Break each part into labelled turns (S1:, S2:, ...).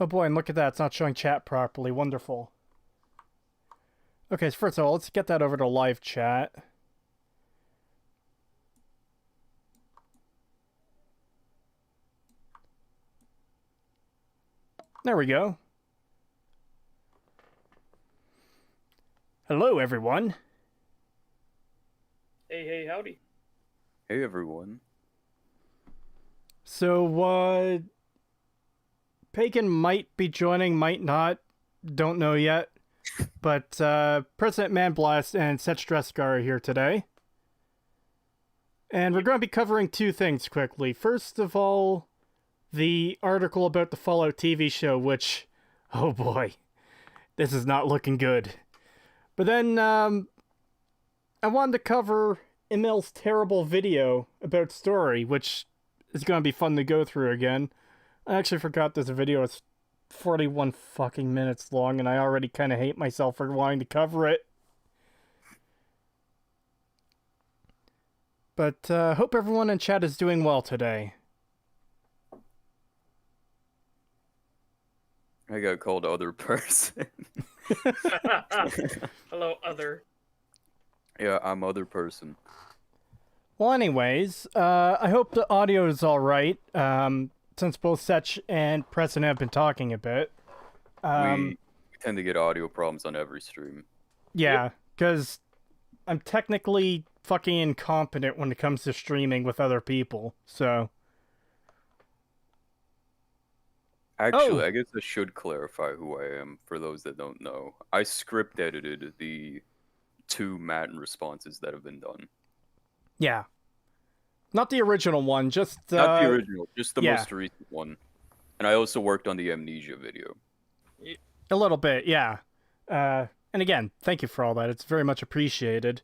S1: Oh boy, and look at that. It's not showing chat properly. Wonderful. Okay, so first of all, let's get that over to live chat. There we go. Hello, everyone.
S2: Hey, howdy.
S3: Hey everyone.
S1: So, Pagan might be joining, might not. Don't know yet. But President Manblast and Setch Dreskar are here today. And we're going to be covering two things quickly. First of all, the article about the Fallout TV show, which, oh boy, this is not looking good. But then, I wanted to cover Emil's terrible video about story, which is going to be fun to go through again. I actually forgot this video is 41 fucking minutes long, and I already kind of hate myself for wanting to cover it. But hope everyone in chat is doing well today.
S3: I got called other person.
S2: Hello, other.
S3: Yeah, I'm other person.
S1: Well, anyways, I hope the audio is alright, since both Setch and President have been talking a bit.
S3: We tend to get audio problems on every stream.
S1: Yeah, because I'm technically fucking incompetent when it comes to streaming with other people, so...
S3: Actually,
S1: Oh.
S3: I guess I should clarify who I am for those that don't know. I script edited the 2 Matt responses that have been done.
S1: Yeah. Not the original one, just...
S3: Not the original, just the
S1: yeah.
S3: most recent one. And I also worked on the Amnesia video.
S1: A little bit, yeah. And again, thank you for all that. It's very much appreciated.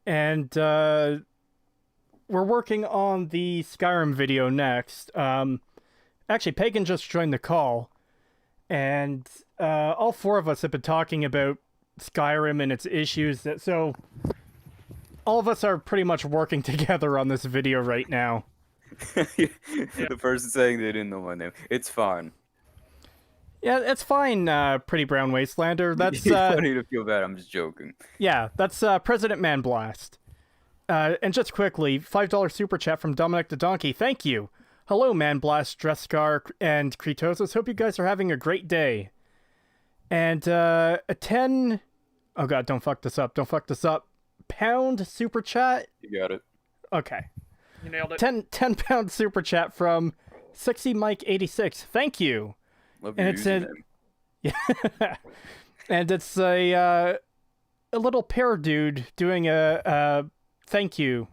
S1: And we're working on the Skyrim video next. Actually, Pagan just joined the call. And all 4 of us have been talking about Skyrim and its issues. So all of us are pretty much working together on this video right now.
S3: The person saying they didn't know my name. It's fine.
S1: Yeah, it's fine, Pretty Brown Wastelander. That's
S3: It's funny to feel bad, I'm just joking.
S1: Yeah, that's President Manblast. And just quickly, $5 super chat from Dominic the Donkey. Thank you. Hello, Manblast, Dreskar, and Creetosis. Hope you guys are having a great day. And a 10... Oh god, don't fuck this up. Don't fuck this up. Pound super chat?
S3: You got it.
S1: Okay.
S2: You nailed it.
S1: 10 pound super chat from Sexy Mike 86. Thank you.
S3: Love
S1: And
S3: your
S1: it's
S3: username.
S1: Yeah. And it's a little pear dude doing a thank you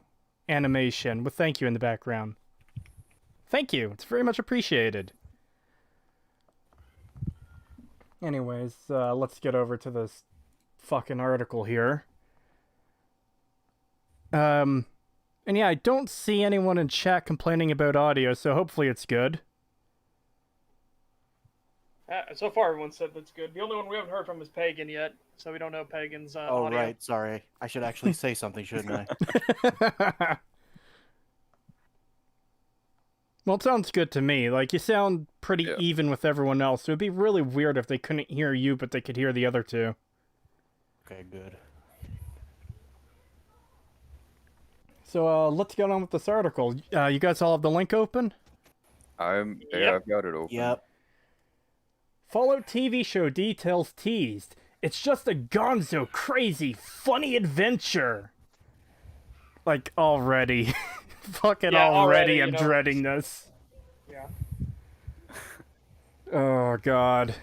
S1: animation with thank you in the background. Thank you. It's very much appreciated. Anyways, let's get over to this fucking article here. And yeah, I don't see anyone in chat complaining about audio, so hopefully it's good.
S2: So far, everyone said that's good. The only one we haven't heard from is Pagan yet, so we don't know Pagan's
S4: Oh,
S2: audio.
S4: right. Sorry. I should actually say something, shouldn't I?
S1: Well, it sounds good to me. Like, you sound pretty even with everyone else. It would be really weird if they couldn't hear you, but they could hear the other two.
S4: Okay, good.
S1: So, let's get on with this article. You guys all have the link open?
S3: Yeah, I've got it open.
S4: Yep.
S1: Fallout TV show details teased. It's just a gonzo, crazy, funny adventure. Like, already. Fucking
S2: Yeah,
S1: already, I'm
S2: you know,
S1: dreading this.
S2: Yeah.
S1: Oh, God.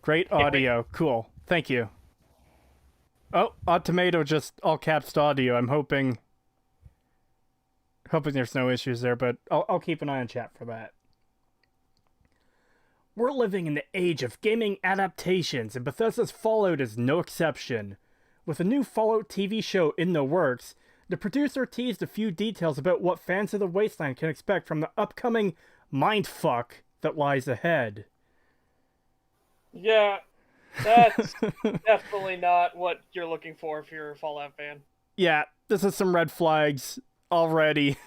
S1: Great audio. Cool. Thank you. Oh, Odd Tomato just all caps audio. I'm hoping there's no issues there, but I'll keep an eye on chat for that. We're living in the age of gaming adaptations, and Bethesda's Fallout is no exception. With a new Fallout TV show in the works, the producer teased a few details about what fans of the Wasteland can expect from the upcoming mindfuck that lies ahead.
S2: Yeah, that's definitely not what you're looking for if you're a Fallout fan.
S1: Yeah, this is some red flags already.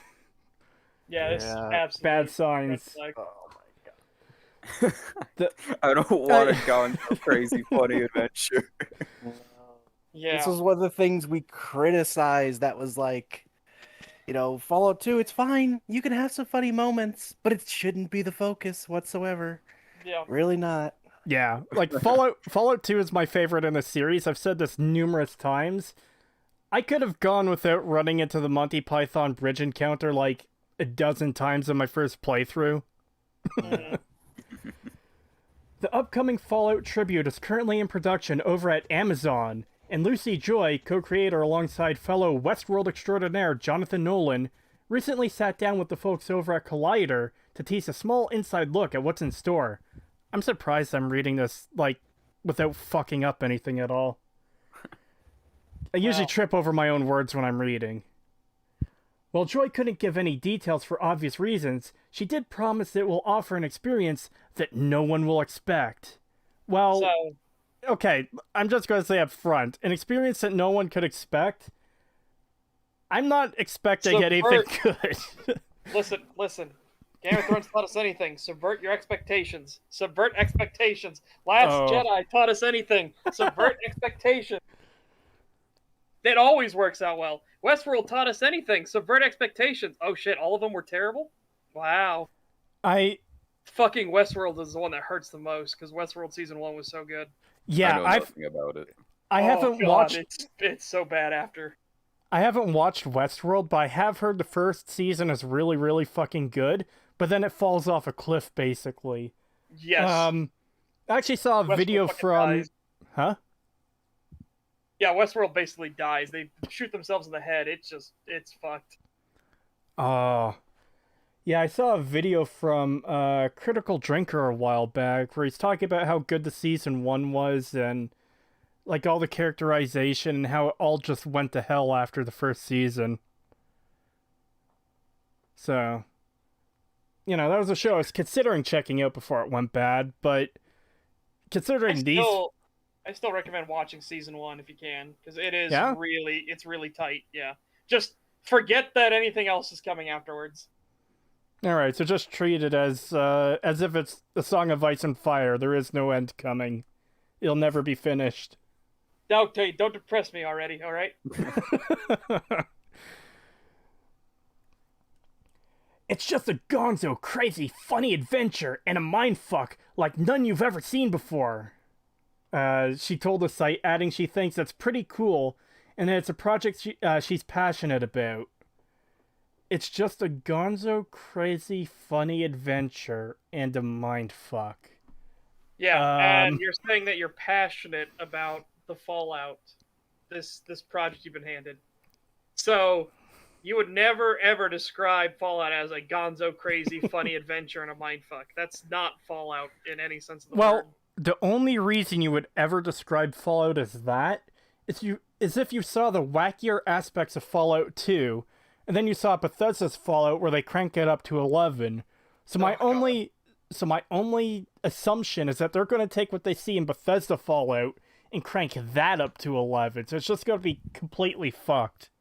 S2: Yeah, this is
S4: Yeah.
S2: absolutely
S1: Bad signs.
S2: red flag.
S4: Oh my god.
S3: I don't want to go on a crazy funny adventure.
S2: Yeah.
S4: This was one of the things we criticized that was like, Fallout 2, it's fine. You can have some funny moments, but it shouldn't be the focus whatsoever.
S2: Yeah.
S4: Really not.
S1: Yeah, like Fallout 2 is my favorite in the series. I've said this numerous times. I could have gone without running into the Monty Python bridge encounter like a dozen times in my first playthrough.
S2: Mhm.
S1: The upcoming Fallout tribute is currently in production over at Amazon, and Lucy Joy, co-creator alongside fellow Westworld extraordinaire Jonathan Nolan, recently sat down with the folks over at Collider to tease a small inside look at what's in store. I'm surprised I'm reading this, like, without fucking up anything at all. I usually
S2: Wow.
S1: trip over my own words when I'm reading. While Joy couldn't give any details for obvious reasons, she did promise it will offer an experience that no one will expect. Well,
S2: So,
S1: okay, I'm just going to say up front, an experience that no one could expect. I'm not expecting anything good.
S2: listen. Game of Thrones taught us anything. Subvert your expectations. Subvert expectations. Last
S1: Oh.
S2: Jedi taught us anything. Subvert expectations. It always works out well. Westworld taught us anything. Subvert expectations. Oh shit, all of them were terrible? Wow. Fucking Westworld is the one that hurts the most, because Westworld Season 1 was so good.
S1: Yeah,
S3: I know nothing about it.
S1: I
S2: Oh,
S1: haven't
S2: God,
S1: watched.
S2: It's so bad after.
S1: I haven't watched Westworld, but I have heard the first season is really, really fucking good. But then it falls off a cliff, basically.
S2: Yes.
S1: I actually saw a
S2: Westworld
S1: video
S2: fucking
S1: from.
S2: dies.
S1: Huh?
S2: Yeah, Westworld basically dies. They shoot themselves in the head. It's fucked.
S1: Oh. Yeah, I saw a video from Critical Drinker a while back where he's talking about how good the season 1 was and like all the characterization and how it all just went to hell after the first season. So, that was a show I was considering checking out before it went bad, but considering
S2: I still recommend watching Season 1 if you can, because it is
S1: Yeah?
S2: it's really tight, yeah. Just forget that anything else is coming afterwards.
S1: Alright, so just treat it as if it's a Song of Ice and Fire. There is no end coming. It'll never be finished.
S2: Don't depress me already, alright?
S1: It's just a gonzo, crazy, funny adventure and a mindfuck like none you've ever seen before. She told the site, adding she thinks that's pretty cool and that it's a project she's passionate about. It's just a gonzo, crazy, funny adventure and a mindfuck.
S2: Yeah, and you're saying that you're passionate about the Fallout, this project you've been handed. So, you would never ever describe Fallout as a gonzo, crazy, funny adventure and a mindfuck. That's not Fallout in any sense of the word.
S1: The only reason you would ever describe Fallout as that is if you saw the wackier aspects of Fallout 2, and then you saw Bethesda's Fallout where they crank it up to 11. So my only assumption is that they're going to take what they see in Bethesda Fallout and crank that up to 11. So it's just going to be completely fucked.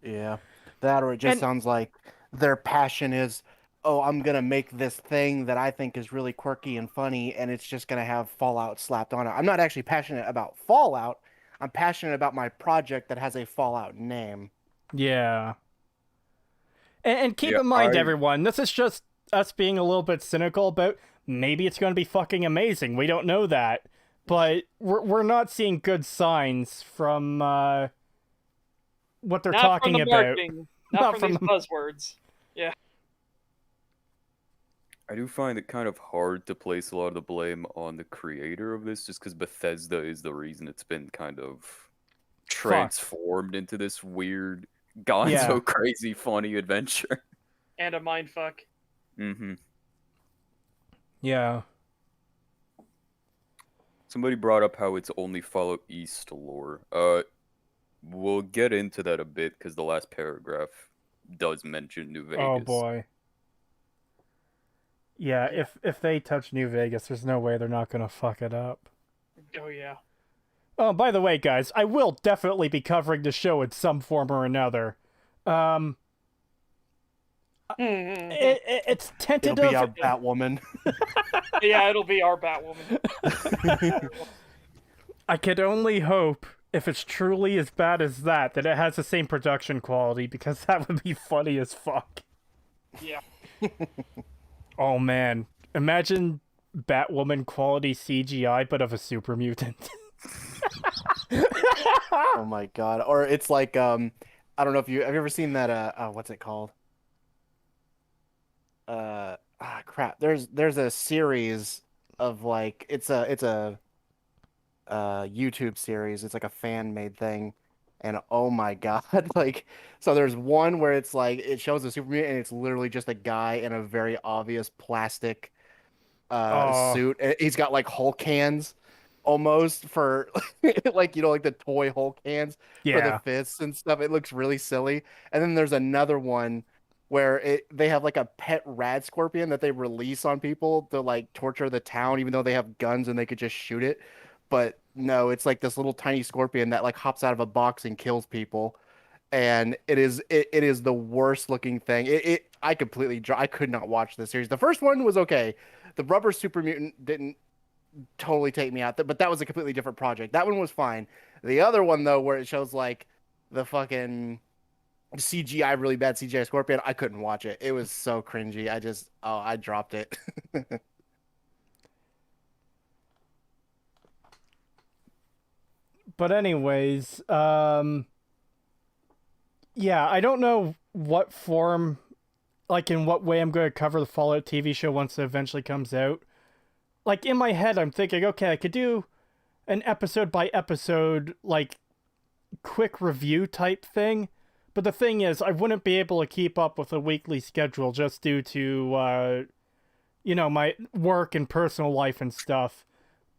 S4: Yeah. That, or it just sounds like their passion is, oh, I'm going to make this thing that I think is really quirky and funny, and it's just going to have Fallout slapped on it. I'm not actually passionate about Fallout. I'm passionate about my project that has a Fallout name.
S1: Yeah. And keep in mind, everyone, this is just us being a little bit cynical about maybe it's going to be fucking amazing. We don't know that. But we're not seeing good signs from what they're talking
S2: from the
S1: about.
S2: Marketing, not from these buzzwords. Yeah.
S3: I do find it kind of hard to place a lot of the blame on the creator of this, just because Bethesda is the reason it's been kind of transformed into this weird, gonzo, crazy, funny adventure.
S2: And a mindfuck.
S3: Mm-hmm.
S1: Yeah.
S3: Somebody brought up how it's only Fallout East lore. We'll get into that a bit, because the last paragraph does mention New Vegas.
S1: Oh, boy. Yeah, if they touch New Vegas, there's no way they're not going to fuck it up.
S2: Oh, yeah.
S1: Oh, by the way, guys, I will definitely be covering the show in some form or another. It's tentative.
S4: It'll be our Batwoman.
S2: Yeah, it'll be our Batwoman.
S1: I could only hope, if it's truly as bad as that it has the same production quality, because that would be funny as fuck.
S2: Yeah.
S1: Oh man, imagine Batwoman quality CGI, but of a super mutant.
S4: Oh my god! Or it's like I don't know if have you ever seen that what's it called? Crap. There's a series of like it's a YouTube series. It's like a fan made thing, and oh my god, like so there's one where it's like it shows a super mutant and it's literally just a guy in a very obvious plastic suit. And he's got like Hulk hands almost for like like the toy Hulk hands for the fists and stuff. It looks really silly. And then there's another one where they have like a pet rad scorpion that they release on people to like torture the town, even though they have guns and they could just shoot it. But no, it's like this little tiny scorpion that like hops out of a box and kills people. And it is the worst looking thing. I could not watch this series. The first one was okay. The rubber super mutant didn't totally take me out, but that was a completely different project. That one was fine. The other one though, where it shows like the fucking CGI, really bad CGI scorpion, I couldn't watch it. It was so cringy. I dropped it.
S1: But anyways, yeah, I don't know what form, like in what way I'm going to cover the Fallout TV show once it eventually comes out. Like in my head, I'm thinking, okay, I could do an episode by episode, like quick review type thing. But the thing is, I wouldn't be able to keep up with a weekly schedule just due to, my work and personal life and stuff.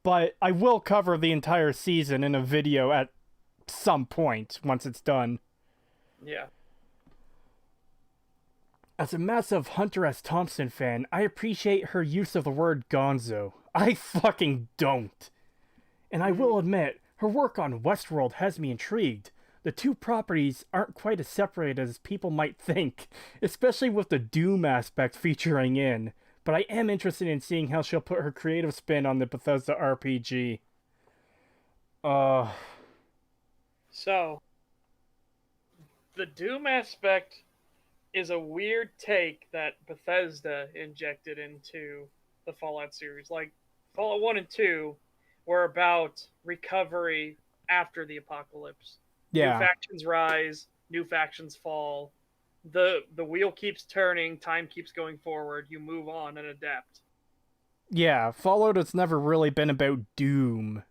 S1: But I will cover the entire season in a video at some point once it's done.
S2: Yeah.
S1: As a massive Hunter S. Thompson fan, I appreciate her use of the word gonzo. I fucking don't. And I will admit, her work on Westworld has me intrigued. The two properties aren't quite as separated as people might think, especially with the Doom aspect featuring in. But I am interested in seeing how she'll put her creative spin on the Bethesda RPG.
S2: So, the Doom aspect is a weird take that Bethesda injected into the Fallout series. Like, Fallout 1 and 2 were about recovery after the apocalypse.
S1: Yeah.
S2: New factions rise, new factions fall. The wheel keeps turning, time keeps going forward, you move on and adapt.
S1: Yeah, Fallout has never really been about Doom.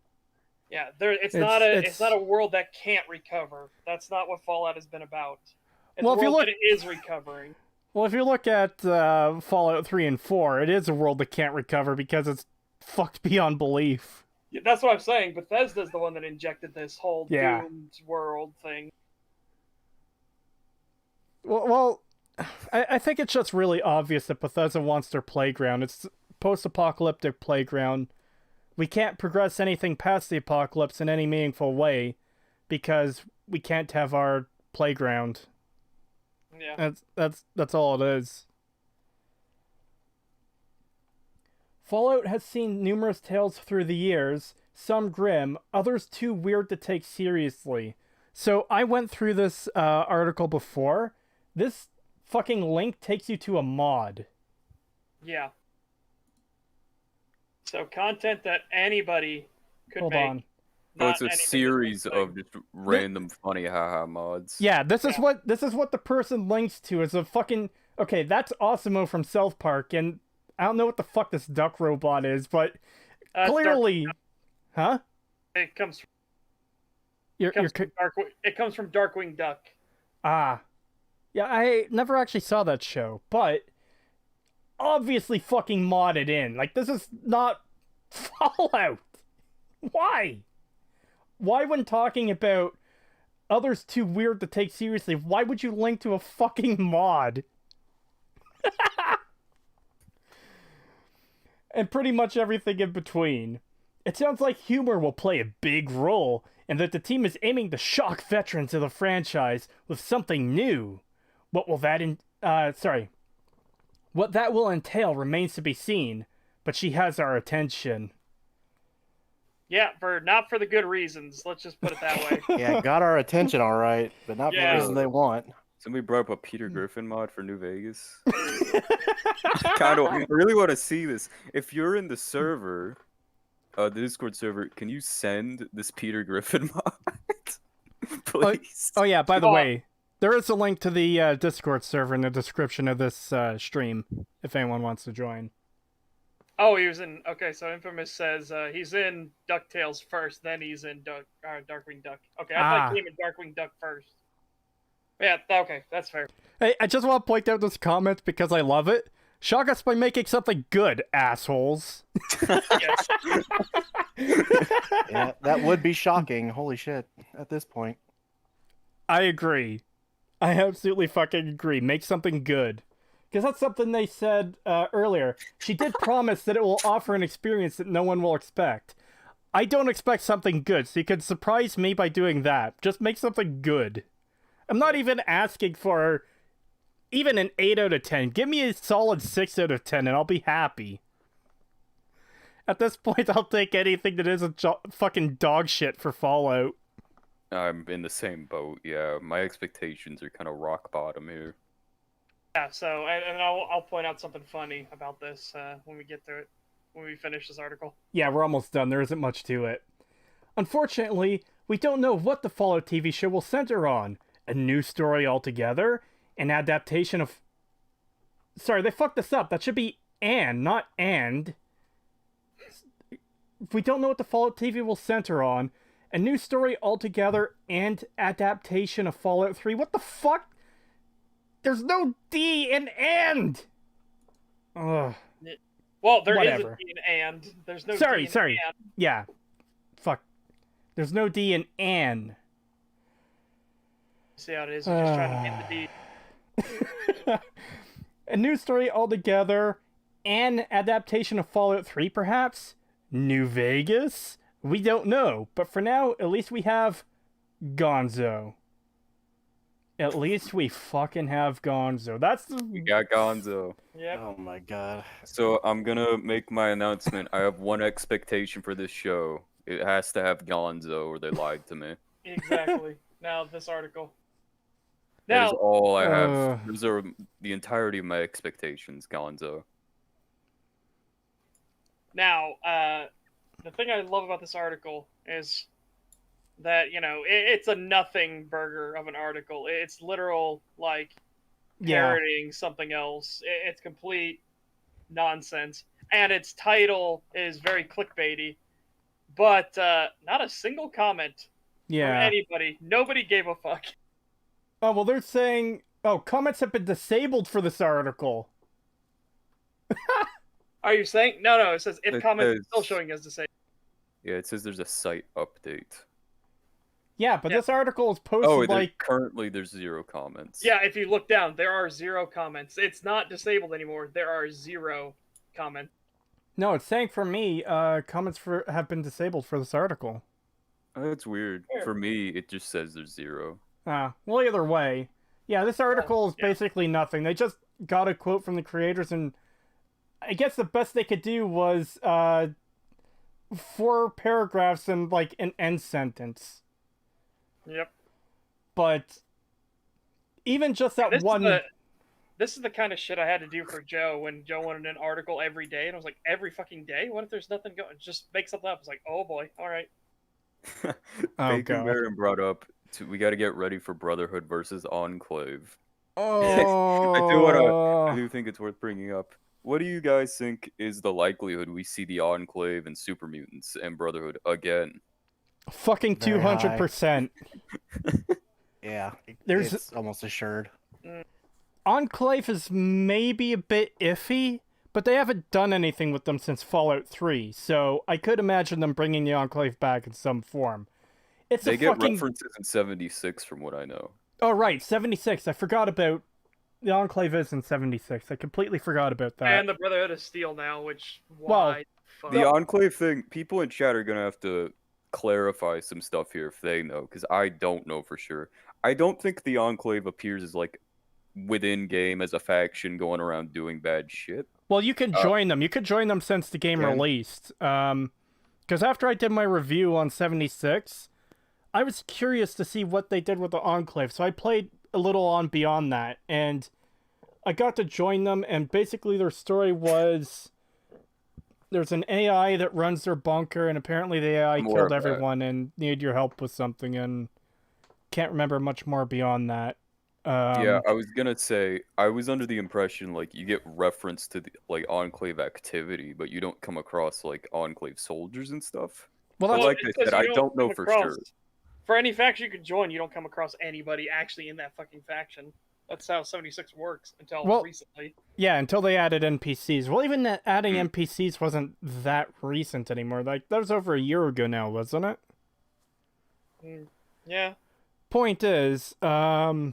S2: Yeah, it's not a world that can't recover. That's not what Fallout has been about. It's a world that is recovering.
S1: Well, if you look at Fallout 3 and 4, it is a world that can't recover because it's fucked beyond belief.
S2: Yeah, that's what I'm saying. Bethesda's the one that injected this whole
S1: Yeah.
S2: doomed world thing.
S1: Well, I think it's just really obvious that Bethesda wants their playground. It's post-apocalyptic playground. We can't progress anything past the apocalypse in any meaningful way because we can't have our playground.
S2: Yeah.
S1: That's all it is. Fallout has seen numerous tales through the years, some grim, others too weird to take seriously. So I went through this article before. This fucking link takes you to a mod.
S2: Yeah. So content that anybody could
S1: Hold
S2: make.
S1: on.
S3: So it's a series of just random funny haha mods.
S1: Yeah, this is what the person links to. Is a fucking okay. That's Osimo from South Park, and I don't know what the fuck this duck robot is, but clearly, huh?
S2: It comes.
S1: It
S2: comes from Darkwing Duck.
S1: Ah, yeah. I never actually saw that show, but obviously fucking modded in. Like, this is not Fallout. Why? Why, when talking about others too weird to take seriously, why would you link to a fucking mod? And pretty much everything in between. It sounds like humor will play a big role, and that the team is aiming to shock veterans of the franchise with something new. What will that What that will entail remains to be seen, but she has our attention.
S2: Yeah, not for the good reasons. Let's just put it that way.
S4: Yeah, got our attention all right, but not for the reason they want.
S3: Somebody brought up a Peter Griffin mod for New Vegas. I really want to see this. If you're in the server, the Discord server, can you send this Peter Griffin mod? Please.
S1: Oh yeah, by the way, there is a link to the Discord server in the description of this stream, if anyone wants to join.
S2: Oh, he was in... Okay, so Infamous says he's in DuckTales first, then he's in Darkwing Duck. Okay, I thought he came in Darkwing Duck first. Yeah, okay, that's fair.
S1: Hey, I just want to point out this comment because I love it. Shock us by making something good, assholes.
S2: Yes.
S4: Yeah, that would be shocking. Holy shit, at this point.
S1: I agree. I absolutely fucking agree. Make something good. Because that's something they said earlier. She did promise that it will offer an experience that no one will expect. I don't expect something good, so you can surprise me by doing that. Just make something good. I'm not even asking for even an 8 out of 10. Give me a solid 6 out of 10 and I'll be happy. At this point, I'll take anything that isn't fucking dog shit for Fallout.
S3: I'm in the same boat, yeah. My expectations are kind of rock bottom here.
S2: Yeah, so, and I'll point out something funny about this when we get to it, when we finish this article.
S1: Yeah, we're almost done. There isn't much to it. Unfortunately, we don't know what the Fallout TV show will center on. A new story altogether? An adaptation of... Sorry, they fucked this up. That should be an, not and. We don't know what the Fallout TV will center on. A new story altogether and adaptation of Fallout 3. What the fuck? There's no D in and! Ugh.
S2: Well, there
S1: Whatever.
S2: is a D in and. There's no
S1: sorry.
S2: D in and.
S1: Yeah. Fuck. There's no D in an.
S2: See how it is. You're just trying to get the D.
S1: A new story altogether. An adaptation of Fallout 3, perhaps? New Vegas? We don't know. But for now, at least we have Gonzo. At least we fucking have Gonzo. That's the...
S3: We got Gonzo.
S2: Yep.
S4: Oh my god.
S3: So I'm gonna make my announcement. I have one expectation for this show. It has to have Gonzo or they lied to me.
S2: Exactly. Now, this article.
S3: That is
S2: Now,
S3: all I have. Those are the entirety of my expectations, Gonzo.
S2: Now, the thing I love about this article is that, you know, it's a nothing burger of an article. It's literal, like, parroting something else. It's complete nonsense. And its title is very clickbaity. But not a single comment from anybody. Nobody gave a fuck.
S1: Oh, well, they're saying... Oh, comments have been disabled for this article.
S2: Are you saying? No, it says if comments are still showing as disabled.
S3: Yeah, it says there's a site update.
S1: Yeah, but this article is posted like...
S3: currently there's 0 comments.
S2: Yeah, if you look down, there are 0 comments. It's not disabled anymore. There are 0 comments.
S1: No, it's saying for me, comments have been disabled for this article.
S3: Oh, that's weird. For me, it just says there's 0.
S1: Well, either way. Yeah, this article is basically nothing. They just got a quote from the creators, and I guess the best they could do was 4 paragraphs and, like, an end sentence.
S2: Yep.
S1: But even just that
S2: This is the kind of shit I had to do for Joe when Joe wanted an article every day, and I was like, every fucking day? What if there's nothing going? Just make something up. It's like, oh boy, all right.
S3: Bacon Baron brought up, we got to get ready for Brotherhood versus Enclave.
S1: Oh.
S3: I do think it's worth bringing up. What do you guys think is the likelihood we see the Enclave and Super Mutants and Brotherhood again?
S1: Fucking 200%.
S4: Yeah,
S1: There's
S4: it's almost assured.
S1: Enclave is maybe a bit iffy, but they haven't done anything with them since Fallout 3, so I could imagine them bringing the Enclave back in some form.
S3: They get references in 76 from what I know.
S1: Oh, right, 76. I forgot about... The Enclave is in 76. I completely forgot about that.
S2: And the Brotherhood of Steel now, which... Why?
S3: Well, the Enclave thing, people in chat are going to have to clarify some stuff here if they know, because I don't know for sure. I don't think the Enclave appears as, like, within game as a faction going around doing bad shit.
S1: Well, you can join them. You could join them since the game released. Because after I did my review on 76, I was curious to see what they did with the Enclave. So I played a little on Beyond that, and I got to join them, and basically their story was there's an AI that runs their bunker, and apparently the AI killed everyone and needed your help with something, and can't remember much more beyond that.
S3: Yeah, I was gonna say, I was under the impression, like, you get reference to the, like, Enclave activity, but you don't come across, like, Enclave soldiers and stuff.
S1: Well,
S3: but like I said, I don't know for sure.
S2: For any faction you can join, you don't come across anybody actually in that fucking faction. That's how 76 works until recently.
S1: Yeah, until they added NPCs. Well, even that adding NPCs wasn't that recent anymore. Like, that was over a year ago now, wasn't it?
S2: Yeah.
S1: Point is, yeah,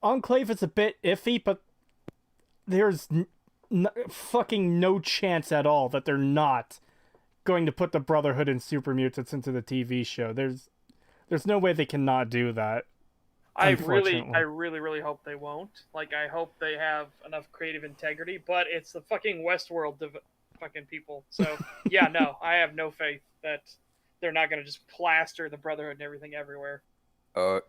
S1: Enclave is a bit iffy, but there's fucking no chance at all that they're not going to put the Brotherhood and Super Mutants into the TV show. There's no way they cannot do that.
S2: I really hope they won't. Like, I hope they have enough creative integrity, but it's the fucking Westworld fucking people. So, yeah, no, I have no faith that they're not going to just plaster the Brotherhood and everything everywhere.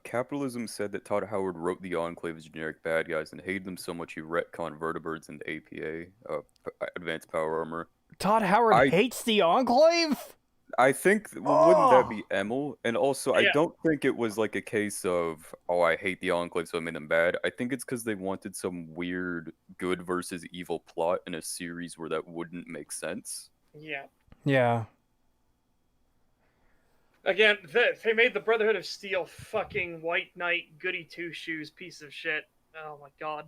S3: Capitalism said that Todd Howard wrote the Enclave as generic bad guys and hated them so much he retconned vertibirds into APA, Advanced Power Armor.
S1: Todd Howard hates the Enclave?
S3: I think, wouldn't that be Emil? And also, I don't think it was like a case of, I hate the Enclave, so I made them bad. I think it's because they wanted some weird good versus evil plot in a series where that wouldn't make sense.
S2: Yeah.
S1: Yeah.
S2: Again, they made the Brotherhood of Steel fucking White Knight goody two-shoes piece of shit. Oh my god.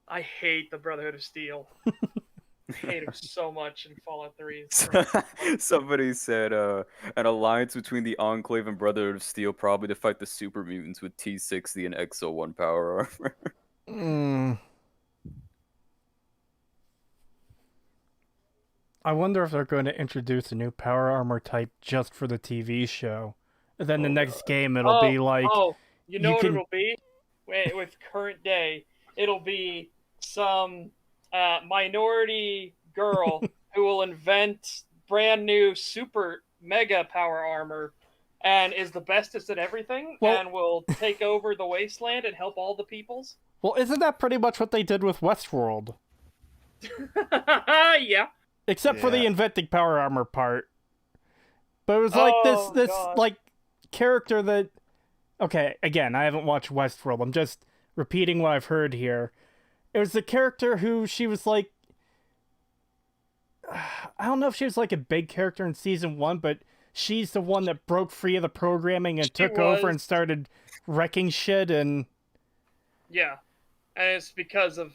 S2: I hate the Brotherhood of Steel. I hate him so much in Fallout 3.
S3: Somebody said an alliance between the Enclave and Brotherhood of Steel probably to fight the Super Mutants with T60 and XO1 power armor.
S1: I wonder if they're going to introduce a new power armor type just for the TV show. And then the next game it'll be like...
S2: you know what it'll be? With current day, it'll be some minority girl who will invent brand new super mega power armor and is the bestest at everything and will take over the wasteland and help all the peoples.
S1: Well, isn't that pretty much what they did with Westworld?
S2: Yeah.
S1: Except for the inventing power armor part. But it was like this like character that... Okay, again, I haven't watched Westworld. I'm just repeating what I've heard here. It was the character who she was like... I don't know if she was like a big character in season 1, but she's the one that broke free of the programming and took over and started wrecking shit and...
S2: Yeah. And it's because of...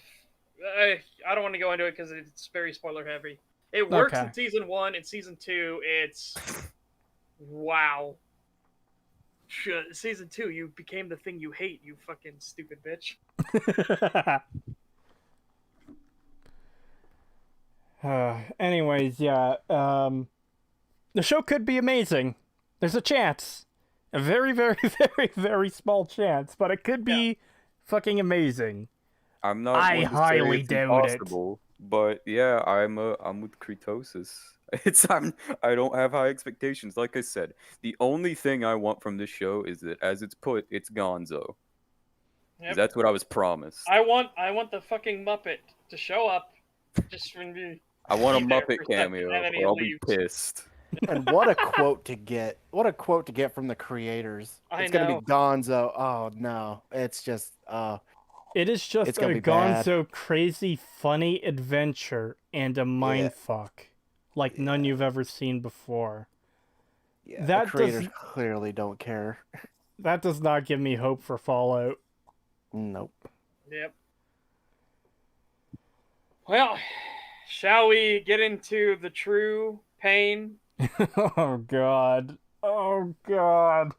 S2: I don't want to go into it because it's very spoiler heavy. It works in season 1. In season 2, it's... Wow. Season 2, you became the thing you hate, you fucking stupid bitch.
S1: Anyways, yeah. The show could be amazing. There's a chance. A very, very, very, very small chance, but it could be fucking amazing.
S3: I'm not.
S1: I highly doubt it.
S3: But yeah, I'm with Creetosis. I don't have high expectations. Like I said, the only thing I want from this show is that, as it's put, it's Gonzo. Yep. That's what I was promised.
S2: I want the fucking Muppet to show up. Just for me.
S3: I want a Muppet cameo, or I'll be pissed.
S4: And what a quote to get! What a quote to get from the creators. It's gonna be Gonzo. Oh no, it's just.
S1: It is just a Gonzo crazy funny adventure and a mindfuck like none you've ever seen before.
S4: Yeah, the creators clearly don't care.
S1: That does not give me hope for Fallout.
S4: Nope.
S2: Yep. Well, shall we get into the true pain?
S1: Oh god. Oh god.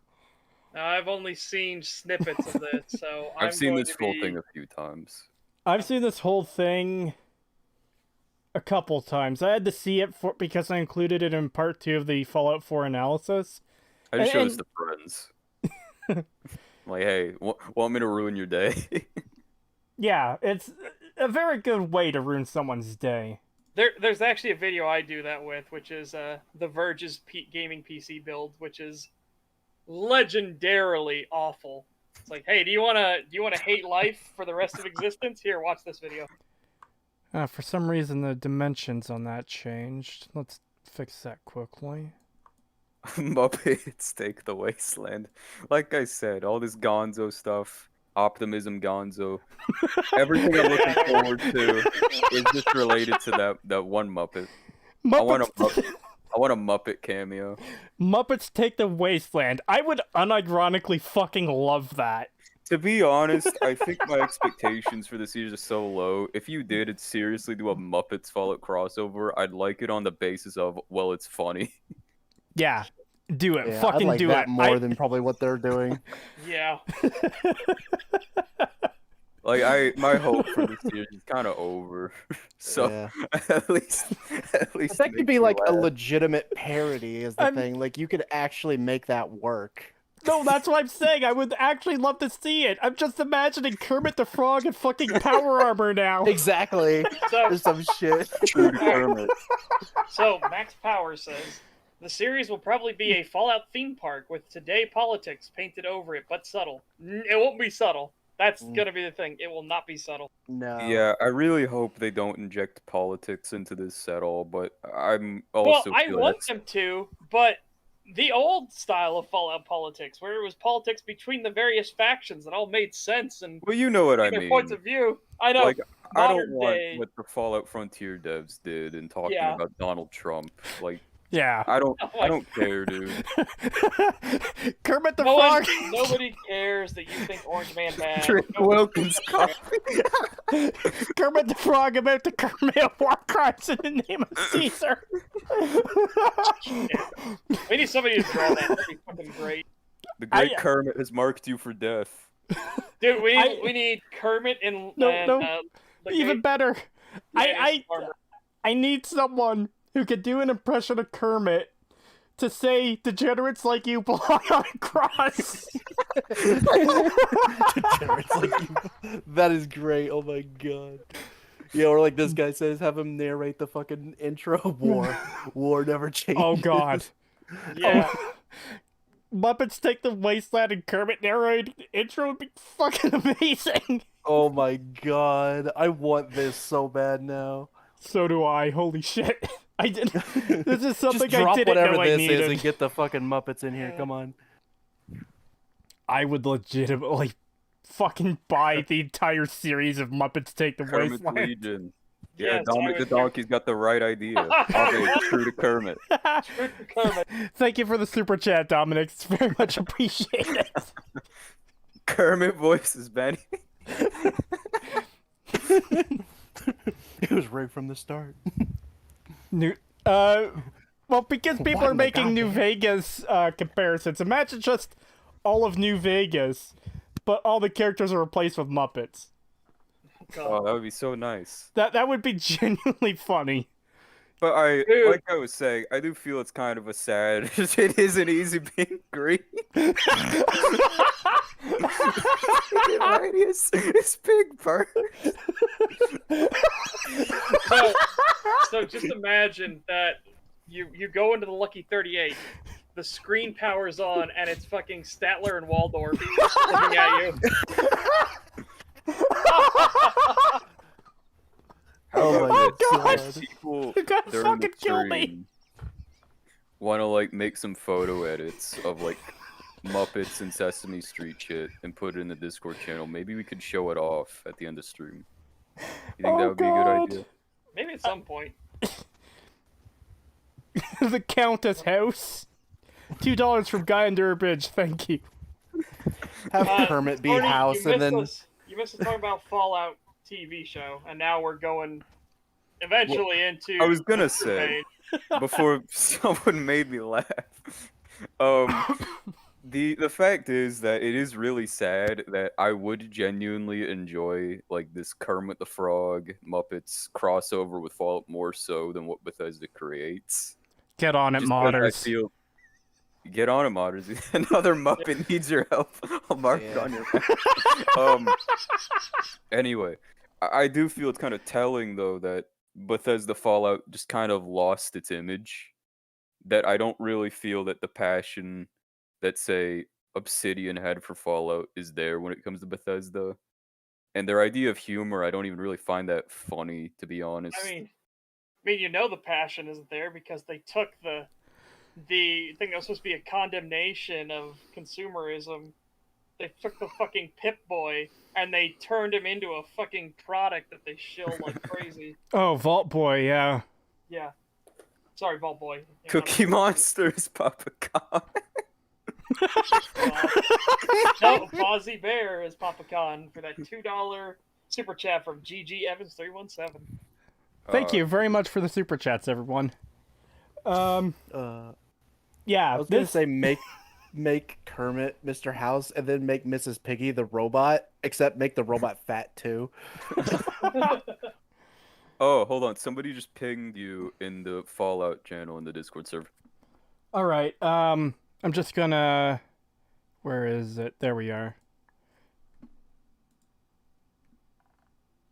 S2: I've only seen snippets of this, so
S3: I've seen this whole thing a few times.
S1: I've seen this whole thing a couple times. I had to see it because I included it in part 2 of the Fallout 4 analysis.
S3: I just showed this to friends. Like, hey, want me to ruin your day?
S1: Yeah, it's a very good way to ruin someone's day.
S2: There's actually a video I do that with, which is The Verge's gaming PC build, which is legendarily awful. It's like, hey, do you wanna hate life for the rest of existence? Here, watch this video.
S1: For some reason, the dimensions on that changed. Let's fix that quickly.
S3: Muppets take the wasteland. Like I said, all this Gonzo stuff, optimism Gonzo, everything I'm looking forward to is just related to that one Muppet. I want a Muppet cameo.
S1: Muppets take the wasteland. I would unironically fucking love that.
S3: To be honest, I think my expectations for the series are so low. If you did seriously do a Muppets Fallout crossover, I'd like it on the basis of, well, it's funny.
S1: Yeah, do it.
S4: Yeah,
S1: Fucking
S4: I'd like
S1: do
S4: that
S1: it.
S4: more than probably what they're doing.
S2: Yeah.
S3: Like my hope for this series is kind of over. So
S4: Yeah.
S3: at least
S4: That could be
S3: make
S4: like
S3: me
S4: a
S3: laugh.
S4: legitimate parody is the thing. Like you could actually make that work.
S1: No, that's what I'm saying. I would actually love to see it. I'm just imagining Kermit the Frog in fucking power armor now.
S4: Exactly.
S2: So,
S4: There's some shit.
S3: True to Kermit.
S2: so Max Power says the series will probably be a Fallout theme park with today politics painted over it, but subtle. It won't be subtle. That's gonna be the thing. It will not be subtle.
S4: No.
S3: Yeah, I really hope they don't inject politics into this at all, but I'm also
S2: Well, I
S3: feel
S2: want
S3: that's-
S2: them to, but the old style of Fallout politics, where it was politics between the various factions that all made sense and
S3: Well, you know what I
S2: their
S3: mean.
S2: points of view. I know.
S3: Like, I don't
S2: modern
S3: want
S2: day-
S3: what the Fallout Frontier devs did in talking
S2: Yeah.
S3: about Donald Trump. Like,
S1: Yeah.
S3: I don't
S2: Oh my
S3: care, dude.
S1: Kermit the Frog.
S2: Nobody cares that you think Orange Man bad.
S3: Drink Wilkins coffee.
S1: Kermit the Frog about to commit war crimes in the name of Caesar.
S2: We need somebody to draw that. That'd be fucking great.
S3: The great Kermit has marked you for death.
S2: Dude, we need Kermit and
S1: No. Even better. I need someone who could do an impression of Kermit to say degenerates like you belong on a cross.
S4: Degenerates like you. That is great. Oh my god. Yeah, or like this guy says, have him narrate the fucking intro. War never changes.
S1: Oh god.
S2: Yeah.
S1: Muppets take the wasteland and Kermit narrate intro would be fucking amazing.
S4: Oh my god. I want this so bad now.
S1: So do I. Holy shit. I did. This is something
S4: Just
S1: I
S4: drop
S1: didn't
S4: whatever
S1: know I
S4: this
S1: needed.
S4: is and get the fucking Muppets in here. Come on.
S1: I would legitimately fucking buy the entire series of Muppets Take the
S3: Kermit's
S1: Wasteland.
S3: Legion. Yeah,
S2: Yes,
S3: Dominic the Donkey's got the right idea. Okay, true to Kermit.
S2: Kermit.
S1: Thank you for the super chat, Dominic. It's very much appreciated.
S3: Kermit voices Benny.
S4: It was right from the start.
S1: Well, because people
S4: What
S1: are
S4: in the
S1: making New
S4: goddamn-
S1: Vegas comparisons, imagine just all of New Vegas, but all the characters are replaced with Muppets.
S3: Oh, that would be so nice.
S1: That would be genuinely funny.
S3: But
S2: Dude.
S3: like I was saying, I do feel it's kind of a sad. It isn't easy being green. It's big bird.
S2: So just imagine that you go into the Lucky 38, the screen powers on, and it's fucking Statler and Waldorf looking at you.
S4: Oh my
S1: God.
S4: god.
S3: People
S1: You gotta
S3: during the
S1: fucking kill me.
S3: stream want to like make some photo edits of like Muppets and Sesame Street shit and put it in the Discord channel. Maybe we could show it off at the end of stream. You think that would be a
S1: God.
S3: good idea?
S2: Maybe at some point.
S1: The Countess house. $2 from Guy and Durbridge. Thank you.
S4: Have Kermit be
S2: Arnie,
S4: house
S2: you
S4: and then
S2: missed us talking about Fallout TV show, and now we're going eventually into.
S3: I was gonna say before someone made me laugh. The fact is that it is really sad that I would genuinely enjoy like this Kermit the Frog Muppets crossover with Fallout more so than what Bethesda creates.
S1: Get on it,
S3: Just 'cause I
S1: modders.
S3: feel, Get on it, modders. Another Muppet needs your help. I'll mark it on your map. Anyway, I do feel it's kind of telling, though, that Bethesda Fallout just kind of lost its image. That I don't really feel that the passion that, say, Obsidian had for Fallout is there when it comes to Bethesda. And their idea of humor, I don't even really find that funny, to be honest.
S2: I mean, the passion isn't there because they took the thing that was supposed to be a condemnation of consumerism. They took the fucking Pip-Boy and they turned him into a fucking product that they shill like crazy.
S1: Oh, Vault Boy, yeah.
S2: Yeah. Sorry, Vault Boy.
S3: Cookie Monsters, Papa Con.
S2: No, Fozzie Bear is Papa Con for that $2 super chat from GG Evans 317.
S1: Thank you very much for the super chats, everyone. Yeah,
S4: I was gonna say make Kermit Mr. House and then make Mrs. Piggy the robot, except make the robot fat too.
S3: Oh, hold on. Somebody just pinged you in the Fallout channel in the Discord server.
S1: All right. I'm just gonna. Where is it? There we are.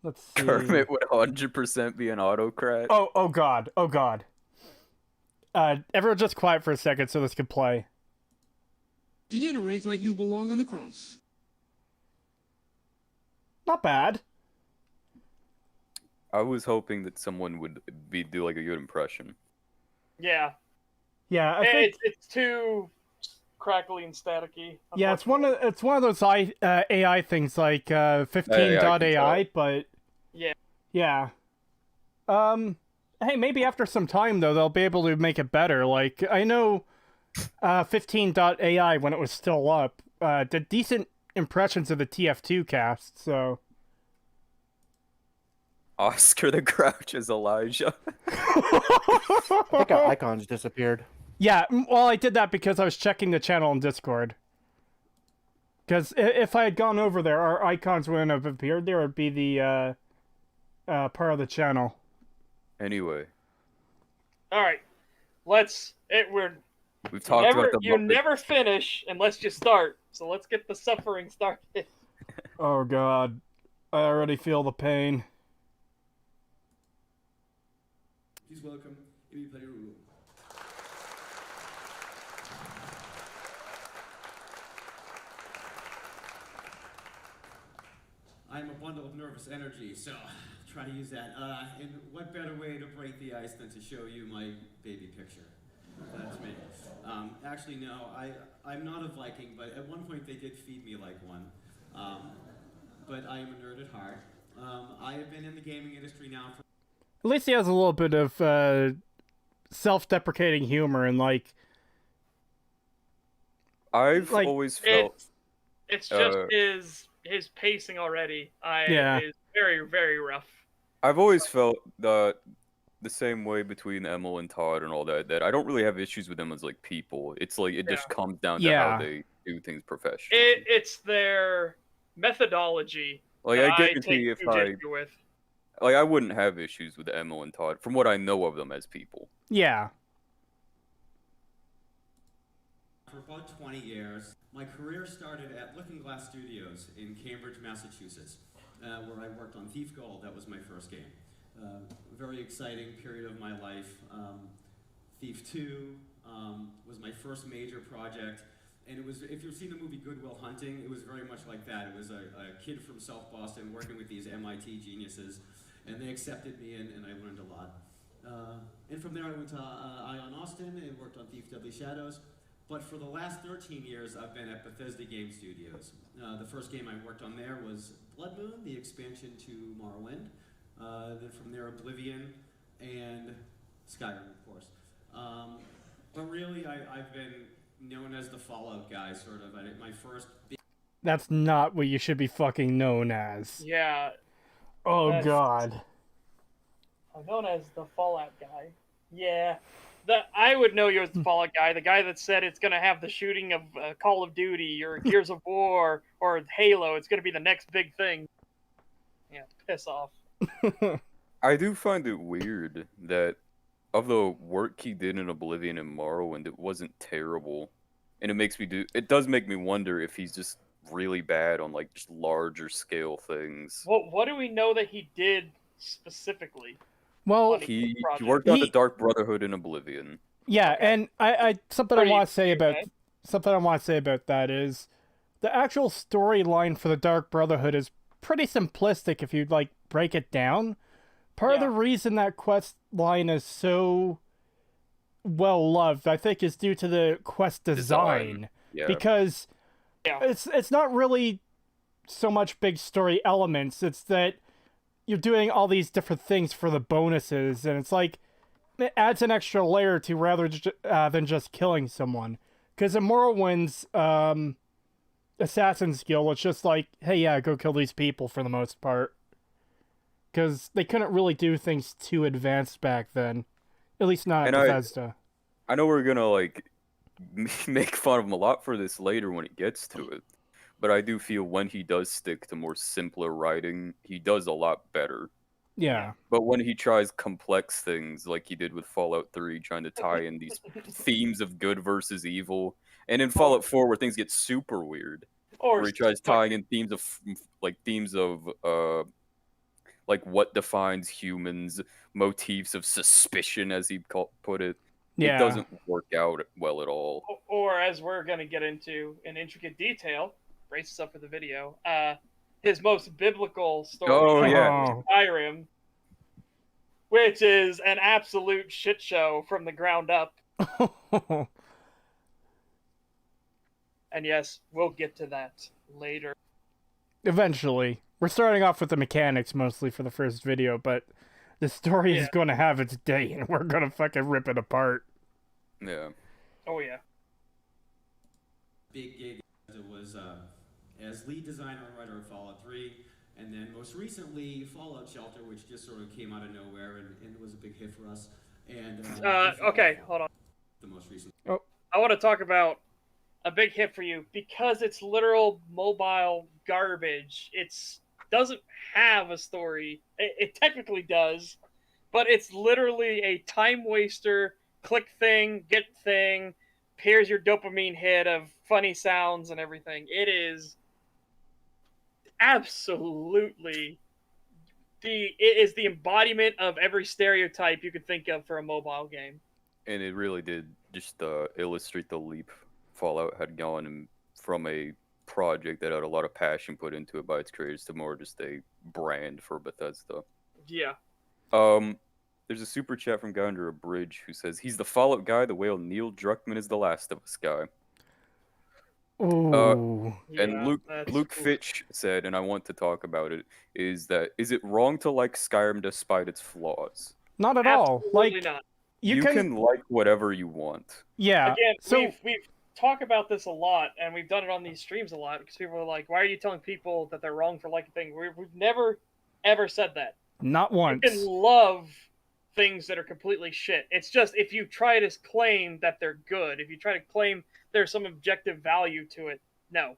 S1: Let's see.
S3: Kermit would 100% be an autocrat.
S1: Oh god. Oh god. Everyone just quiet for a second so this can play.
S5: Degenerate like you belong on the cross.
S1: Not bad.
S3: I was hoping that someone would do like a good impression.
S2: Yeah.
S1: Yeah, I think
S2: it's too crackly and staticky.
S1: yeah, it's one of those AI things like 15.ai, but yeah. Hey, maybe after some time though they'll be able to make it better. Like I know 15.ai when it was still up did decent impressions of the TF2 cast, so
S3: Oscar the Grouch is Elijah.
S4: I think our icons disappeared.
S1: yeah, well, I did that because I was checking the channel in Discord. Because if I had gone over there, our icons wouldn't have appeared. There would be the part of the channel.
S3: Anyway.
S2: All right,
S3: We've talked about the
S2: you
S3: Muppet.
S2: never finish unless you start. So let's get the suffering started.
S1: Oh god, I already feel the pain.
S5: Please welcome Emil Pagliarulo. I'm a bundle of nervous energy, so try to use that. And what better way to break the ice than to show you my baby picture? That's me. Actually, no, I'm not a Viking, but at one point they did feed me like one. But I am a nerd at heart. I have been in the gaming industry now for...
S1: At least he has a little bit of self-deprecating humor and like.
S3: I've always felt
S2: it's just his pacing already. Is very, very rough.
S3: I've always felt the same way between Emil and Todd and all that. That I don't really have issues with them as like people. It's like it just comes down to how they do things professionally.
S2: It's their methodology.
S3: Like I guarantee if I
S2: with.
S3: wouldn't have issues with Emil and Todd from what I know of them as people.
S1: Yeah.
S5: For about 20 years. My career started at Looking Glass Studios in Cambridge, Massachusetts, where I worked on Thief Gold. That was my first game. Very exciting period of my life. Thief 2 was my first major project. And it was, if you've seen the movie Good Will Hunting, it was very much like that. It was a kid from South Boston working with these MIT geniuses, and they accepted me, and I learned a lot. And from there I went to Ion Austin and worked on Thief Deadly Shadows. But for the last 13 years, I've been at Bethesda Game Studios. The first game I worked on there was Blood Moon, the expansion to Morrowind. Then from there, Oblivion, and Skyrim, of course. But really, I've been known as the Fallout guy, sort of. My first...
S1: That's not what you should be fucking known as.
S2: Yeah.
S1: Oh god.
S2: I'm known as the Fallout guy. Yeah. I would know you as the Fallout guy, the guy that said it's going to have the shooting of Call of Duty or Gears of War or Halo. It's going to be the next big thing. Yeah, piss off.
S3: I do find it weird that of the work he did in Oblivion and Morrowind, it wasn't terrible. and it does make me wonder if he's just really bad on like just larger scale things.
S2: Well, what do we know that he did specifically?
S1: Well,
S3: He worked on the Dark Brotherhood in Oblivion.
S1: Yeah,
S2: Okay.
S1: and I something I want to say about
S2: okay.
S1: that is the actual storyline for the Dark Brotherhood is pretty simplistic if you like break it down. Part of the reason that quest line is so well loved, I think, is due to the quest design.
S3: Yeah.
S1: Because it's not really so much big story elements. It's that you're doing all these different things for the bonuses, and it's like it adds an extra layer to rather than just killing someone. Because in Morrowind's Assassin's Guild, it's just like, hey, yeah, go kill these people for the most part. Because they couldn't really do things too advanced back then. At least not at Bethesda.
S3: I know we're gonna, like, make fun of him a lot for this later when it gets to it. But I do feel when he does stick to more simpler writing, he does a lot better.
S1: Yeah.
S3: But when he tries complex things, like he did with Fallout 3, trying to tie in these themes of good versus evil, and in Fallout 4, where things get super weird, where he tries tying in themes of like what defines humans, motifs of suspicion, as he put it.
S1: Yeah.
S3: It doesn't work out well at all.
S2: Or as we're going to get into in intricate detail, brace us up for the video, his most biblical story, Skyrim, which is an absolute shit show from the ground up. And yes, we'll get to that later.
S1: Eventually. We're starting off with the mechanics mostly for the first video, but the story is going to have its day, and we're going to fucking rip it apart.
S3: Yeah.
S2: Oh, yeah.
S5: Big gig as it was as lead designer and writer of Fallout 3, and then most recently Fallout Shelter, which just sort of came out of nowhere and was a big hit for us. And
S2: okay, hold on.
S5: The most recent.
S1: Oh.
S2: I want to talk about a big hit for you because it's literal mobile garbage. It's doesn't have a story. It technically does, but it's literally a time waster. Click thing, get thing. Here's your dopamine hit of funny sounds and everything. It is absolutely it is the embodiment of every stereotype you could think of for a mobile game.
S3: And it really did just illustrate the leap Fallout had gone from a project that had a lot of passion put into it by its creators to more just a brand for Bethesda.
S2: Yeah.
S3: There's a super chat from Guy Under a Bridge who says he's the Fallout guy the way Neil Druckmann is the Last of Us guy.
S1: Ooh.
S3: And Luke Fitch said, and I want to talk about it, is it wrong to like Skyrim despite its flaws?
S1: Not at all.
S2: Absolutely not.
S3: You can like whatever you want.
S1: Yeah.
S2: Again,
S1: so
S2: we've talked about this a lot, and we've done it on these streams a lot because people are like, "Why are you telling people that they're wrong for liking things?" We've never ever said that.
S1: Not once.
S2: You can love things that are completely shit. It's just if you try to claim that they're good, if you try to claim there's some objective value to it, no.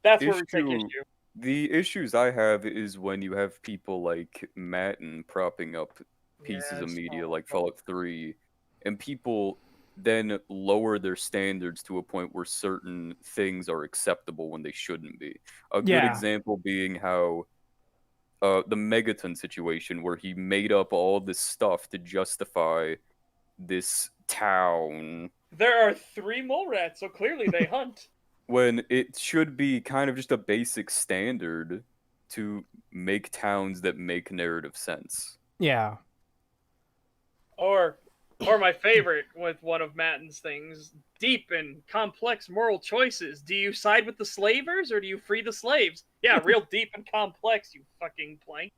S2: That's where we take issue.
S3: The issues I have is when you have people like Matten propping up pieces of media like Fallout 3, and people then lower their standards to a point where certain things are acceptable when they shouldn't be. A good example being how the Megaton situation, where he made up all this stuff to justify this town.
S2: There are 3 mole rats, so clearly they hunt.
S3: When it should be kind of just a basic standard to make towns that make narrative sense.
S1: Yeah.
S2: Or my favorite with one of Matten's things, deep and complex moral choices. Do you side with the slavers or do you free the slaves? Yeah, real deep and complex, you fucking plank.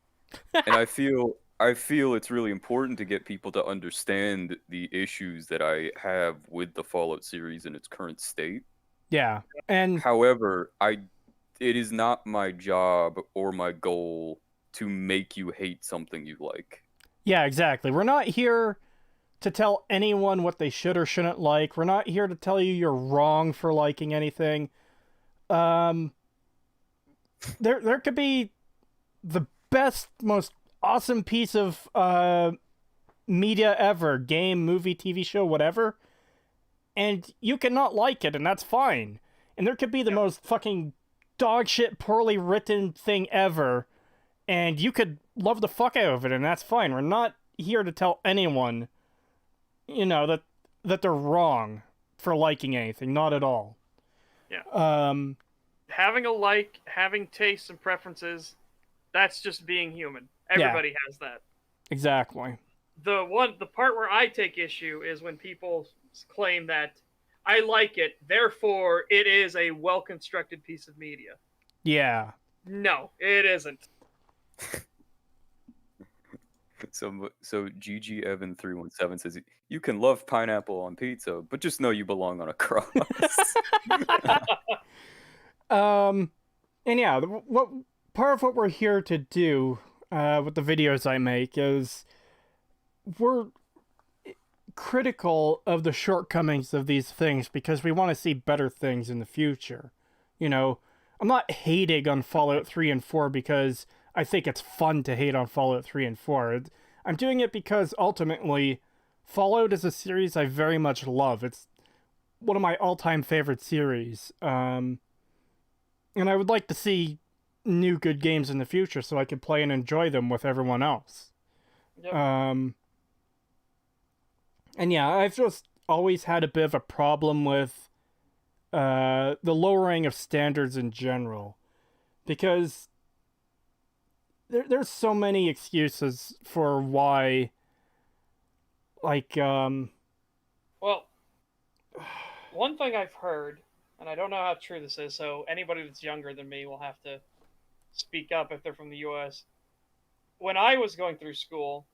S3: And I feel it's really important to get people to understand the issues that I have with the Fallout series in its current state.
S1: Yeah. And
S3: however, it is not my job or my goal to make you hate something you like.
S1: Yeah, exactly. We're not here to tell anyone what they should or shouldn't like. We're not here to tell you you're wrong for liking anything. There could be the best, most awesome piece of media ever, game, movie, TV show, whatever, and you cannot like it, and that's fine. And there could be the most fucking dog shit, poorly written thing ever, and you could love the fuck out of it, and that's fine. We're not here to tell anyone, you know, that they're wrong for liking anything. Not at all.
S2: Yeah. Having tastes and preferences, that's just being human. Everybody has that.
S1: Exactly.
S2: The part where I take issue is when people claim that I like it, therefore it is a well-constructed piece of media.
S1: Yeah.
S2: No, it isn't.
S3: So GG Evan 317 says you can love pineapple on pizza, but just know you belong on a cross.
S1: And yeah, what part of what we're here to do with the videos I make is we're critical of the shortcomings of these things because we want to see better things in the future. You know, I'm not hating on Fallout 3 and 4 because I think it's fun to hate on Fallout 3 and 4. I'm doing it because ultimately Fallout is a series I very much love. It's one of my all-time favorite series. And I would like to see new good games in the future so I could play and enjoy them with everyone else. Yep. And yeah, I've just always had a bit of a problem with the lowering of standards in general. Because there's so many excuses for why, like,
S2: Well, one thing I've heard, and I don't know how true this is, so anybody that's younger than me will have to speak up if they're from the U.S. When I was going through school,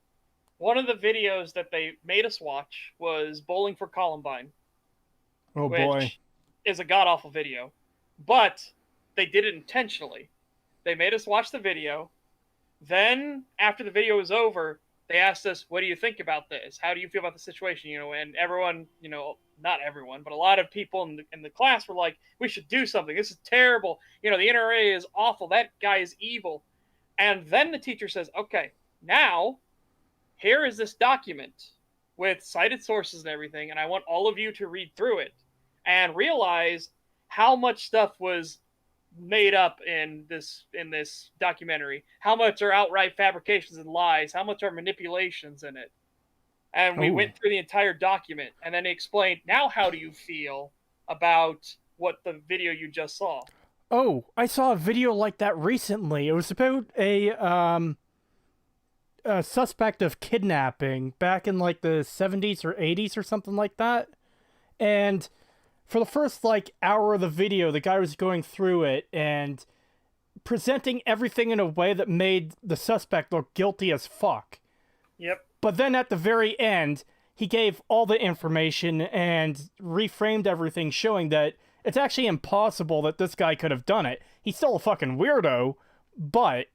S2: one of the videos that they made us watch was Bowling for Columbine.
S1: Oh
S2: which
S1: boy.
S2: is a god-awful video. But they did it intentionally. They made us watch the video. Then, after the video was over, they asked us, what do you think about this? How do you feel about the situation? You know, and everyone, you know, not everyone, but a lot of people in the class were like, we should do something. This is terrible. You know, the NRA is awful. That guy is evil. And then the teacher says, okay, now, here is this document with cited sources and everything, and I want all of you to read through it and realize how much stuff was made up in this documentary, how much are outright fabrications and lies, how much are manipulations in it. And we went through the entire document, and then he explained, now how do you feel about what the video you just saw?
S1: Oh, I saw a video like that recently. It was about a suspect of kidnapping back in like the 70s or 80s or something like that. And for the first like hour of the video, the guy was going through it and presenting everything in a way that made the suspect look guilty as fuck.
S2: Yep.
S1: But then at the very end, he gave all the information and reframed everything, showing that it's actually impossible that this guy could have done it. He's still a fucking weirdo, but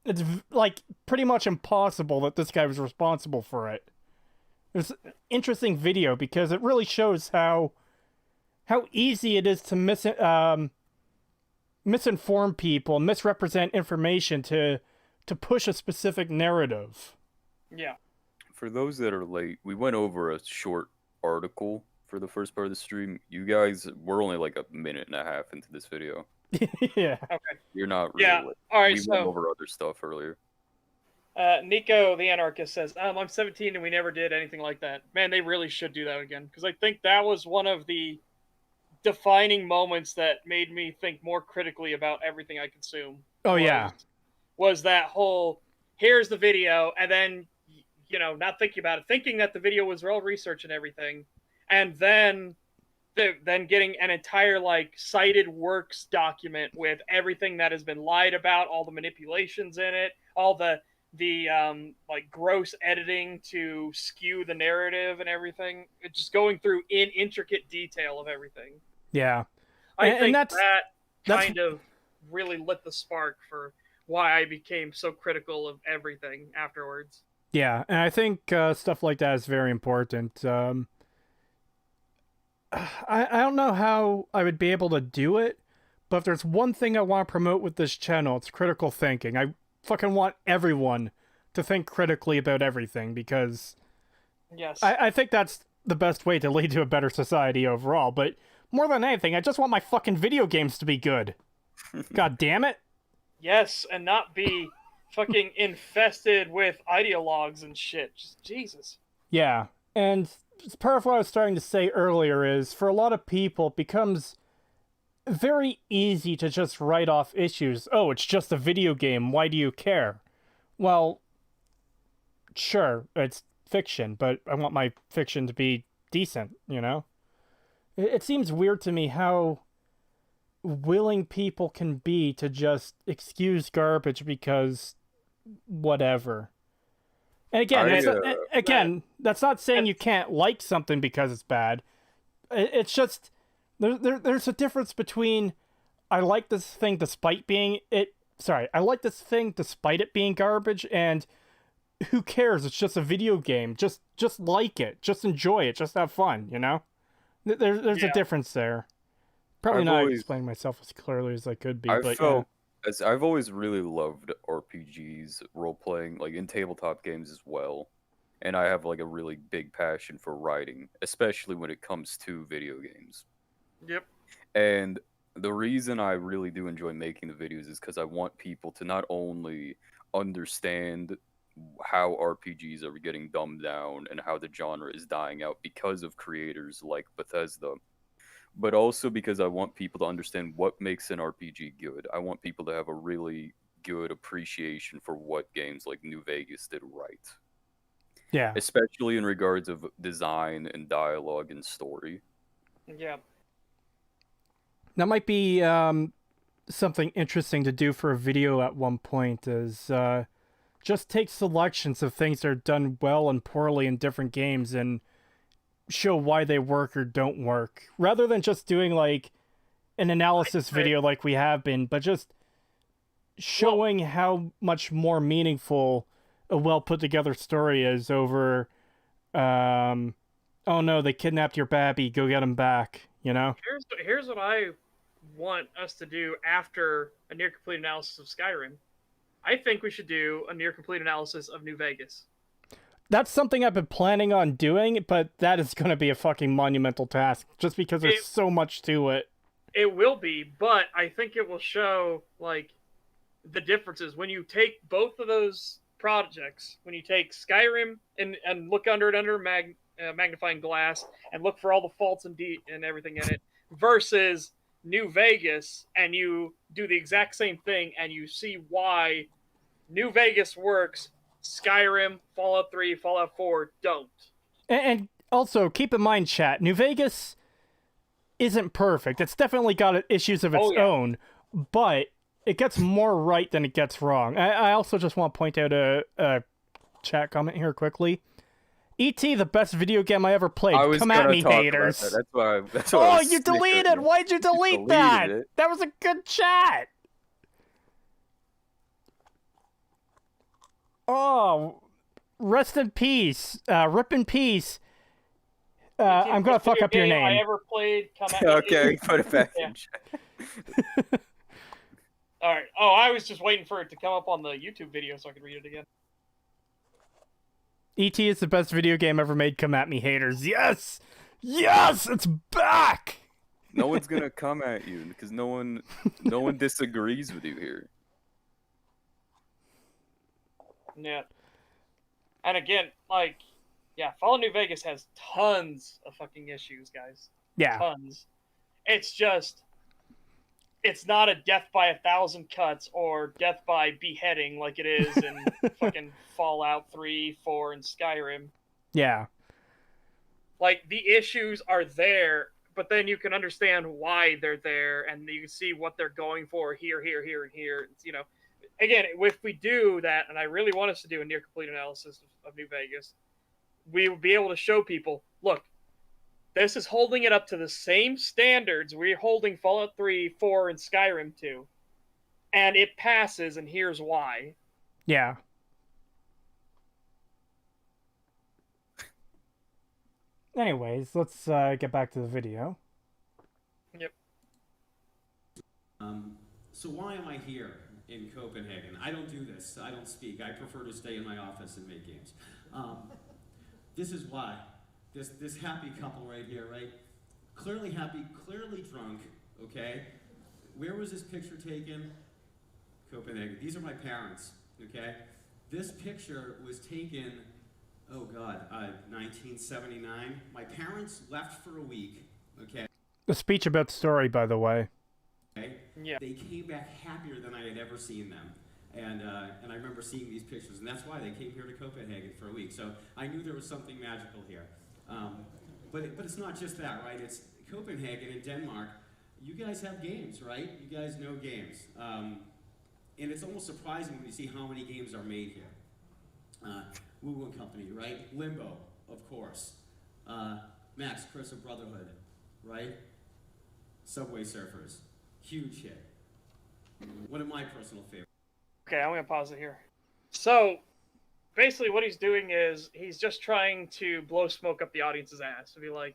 S1: it's like pretty much impossible that this guy was responsible for it. It's an interesting video because it really shows how easy it is to misinform people, misrepresent information to push a specific narrative.
S2: Yeah.
S3: For those that are late, we went over a short article for the first part of the stream. You guys, we're only like a minute and a half into this video.
S1: Yeah.
S2: Okay.
S3: You're not really.
S2: Yeah.
S3: Late.
S2: All right.
S3: We went over other stuff earlier.
S2: Nico the Anarchist says, I'm 17 and we never did anything like that. Man, they really should do that again. Because I think that was one of the defining moments that made me think more critically about everything I consume.
S1: Oh, yeah.
S2: Was that whole, here's the video, and then, you know, not thinking about it, thinking that the video was well researched and everything, and then getting an entire, like, cited works document with everything that has been lied about, all the manipulations in it, all the like gross editing to skew the narrative and everything. It's just going through in intricate detail of everything.
S1: Yeah.
S2: I think that kind of really lit the spark for why I became so critical of everything afterwards.
S1: Yeah, and I think stuff like that is very important. I don't know how I would be able to do it, but if there's one thing I want to promote with this channel, it's critical thinking. I fucking want everyone to think critically about everything because
S2: yes,
S1: I think that's the best way to lead to a better society overall, but more than anything, I just want my fucking video games to be good. God damn it.
S2: Yes, and not be fucking infested with ideologues and shit. Just Jesus.
S1: Yeah, and part of what I was starting to say earlier is, for a lot of people, it becomes very easy to just write off issues. Oh, it's just a video game, why do you care? Well, sure, it's fiction, but I want my fiction to be decent, you know? It seems weird to me how willing people can be to just excuse garbage because whatever. And again, that's not saying you can't like something because it's bad. It's just there's a difference between I like this thing despite being I like this thing despite it being garbage, and who cares? It's just a video game. Just like it. Just enjoy it. Just have fun, you know? There's a difference there. Probably not explaining myself as clearly as I could be,
S3: as I've always really loved RPGs, role-playing, like in tabletop games as well. And I have like a really big passion for writing, especially when it comes to video games.
S2: Yep.
S3: And the reason I really do enjoy making the videos is because I want people to not only understand how RPGs are getting dumbed down and how the genre is dying out because of creators like Bethesda, but also because I want people to understand what makes an RPG good. I want people to have a really good appreciation for what games like New Vegas did right.
S1: Yeah.
S3: Especially in regards of design and dialogue and story.
S2: Yeah.
S1: That might be something interesting to do for a video at one point, is just take selections of things that are done well and poorly in different games and show why they work or don't work, rather than just doing like an analysis video like we have been, but just showing how much more meaningful a well put together story is over oh no, they kidnapped your babby, go get him back, you know?
S2: Here's what I want us to do after a near complete analysis of Skyrim. I think we should do a near complete analysis of New Vegas.
S1: That's something I've been planning on doing, but that is going to be a fucking monumental task, just because there's so much to it.
S2: It will be, but I think it will show, like, the differences. When you take both of those projects, when you take Skyrim and look under it under magnifying glass and look for all the faults and everything in it, versus New Vegas, and you do the exact same thing, and you see why New Vegas works, Skyrim, Fallout 3, Fallout 4 don't.
S1: And also, keep in mind, chat, New Vegas isn't perfect. It's definitely got issues of its own, but it gets more right than it gets wrong. I also just want to point out a chat comment here quickly. E.T., the best video game I ever played. Come at me, haters.
S3: That's why
S1: you deleted! Why'd you delete that? That was a good chat! Oh, rest in peace. Rip in peace. I'm gonna fuck up your name.
S2: I ever played. Come at me.
S3: Okay, put it back in chat.
S2: All right. Oh, I was just waiting for it to come up on the YouTube video so I could read it again.
S1: E.T. is the best video game ever made. Come at me, haters. Yes! Yes! It's back!
S3: No one's gonna come at you because no one disagrees with you here.
S2: Yeah. And again, like, Fallout New Vegas has tons of fucking issues, guys.
S1: Yeah.
S2: Tons. It's just, it's not a death by 1,000 cuts or death by beheading like it is in fucking Fallout 3, 4, and Skyrim.
S1: Yeah.
S2: Like, the issues are there, but then you can understand why they're there, and you can see what they're going for here, and here. It's, you know, again, if we do that, and I really want us to do a near complete analysis of New Vegas, we will be able to show people, look, this is holding it up to the same standards we're holding Fallout 3, 4, and Skyrim to. And it passes, and here's why.
S1: Yeah. Anyways, let's get back to the video.
S2: Yep.
S5: So why am I here in Copenhagen? I don't do this. I don't speak. I prefer to stay in my office and make games. This is why. this happy couple right here, right? Clearly happy, clearly drunk, okay? Where was this picture taken? Copenhagen. These are my parents, okay? This picture was taken, oh God, 1979. My parents left for a week, okay?
S1: The speech about the story, by the way.
S2: Yeah.
S5: They came back happier than I had ever seen them. And I remember seeing these pictures, and that's why they came here to Copenhagen for a week. So I knew there was something magical here. But it's not just that, right? It's Copenhagen in Denmark. You guys have games, right? You guys know games. And it's almost surprising when you see how many games are made here. Woo and Company, right? Limbo, of course. Max, Curse of Brotherhood, right? Subway Surfers, huge hit. One of my personal favorites.
S2: Okay, I'm gonna pause it here. So, basically, what he's doing is he's just trying to blow smoke up the audience's ass to be like,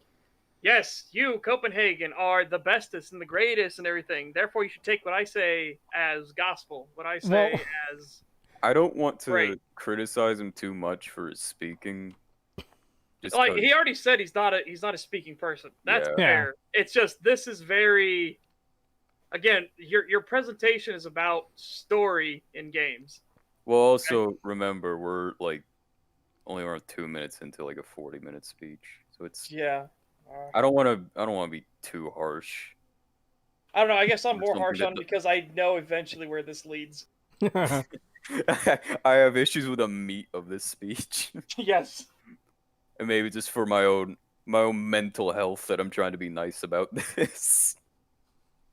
S2: "Yes, you, Copenhagen, are the bestest and the greatest and everything. Therefore, you should take what I say as gospel. What I say as."
S3: I don't want to
S2: Great.
S3: criticize him too much for his speaking. Just
S2: Like
S3: 'cause-
S2: he already said, he's not a speaking person. That's
S3: Yeah.
S2: fair. It's just this is very. Again, your presentation is about story in games.
S3: Well, also remember we're like only around 2 minutes into like a 40-minute speech, so it's.
S2: Yeah.
S3: I don't want to be too harsh.
S2: I don't know. I guess I'm
S3: Or
S2: more
S3: something
S2: harsh
S3: that
S2: on it because I know eventually where this leads.
S3: I have issues with the meat of this speech,
S2: Yes.
S3: and maybe just for my own mental health that I'm trying to be nice about this.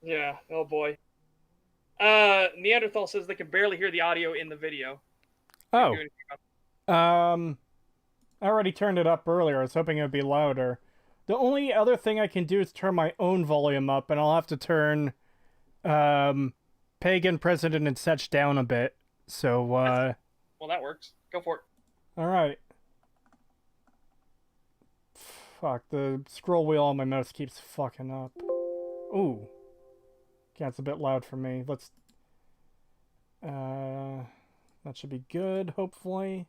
S2: Yeah. Oh boy. Neanderthal says they can barely hear the audio in the video.
S1: Oh. I already turned it up earlier. I was hoping it would be louder. The only other thing I can do is turn my own volume up, and I'll have to turn Pagan, President, and Setch down a bit. So,
S2: Well, that works. Go for it.
S1: alright. Fuck, the scroll wheel on my mouse keeps fucking up. Ooh. Yeah, it's a bit loud for me. Let's... that should be good, hopefully.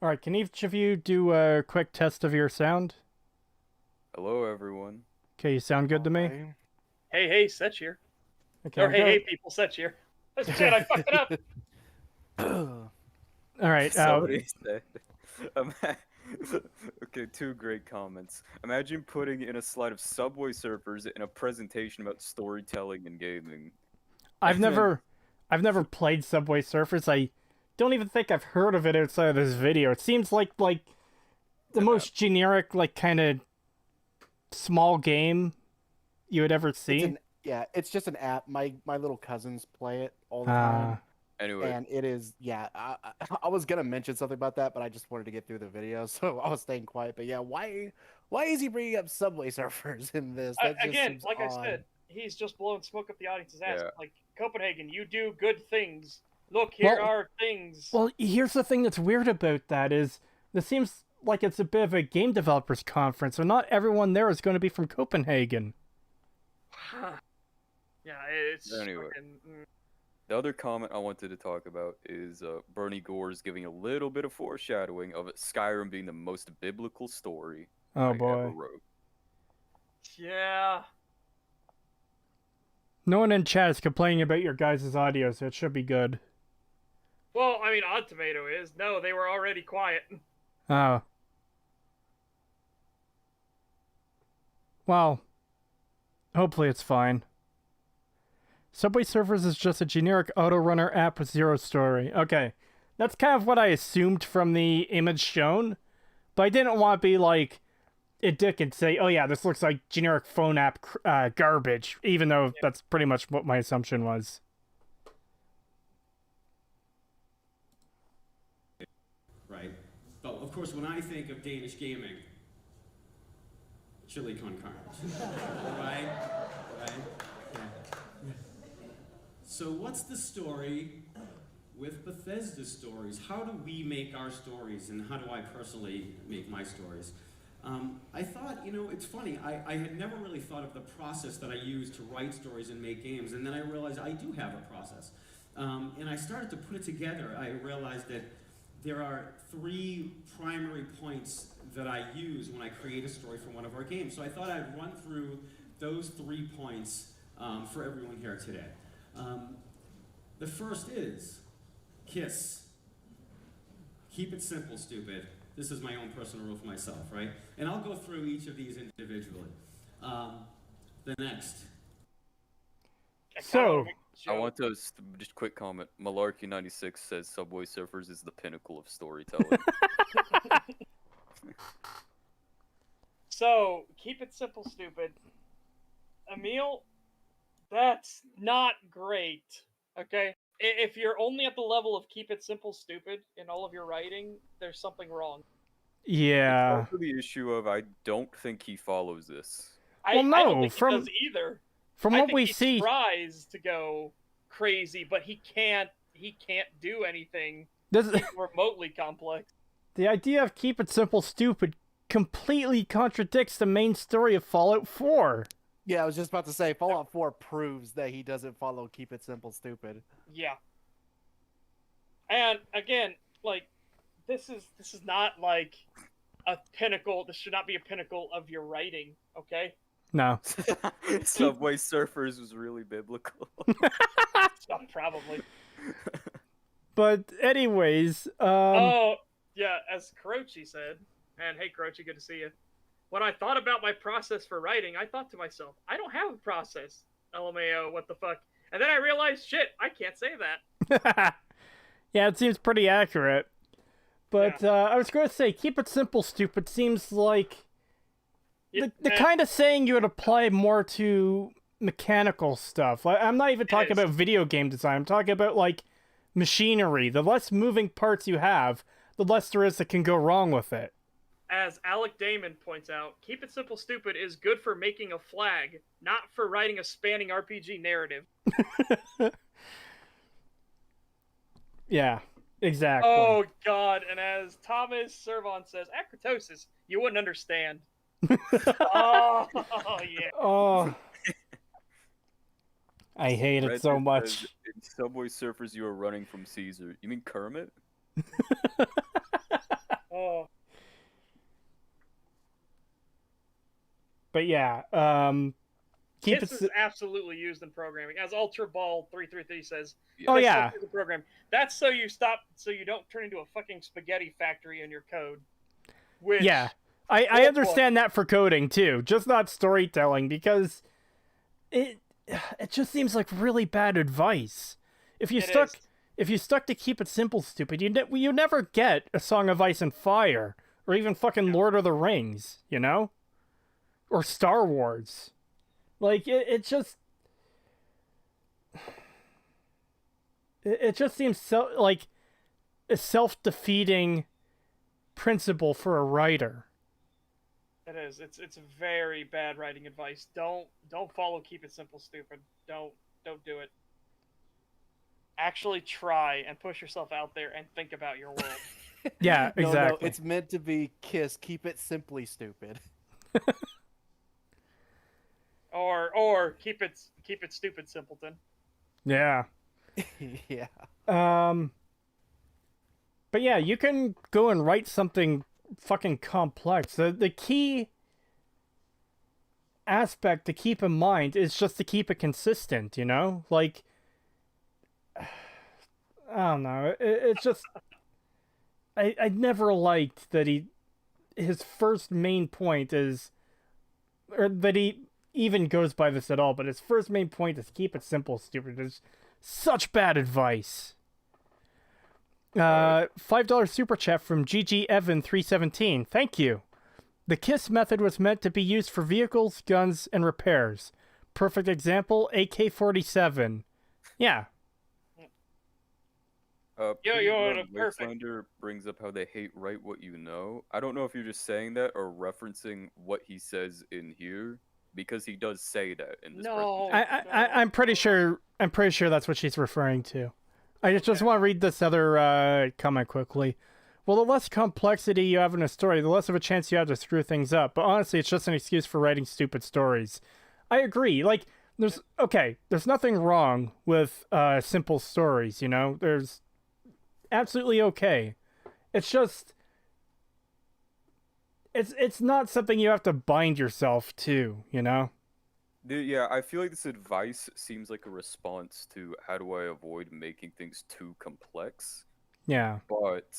S1: Alright, can each of you do a quick test of your sound?
S3: Hello, everyone.
S1: Okay, you sound good to me?
S4: Okay.
S2: Hey, Setch here.
S1: Okay,
S2: Or
S1: good.
S2: hey, people, Setch here. Oh, shit, I fucked it up.
S1: Alright,
S3: Somebody said. Okay, 2 great comments. Imagine putting in a slide of Subway Surfers in a presentation about storytelling and gaming.
S1: I've never played Subway Surfers. I don't even think I've heard of it outside of this video. It seems like the most generic, like, kind of small game you would ever see.
S4: It's just an app. My little cousins play it all the time.
S3: Anyway,
S4: And it is, I was gonna mention something about that, but I just wanted to get through the video, so I was staying quiet. But yeah, why is he bringing up Subway Surfers in this? That just
S2: Again,
S4: seems
S2: like
S4: odd.
S2: I said, he's just blowing smoke up the audience's ass.
S3: Yeah.
S2: Like, Copenhagen, you do good things. Look, here
S1: Well-
S2: are things.
S1: Well, here's the thing that's weird about that is this seems like it's a bit of a game developers conference, so not everyone there is going to be from Copenhagen.
S2: Yeah, it's
S3: Anyway.
S2: fucking...
S3: the other comment I wanted to talk about is Bernie Gore's giving a little bit of foreshadowing of Skyrim being the most biblical story
S1: Oh
S3: I
S1: boy.
S3: ever wrote.
S2: Yeah.
S1: No one in chat is complaining about your guys' audio, so it should be good.
S2: Well, I mean, Odd Tomato is. No, they were already quiet.
S1: Oh. Well, hopefully it's fine. Subway Surfers is just a generic auto-runner app with zero story. Okay, that's kind of what I assumed from the image shown, but I didn't want to be like a dick and say, oh yeah, this looks like generic phone app garbage, even though that's pretty much what my assumption was.
S5: Right? But of course, when I think of Danish gaming, chili con carne. Right? Right? Yeah. So what's the story with Bethesda stories? How do we make our stories, and how do I personally make my stories? I thought, it's funny, I had never really thought of the process that I use to write stories and make games, and then I realized I do have a process. And I started to put it together. I realized that there are 3 primary points that I use when I create a story for one of our games. So I thought I'd run through those 3 points for everyone here today. The first is KISS. Keep it simple, stupid. This is my own personal rule for myself, right? And I'll go through each of these individually. The next.
S1: So,
S3: I want to just quick comment. Malarkey96 says Subway Surfers is the pinnacle of storytelling.
S2: So, keep it simple, stupid. Emil, that's not great. Okay? If you're only at the level of keep it simple, stupid in all of your writing, there's something wrong.
S1: yeah.
S3: It's also the issue of I don't think he follows this.
S1: Well, no,
S2: I don't think he does either.
S1: From
S2: I
S1: what
S2: think
S1: we
S2: he
S1: see,
S2: tries to go crazy, but he can't do anything
S1: this,
S2: remotely complex.
S1: the idea of keep it simple, stupid completely contradicts the main story of Fallout 4.
S4: Yeah, I was just about to say, Fallout 4 proves that he doesn't follow keep it simple, stupid.
S2: Yeah. And again, like, this is not like a pinnacle. This should not be a pinnacle of your writing, okay?
S1: No.
S3: Subway Surfers was really biblical.
S2: Probably.
S1: But anyways,
S2: Oh, yeah, as Croce said, and hey Croce, good to see you. When I thought about my process for writing, I thought to myself, I don't have a process. LMAO, what the fuck? And then I realized, shit, I can't say that.
S1: yeah, it seems pretty accurate. But I was going to say, keep it simple, stupid seems like the kind of saying you would apply more to mechanical stuff. Like, I'm not even talking about video game design. I'm talking about, like, machinery. The less moving parts you have, the less there is that can go wrong with it.
S2: As Alec Damon points out, keep it simple, stupid is good for making a flag, not for writing a spanning RPG narrative.
S1: Yeah, exactly.
S2: Oh, God. And as Thomas Servon says, at Creetosis, you wouldn't understand. Oh, yeah.
S1: Oh. I hate it so much.
S3: In Subway Surfers, you were running from Caesar. You mean Kermit?
S2: Oh.
S1: But yeah, keep
S2: KISS is absolutely used in programming, as Ultra Ball 333 says.
S1: Oh
S2: That's
S1: yeah,
S2: the program. That's so you don't turn into a fucking spaghetti factory in your code. Which,
S1: yeah, I understand that for coding too, just not storytelling, because it just seems like really bad advice. If you stuck to keep it simple, stupid, you never get a Song of Ice and Fire, or even fucking Lord of the Rings, you know? Or Star Wars. Like, it just seems so, like, a self-defeating principle for a writer.
S2: It is. It's very bad writing advice. Don't follow keep it simple, stupid. Don't do it. Actually try and push yourself out there and think about your world.
S1: Yeah, exactly.
S4: No, it's meant to be KISS, keep it simply stupid.
S2: Or keep it stupid, simpleton.
S1: Yeah.
S4: Yeah.
S1: But yeah, you can go and write something fucking complex. The key aspect to keep in mind is just to keep it consistent, you know? Like, I don't know. It's just... I never liked that his first main point is... Or that he even goes by this at all, but his first main point is keep it simple, stupid. It's such bad advice. $5 super chat from GG Evan 317. Thank you. The KISS method was meant to be used for vehicles, guns, and repairs. Perfect example, AK-47. Yeah.
S3: Wastelander brings up how they hate write what you know. I don't know if you're just saying that or referencing what he says in here, because he does say that in this.
S2: No,
S1: I'm pretty sure that's what she's referring to. I just want to read this other comment quickly. Well, the less complexity you have in a story, the less of a chance you have to screw things up. But honestly, it's just an excuse for writing stupid stories. I agree. Like, there's nothing wrong with simple stories, you know? There's absolutely okay. It's just it's not something you have to bind yourself to, you know?
S3: Yeah, I feel like this advice seems like a response to how do I avoid making things too complex,
S1: Yeah.
S3: but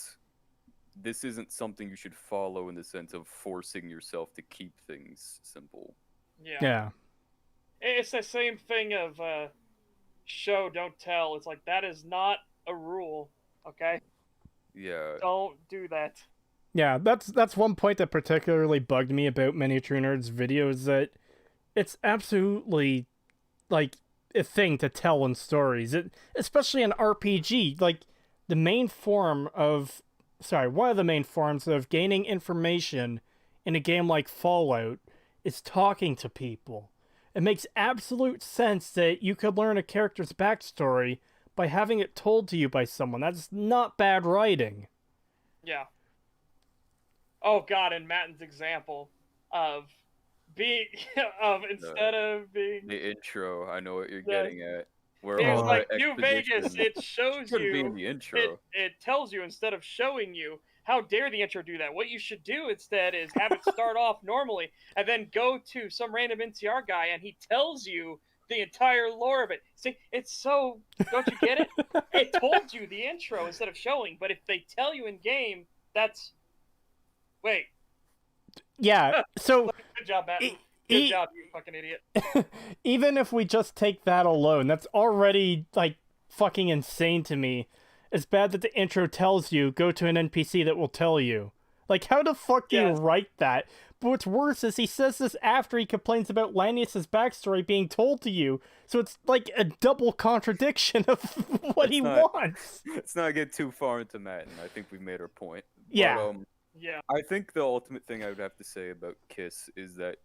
S3: this isn't something you should follow in the sense of forcing yourself to keep things simple.
S2: Yeah.
S1: Yeah.
S2: It's the same thing of show, don't tell. It's like, that is not a rule, okay?
S3: Yeah.
S2: Don't do that.
S1: Yeah, that's one point that particularly bugged me about Miniature Nerds videos, that it's absolutely like a thing to tell in stories. Especially in RPG, like the main form of one of the main forms of gaining information in a game like Fallout is talking to people. It makes absolute sense that you could learn a character's backstory by having it told to you by someone. That's not bad writing.
S2: Yeah. Oh god, in Matten's example of being instead of being
S3: the intro, I know what you're
S2: Yes.
S3: getting at. Where
S2: It was
S3: all
S2: like
S3: the
S2: New Vegas,
S3: exposition
S2: it shows
S3: should be in
S2: you,
S3: the intro.
S2: it tells you instead of showing you. How dare the intro do that? What you should do instead is have it start off normally and then go to some random NCR guy and he tells you the entire lore of it. See, it's so, don't you get it? It told you the intro instead of showing, but if they tell you in game, that's, wait.
S1: Yeah, so
S2: Good job, Matt. Good job, you fucking idiot.
S1: even if we just take that alone, that's already like fucking insane to me. It's bad that the intro tells you go to an NPC that will tell you. Like, how the fuck do you write that? But what's worse is he says this after he complains about Lanius's backstory being told to you. So it's like a double contradiction of what he wants.
S3: Let's not get too far into Matt, and I think we've made our point.
S1: Yeah.
S2: Yeah.
S3: I think the ultimate thing I would have to say about Kiss is that,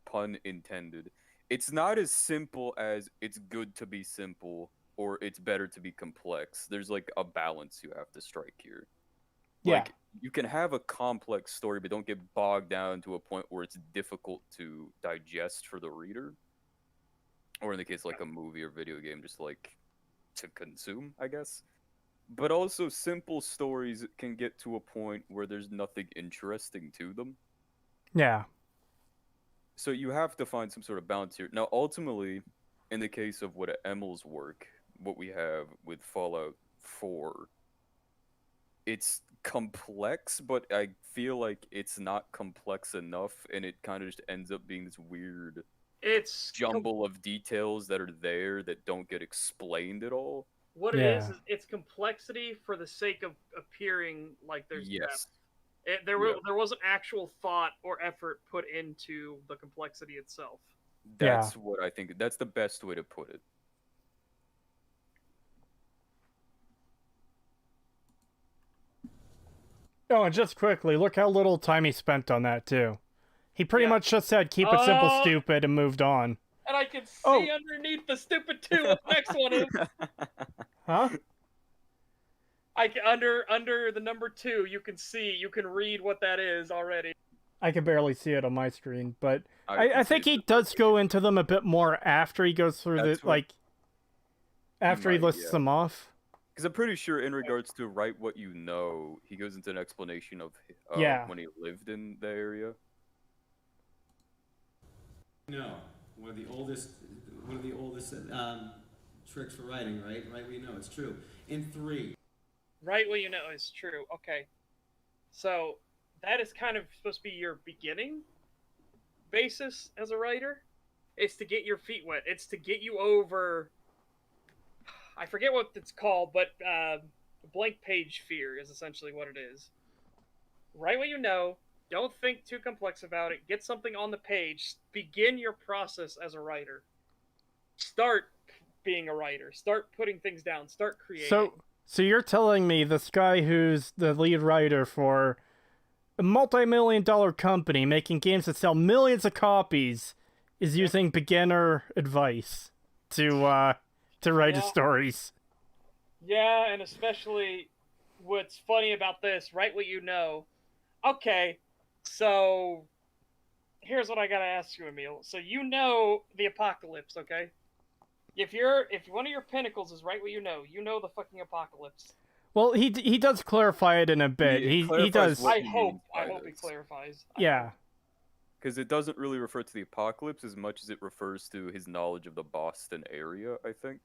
S3: pun intended, it's not as simple as it's good to be simple or it's better to be complex. There's like a balance you have to strike here. Like, you can have a complex story, but don't get bogged down to a point where it's difficult to digest for the reader. Or in the case like a movie or video game, just like to consume, I guess. But also, simple stories can get to a point where there's nothing interesting to them.
S1: Yeah.
S3: So you have to find some sort of balance here. Now, ultimately, in the case of what Emil's work, what we have with Fallout 4, it's complex, but I feel like it's not complex enough, and it kind of just ends up being this weird jumble of details that are there that don't get explained at all.
S2: What it is it's complexity for the sake of appearing like there's depth. There wasn't actual thought or effort put into the complexity itself.
S3: That's what I think. That's the best way to put it.
S1: Oh, and just quickly, look how little time he spent on that, too. He pretty much just said, keep it simple, stupid, and moved on.
S2: And I can see underneath the stupid 2 what the next one is.
S1: Huh?
S2: Under the number 2, you can read what that is already.
S1: I can barely see it on my screen, but I think he does go into them a bit more after he goes through after he lists them off.
S3: Because I'm pretty sure in regards to write what you know, he goes into an explanation of when he lived in the area.
S5: No, one of the oldest tricks for writing, right? Write what you know, it's true. In 3.
S2: Write what you know is true. Okay. So that is kind of supposed to be your beginning basis as a writer. It's to get your feet wet. It's to get you over, I forget what it's called, but blank page fear is essentially what it is. Write what you know. Don't think too complex about it. Get something on the page. Begin your process as a writer. Start being a writer. Start putting things down. Start creating.
S1: So you're telling me this guy who's the lead writer for a multi-million-dollar company making games that sell millions of copies is using beginner advice to write his stories.
S2: Yeah, and especially what's funny about this, write what you know. Okay, so here's what I gotta ask you, Emil. So you know the apocalypse, okay? If one of your pinnacles is right what you know the fucking apocalypse.
S1: Well, he does clarify it in a bit. He
S3: clarifies
S1: does.
S3: what
S2: I
S3: he
S2: hope
S3: means by
S2: he
S3: this.
S2: clarifies.
S1: Yeah.
S3: Because it doesn't really refer to the apocalypse as much as it refers to his knowledge of the Boston area, I think.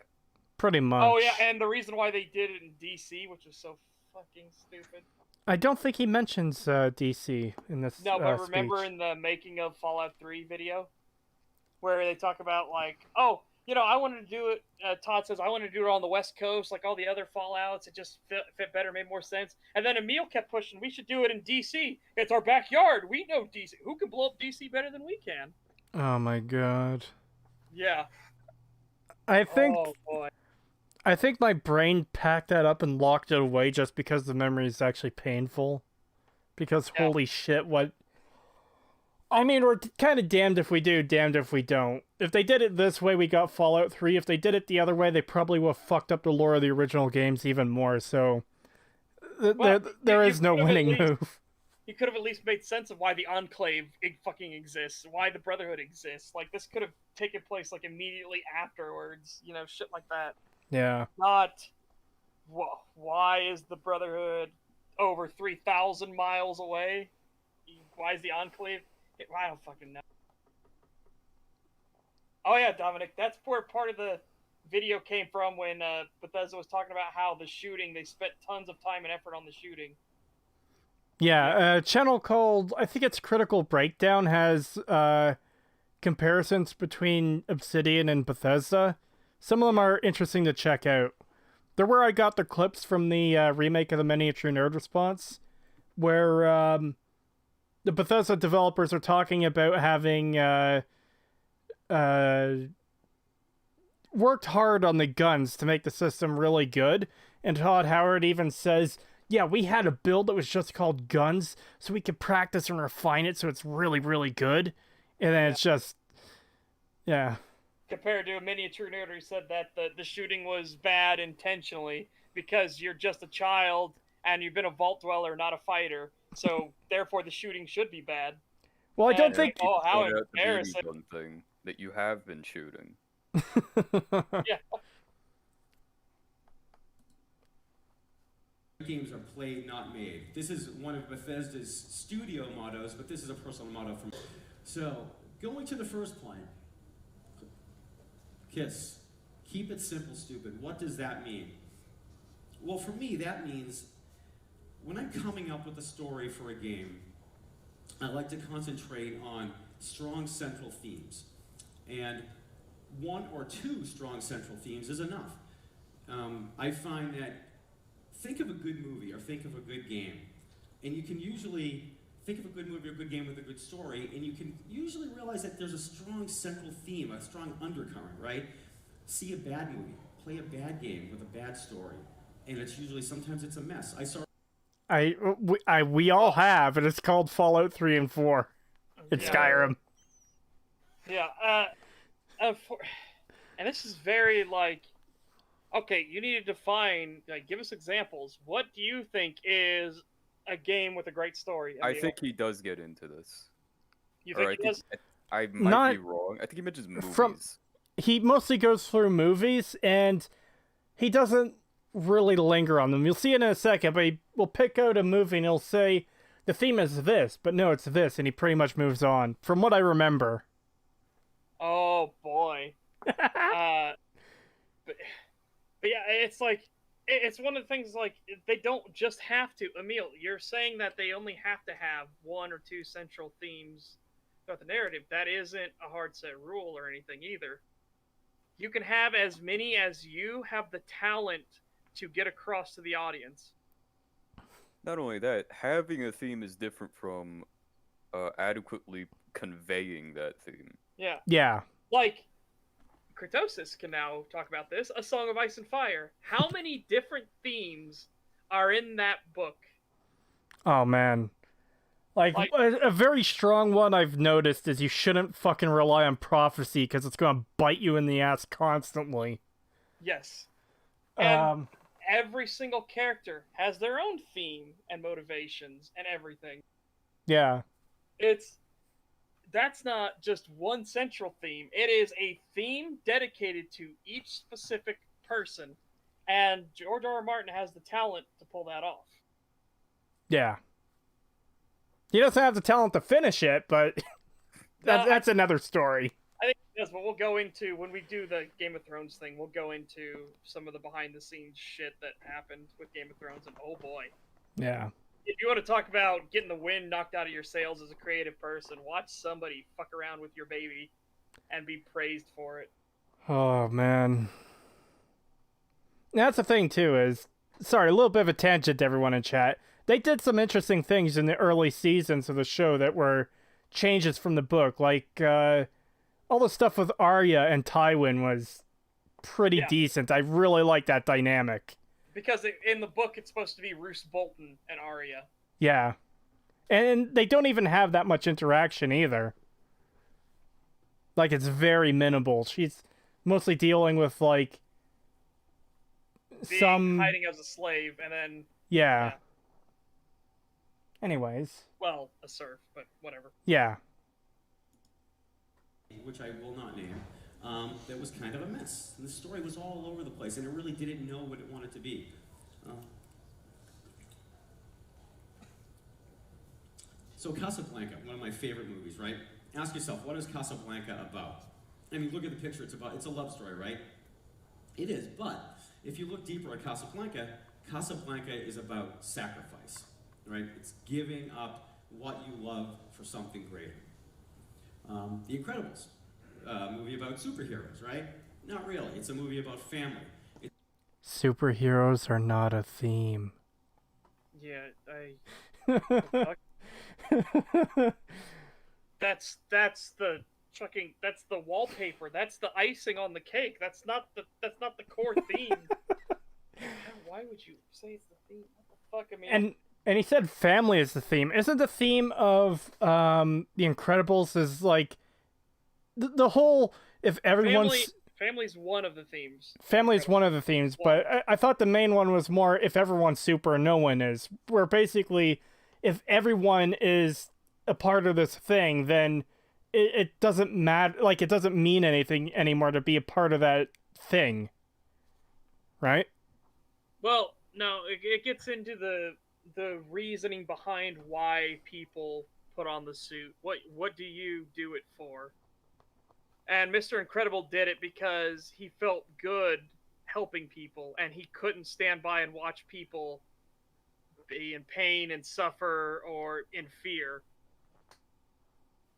S1: Pretty much.
S2: Oh yeah, and the reason why they did it in DC, which is so fucking stupid.
S1: I don't think he mentions DC in this.
S2: No, but remember
S1: speech.
S2: in the making of Fallout 3 video, where they talk about like, oh, I wanted to do it. Todd says I wanted to do it on the West Coast, like all the other Fallouts. It just fit better, made more sense. And then Emil kept pushing, we should do it in DC. It's our backyard. We know DC. Who can blow up DC better than we can?
S1: Oh my god.
S2: Yeah.
S1: I think.
S2: Oh boy.
S1: I think my brain packed that up and locked it away just because the memory is actually painful. Because holy shit, what... I mean, we're kind of damned if we do, damned if we don't. If they did it this way, we got Fallout 3. If they did it the other way, they probably would have fucked up the lore of the original games even more, so... There is no winning move.
S2: You could have at least made sense of why the Enclave fucking exists, why the Brotherhood exists. Like, this could have taken place, like, immediately afterwards, shit like that.
S1: Yeah.
S2: Not, why is the Brotherhood over 3,000 miles away? Why is the Enclave? I don't fucking know. Oh yeah, Dominic, that's where part of the video came from when Bethesda was talking about how the shooting, they spent tons of time and effort on the shooting.
S1: Yeah, a channel called, I think it's Critical Breakdown, has comparisons between Obsidian and Bethesda. Some of them are interesting to check out. They're where I got the clips from the remake of the Miniature Nerd Response, where the Bethesda developers are talking about having worked hard on the guns to make the system really good. And Todd Howard even says, yeah, we had a build that was just called Guns, so we could practice and refine it so it's really, really good. And then it's just... Yeah.
S2: Compared to a Miniature Nerd who said that the shooting was bad intentionally because you're just a child and you've been a vault dweller, not a fighter. So therefore, the shooting should be bad.
S1: Well, I don't think.
S2: Oh, how embarrassing!
S3: One thing that you have been shooting.
S2: Yeah.
S5: Games are played, not made. This is one of Bethesda's studio mottos, but this is a personal motto from. So, going to the first point. KISS. Keep it simple, stupid. What does that mean? Well, for me, that means when I'm coming up with a story for a game, I like to concentrate on strong central themes. And one or two strong central themes is enough. I find that think of a good movie or think of a good game, and you can usually think of a good movie or a good game with a good story, and you can usually realize that there's a strong central theme, a strong undercurrent, right? See a bad movie, play a bad game with a bad story, and it's usually, sometimes it's a mess.
S1: We all have, and it's called Fallout 3 and 4. It's Skyrim.
S2: Yeah, and this is very, okay, you need to define, give us examples. What do you think is a game with a great story?
S3: I think he does get into this.
S2: You think he does?
S3: I might be wrong. I think he mentions movies.
S1: He mostly goes through movies, and he doesn't really linger on them. You'll see it in a second, but he will pick out a movie and he'll say, the theme is this, but no, it's this, and he pretty much moves on, from what I remember.
S2: Oh, boy. But yeah, it's it's one of the things, they don't just have to. Emil, you're saying that they only have to have one or two central themes throughout the narrative. That isn't a hard set rule or anything either. You can have as many as you have the talent to get across to the audience.
S3: Not only that, having a theme is different from adequately conveying that theme.
S2: Yeah.
S1: Yeah.
S2: Like, Creetosis can now talk about this. A Song of Ice and Fire. How many different themes are in that book?
S1: Oh, man. Like a very strong one I've noticed is you shouldn't fucking rely on prophecy because it's going to bite you in the ass constantly.
S2: Yes. And every single character has their own theme and motivations and everything.
S1: Yeah.
S2: It's that's not just one central theme. It is a theme dedicated to each specific person, and George R. R. Martin has the talent to pull that off.
S1: Yeah. He doesn't have the talent to finish it, but that's another story.
S2: I think he does, but we'll go into, when we do the Game of Thrones thing, we'll go into some of the behind-the-scenes shit that happened with Game of Thrones, and oh boy.
S1: Yeah.
S2: If you want to talk about getting the wind knocked out of your sails as a creative person, watch somebody fuck around with your baby and be praised for it.
S1: Oh, man. That's the thing, too, is... Sorry, a little bit of a tangent to everyone in chat. They did some interesting things in the early seasons of the show that were changes from the book. Like, all the stuff with Arya and Tywin was pretty decent. I really like that dynamic.
S2: Because in the book, it's supposed to be Roose Bolton and Arya.
S1: Yeah. And they don't even have that much interaction either. Like, it's very minimal. She's mostly dealing with, like,
S2: hiding as a slave, and then...
S1: Yeah. Anyways.
S2: Well, a serf, but whatever.
S1: Yeah.
S5: Which I will not name. That was kind of a mess. And the story was all over the place, and it really didn't know what it wanted to be. So Casablanca, one of my favorite movies, right? Ask yourself, what is Casablanca about? I mean, look at the picture. It's a love story, right? It is, but if you look deeper at Casablanca, Casablanca is about sacrifice, right? It's giving up what you love for something greater. The Incredibles. Movie about superheroes, right? Not really. It's a movie about family.
S1: Superheroes are not a theme.
S2: Yeah, That's the fucking, that's the wallpaper. That's the icing on the cake. That's not the core theme. Why would you say it's the theme? What the fuck? I mean,
S1: and he said family is the theme. Isn't the theme of The Incredibles is like the whole, if everyone's...
S2: Family's one of the themes.
S1: Family's one of the themes, but I thought the main one was more if everyone's super and no one is. Where basically, if everyone is a part of this thing, then it doesn't matter. Like, it doesn't mean anything anymore to be a part of that thing. Right?
S2: Well, no, it gets into the reasoning behind why people put on the suit. What do you do it for? And Mr. Incredible did it because he felt good helping people, and he couldn't stand by and watch people be in pain and suffer or in fear.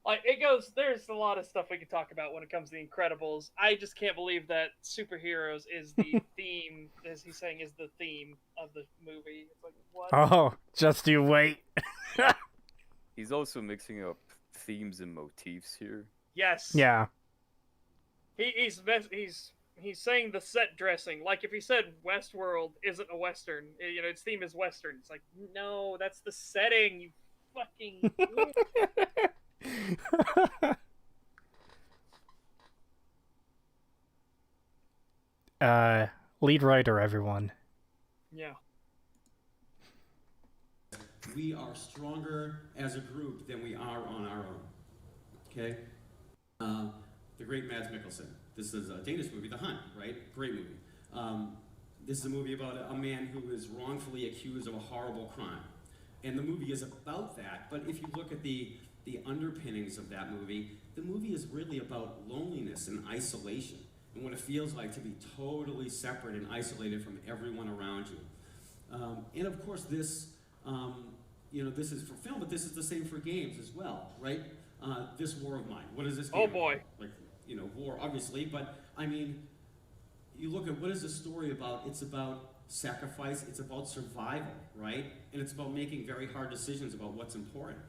S2: Like, it goes, there's a lot of stuff we could talk about when it comes to The Incredibles. I just can't believe that superheroes is the theme, as he's saying, is the theme of the movie. It's like, what?
S1: Oh, just you wait.
S3: He's also mixing up themes and motifs here.
S2: Yes.
S1: Yeah.
S2: He's saying the set dressing. Like, if he said Westworld isn't a Western, you know, its theme is Western. It's like, no, that's the setting, you fucking...
S1: Lead writer, everyone.
S2: Yeah.
S5: We are stronger as a group than we are on our own. Okay? The great Mads Mikkelsen. This is a Danish movie, The Hunt, right? Great movie. This is a movie about a man who is wrongfully accused of a horrible crime. And the movie is about that, but if you look at the underpinnings of that movie, the movie is really about loneliness and isolation, and what it feels like to be totally separate and isolated from everyone around you. And of course this, this is for film, but this is the same for games as well, right? This War of Mine, what is this game?
S2: Oh boy.
S5: Like, war, obviously, but I mean, you look at what is the story about? It's about sacrifice, it's about survival, right? And it's about making very hard decisions about what's important.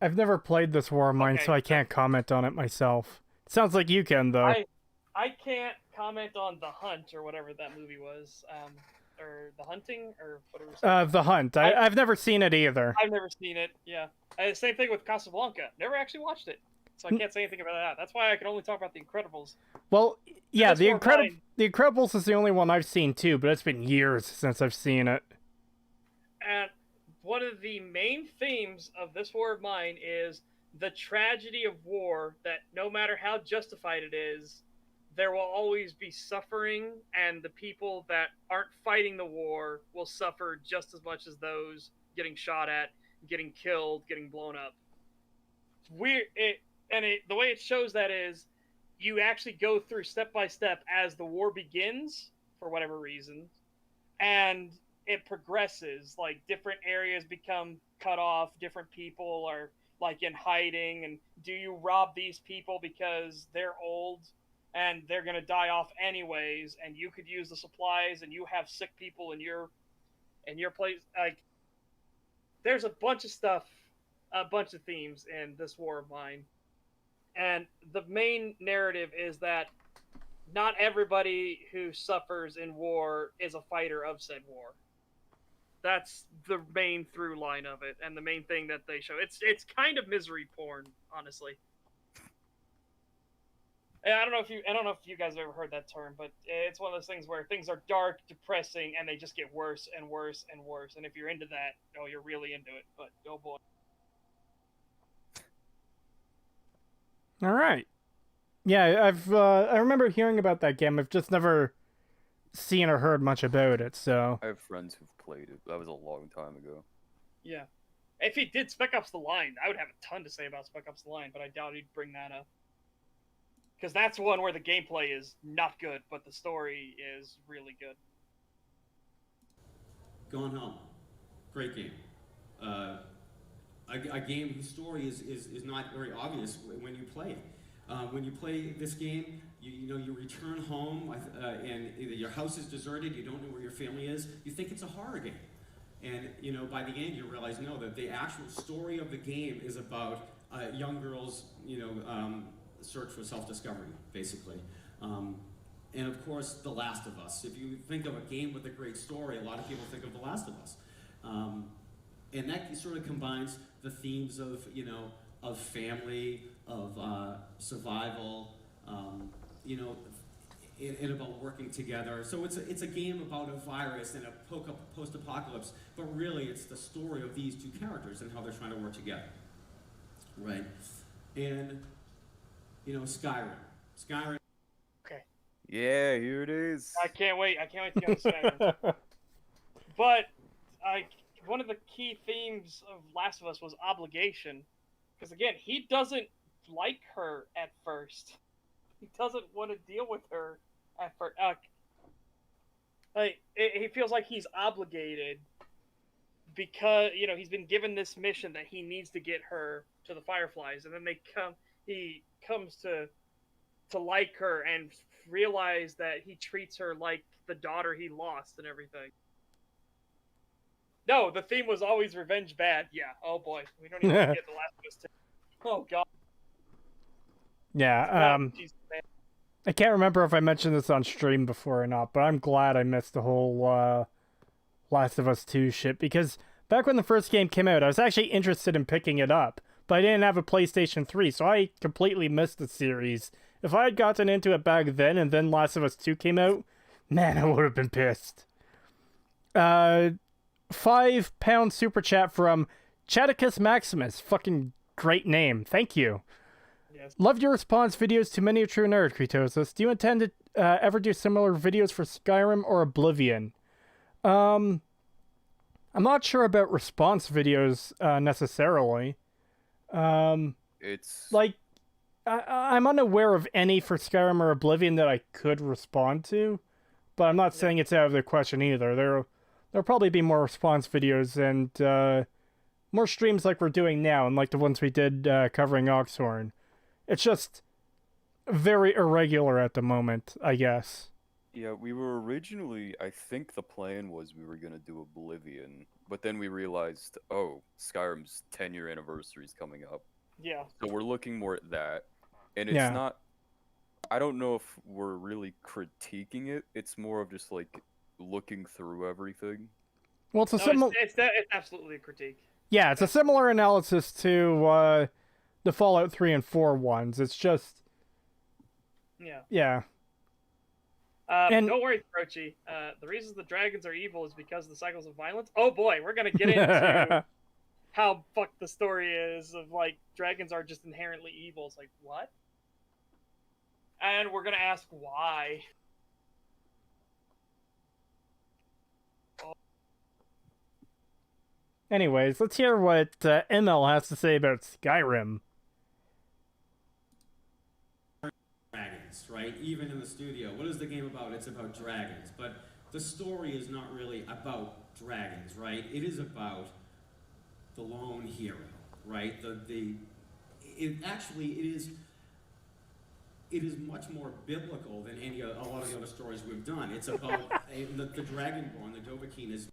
S1: I've never played this War of Mine, so I can't comment on it myself. It sounds like you can, though.
S2: I can't comment on The Hunt, or whatever that movie was. Or The Hunting, or whatever.
S1: The Hunt. I've never seen it either.
S2: I've never seen it, yeah. Same thing with Casablanca. Never actually watched it. So I can't say anything about that. That's why I can only talk about The Incredibles.
S1: Well, yeah, The Incredibles is the only one I've seen too, but it's been years since I've seen it.
S2: And one of the main themes of this war of mine is the tragedy of war, that no matter how justified it is, there will always be suffering, and the people that aren't fighting the war will suffer just as much as those getting shot at, getting killed, getting blown up. The way it shows that is you actually go through step by step as the war begins, for whatever reason, and it progresses. Like, different areas become cut off, different people are like in hiding, and do you rob these people because they're old and they're gonna die off anyways, and you could use the supplies, and you have sick people in your place. Like, there's a bunch of stuff, a bunch of themes in this war of mine, and the main narrative is that not everybody who suffers in war is a fighter of said war. That's the main through line of it, and the main thing that they show. It's kind of misery porn, honestly. And I don't know if you guys have ever heard that term, but it's one of those things where things are dark, depressing, and they just get worse and worse and worse. And if you're into that, oh, you're really into it. But oh boy.
S1: All right. Yeah, I remember hearing about that game. I've just never seen or heard much about it. So
S3: I have friends who've played it. That was a long time ago.
S2: Yeah. If he did Spec Ops: The Line, I would have a ton to say about Spec Ops: The Line, but I doubt he'd bring that up. Because that's one where the gameplay is not good, but the story is really good.
S5: Gone Home. Great game. A game whose story is not very obvious when you play it. When you play this game, you return home and either your house is deserted, you don't know where your family is, you think it's a horror game. And by the end you realize no, that the actual story of the game is about young girls, search for self-discovery, basically. And of course, The Last of Us. If you think of a game with a great story, a lot of people think of The Last of Us. And that sort of combines the themes of, of family, of survival, and about working together. So it's a game about a virus and a post-apocalypse, but really it's the story of these two characters and how they're trying to work together, right? And Skyrim.
S2: Okay.
S3: Yeah, here it is.
S2: I can't wait to get on Skyrim. But one of the key themes of Last of Us was obligation, because again, he doesn't like her at first. He doesn't want to deal with her at first. He feels like he's obligated because he's been given this mission that he needs to get her to the Fireflies, and then he comes to like her and realize that he treats her like the daughter he lost and everything. No, the theme was always revenge bad. Yeah. Oh boy, we don't even get The Last of Us 2. Oh god.
S1: Yeah.
S2: Jesus, man.
S1: I can't remember if I mentioned this on stream before or not, but I'm glad I missed the whole Last of Us 2 shit, because back when the first game came out, I was actually interested in picking it up, but I didn't have a PlayStation 3, so I completely missed the series. If I had gotten into it back then, and then Last of Us 2 came out, man, I would have been pissed. £5 super chat from Chaticus Maximus. Fucking great name. Thank you.
S2: Yes.
S1: Loved your response videos to Many a True Nerd, Creetosis. Do you intend to ever do similar videos for Skyrim or Oblivion? I'm not sure about response videos necessarily.
S3: It's
S1: like I'm unaware of any for Skyrim or Oblivion that I could respond to, but I'm not saying it's out of the question either. There'll probably be more response videos and more streams like we're doing now, and like the ones we did covering Oxhorn. It's just very irregular at the moment, I guess.
S3: Yeah, we were originally, I think the plan was we were going to do Oblivion, but then we realized, oh, Skyrim's 10-year anniversary is coming up.
S2: Yeah.
S3: So we're looking more at that. And it's not, I don't know if we're really critiquing it. It's more of just like looking through everything.
S1: Well, it's a similar.
S2: It's absolutely a critique.
S1: Yeah, it's a similar analysis to the Fallout 3 and 4 ones. It's just.
S2: Yeah.
S1: Yeah.
S2: Don't worry, Croce. The reason the dragons are evil is because of the cycles of violence. Oh boy, we're gonna get into how fucked the story is of like dragons are just inherently evil. It's like what? And we're gonna ask why.
S1: Anyways, let's hear what Emil has to say about Skyrim.
S5: Dragons, right? Even in the studio. What is the game about? It's about dragons. But the story is not really about dragons, right? It is about the lone hero, right? It is much more biblical than a lot of the other stories we've done. It's about the Dragonborn, the Dovahkiin is.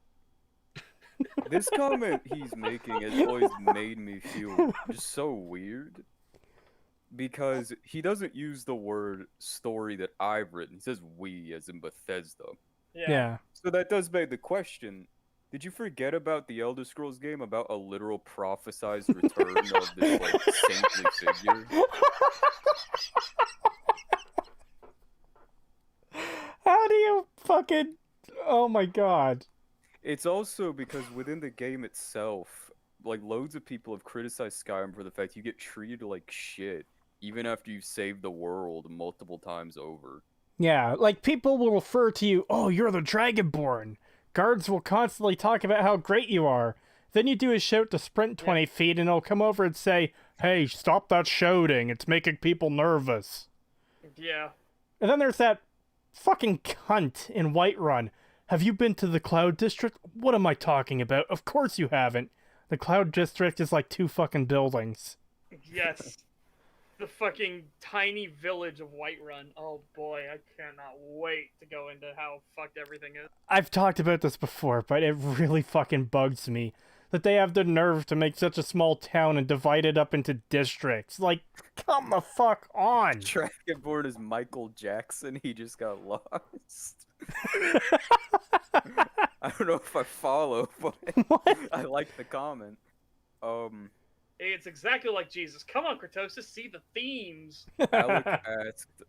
S3: This comment he's making has always made me feel just so weird. Because he doesn't use the word story that I've written. He says we, as in Bethesda.
S1: Yeah.
S3: So that does beg the question, did you forget about the Elder Scrolls game about a literal prophesized return of this, like, saintly figure?
S1: How do you fucking... Oh my god.
S3: It's also because within the game itself, like, loads of people have criticized Skyrim for the fact you get treated like shit, even after you've saved the world multiple times over.
S1: Yeah, like, people will refer to you, oh, you're the Dragonborn. Guards will constantly talk about how great you are. Then you do a shout to sprint 20 feet, and it'll come over and say, hey, stop that shouting, it's making people nervous.
S2: Yeah.
S1: And then there's that fucking cunt in Whiterun. Have you been to the Cloud District? What am I talking about? Of course you haven't. The Cloud District is like 2 fucking buildings.
S2: Yes. The fucking tiny village of Whiterun. Oh boy, I cannot wait to go into how fucked everything is.
S1: I've talked about this before, but it really fucking bugs me that they have the nerve to make such a small town and divide it up into districts. Like, come the fuck on!
S3: Dragonborn is Michael Jackson, he just got lost. I don't know if I follow, but I like the comment.
S2: It's exactly like Jesus. Come on, Creetosis, see the themes.
S3: Alec asked,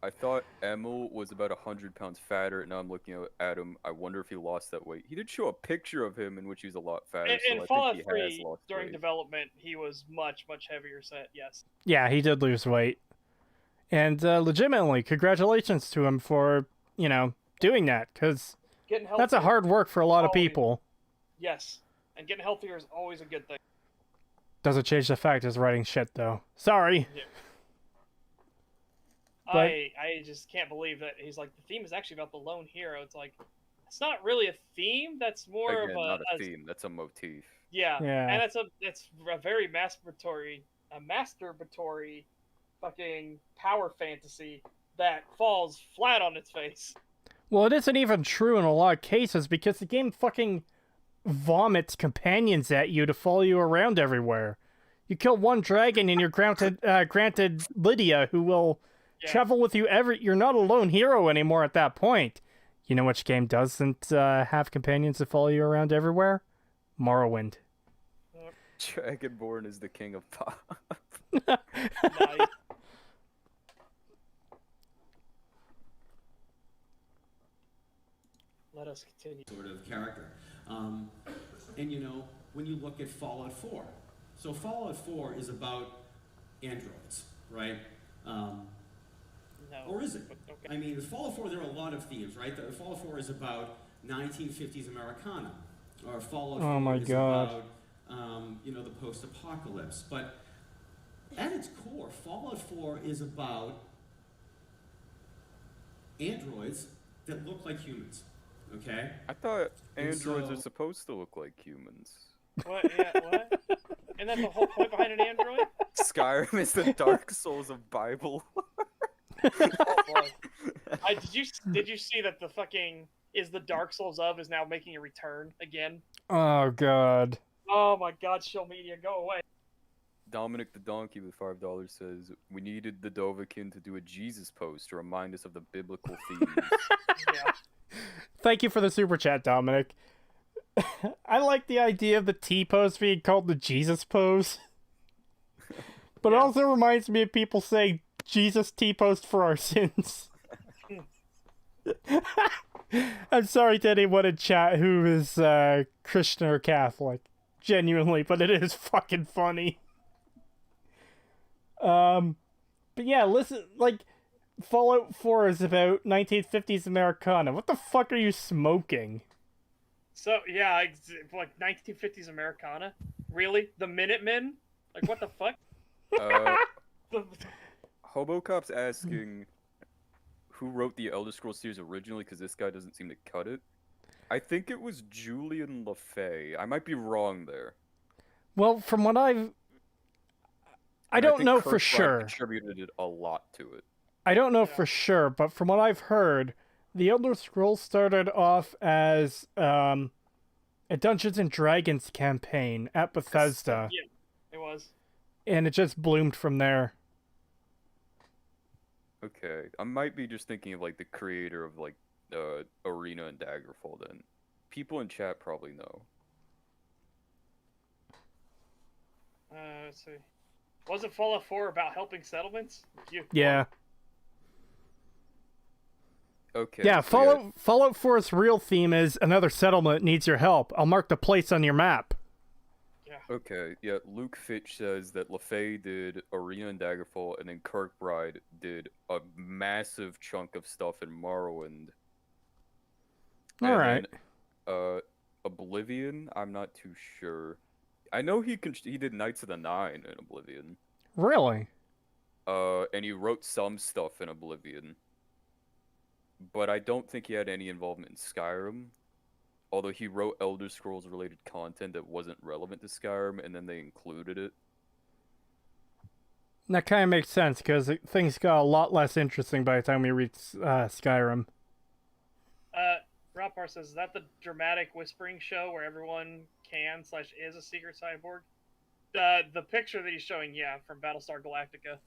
S3: I thought Emil was about 100 pounds fatter, and now I'm looking at him. I wonder if he lost that weight. He did show a picture of him in which he was a lot fatter.
S2: In Fallout 3, during development, he was much, much heavier set, yes.
S1: Yeah, he did lose weight. And legitimately, congratulations to him for, you know, doing that, because that's a hard work for a lot of people.
S2: Yes, and getting healthier is always a good thing.
S1: Doesn't change the fact he's writing shit, though. Sorry.
S2: Yeah.
S1: But...
S2: I just can't believe that he's like, the theme is actually about the lone hero. It's like, it's not really a theme. That's more
S3: Again,
S2: of
S3: not a theme. That's a motif.
S2: Yeah.
S1: Yeah.
S2: And it's a very masturbatory fucking power fantasy that falls flat on its face.
S1: Well, it isn't even true in a lot of cases because the game fucking vomits companions at you to follow you around everywhere. You kill one dragon and you're granted Lydia, who will travel with you You're not a lone hero anymore at that point. You know which game doesn't have companions that follow you around everywhere? Morrowind.
S3: Dragonborn is the king of pop.
S2: Nice. Let us continue.
S5: Sort of character. And you know, when you look at Fallout 4, so Fallout 4 is about androids, right?
S2: No.
S5: Or is it?
S2: Okay.
S5: I mean, Fallout 4, there are a lot of themes, right? Fallout 4 is about 1950s Americana, or Fallout 4 is about, you know, the post-apocalypse. But at its core, Fallout 4 is about androids that look like humans. Okay.
S3: I thought androids are supposed to look like humans.
S2: What? Yeah, what? And that's the whole point behind an android?
S3: Skyrim is the Dark Souls of Bible.
S2: Oh boy. Did you see that the fucking the Dark Souls is now making a return again?
S1: Oh god.
S2: Oh my god, show media, go away.
S3: Dominic the Donkey with $5 says, we needed the Dovahkiin to do a Jesus pose to remind us of the biblical themes.
S2: Yeah.
S1: Thank you for the super chat, Dominic. I like the idea of the T-pose being called the Jesus pose. But it also reminds me of people saying, Jesus T-posed for our sins. I'm sorry to anyone in chat who is Christian or Catholic, genuinely, but it is fucking funny. But yeah, listen, like, Fallout 4 is about 1950s Americana. What the fuck are you smoking?
S2: So, yeah, like 1950s Americana? Really? The Minutemen? Like, what the fuck?
S3: Hobocop's asking who wrote the Elder Scrolls series originally, because this guy doesn't seem to cut it. I think it was Julian LaFay. I might be wrong there.
S1: Well, from what I don't know for
S3: Kirk
S1: sure.
S3: Contributed a lot to it.
S1: I don't know for sure, but from what I've heard, the Elder Scrolls started off as a Dungeons and Dragons campaign at Bethesda.
S2: Yeah, it was.
S1: And it just bloomed from there.
S3: Okay, I might be just thinking of like the creator of like Arena and Daggerfall then. People in chat probably know.
S2: Let's see. Wasn't Fallout 4 about helping settlements?
S1: Yeah.
S3: Okay.
S1: Yeah,
S3: so
S1: Fallout 4's real theme is another settlement needs your help. I'll mark the place on your map.
S3: Okay, yeah, Luke Fitch says that LaFay did Arena and Daggerfall, and then Kirkbride did a massive chunk of stuff in Morrowind.
S1: Alright.
S3: Oblivion, I'm not too sure. I know he did Knights of the Nine in Oblivion.
S1: Really?
S3: And he wrote some stuff in Oblivion. But I don't think he had any involvement in Skyrim. Although he wrote Elder Scrolls related content that wasn't relevant to Skyrim, and then they included it.
S1: That kind of makes sense, because things got a lot less interesting by the time we reached Skyrim.
S2: Rapar says, is that the dramatic whispering show where everyone can/is a secret cyborg? The picture that he's showing, yeah, from Battlestar Galactica.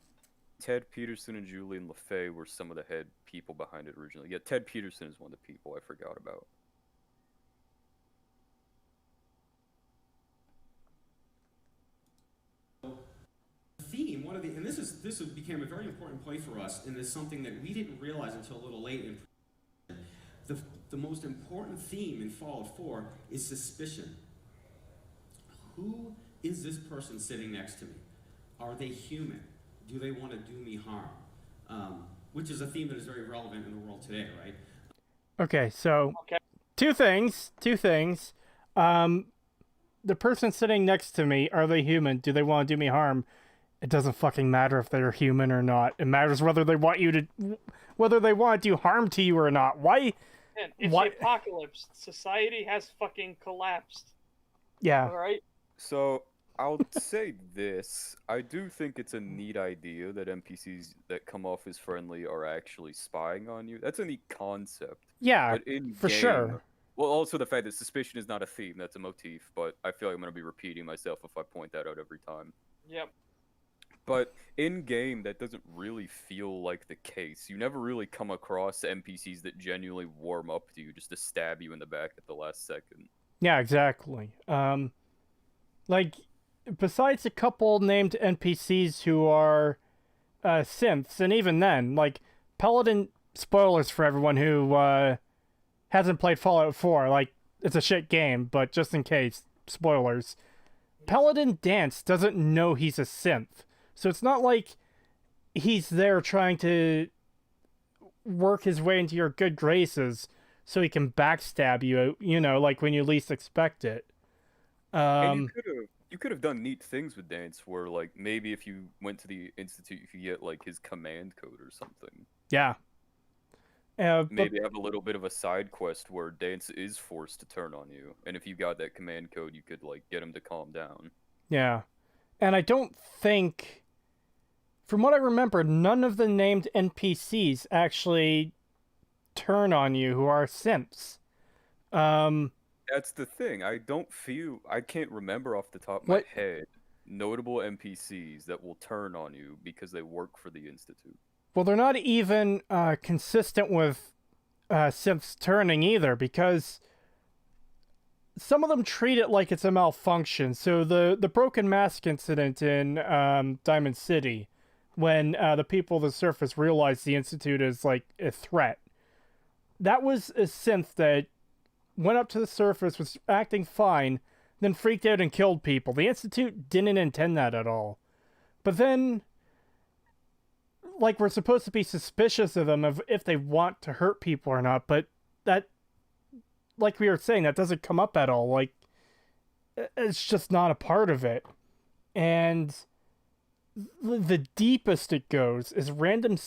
S3: Ted Peterson and Julian LaFay were some of the head people behind it originally. Yeah, Ted Peterson is one of the people I forgot about.
S5: Theme, and this became a very important point for us, and is something that we didn't realize until a little late in the most important theme in Fallout 4 is suspicion. Who is this person sitting next to me? Are they human? Do they want to do me harm? Which is a theme that is very relevant in the world today, right?
S1: Okay, so two things. The person sitting next to me, are they human? Do they want to do me harm? It doesn't fucking matter if they're human or not. It matters whether they want to do harm to you or not. Why?
S2: Man, it's the apocalypse. Society has fucking collapsed.
S1: Yeah.
S2: All right.
S3: So I'll say this: I do think it's a neat idea that NPCs that come off as friendly are actually spying on you. That's a neat concept.
S1: Yeah,
S3: but
S1: for sure.
S3: Well, also the fact that suspicion is not a theme, that's a motif, but I feel like I'm going to be repeating myself if I point that out every time.
S2: Yep.
S3: But in-game, that doesn't really feel like the case. You never really come across NPCs that genuinely warm up to you just to stab you in the back at the last second.
S1: Yeah, exactly. Like, besides a couple named NPCs who are synths, and even then, like, Paladin, spoilers for everyone who hasn't played Fallout 4, like, it's a shit game, but just in case, spoilers. Paladin Dance doesn't know he's a synth, so it's not like he's there trying to work his way into your good graces so he can backstab you, you know, like when you least expect it.
S3: And you could have done neat things with Dance, where, like, maybe if you went to the Institute, you could get, like, his command code or something.
S1: Yeah.
S3: Maybe have a little bit of a side quest where Dance is forced to turn on you, and if you got that command code, you could, like, get him to calm down.
S1: Yeah. And I don't think, from what I remember, none of the named NPCs actually turn on you who are synths.
S3: That's the thing. I can't remember off the top of my head notable NPCs that will turn on you because they work for the Institute.
S1: Well, they're not even consistent with synths turning either, because some of them treat it like it's a malfunction. So the broken mask incident in Diamond City, when the people of the surface realized the Institute is like a threat, that was a synth that went up to the surface, was acting fine, then freaked out and killed people. The Institute didn't intend that at all. But then, like, we're supposed to be suspicious of them if they want to hurt people or not, but that, like we were saying, that doesn't come up at all. Like, it's just not a part of it. And the deepest it goes is random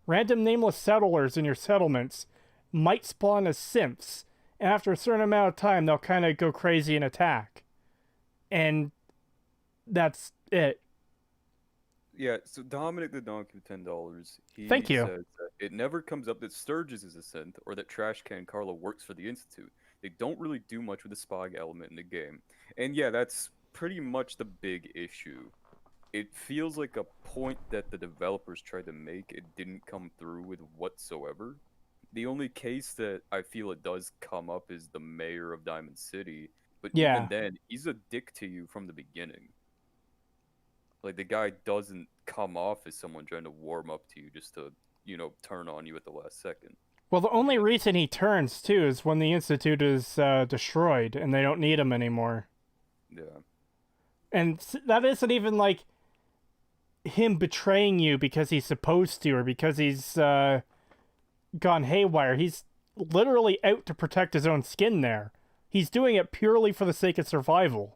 S1: nameless settlers in your settlements might spawn as synths, and after a certain amount of time, they'll kind of go crazy and attack. And that's it.
S3: Yeah, so Dominic the Donkey with $10, he
S1: Thank you.
S3: says that it never comes up that Sturgis is a synth or that Trash Can Carlo works for the Institute. They don't really do much with the SPOG element in the game. And yeah, that's pretty much the big issue. It feels like a point that the developers tried to make, it didn't come through with whatsoever. The only case that I feel it does come up is the mayor of Diamond City, but even then, he's a dick to you from the beginning. Like, the guy doesn't come off as someone trying to warm up to you just to, turn on you at the last second.
S1: Well, the only reason he turns, too, is when the Institute is destroyed and they don't need him anymore.
S3: Yeah.
S1: And that isn't even, like, him betraying you because he's supposed to or because he's gone haywire. He's literally out to protect his own skin there. He's doing it purely for the sake of survival.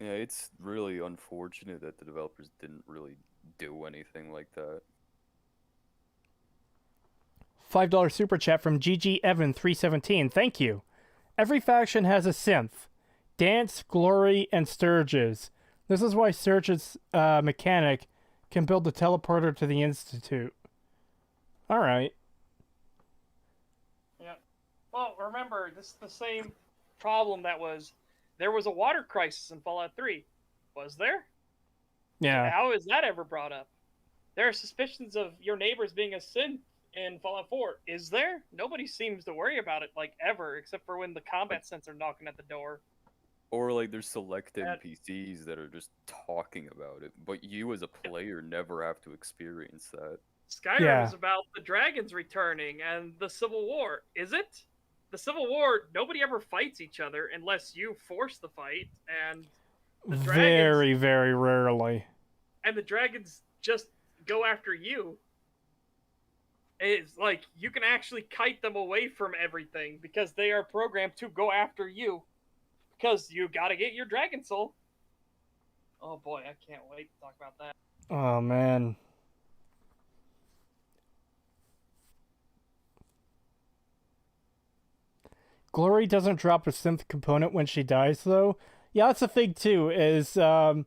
S3: Yeah, it's really unfortunate that the developers didn't really do anything like that.
S1: $5 super chat from GG Evan 317. Thank you. Every faction has a synth. Dance, Glory, and Sturges. This is why Sturges' mechanic can build the teleporter to the Institute. Alright.
S2: Yeah. Well, remember, this is the same problem there was a water crisis in Fallout 3. Was there?
S1: Yeah.
S2: How is that ever brought up? There are suspicions of your neighbors being a synth in Fallout 4. Is there? Nobody seems to worry about it, like, ever, except for when the combat synths are knocking at the door.
S3: Or, like, there's select NPCs that are just talking about it, but you as a player never have to experience that.
S2: Skyrim is about the dragons returning and the Civil War. Is it? The Civil War, nobody ever fights each other unless you force the fight, and the dragons...
S1: Very, very rarely.
S2: And the dragons just go after you. It's like, you can actually kite them away from everything, because they are programmed to go after you. Because you gotta get your dragon soul. Oh boy, I can't wait to talk about that.
S1: Oh, man. Glory doesn't drop a synth component when she dies, though. Yeah, that's the thing, too, is some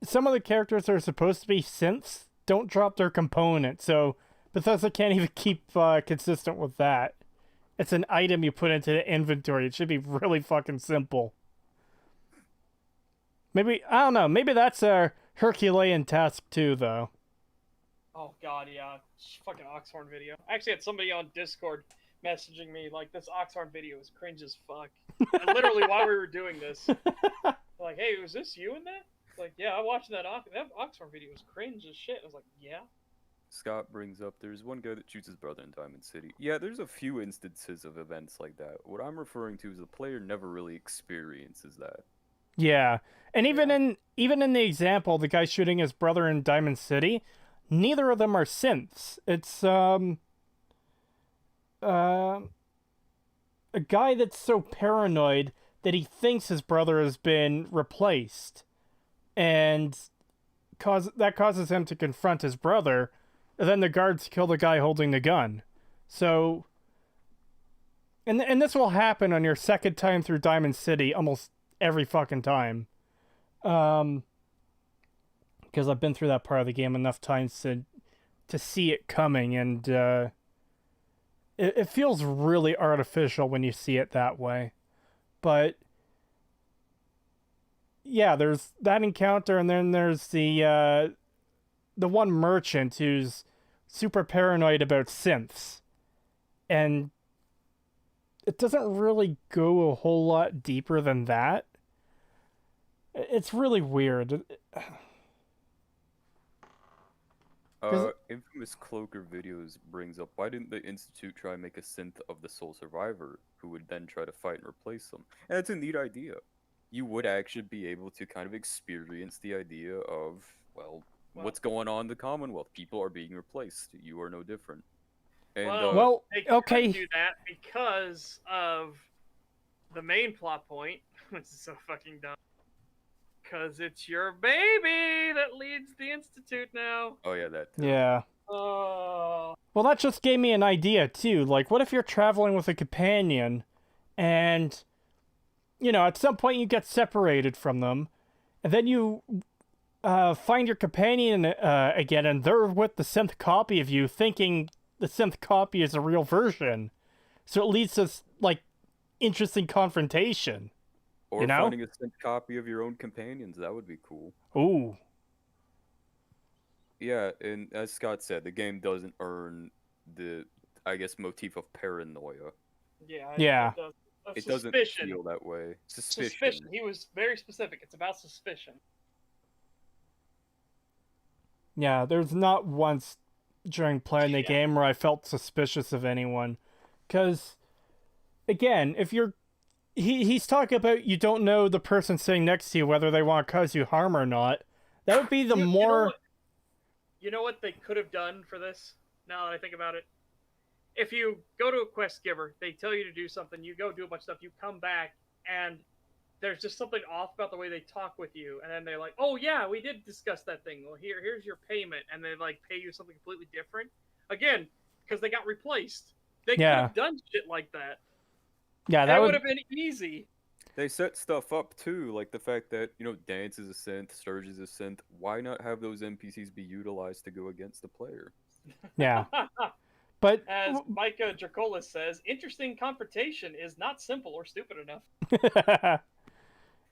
S1: of the characters that are supposed to be synths don't drop their component, so Bethesda can't even keep consistent with that. It's an item you put into the inventory. It should be really fucking simple. Maybe, I don't know, maybe that's a Herculean task, too, though.
S2: Oh god, yeah. Fucking Oxhorn video. I actually had somebody on Discord messaging me like, this Oxhorn video is cringe as fuck. And literally while we were doing this, like, hey, was this you in that? Like, yeah, I'm watching that Oxhorn video. Was cringe as shit. I was like, yeah.
S3: Scott brings up, there's one guy that shoots his brother in Diamond City. Yeah, there's a few instances of events like that. What I'm referring to is the player never really experiences that.
S1: Yeah, and even in the example, the guy shooting his brother in Diamond City, neither of them are synths. It's a guy that's so paranoid that he thinks his brother has been replaced, and that causes him to confront his brother, and then the guards kill the guy holding the gun. So, and this will happen on your second time through Diamond City almost every fucking time. Because I've been through that part of the game enough times to see it coming, and it feels really artificial when you see it that way. But yeah, there's that encounter, and then there's the one merchant who's super paranoid about synths, and it doesn't really go a whole lot deeper than that. It's really weird.
S3: Infamous Cloaker Videos brings up, why didn't the Institute try and make a synth of the sole survivor who would then try to fight and replace them? And that's a neat idea. You would actually be able to kind of experience the idea of, well, what's going on in the Commonwealth? People are being replaced. You are no different. And,
S2: well, they couldn't do that because of the main plot point, which is so fucking dumb. Because it's your baby that leads the Institute now.
S3: Oh, yeah, that too.
S1: Yeah.
S2: Oh.
S1: Well, that just gave me an idea, too. Like, what if you're traveling with a companion and, you know, at some point you get separated from them, and then you find your companion again, and they're with the synth copy of you, thinking the synth copy is a real version. So it leads to, like, interesting confrontation.
S3: Or finding a synth copy of your own companions. That would be cool.
S1: Ooh.
S3: Yeah, and as Scott said, the game doesn't earn the, I guess, motif of paranoia.
S2: Yeah.
S3: It doesn't feel that way. Suspicion.
S2: He was very specific. It's about suspicion.
S1: Yeah, there's not once during playing the game where I felt suspicious of anyone. Because, again, if you're... He's talking about you don't know the person sitting next to you, whether they want to cause you harm or not. That would be the more...
S2: You know what they could have done for this, now that I think about it? If you go to a quest giver, they tell you to do something, you go do a bunch of stuff, you come back, and there's just something off about the way they talk with you, and then they're like, oh yeah, we did discuss that thing, well here's your payment, and they like pay you something completely different. Again, because they got replaced. They could have done shit like that.
S1: Yeah, that
S2: would have been easy.
S3: They set stuff up too, like the fact that, you know, Dance is a synth, Sturge is a synth. Why not have those NPCs be utilized to go against the player?
S1: Yeah. But
S2: as Micah Dracolis says, interesting confrontation is not simple or stupid enough.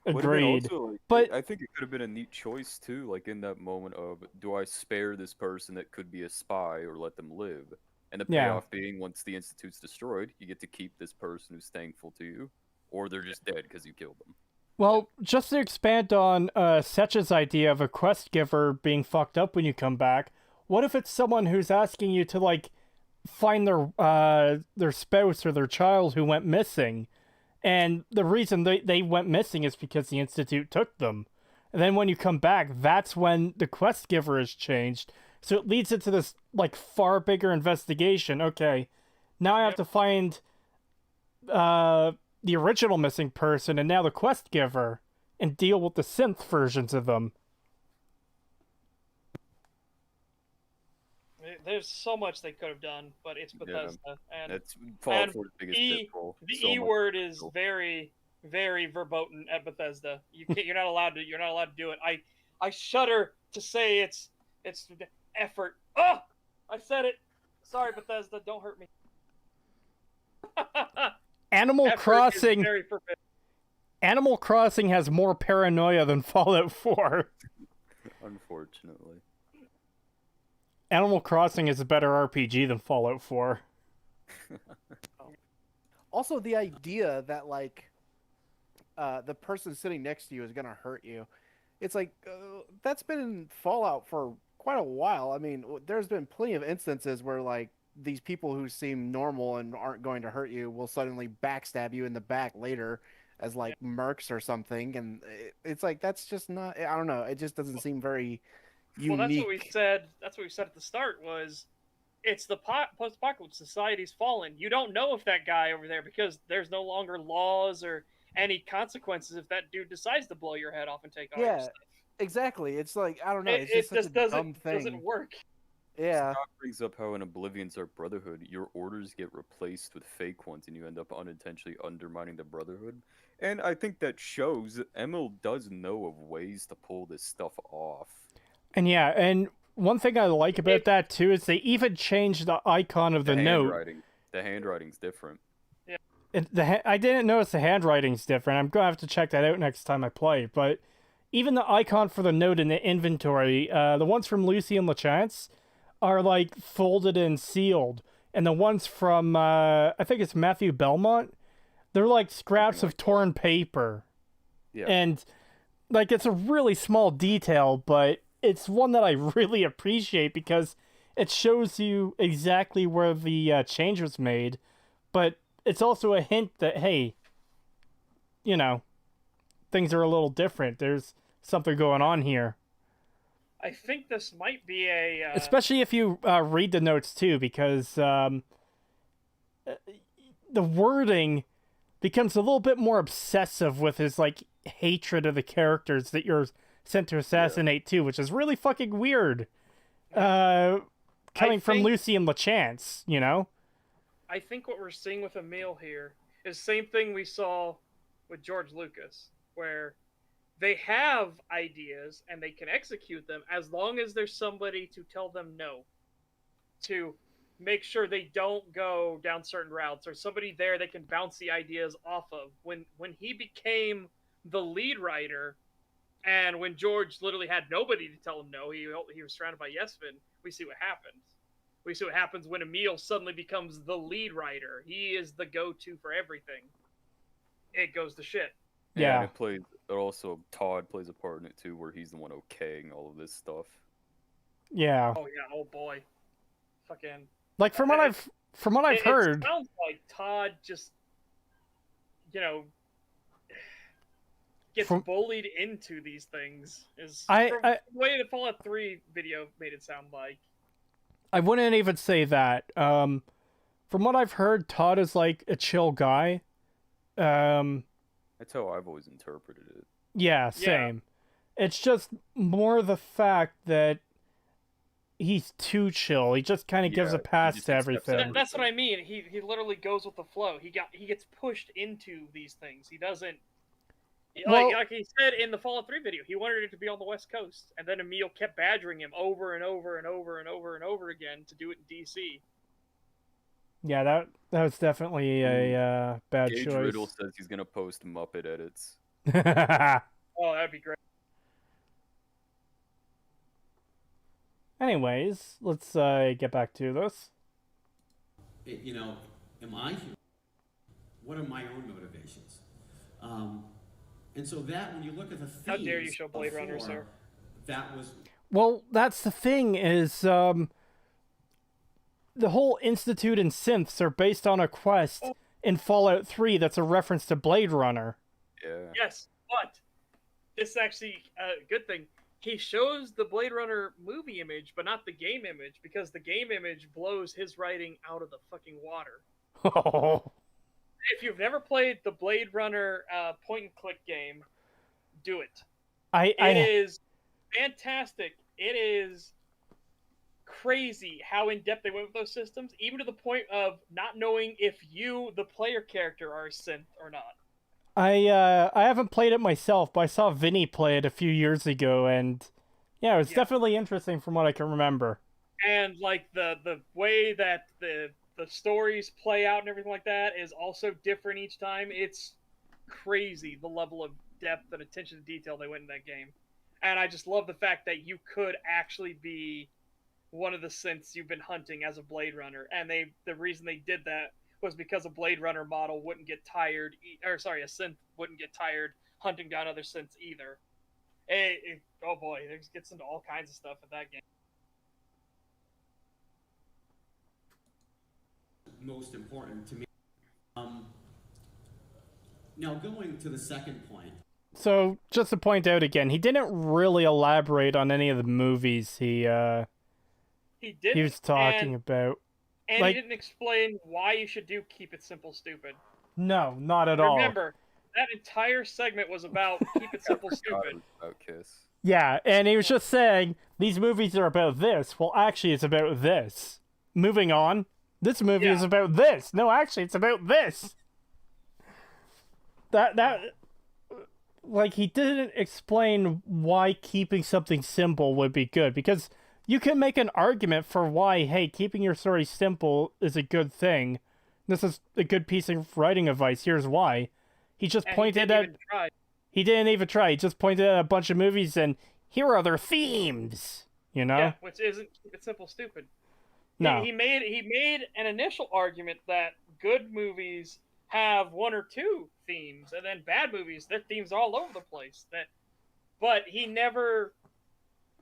S1: Agreed.
S3: Also, like,
S1: but
S3: I think it could have been a neat choice too, like in that moment of, do I spare this person that could be a spy or let them live? And the payoff being, once the Institute's destroyed, you get to keep this person who's thankful to you, or they're just dead because you killed them.
S1: Well, just to expand on Setch's idea of a quest giver being fucked up when you come back, what if it's someone who's asking you to, like, find their spouse or their child who went missing, and the reason they went missing is because the Institute took them. And then when you come back, that's when the quest giver is changed. So it leads into this, like, far bigger investigation. Okay, now I have to find the original missing person and now the quest giver and deal with the synth versions of them.
S2: There's so much they could have done, but it's Bethesda. And
S3: that's Fallout 4's biggest pitfall.
S2: The E word is very, very verboten at Bethesda. You're not allowed to do it. I shudder to say it's effort. Oh, I said it. Sorry, Bethesda. Don't hurt me.
S1: Animal Crossing has more paranoia than Fallout 4.
S3: Unfortunately.
S1: Animal Crossing is a better RPG than Fallout 4.
S4: Also, the idea that, like, the person sitting next to you is going to hurt you. It's like, that's been in Fallout for quite a while. I mean, there's been plenty of instances where, like, these people who seem normal and aren't going to hurt you will suddenly backstab you in the back later as, like, mercs or something. And it's like, that's just not, I don't know, it just doesn't seem very unique.
S2: Well, that's what we said at the start was, it's the post-apocalypse. Society's fallen. You don't know if that guy over there, because there's no longer laws or any consequences if that dude decides to blow your head off and take all your stuff.
S4: Exactly. It's like, I don't know. It's just such a dumb thing.
S2: It doesn't work.
S4: Yeah.
S3: Scott brings up how in Oblivion's Dark Brotherhood, your orders get replaced with fake ones, and you end up unintentionally undermining the Brotherhood. And I think that shows that Emil does know of ways to pull this stuff off.
S1: And yeah, and one thing I like about that too is they even changed the icon of the note.
S3: The handwriting's different.
S1: Yeah. I didn't notice the handwriting's different. I'm gonna have to check that out next time I play. But even the icon for the note in the inventory, the ones from Lucy and LeChance are like folded and sealed, and the ones from I think it's Matthew Belmont, they're like scraps of torn paper.
S3: Yeah.
S1: And like, it's a really small detail, but it's one that I really appreciate because it shows you exactly where the change was made, but it's also a hint that, hey, things are a little different. There's something going on here.
S2: I think this might be a...
S1: Especially if you read the notes, too, because the wording becomes a little bit more obsessive with his, hatred of the characters that you're sent to assassinate, too, which is really fucking weird. Coming from Lucy and LeChance,
S2: I think what we're seeing with Emil here is the same thing we saw with George Lucas, where they have ideas and they can execute them as long as there's somebody to tell them no, to make sure they don't go down certain routes, or somebody there they can bounce the ideas off of. When he became the lead writer, and when George literally had nobody to tell him no, he was surrounded by yes men, we see what happens. We see what happens when Emil suddenly becomes the lead writer. He is the go-to for everything. It goes to shit.
S1: Yeah.
S3: And also Todd plays a part in it too, where he's the one okaying all of this stuff.
S1: Yeah.
S2: Oh yeah. Oh boy. Fucking.
S1: From what I've heard,
S2: it sounds like Todd just, gets bullied into these things. The way the Fallout 3 video made it sound like.
S1: I wouldn't even say that. From what I've heard, Todd is a chill guy.
S3: That's how I've always interpreted it.
S1: Yeah, same. Yeah. It's just more the fact that he's too chill. He just kind of gives a pass to everything.
S2: That's what I mean. He literally goes with the flow. He gets pushed into these things. He doesn't. Like he said in the Fallout 3 video, he wanted it to be on the West Coast, and then Emil kept badgering him over and over and over and over and over again to do it in DC.
S1: Yeah, that was definitely a bad
S3: Gage
S1: choice.
S3: Riddle says he's gonna post Muppet edits.
S2: Oh, that'd be great.
S1: Anyways, let's get back to this.
S5: Am I human? What are my own motivations? And so that, when you look at the themes...
S2: How dare you show Blade Runner, sir?
S5: That was...
S1: Well, that's the thing, is the whole Institute and synths are based on a quest in Fallout 3 that's a reference to Blade Runner.
S3: Yeah.
S2: Yes, but this is actually a good thing. He shows the Blade Runner movie image, but not the game image, because the game image blows his writing out of the fucking water.
S1: Oh.
S2: If you've never played the Blade Runner point-and-click game, do it. It is fantastic. It is crazy how in-depth they went with those systems, even to the point of not knowing if you, the player character, are a synth or not.
S1: I haven't played it myself, but I saw Vinny play it a few years ago, and yeah, it was definitely interesting from what I can remember.
S2: And the way that the stories play out and everything like that is also different each time. It's crazy the level of depth and attention to detail they went in that game. And I just love the fact that you could actually be one of the synths you've been hunting as a Blade Runner. And the reason they did that was because a Blade Runner model wouldn't get tired, a synth wouldn't get tired hunting down other synths either. Oh boy, it gets into all kinds of stuff in that game.
S5: Most important to me. Now, going to the second point.
S1: So, just to point out again, he didn't really elaborate on any of the movies he was talking about.
S2: And he didn't explain why you should do Keep It Simple Stupid.
S1: No, not at all.
S2: Remember, that entire segment was about Keep It Simple Stupid.
S3: About Kiss.
S1: Yeah, and he was just saying, these movies are about this. Well, actually, it's about this. Moving on. This movie is about this. No, actually, it's about this. He didn't explain why keeping something simple would be good, because you can make an argument for why, hey, keeping your story simple is a good thing. This is a good piece of writing advice. Here's why. He just pointed at... He didn't even try. He just pointed at a bunch of movies and here are their themes, Yeah,
S2: which isn't Keep It Simple Stupid.
S1: No.
S2: He made an initial argument that good movies have one or two themes, and then bad movies, their themes are all over the place. But he never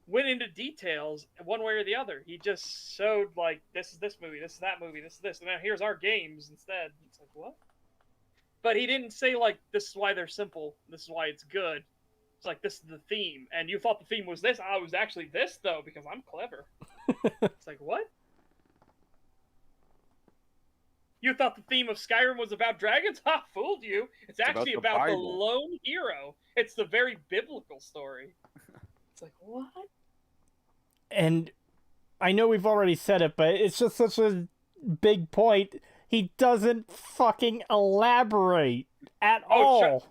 S2: went into details one way or the other. He just showed, like, this is this movie, this is that movie, this is this, and now here's our games instead. It's like, what? But he didn't say, like, this is why they're simple, this is why it's good. It's like, this is the theme, and you thought the theme was this. I was actually this, though, because I'm clever. It's like, what? You thought the theme of Skyrim was about dragons? Ha! Fooled you. It's actually about the lone hero. It's the very biblical story. It's like, what?
S1: And I know we've already said it, but it's just such a big point. He doesn't fucking elaborate at all.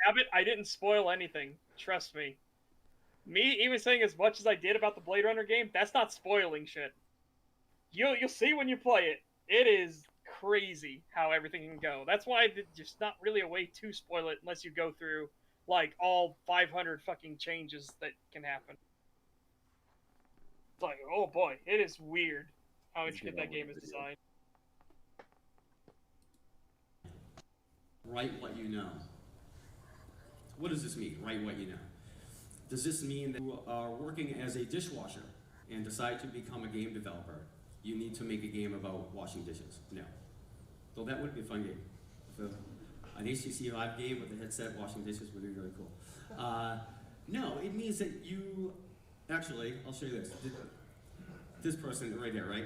S2: Abbott, I didn't spoil anything. Trust me. Me even saying as much as I did about the Blade Runner game, that's not spoiling shit. You'll see when you play it. It is crazy how everything can go. That's why there's just not really a way to spoil it unless you go through, like, all 500 fucking changes that can happen. It's like, oh boy, it is weird how intricate that game is designed.
S5: Write what you know. What does this mean, write what you know? Does this mean that you are working as a dishwasher and decide to become a game developer? You need to make a game about washing dishes? No. Though that would be a fun game. So, an HTC Vive game with a headset washing dishes would be really cool. No, it means that you, actually, I'll show you this. This person right there, right?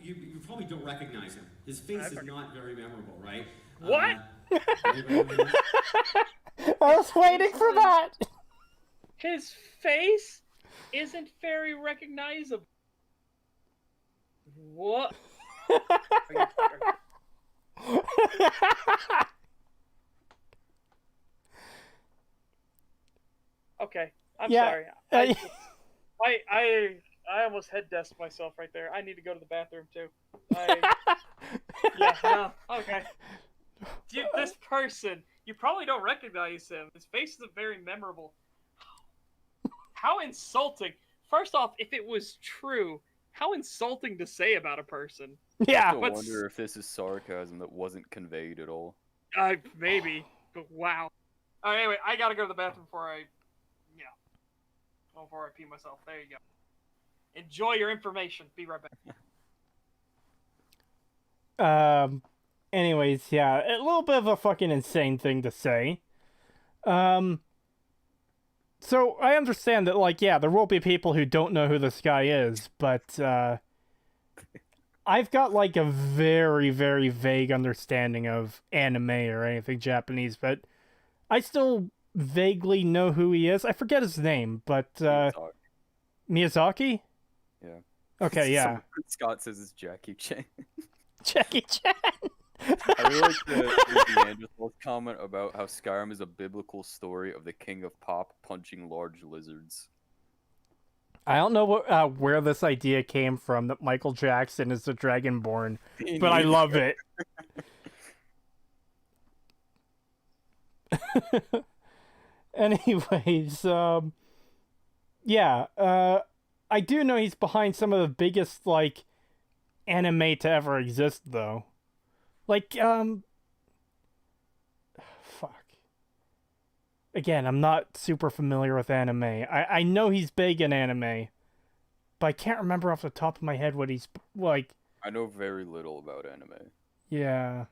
S5: You probably don't recognize him. His face is not very memorable, right?
S2: What?
S1: I was waiting for that.
S2: His face isn't very recognizable. What? Okay, I'm sorry. I almost head desked myself right there. I need to go to the bathroom too. Okay. Dude, this person, you probably don't recognize him. His face isn't very memorable. How insulting. First off, if it was true, how insulting to say about a person.
S1: Yeah.
S3: I wonder if this is sarcasm that wasn't conveyed at all.
S2: Maybe, but wow. Alright, anyway, I gotta go to the bathroom before I pee myself. There you go. Enjoy your information. Be right back.
S1: Anyways, yeah, a little bit of a fucking insane thing to say. So I understand that, like, yeah, there will be people who don't know who this guy is, but, I've got, like, a very, very vague understanding of anime or anything Japanese, but I still vaguely know who he is. I forget his name, but, Miyazaki?
S3: Yeah.
S1: Okay, yeah.
S3: Scott says it's Jackie Chan.
S1: Jackie Chan!
S3: I really like the Neanderthals comment about how Skyrim is a biblical story of the king of pop punching large lizards.
S1: I don't know where this idea came from that Michael Jackson is the Dragonborn, but I love it. Anyways, yeah, I do know he's behind some of the biggest, like, anime to ever exist, though. Like, fuck. Again, I'm not super familiar with anime. I know he's big in anime, but I can't remember off the top of my head what he's, like...
S3: I know very little about anime.
S1: Yeah.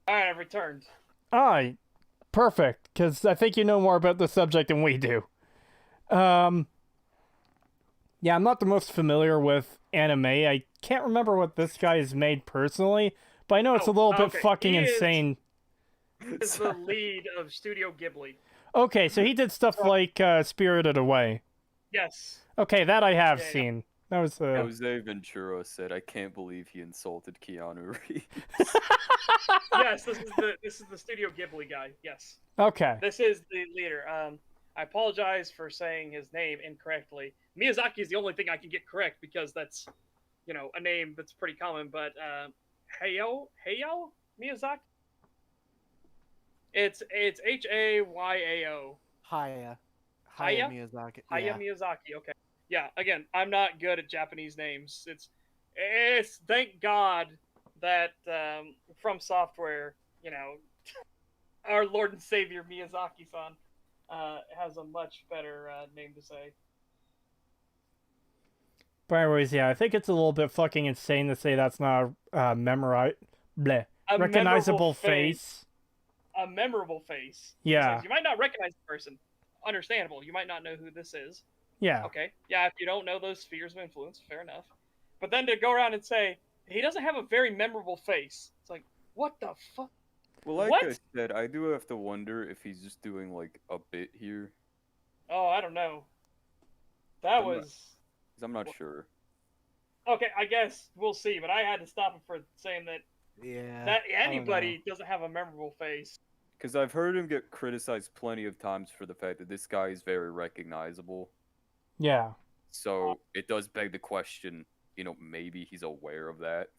S2: Alright, I've returned.
S1: Alright. Perfect, because I think you know more about the subject than we do. Yeah, I'm not the most familiar with anime. I can't remember what this guy has made personally, but I know it's a little bit fucking insane.
S2: He's the lead of Studio Ghibli.
S1: Okay, so he did stuff like Spirited Away.
S2: Yes.
S1: Okay, that I have seen. That was
S3: Jose Ventura said, "I can't believe he insulted Keanu Reeves."
S2: Yes, this is the Studio Ghibli guy. Yes.
S1: Okay.
S2: This is the leader. I apologize for saying his name incorrectly. Miyazaki is the only thing I can get correct because that's, a name that's pretty common. But Hayao Miyazaki. It's Hayao.
S4: Hayao Miyazaki.
S2: Hayao Miyazaki. Okay. Yeah. Again, I'm not good at Japanese names. It's thank God that From Software, our Lord and Savior Miyazaki-san, has a much better name to say.
S1: But anyways, yeah, I think it's a little bit fucking insane to say that's not a recognizable face.
S2: A memorable face.
S1: Yeah.
S2: You might not recognize the person. Understandable. You might not know who this is.
S1: Yeah.
S2: Okay. Yeah, if you don't know those spheres of influence, fair enough. But then to go around and say, he doesn't have a very memorable face. It's like, what the fuck?
S3: Well, like
S2: what?
S3: I said, I do have to wonder if he's just doing, like, a bit here.
S2: Oh, I don't know.
S3: I'm not sure.
S2: Okay, I guess we'll see, but I had to stop him for saying that that anybody doesn't have a memorable face.
S3: Because I've heard him get criticized plenty of times for the fact that this guy is very recognizable.
S1: Yeah.
S3: So it does beg the question, maybe he's aware of that.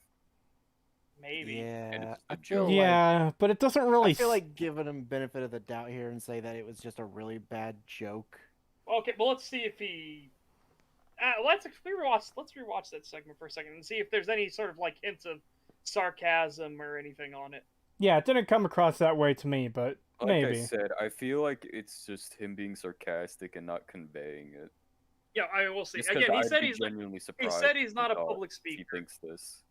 S2: Maybe.
S4: Yeah.
S1: But it doesn't really...
S4: I feel like giving him benefit of the doubt here and say that it was just a really bad joke.
S2: Okay, well, let's see if he... let's rewatch that segment for a second and see if there's any sort of, like, hints of sarcasm or anything on it.
S1: Yeah, it didn't come across that way to me, but maybe.
S3: Like I said, I feel like it's just him being sarcastic and not conveying it.
S2: Yeah, I will see.
S3: Just
S2: Again, he said he's not a
S3: if
S2: public
S3: he
S2: speaker.
S3: thinks this.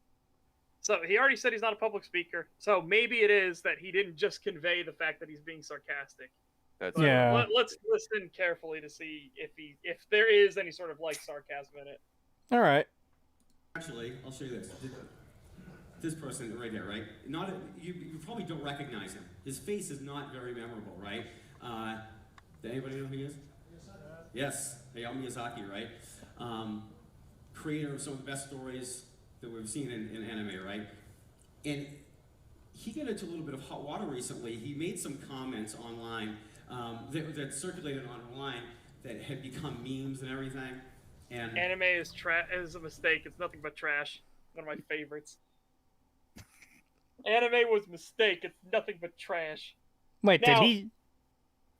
S2: So he already said he's not a public speaker. So maybe it is that he didn't just convey the fact that he's being sarcastic.
S1: Yeah.
S2: Let's listen carefully to see if there is any sort of like sarcasm in it.
S1: All right.
S5: Actually, I'll show you this. This person right there, right? You probably don't recognize him. His face is not very memorable, right? Does anybody know who he is? Yes, Hayao Miyazaki, right? Creator of some of the best stories that we've seen in anime, right? And he got into a little bit of hot water recently. He made some comments online that circulated online that had become memes and everything. And
S2: anime is a mistake. It's nothing but trash. One of my favorites. Anime was a mistake. It's nothing but trash.
S1: Wait, did he?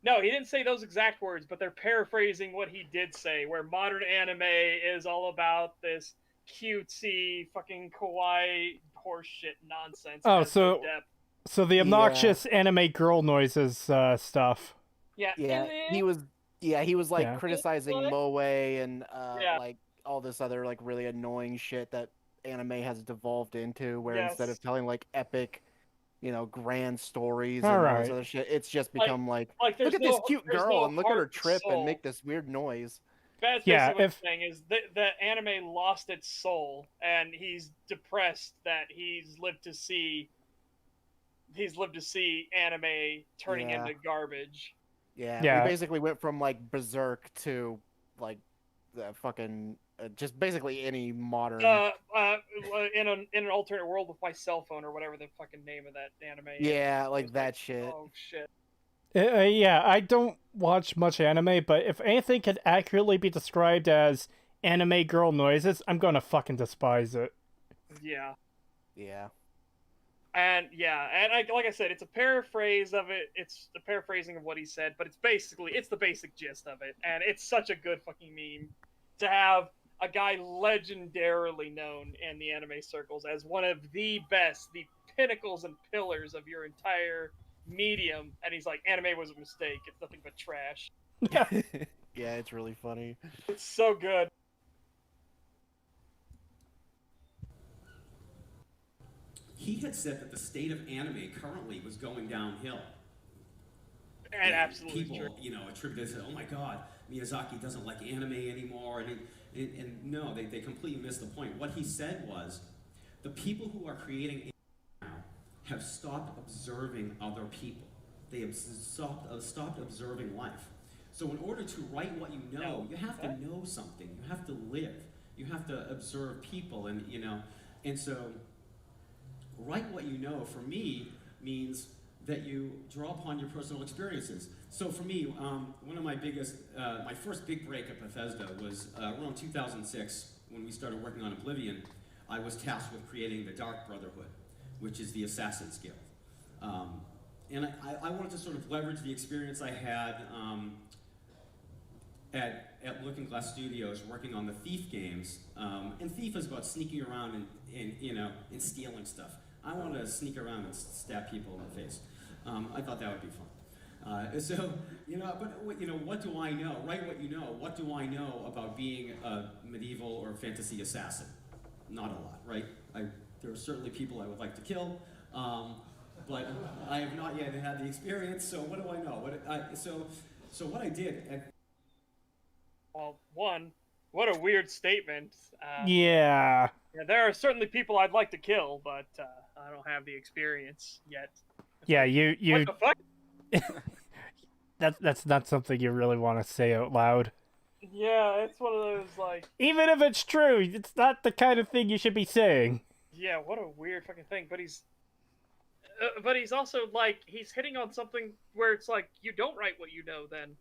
S2: No, he didn't say those exact words, but they're paraphrasing what he did say, where modern anime is all about this cutesy, fucking kawaii horseshit nonsense.
S1: Oh, so the obnoxious anime girl noises stuff.
S2: Yeah.
S4: He was like criticizing Moe and like all this other like really annoying shit that anime has devolved into, where instead of telling like epic, grand stories and all this other shit, it's just become like look at this cute girl and look at her trip and make this weird noise.
S2: That's basically what I'm saying is the anime lost its soul, and he's depressed that he's lived to see anime turning into garbage.
S4: Yeah. We basically went from like Berserk to like the fucking just basically any modern
S2: in an alternate world with my cell phone or whatever the fucking name of that anime is.
S4: Yeah, like that shit.
S2: Oh shit.
S1: Yeah, I don't watch much anime, but if anything could accurately be described as anime girl noises, I'm gonna fucking despise it.
S2: Yeah.
S4: Yeah.
S2: And like I said, it's a paraphrase of it. It's the paraphrasing of what he said, but it's the basic gist of it, and it's such a good fucking meme to have a guy legendarily known in the anime circles as one of the best, the pinnacles and pillars of your entire medium, and he's like, anime was a mistake. It's nothing but trash.
S4: Yeah, it's really funny.
S2: It's so good.
S5: He had said that the state of anime currently was going downhill.
S2: And absolutely
S5: people,
S2: true.
S5: Attributed to, oh my god, Miyazaki doesn't like anime anymore, and no, they completely missed the point. What he said was, the people who are creating anime now have stopped observing other people. They have stopped observing life. So in order to write what you know, you have to know something. You have to live. You have to observe people, and so write what you know, for me, means that you draw upon your personal experiences. So for me, one of my my first big break at Bethesda was around 2006, when we started working on Oblivion. I was tasked with creating the Dark Brotherhood, which is the Assassin's Guild. And I wanted to sort of leverage the experience I had at Looking Glass Studios working on the Thief games. And Thief is about sneaking around and stealing stuff. I wanted to sneak around and stab people in the face. I thought that would be fun. So, but what do I know? Write what you know. What do I know about being a medieval or fantasy assassin? Not a lot, right? There are certainly people I would like to kill, but I have not yet had the experience. So what do I know? So what I did.
S2: Well, what a weird statement.
S1: Yeah.
S2: There are certainly people I'd like to kill, but I don't have the experience yet.
S1: Yeah, you.
S2: What the fuck?
S1: That's not something you really want to say out loud.
S2: Yeah, it's one of those, like...
S1: Even if it's true, it's not the kind of thing you should be saying.
S2: Yeah, what a weird fucking thing, but he's also, like, he's hitting on something where it's like, you don't write what you know, then.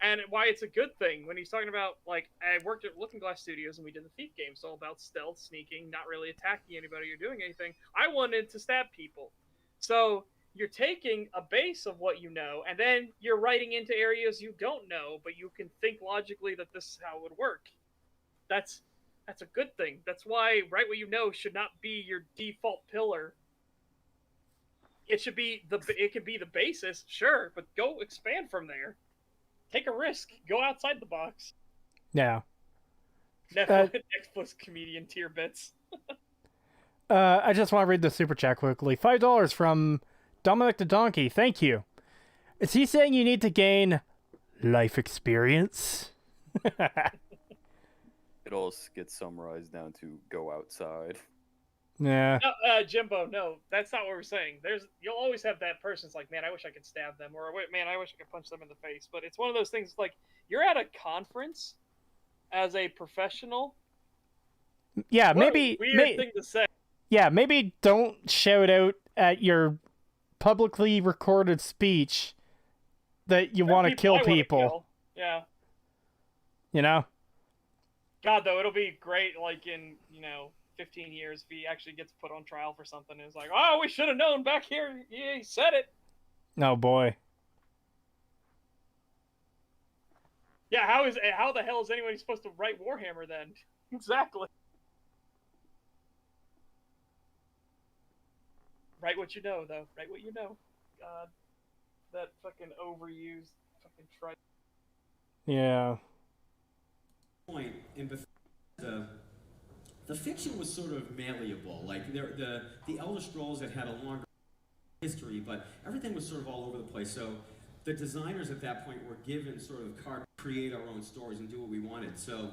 S2: And why it's a good thing, when he's talking about, like, I worked at Looking Glass Studios, and we did the Thief game, so all about stealth, sneaking, not really attacking anybody or doing anything. I wanted to stab people. So... you're taking a base of what you know, and then you're writing into areas you don't know, but you can think logically that this is how it would work. That's a good thing. That's why write what you know should not be your default pillar. It should be it could be the basis, sure, but go expand from there. Take a risk. Go outside the box.
S1: Yeah.
S2: Netflix plus comedian tier bits.
S1: I just want to read the super chat quickly. $5 from Dominic the Donkey, thank you. Is he saying you need to gain life experience?
S3: It all gets summarized down to go outside.
S1: Yeah.
S2: No, Jimbo, no, that's not what we're saying. You'll always have that person that's like, man, I wish I could stab them, or man, I wish I could punch them in the face. But it's one of those things like, you're at a conference as a professional.
S1: Yeah,
S2: what
S1: maybe...
S2: a weird thing to say.
S1: Yeah, maybe don't shout out at your publicly recorded speech that you want to kill people.
S2: Yeah.
S1: You know?
S2: God, though, it'll be great, like, in, 15 years if he actually gets put on trial for something. And it's like, oh, we should have known back here. Yeah, he said it.
S1: Oh, boy.
S2: Yeah, how the hell is anybody supposed to write Warhammer, then? Exactly. Write what you know, though. Write what you know. God. That fucking overused fucking tripe.
S1: Yeah.
S5: Point in Bethesda, the fiction was sort of malleable. Like, the Elder Scrolls had a longer history, but everything was sort of all over the place. So the designers at that point were given sort of carte to create our own stories and do what we wanted. So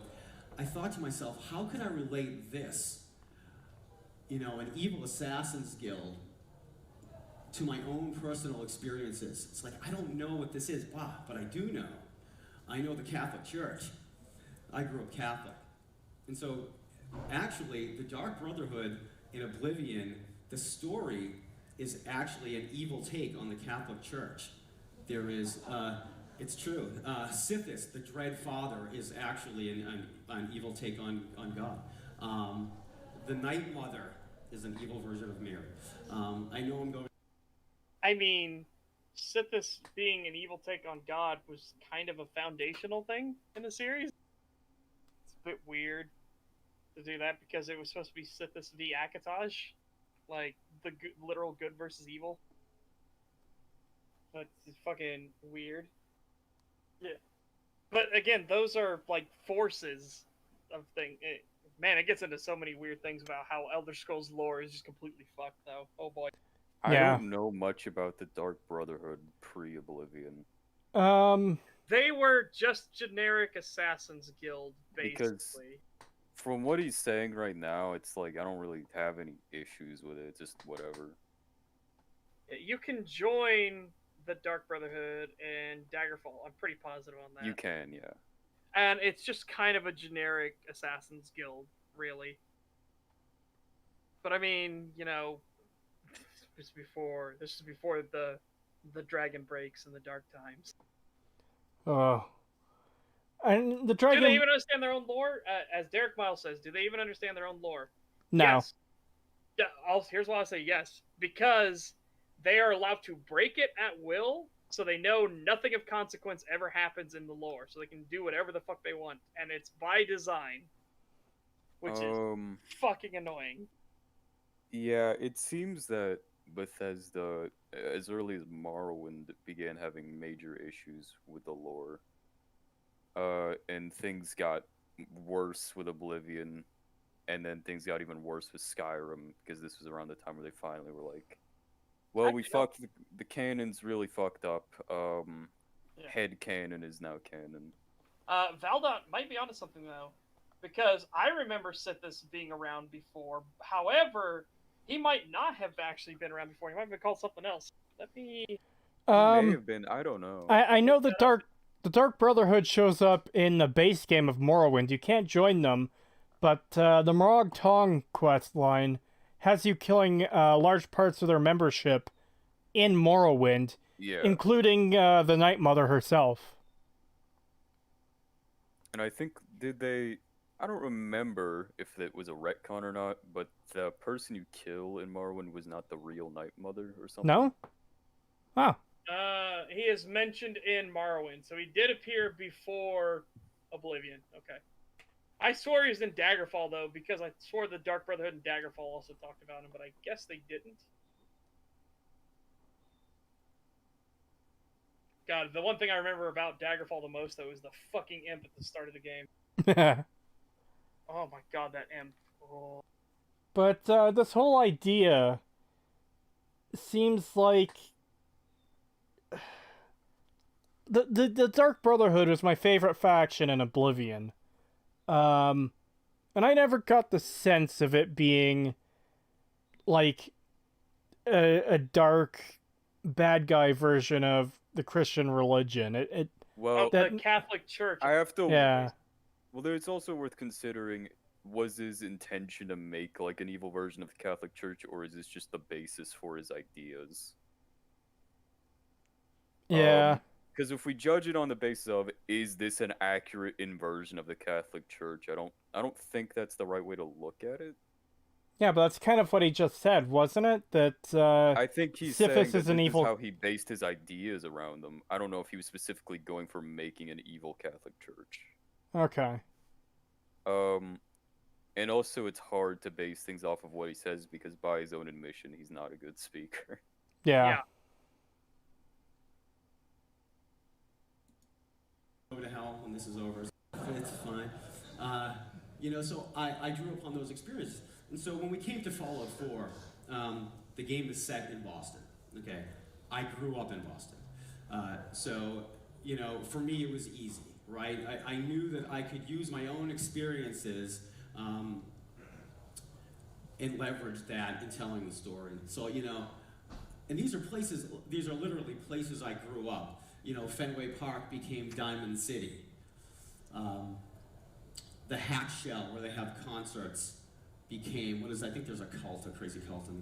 S5: I thought to myself, how could I relate this, an evil assassins guild, to my own personal experiences? It's like, I don't know what this is, but I do know. I know the Catholic Church. I grew up Catholic. And so, actually, the Dark Brotherhood in Oblivion, the story is actually an evil take on the Catholic Church. There is, it's true, Sithis, the Dread Father, is actually an evil take on God. The Night Mother is an evil version of Mary. I know I'm going...
S2: I mean, Sithis being an evil take on God was kind of a foundational thing in the series. It's a bit weird to do that because it was supposed to be Sithis v. Akataj, like the literal good versus evil. But it's fucking weird. Yeah. But again, those are like forces of things. Man, it gets into so many weird things about how Elder Scrolls lore is just completely fucked, though. Oh boy.
S3: I don't know much about the Dark Brotherhood pre-Oblivion.
S2: They were just generic Assassin's Guild, basically.
S3: Because from what he's saying right now, it's like I don't really have any issues with it. Just whatever.
S2: You can join the Dark Brotherhood and Daggerfall. I'm pretty positive on that.
S3: You can, yeah.
S2: And it's just kind of a generic Assassin's Guild, really. But I mean, this is before the Dragon breaks and the Dark Times.
S1: Oh. And the Dragon...
S2: Do they even understand their own lore? As Derek Miles says, do they even understand their own lore?
S1: No.
S2: Yes. Yeah, here's why I say yes. Because they are allowed to break it at will, so they know nothing of consequence ever happens in the lore. So they can do whatever the fuck they want. And it's by design. Which is fucking annoying.
S3: Yeah, it seems that Bethesda, as early as Morrowind, began having major issues with the lore. And things got worse with Oblivion, and then things got even worse with Skyrim, because this was around the time where they finally were like, well, we fucked, the canon's really fucked up. Head canon is now canon.
S2: Valdot might be onto something, though, because I remember Sithis being around before. However, he might not have actually been around before. He might have been called something else. Let me...
S3: He may have been, I don't know.
S1: I know the Dark Brotherhood shows up in the base game of Morrowind. You can't join them, but the Morag Tong quest line has you killing large parts of their membership in Morrowind, including the Night Mother herself.
S3: And I think, I don't remember if it was a retcon or not, but the person you kill in Morrowind was not the real Night Mother or something.
S1: No? Huh.
S2: He is mentioned in Morrowind, so he did appear before Oblivion. Okay. I swore he was in Daggerfall, though, because I swore the Dark Brotherhood and Daggerfall also talked about him, but I guess they didn't. God, the one thing I remember about Daggerfall the most, though, is the fucking imp at the start of the game. Oh my god, that imp. Oh.
S1: But this whole idea seems like... The Dark Brotherhood was my favorite faction in Oblivion. And I never got the sense of it being like a dark bad guy version of the Christian religion.
S2: The Catholic Church.
S3: I have to...
S1: Yeah.
S3: Well, it's also worth considering, was his intention to make like an evil version of the Catholic Church, or is this just the basis for his ideas?
S1: Yeah.
S3: Because if we judge it on the basis of, is this an accurate inversion of the Catholic Church, I don't think that's the right way to look at it.
S1: Yeah, but that's kind of what he just said, wasn't it? That
S3: I think he's
S1: Sithis
S3: saying that
S1: is an
S3: this
S1: evil...
S3: is how he based his ideas around them. I don't know if he was specifically going for making an evil Catholic Church.
S1: Okay.
S3: And also it's hard to base things off of what he says, because by his own admission, he's not a good speaker.
S1: Yeah.
S5: Go to hell when this is over. It's fine. So I drew upon those experiences. And so when we came to Fallout 4, the game is set in Boston. Okay, I grew up in Boston. For me it was easy, right? I knew that I could use my own experiences and leverage that in telling the story. So, and these are literally places I grew up. Fenway Park became Diamond City. The Hat Shell, where they have concerts, became, I think there's a crazy cult in the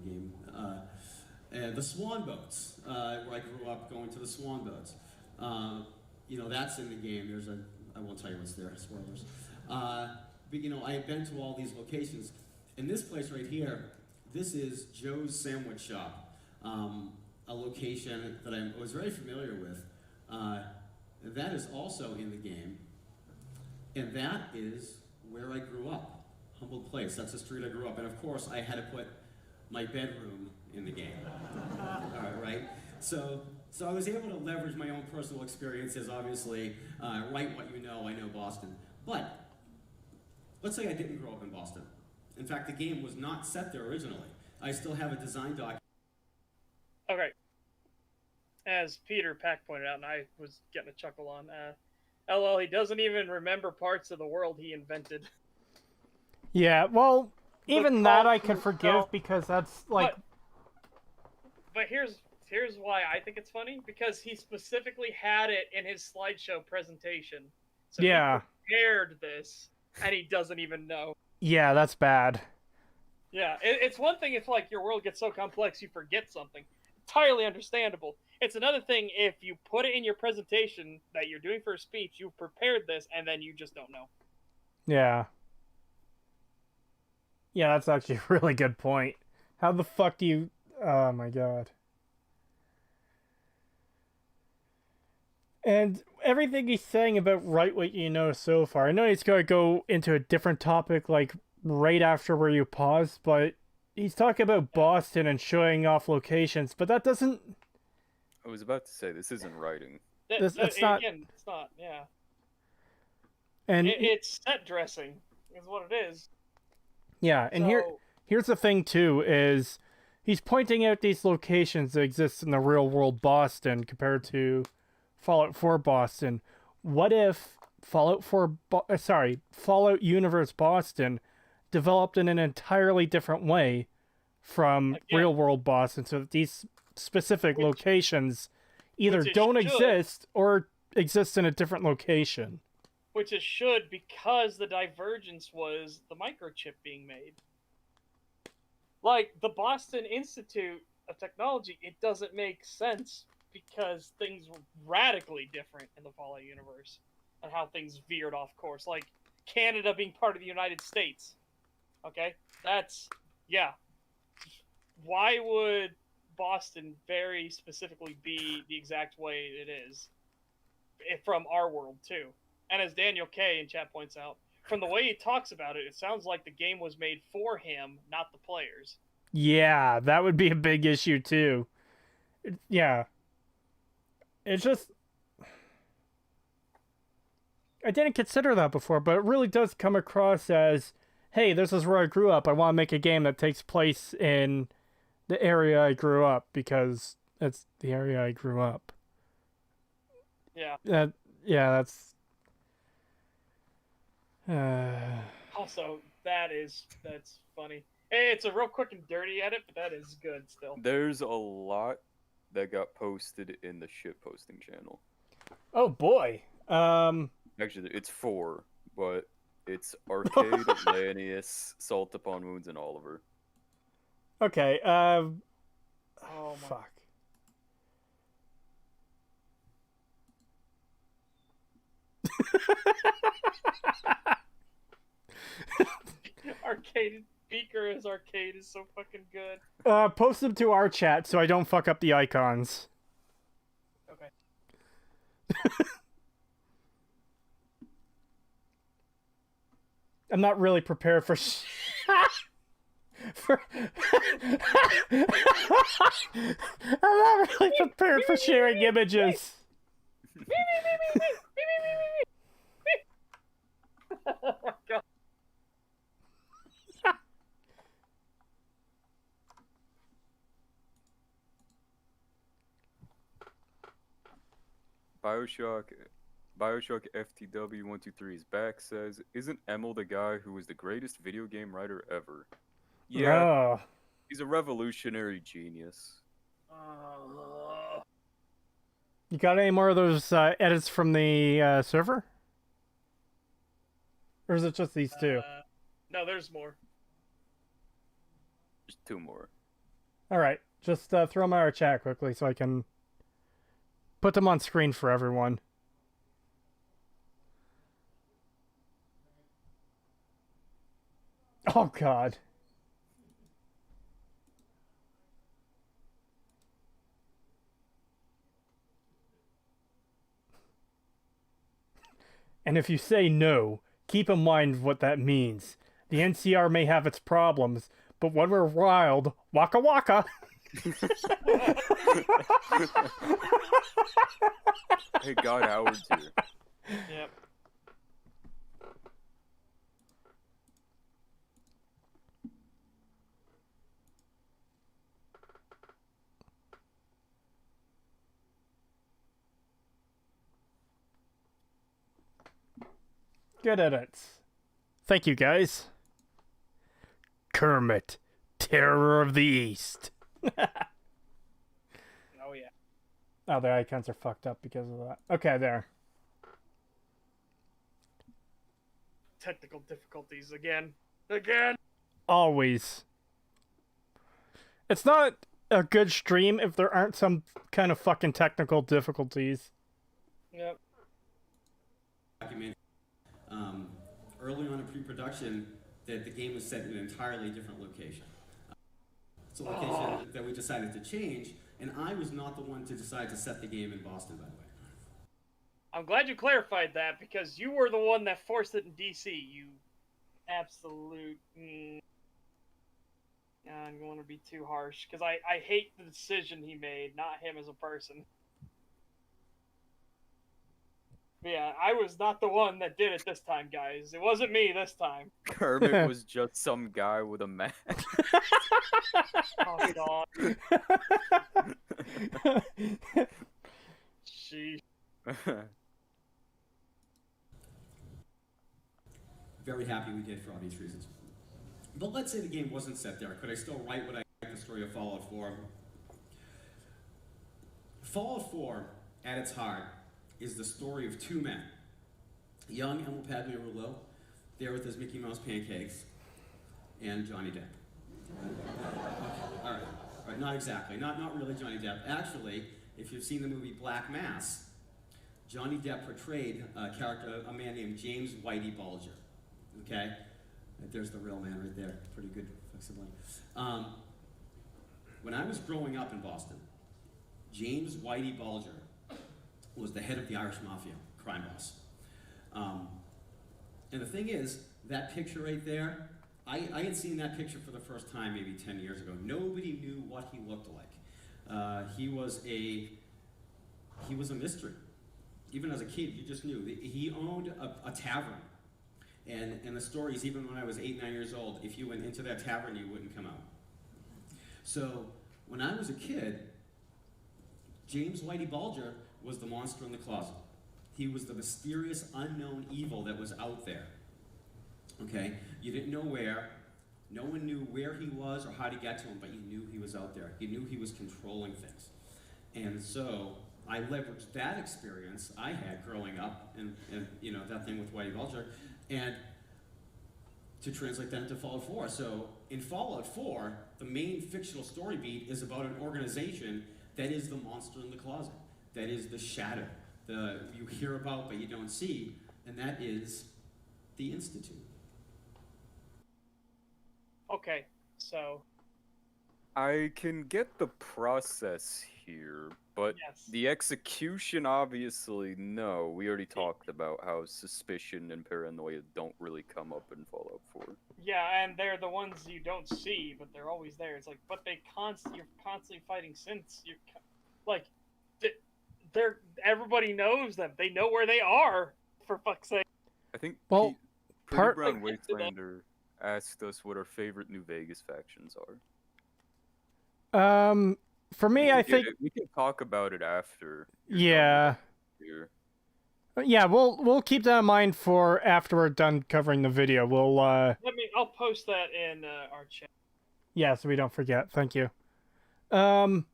S5: game. The Swan Boats, where I grew up going to the Swan Boats. That's in the game. I won't tell you what's there, spoilers. But, I had been to all these locations. And this place right here, this is Joe's Sandwich Shop, a location that I was very familiar with. That is also in the game. And that is where I grew up. Humboldt Place, that's the street I grew up. And of course, I had to put my bedroom in the game. Right? So I was able to leverage my own personal experiences, obviously. Write what you know, I know Boston. But let's say I didn't grow up in Boston. In fact, the game was not set there originally. I still have a design document.
S2: Okay. As Peter Pack pointed out, and I was getting a chuckle on, LL, he doesn't even remember parts of the world he invented.
S1: Yeah, well, even that I could forgive, because that's like...
S2: But here's why I think it's funny, because he specifically had it in his slideshow presentation. So
S1: yeah.
S2: He prepared this, and he doesn't even know.
S1: Yeah, that's bad.
S2: Yeah, it's one thing if like your world gets so complex you forget something. Entirely understandable. It's another thing if you put it in your presentation that you're doing for a speech, you've prepared this, and then you just don't know.
S1: Yeah. Yeah, that's actually a really good point. How the fuck do you... Oh my god. And everything he's saying about write what you know so far, I know he's going to go into a different topic, like, right after where you pause, but he's talking about Boston and showing off locations, but that doesn't.
S3: I was about to say this isn't writing.
S1: It's not.
S2: Again, it's not. Yeah.
S1: And
S2: It's set dressing, is what it is.
S1: Yeah, and here's the thing too is he's pointing out these locations that exist in the real world Boston compared to Fallout 4 Boston. What if Fallout Universe Boston developed in an entirely different way from real world Boston, so that these specific locations either don't exist or exist in a different location?
S2: Which it should, because the divergence was the microchip being made. Like, the Boston Institute of Technology, it doesn't make sense because things were radically different in the Fallout universe and how things veered off course. Like, Canada being part of the United States. Okay? That's, yeah. Why would Boston very specifically be the exact way it is from our world, too? And as Daniel K. in chat points out, from the way he talks about it, it sounds like the game was made for him, not the players.
S1: Yeah, that would be a big issue, too. Yeah. It's just... I didn't consider that before, but it really does come across as, hey, this is where I grew up. I want to make a game that takes place in the area I grew up, because it's the area I grew up.
S2: Yeah.
S1: That's...
S2: Also, that's funny. Hey, it's a real quick and dirty edit, but that is good still.
S3: There's a lot that got posted in the shitposting channel.
S1: Oh boy.
S3: Actually, it's 4, but it's Arcade, Lanius, Salt Upon Wounds, and Oliver.
S1: Okay.
S2: Oh my.
S1: Fuck.
S2: Arcade Beaker as Arcade is so fucking good.
S1: Post them to our chat so I don't fuck up the icons.
S2: Okay.
S1: I'm not really prepared for I'm not really prepared for sharing images.
S2: Oh my god.
S3: Bioshock FTW123 is back, says, isn't Emil the guy who was the greatest video game writer ever? Yeah,
S1: Oh.
S3: He's a revolutionary genius.
S1: You got any more of those edits from the server? Or is it just these two?
S2: No, there's more.
S3: There's 2 more.
S1: Alright, just throw them in our chat quickly so I can put them on screen for everyone. Oh god. And if you say no, keep in mind what that means. The NCR may have its problems, but when we're wild, waka waka!
S3: Hey, God Howard's here.
S2: Yep.
S1: Good edits. Thank you, guys. Kermit, Terror of the East.
S2: Oh yeah.
S1: Oh, the icons are fucked up because of that. Okay, there.
S2: Technical difficulties again. Again.
S1: Always. It's not a good stream if there aren't some kind of fucking technical difficulties.
S2: Yep.
S5: Early on in pre-production, that the game was set in an entirely different location. It's a location that we decided to change, and I was not the one to decide to set the game in Boston, by the way.
S2: I'm glad you clarified that, because you were the one that forced it in DC, you absolute... I'm going to be too harsh because I hate the decision he made, not him as a person. But yeah, I was not the one that did it this time, guys. It wasn't me this time.
S3: Kermit was just some guy with a mask.
S2: Oh god. Sheesh.
S5: Very happy we did for obvious reasons. But let's say the game wasn't set there. Could I still write what I like the story of Fallout 4? Fallout 4, at its heart, is the story of two men. Young Emil Pagliarulo, there with his Mickey Mouse pancakes, and Johnny Depp. All right, not exactly. Not really Johnny Depp. Actually, if you've seen the movie Black Mass, Johnny Depp portrayed a man named James Whitey Bulger. Okay? There's the real man right there. Pretty good flexibility. When I was growing up in Boston, James Whitey Bulger was the head of the Irish Mafia, crime boss. And the thing is, that picture right there, I had seen that picture for the first time maybe 10 years ago. Nobody knew what he looked like. He was a mystery. Even as a kid, you just knew. He owned a tavern. And in the stories, even when I was 8, 9 years old, if you went into that tavern, you wouldn't come out. So when I was a kid, James Whitey Bulger was the monster in the closet. He was the mysterious, unknown evil that was out there. Okay? You didn't know where. No one knew where he was or how to get to him, but you knew he was out there. You knew he was controlling things. And so I leveraged that experience I had growing up, and you know, that thing with Whitey Bulger, and to translate that into Fallout 4. So in Fallout 4, the main fictional story beat is about an organization that is the monster in the closet, that is the shadow, you hear about but you don't see, and that is the Institute.
S2: Okay, so
S3: I can get the process here, but
S2: yes.
S3: the execution, obviously, no. We already talked about how suspicion and paranoia don't really come up in Fallout 4.
S2: Yeah, and they're the ones you don't see, but they're always there. It's like, but you're constantly fighting synths. They're everybody knows them. They know where they are. For fuck's sake.
S3: I think
S1: Well,
S3: Pretty Brown Wastelander asked us what our favorite New Vegas factions are.
S1: For me, I think
S3: we can talk about it after.
S1: Yeah. Yeah, we'll keep that in mind for after we're done covering the video.
S2: I'll post that in our chat.
S1: Yeah, so we don't forget. Thank you.
S3: Fallout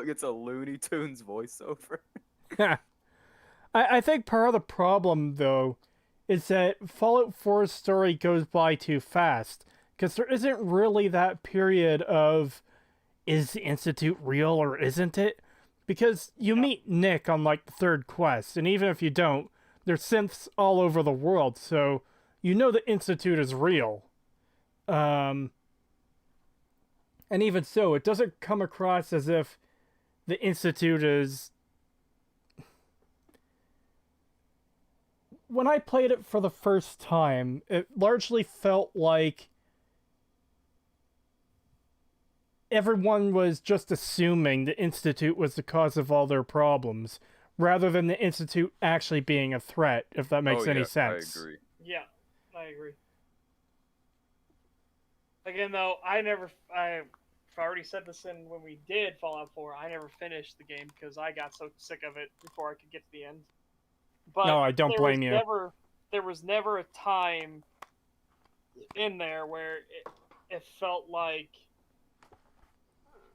S3: gets a Looney Tunes voiceover.
S1: I think part of the problem, though, is that Fallout 4's story goes by too fast. Because there isn't really that period of, is the Institute real or isn't it? Because you meet Nick on, like, the third quest, and even if you don't, there's synths all over the world, so you know the Institute is real. And even so, it doesn't come across as if the Institute is... When I played it for the first time, it largely felt like everyone was just assuming the Institute was the cause of all their problems, rather than the Institute actually being a threat, if that makes any sense.
S3: I agree.
S2: Yeah, I agree. Again, though, I've already said this when we did Fallout 4, I never finished the game because I got so sick of it before I could get to the end. But
S1: no, I don't blame you.
S2: There was never a time in there where it felt like...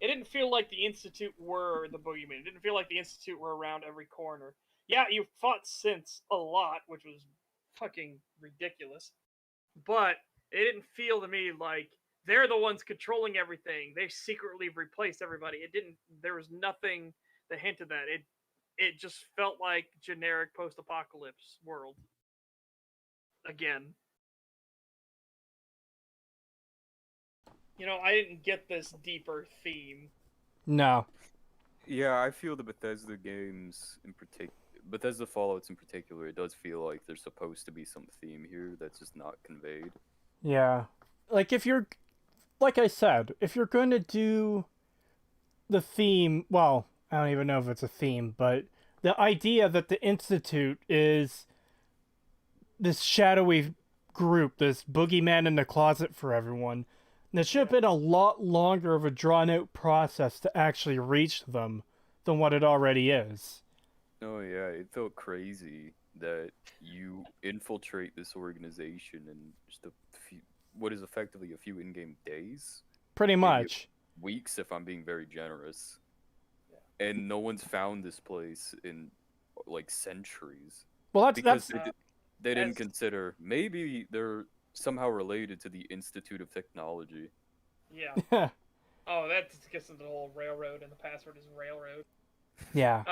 S2: It didn't feel like the Institute were the boogeyman. It didn't feel like the Institute were around every corner. Yeah, you fought synths a lot, which was fucking ridiculous. But it didn't feel to me like they're the ones controlling everything. They secretly replaced everybody. There was nothing that hinted that. It just felt like generic post-apocalypse world. Again. You know, I didn't get this deeper theme.
S1: No.
S3: Yeah, I feel the Bethesda games in particular, Bethesda Fallouts in particular, it does feel like there's supposed to be some theme here that's just not conveyed.
S1: Yeah. Like, if you're like I said, if you're going to do the theme, well, I don't even know if it's a theme, but the idea that the Institute is this shadowy group, this boogeyman in the closet for everyone, that should have been a lot longer of a drawn-out process to actually reach them than what it already is.
S3: Oh yeah, it felt crazy that you infiltrate this organization in just a few, what is effectively a few in-game days?
S1: Pretty
S3: Maybe
S1: much.
S3: weeks, if I'm being very generous. And no one's found this place in like centuries.
S1: Well,
S3: because they didn't consider maybe they're somehow related to the Institute of Technology.
S2: Yeah. Oh, that gets into the whole railroad, and the password is railroad.
S1: Yeah.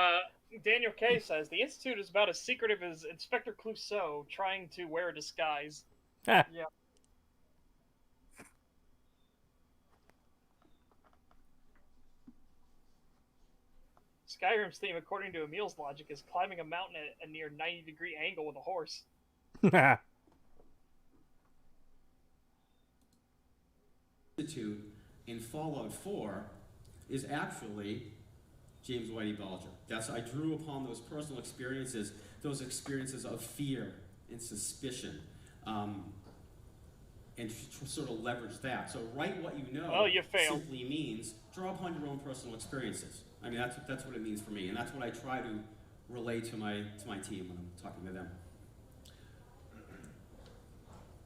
S2: Daniel K says the Institute is about as secretive as Inspector Clouseau trying to wear a disguise. Yeah. Skyrim's theme, according to Emil's logic, is climbing a mountain at a near 90-degree angle with a horse.
S5: Institute in Fallout 4 is actually James Whitey Bulger. I drew upon those personal experiences, those experiences of fear and suspicion, and sort of leverage that. So write what you know simply means draw upon your own personal experiences. I mean, that's what it means for me, and that's what I try to relay to my team when I'm talking to them.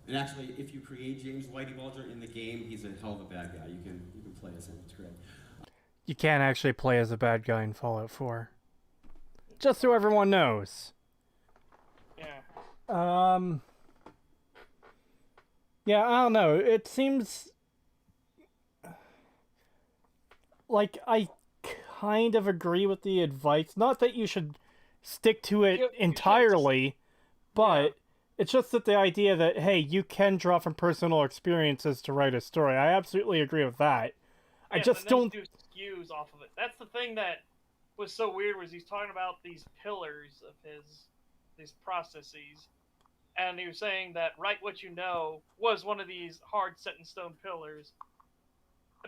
S5: And actually, if you create James Whitey Bulger in the game, he's a hell of a bad guy. You can play as him. It's great.
S1: You can't actually play as a bad guy in Fallout 4. Just so everyone knows.
S2: Yeah.
S1: Yeah, I don't know. It seems like I kind of agree with the advice. Not that you should stick to it entirely, but it's just that the idea that, hey, you can draw from personal experiences to write a story. I absolutely agree with that.
S2: Yeah,
S1: I just don't
S2: do skews off of it. That's the thing that was so weird, was he's talking about these pillars of these processes, and he was saying that write what you know was one of these hard set in stone pillars.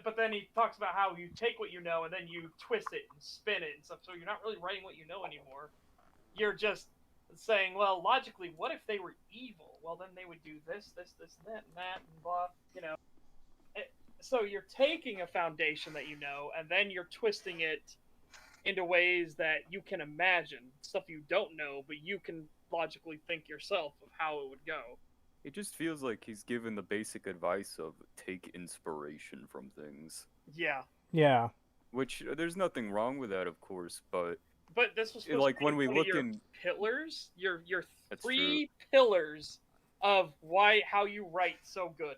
S2: But then he talks about how you take what you know and then you twist it and spin it and stuff. So you're not really writing what you know anymore. You're just saying, well, logically, what if they were evil? Well, then they would do this, that, and that, and blah, you know. So you're taking a foundation that you know, and then you're twisting it into ways that you can imagine, stuff you don't know, but you can logically think yourself of how it would go.
S3: It just feels like he's given the basic advice of take inspiration from things.
S2: Yeah.
S1: Yeah.
S3: Which, there's nothing wrong with that, of course, but
S2: this was supposed
S3: like
S2: to be
S3: when we look
S2: your
S3: in
S2: pillars, your
S3: That's
S2: three
S3: true.
S2: pillars of how you write so good.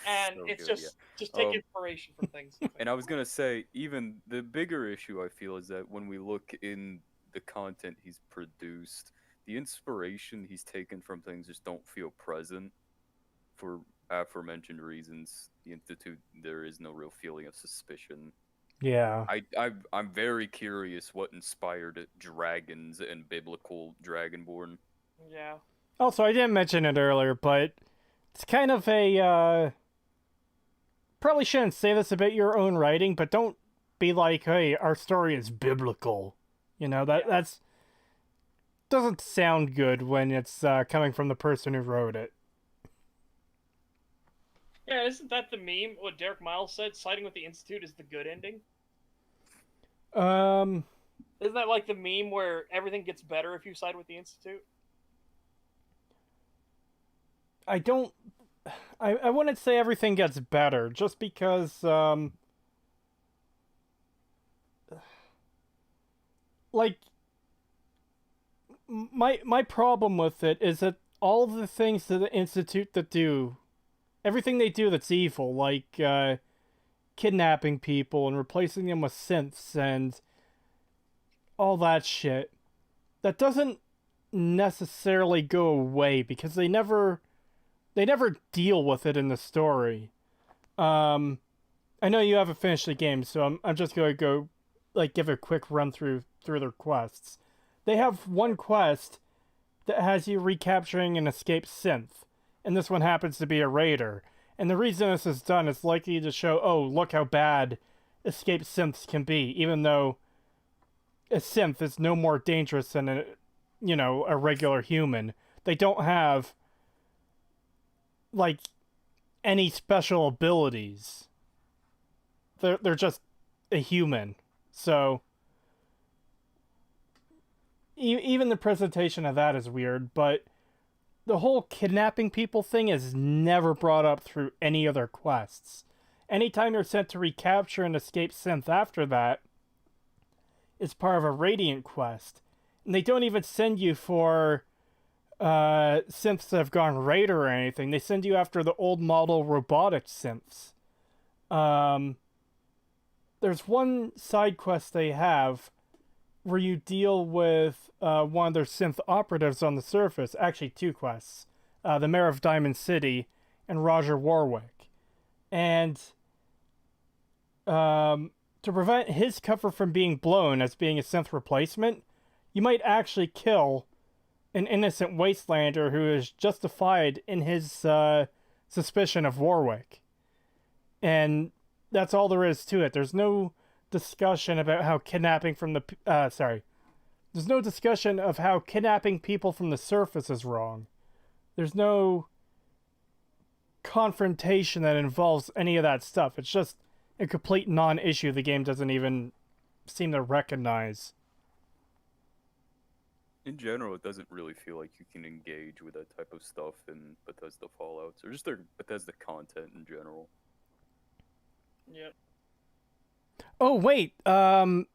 S2: And
S3: So
S2: it's
S3: good,
S2: just take inspiration from things.
S3: And I was gonna say, even the bigger issue I feel is that when we look in the content he's produced, the inspiration he's taken from things just don't feel present for aforementioned reasons. The Institute, there is no real feeling of suspicion.
S1: Yeah.
S3: I'm very curious what inspired dragons and biblical Dragonborn.
S2: Yeah.
S1: Also, I didn't mention it earlier, but it's kind of a, probably shouldn't say this about your own writing, but don't be like, hey, our story is biblical. You know, that's doesn't sound good when it's coming from the person who wrote it.
S2: Yeah, isn't that the meme? What Derek Miles said, siding with the Institute is the good ending? Isn't that like the meme where everything gets better if you side with the Institute?
S1: I wouldn't say everything gets better, just because, like, my problem with it is that all the things that the Institute that do, everything they do that's evil, like, kidnapping people and replacing them with synths and all that shit, that doesn't necessarily go away because they never deal with it in the story. I know you haven't finished the game, so I'm just gonna go like give a quick run through their quests. They have one quest that has you recapturing an escaped synth, and this one happens to be a raider. And the reason this is done is likely to show, oh, look how bad escape synths can be, even though a synth is no more dangerous than a regular human. They don't have like any special abilities. They're just a human. So even the presentation of that is weird, but the whole kidnapping people thing is never brought up through any other quests. Anytime you're sent to recapture an escaped synth after that, it's part of a Radiant quest. And they don't even send you for synths that have gone Raider or anything. They send you after the old model robotic synths. There's one side quest they have where you deal with one of their synth operatives on the surface. Actually, two quests. The Mayor of Diamond City and Roger Warwick. And to prevent his cover from being blown as being a synth replacement, you might actually kill an innocent wastelander who is justified in his suspicion of Warwick. And that's all there is to it. There's no discussion about how kidnapping from the... There's no discussion of how kidnapping people from the surface is wrong. There's no confrontation that involves any of that stuff. It's just a complete non-issue the game doesn't even seem to recognize.
S3: In general, it doesn't really feel like you can engage with that type of stuff in Bethesda Fallouts, or just their Bethesda content in general.
S2: Yep.
S1: Oh, wait. Alec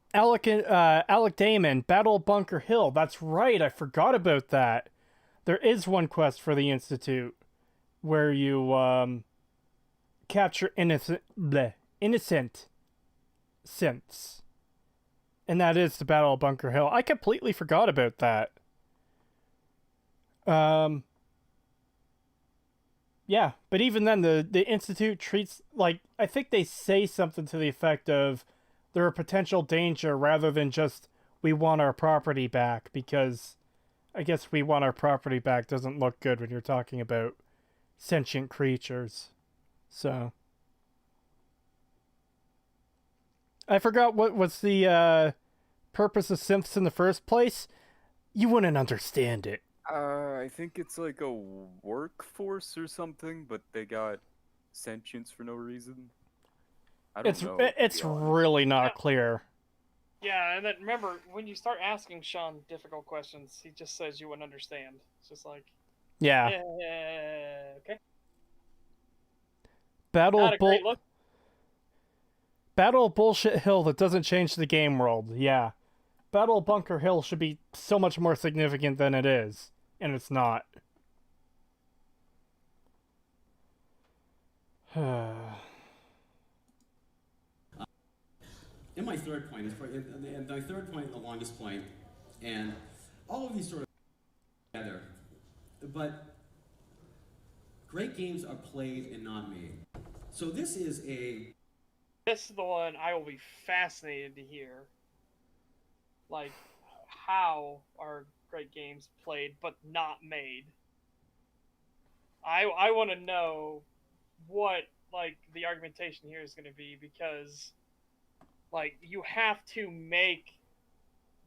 S1: Damon, Battle Bunker Hill. That's right. I forgot about that. There is one quest for the Institute where you capture innocent synths. And that is the Battle of Bunker Hill. I completely forgot about that. Yeah, but even then, the Institute treats, like, I think they say something to the effect of they're a potential danger rather than just, we want our property back, because I guess we want our property back doesn't look good when you're talking about sentient creatures. So I forgot what was the purpose of synths in the first place. You wouldn't understand it.
S3: I think it's like a workforce or something, but they got sentience for no reason. I don't know.
S1: It's really not clear.
S2: Yeah, and then remember, when you start asking Sean difficult questions, he just says you wouldn't understand. It's just like...
S1: Yeah.
S2: Okay.
S1: Battle of Bullshit Hill that doesn't change the game world. Yeah. Battle of Bunker Hill should be so much more significant than it is. And it's not.
S5: And my third point is, and my third point, the longest point, and all of these sort of together, but great games are played and not made. So this is the
S2: one I will be fascinated to hear. Like, how are great games played but not made? I want to know what, like, the argumentation here is going to be, because, like, you have to make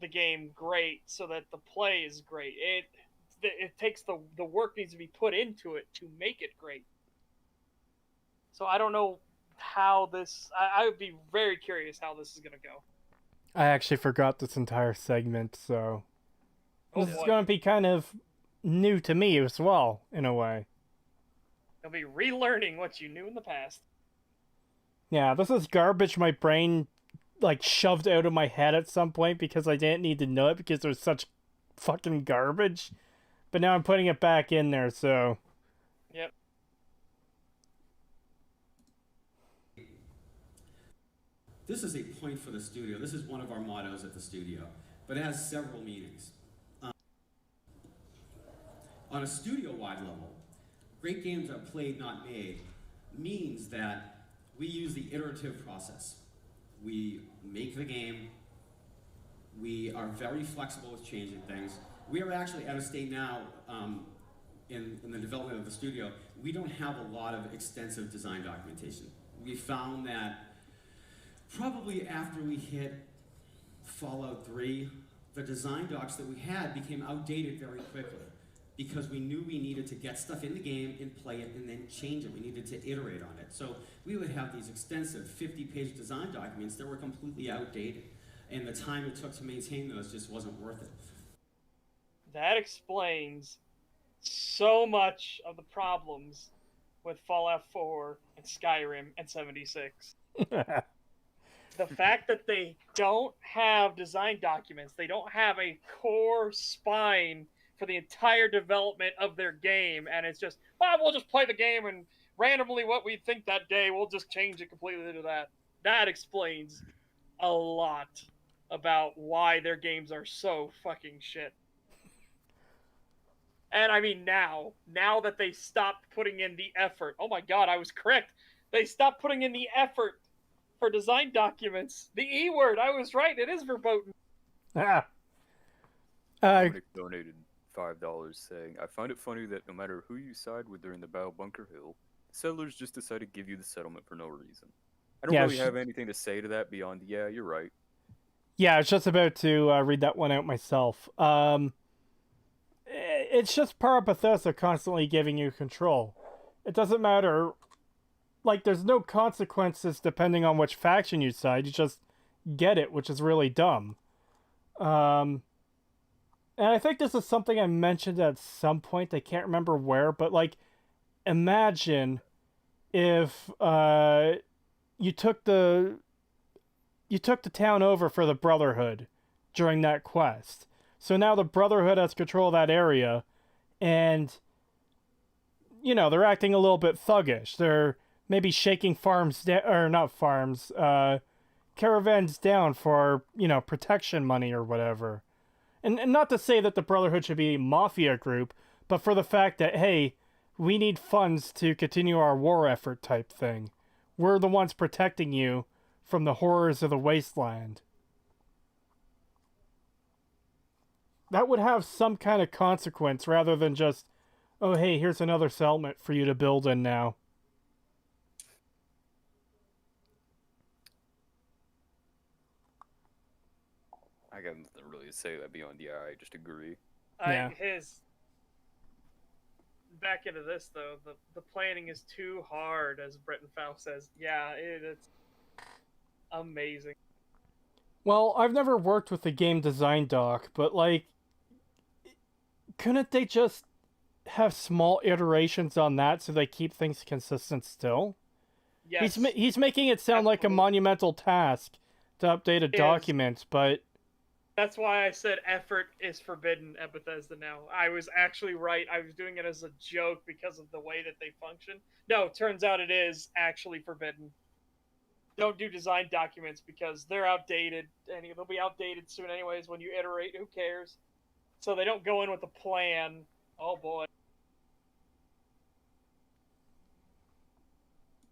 S2: the game great so that the play is great. It takes the work needs to be put into it to make it great. So I don't know how this... I would be very curious how this is going to go.
S1: I actually forgot this entire segment, so... This is going to be kind of new to me as well, in a way.
S2: You'll be relearning what you knew in the past.
S1: Yeah, this is garbage my brain, like, shoved out of my head at some point because I didn't need to know it because it was such fucking garbage. But now I'm putting it back in there, so...
S2: Yep.
S5: This is a point for the studio. This is one of our mottos at the studio, but it has several meanings. On a studio-wide level, great games are played, not made, means that we use the iterative process. We make the game. We are very flexible with changing things. We are actually at a state now in the development of the studio, we don't have a lot of extensive design documentation. We found that probably after we hit Fallout 3, the design docs that we had became outdated very quickly because we knew we needed to get stuff in the game and play it and then change it. We needed to iterate on it. So we would have these extensive 50-page design documents that were completely outdated, and the time it took to maintain those just wasn't worth it.
S2: That explains so much of the problems with Fallout 4 and Skyrim and 76. The fact that they don't have design documents, they don't have a core spine for the entire development of their game, and it's just, we'll just play the game and randomly what we think that day, we'll just change it completely to that. That explains a lot about why their games are so fucking shit. And I mean now that they stopped putting in the effort, oh my god, I was correct. They stopped putting in the effort for design documents. The E word, I was right, it is verboten.
S3: Dominic donated $5 saying, I find it funny that no matter who you side with during the Battle of Bunker Hill, settlers just decide to give you the settlement for no reason. I don't really have anything to say to that beyond, yeah, you're right.
S1: Yeah, I was just about to read that one out myself. It's just part of Bethesda constantly giving you control. It doesn't matter. Like, there's no consequences depending on which faction you side. You just get it, which is really dumb. And I think this is something I mentioned at some point. I can't remember where, but, like, imagine if you took the town over for the Brotherhood during that quest. So now the Brotherhood has control of that area, and, you know, they're acting a little bit thuggish. They're maybe shaking caravans down for, you know, protection money or whatever. And not to say that the Brotherhood should be a mafia group, but for the fact that, hey, we need funds to continue our war effort type thing. We're the ones protecting you from the horrors of the wasteland. That would have some kind of consequence rather than just, oh, hey, here's another settlement for you to build in now.
S3: I got nothing really to say that beyond, yeah, I just agree.
S1: Yeah.
S2: Back into this, though, the planning is too hard, as Brett and Faust says. Yeah, it's amazing.
S1: Well, I've never worked with a game design doc, but, like, couldn't they just have small iterations on that so they keep things consistent still?
S2: Yes.
S1: He's making it sound like a monumental task to update a document, but...
S2: That's why I said effort is forbidden at Bethesda now. I was actually right. I was doing it as a joke because of the way that they function. No, turns out it is actually forbidden. Don't do design documents because they're outdated, and they'll be outdated soon anyways. When you iterate, who cares? So they don't go in with a plan. Oh boy.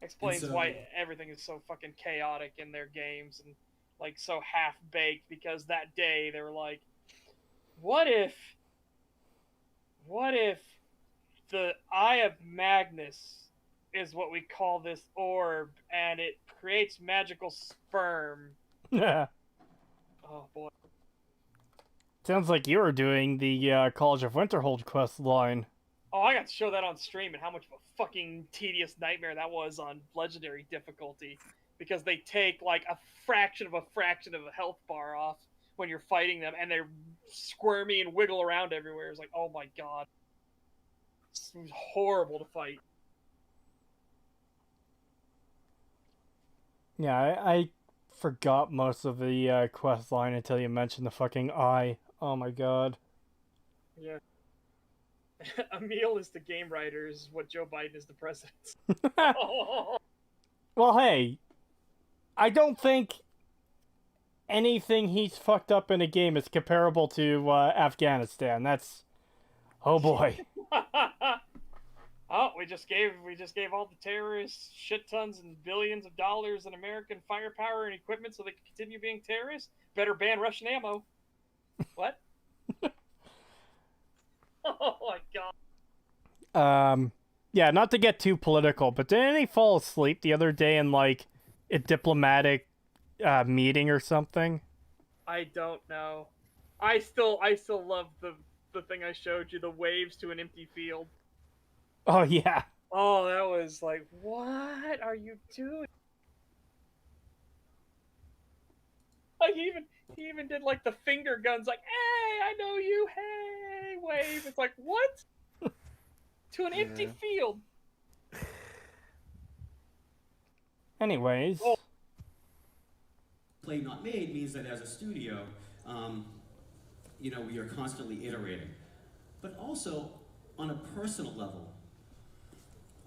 S2: Explains why everything is so fucking chaotic in their games and like so half-baked, because that day they were like, what if the Eye of Magnus is what we call this orb and it creates magical sperm?
S1: Yeah.
S2: Oh boy.
S1: Sounds like you were doing the College of Winterhold quest line.
S2: Oh, I got to show that on stream and how much of a fucking tedious nightmare that was on legendary difficulty. Because they take like a fraction of a health bar off when you're fighting them, and they're squirmy and wiggle around everywhere. It's like, oh my god. It was horrible to fight.
S1: Yeah, I forgot most of the quest line until you mentioned the fucking eye. Oh my god.
S2: Yeah. Emil is the game writer, is what Joe Biden is the president.
S1: Well, hey, I don't think anything he's fucked up in a game is comparable to Afghanistan. That's, oh boy.
S2: Oh, we just gave all the terrorists shit tons and billions of dollars in American firepower and equipment so they can continue being terrorists. Better ban Russian ammo. What? Oh my god.
S1: Yeah, not to get too political, but didn't he fall asleep the other day in, like, a diplomatic meeting or something?
S2: I don't know. I still love the thing I showed you, the waves to an empty field.
S1: Oh, yeah.
S2: Oh, that was like, what are you doing? Like he even did like the finger guns, like, hey, I know you, hey, wave. It's like, what? To an empty field.
S1: Anyways.
S2: Oh.
S5: Play not made means that as a studio, we are constantly iterating. But also, on a personal level,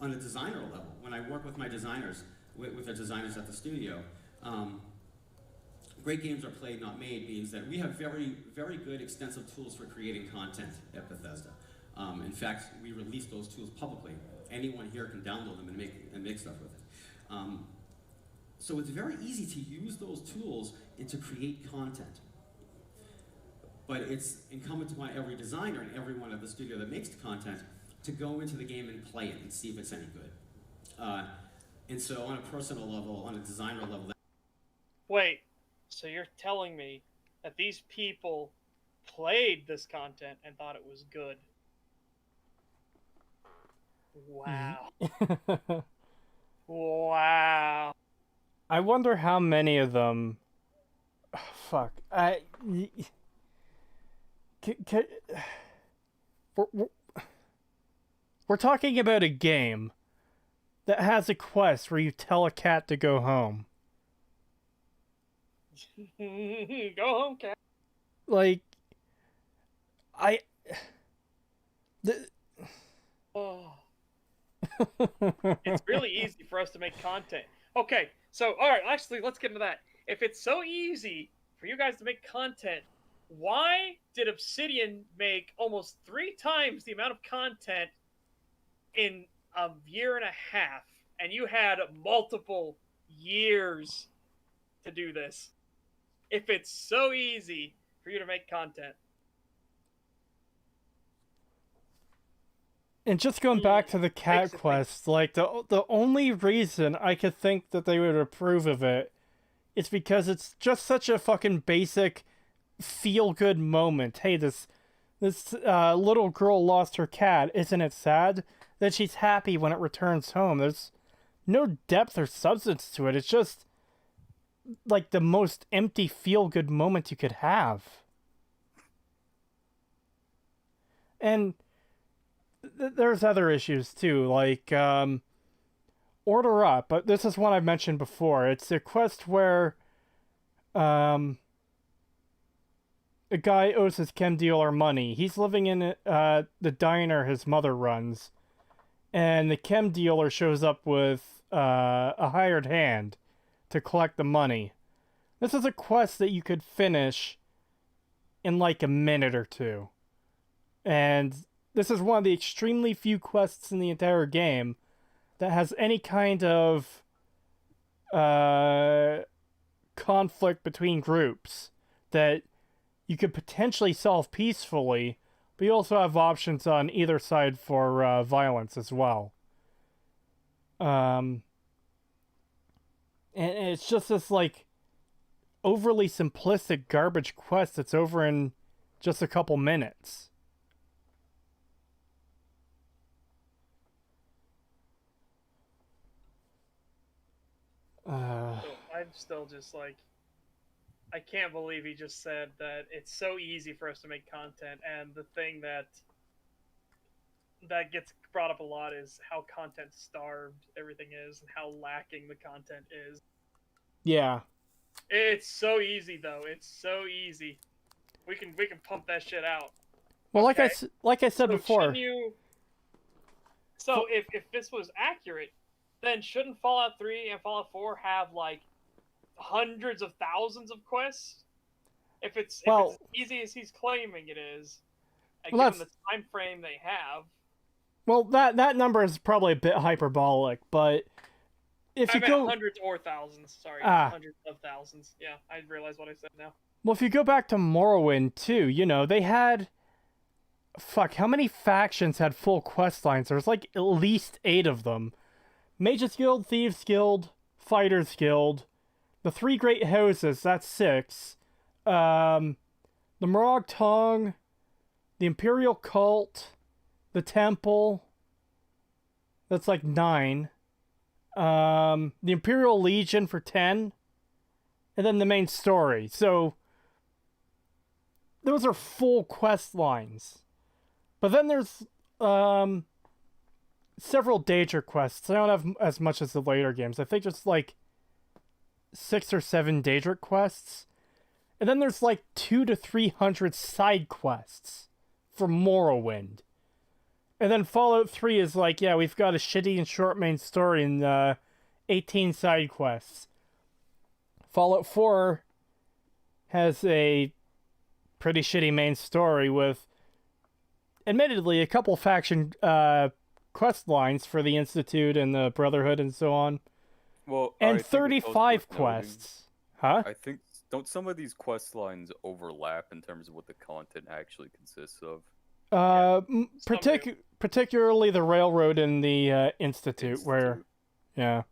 S5: on a designer level, when I work with my designers, with the designers at the studio, great games are played, not made means that we have very, very good extensive tools for creating content at Bethesda. In fact, we release those tools publicly. Anyone here can download them and make stuff with it. So it's very easy to use those tools and to create content. But it's incumbent upon every designer and everyone at the studio that makes the content to go into the game and play it and see if it's any good. And so on a personal level, on a designer level...
S2: Wait, so you're telling me that these people played this content and thought it was good? Wow. Wow.
S1: I wonder how many of them... Oh, fuck. We're talking about a game that has a quest where you tell a cat to go home.
S2: Go home, cat.
S1: Like...
S2: Oh. It's really easy for us to make content. Okay, so, alright, actually, let's get into that. If it's so easy for you guys to make content, why did Obsidian make almost 3 times the amount of content in a year and a half, and you had multiple years to do this? If it's so easy for you to make content.
S1: And just going back to the cat quest, like, the only reason I could think that they would approve of it is because it's just such a fucking basic feel-good moment. Hey, this little girl lost her cat. Isn't it sad? That she's happy when it returns home. There's no depth or substance to it. It's just, like, the most empty feel-good moment you could have. And... there's other issues too, like Order Up, but this is one I've mentioned before. It's a quest where a guy owes his chem dealer money. He's living in the diner his mother runs, and the chem dealer shows up with a hired hand to collect the money. This is a quest that you could finish in like a minute or two. And this is one of the extremely few quests in the entire game that has any kind of conflict between groups that you could potentially solve peacefully, but you also have options on either side for violence as well. And it's just this, like, overly simplistic garbage quest that's over in just a couple minutes.
S2: I'm still just like, I can't believe he just said that it's so easy for us to make content, and the thing that gets brought up a lot is how content starved everything is and how lacking the content is.
S1: Yeah.
S2: It's so easy though. It's so easy. We can pump that shit out.
S1: Well,
S2: okay.
S1: like I said before.
S2: So if this was accurate, then shouldn't Fallout 3 and Fallout 4 have, like, hundreds of thousands of quests? If it's as easy as he's claiming it is, and given the time frame they have.
S1: Well, that number is probably a bit hyperbolic, but if you go
S2: hundreds or thousands, sorry, hundreds of thousands. Yeah, I realize what I said now.
S1: Well, if you go back to Morrowind too, you know, they had fuck, how many factions had full quest lines? There's like at least 8 of them. Mages Guild, Thieves Guild, Fighters Guild, the 3 Great Houses, that's 6. The Morag Tong, the Imperial Cult, the Temple, that's like 9. The Imperial Legion for 10. And then the main story. So, those are full quest lines. But then there's several Daedra quests. I don't have as much as the later games. I think there's like 6 or 7 Daedra quests. And then there's like 200 to 300 side quests for Morrowind. And then Fallout 3 is like, yeah, we've got a shitty and short main story and 18 side quests. Fallout 4 has a pretty shitty main story with, admittedly, a couple faction quest lines for the Institute and the Brotherhood and so on.
S3: Well,
S1: and 35 quests. Huh?
S3: I think, don't some of these quest lines overlap in terms of what the content actually consists of?
S1: Particularly the Railroad and the Institute, where, yeah.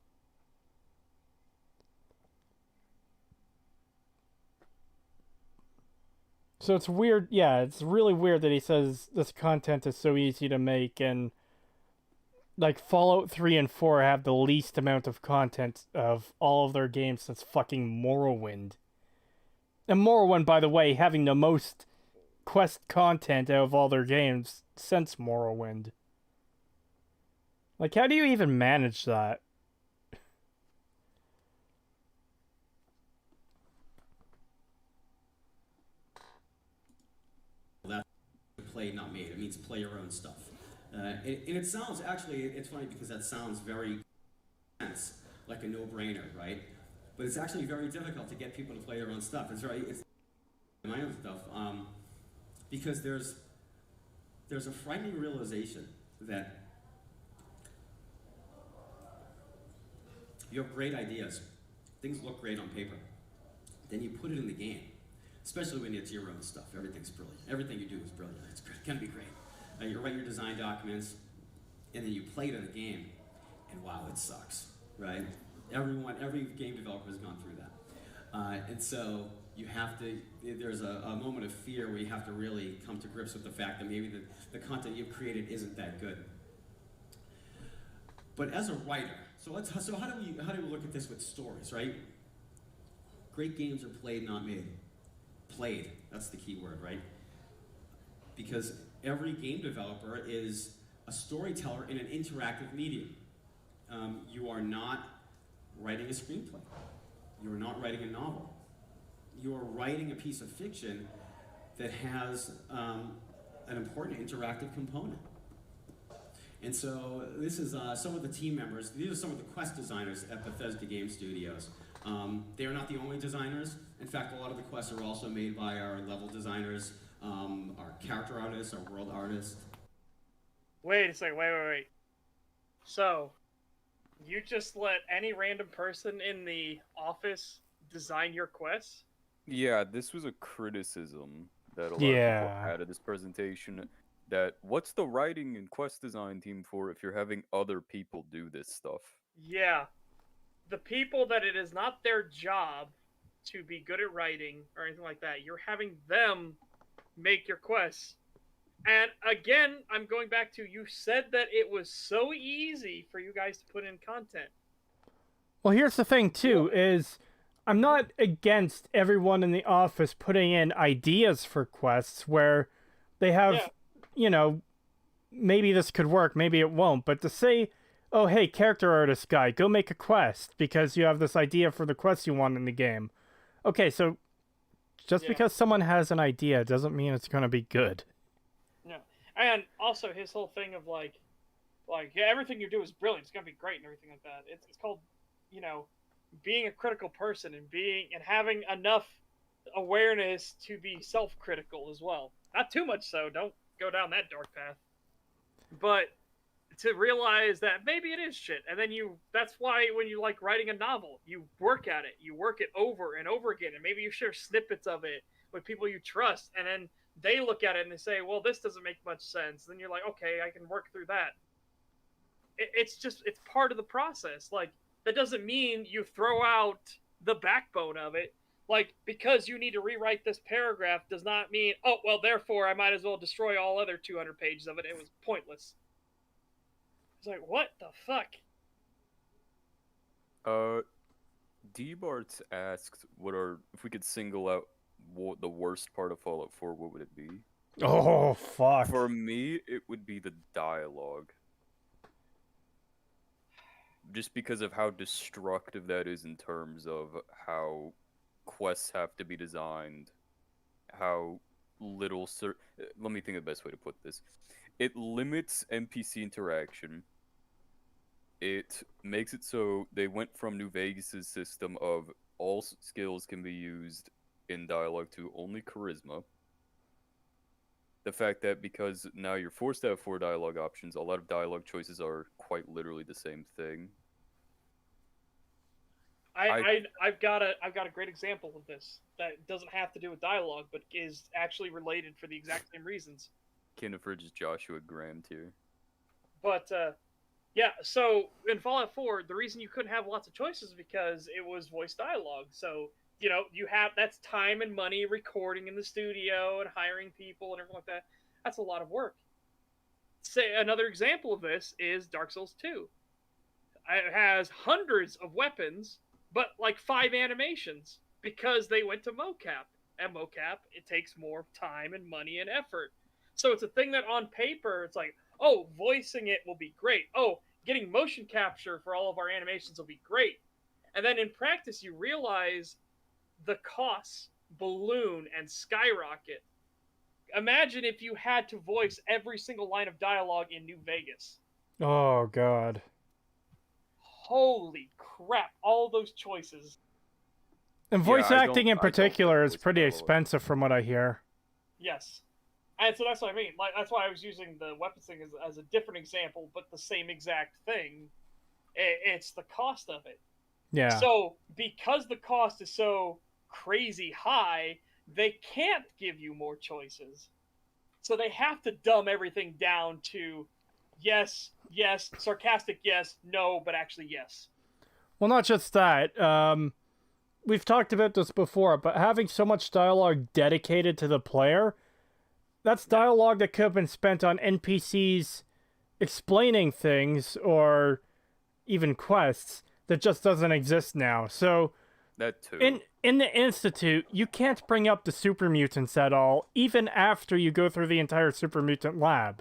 S1: So it's weird, yeah, it's really weird that he says this content is so easy to make, and like Fallout 3 and 4 have the least amount of content of all of their games since fucking Morrowind. And Morrowind, by the way, having the most quest content out of all their games since Morrowind. Like, how do you even manage that?
S5: That's play, not made. It means play your own stuff. And it sounds, actually, it's funny because that sounds very like a no-brainer, right? But it's actually very difficult to get people to play their own stuff. It's my own stuff, because there's a frightening realization that you have great ideas, things look great on paper, then you put it in the game, especially when it's your own stuff. Everything's brilliant. Everything you do is brilliant. It's gonna be great. You write your design documents, and then you play it in the game, and wow, it sucks, right? Every game developer has gone through that. And so you have to, there's a moment of fear where you have to really come to grips with the fact that maybe the content you've created isn't that good. But as a writer, so how do we look at this with stories, right? Great games are played, not made. Played, that's the key word, right? Because every game developer is a storyteller in an interactive medium. You are not writing a screenplay. You are not writing a novel. You are writing a piece of fiction that has an important interactive component. And so this is some of the team members. These are some of the quest designers at Bethesda Game Studios. They are not the only designers. In fact, a lot of the quests are also made by our level designers, our character artists, our world artists.
S2: Wait a second, wait. So, you just let any random person in the office design your quests?
S3: Yeah, this was a criticism that a lot of people had of this presentation. That what's the writing and quest design team for if you're having other people do this stuff?
S2: Yeah. The people that it is not their job to be good at writing or anything like that, you're having them make your quests. And again, I'm going back to, you said that it was so easy for you guys to put in content.
S1: Well, here's the thing, too, is I'm not against everyone in the office putting in ideas for quests where they have, you know, maybe this could work, maybe it won't. But to say, oh, hey, character artist guy, go make a quest because you have this idea for the quest you want in the game. Okay, so just because someone has an idea doesn't mean it's going to be good.
S2: No. And also his whole thing of like, yeah, everything you do is brilliant. It's going to be great and everything like that. It's called, you know, being a critical person and having enough awareness to be self-critical as well. Not too much so. Don't go down that dark path. But to realize that maybe it is shit. And then that's why when you like writing a novel, you work at it. You work it over and over again. And maybe you share snippets of it with people you trust. And then they look at it and they say, well, this doesn't make much sense. Then you're like, okay, I can work through that. It's part of the process. Like, that doesn't mean you throw out the backbone of it. Like, because you need to rewrite this paragraph does not mean, oh, well, therefore I might as well destroy all other 200 pages of it. It was pointless. It's like, what the fuck?
S3: D-Bart's asked, if we could single out the worst part of Fallout 4, what would it be?
S1: Oh, fuck.
S3: For me, it would be the dialogue. Just because of how destructive that is in terms of how quests have to be designed, how little... Let me think of the best way to put this. It limits NPC interaction. It makes it so they went from New Vegas' system of all skills can be used in dialogue to only charisma. The fact that because now you're forced to have 4 dialogue options, a lot of dialogue choices are quite literally the same thing.
S2: I've got a great example of this that doesn't have to do with dialogue, but is actually related for the exact same reasons.
S3: Kinderfridge's Joshua Graham tier.
S2: But yeah, so in Fallout 4, the reason you couldn't have lots of choices is because it was voice dialogue. So, you know, that's time and money recording in the studio and hiring people and everything like that. That's a lot of work. Say another example of this is Dark Souls 2. It has hundreds of weapons, but like 5 animations because they went to mocap. And mocap, it takes more time and money and effort. So it's a thing that on paper, it's like, oh, voicing it will be great. Oh, getting motion capture for all of our animations will be great. And then in practice, you realize the costs balloon and skyrocket. Imagine if you had to voice every single line of dialogue in New Vegas.
S1: Oh, God.
S2: Holy crap, all those choices.
S1: And voice acting in particular is pretty expensive from what I hear.
S2: Yes. And so that's what I mean. Like, that's why I was using the weapons thing as a different example, but the same exact thing. It's the cost of it.
S1: Yeah.
S2: So, because the cost is so crazy high, they can't give you more choices. So they have to dumb everything down to yes, yes, sarcastic yes, no, but actually yes.
S1: Well, not just that. We've talked about this before, but having so much dialogue dedicated to the player, that's dialogue that could have been spent on NPCs explaining things or even quests that just doesn't exist now. So
S3: that too.
S1: In the Institute, you can't bring up the super mutants at all, even after you go through the entire super mutant lab.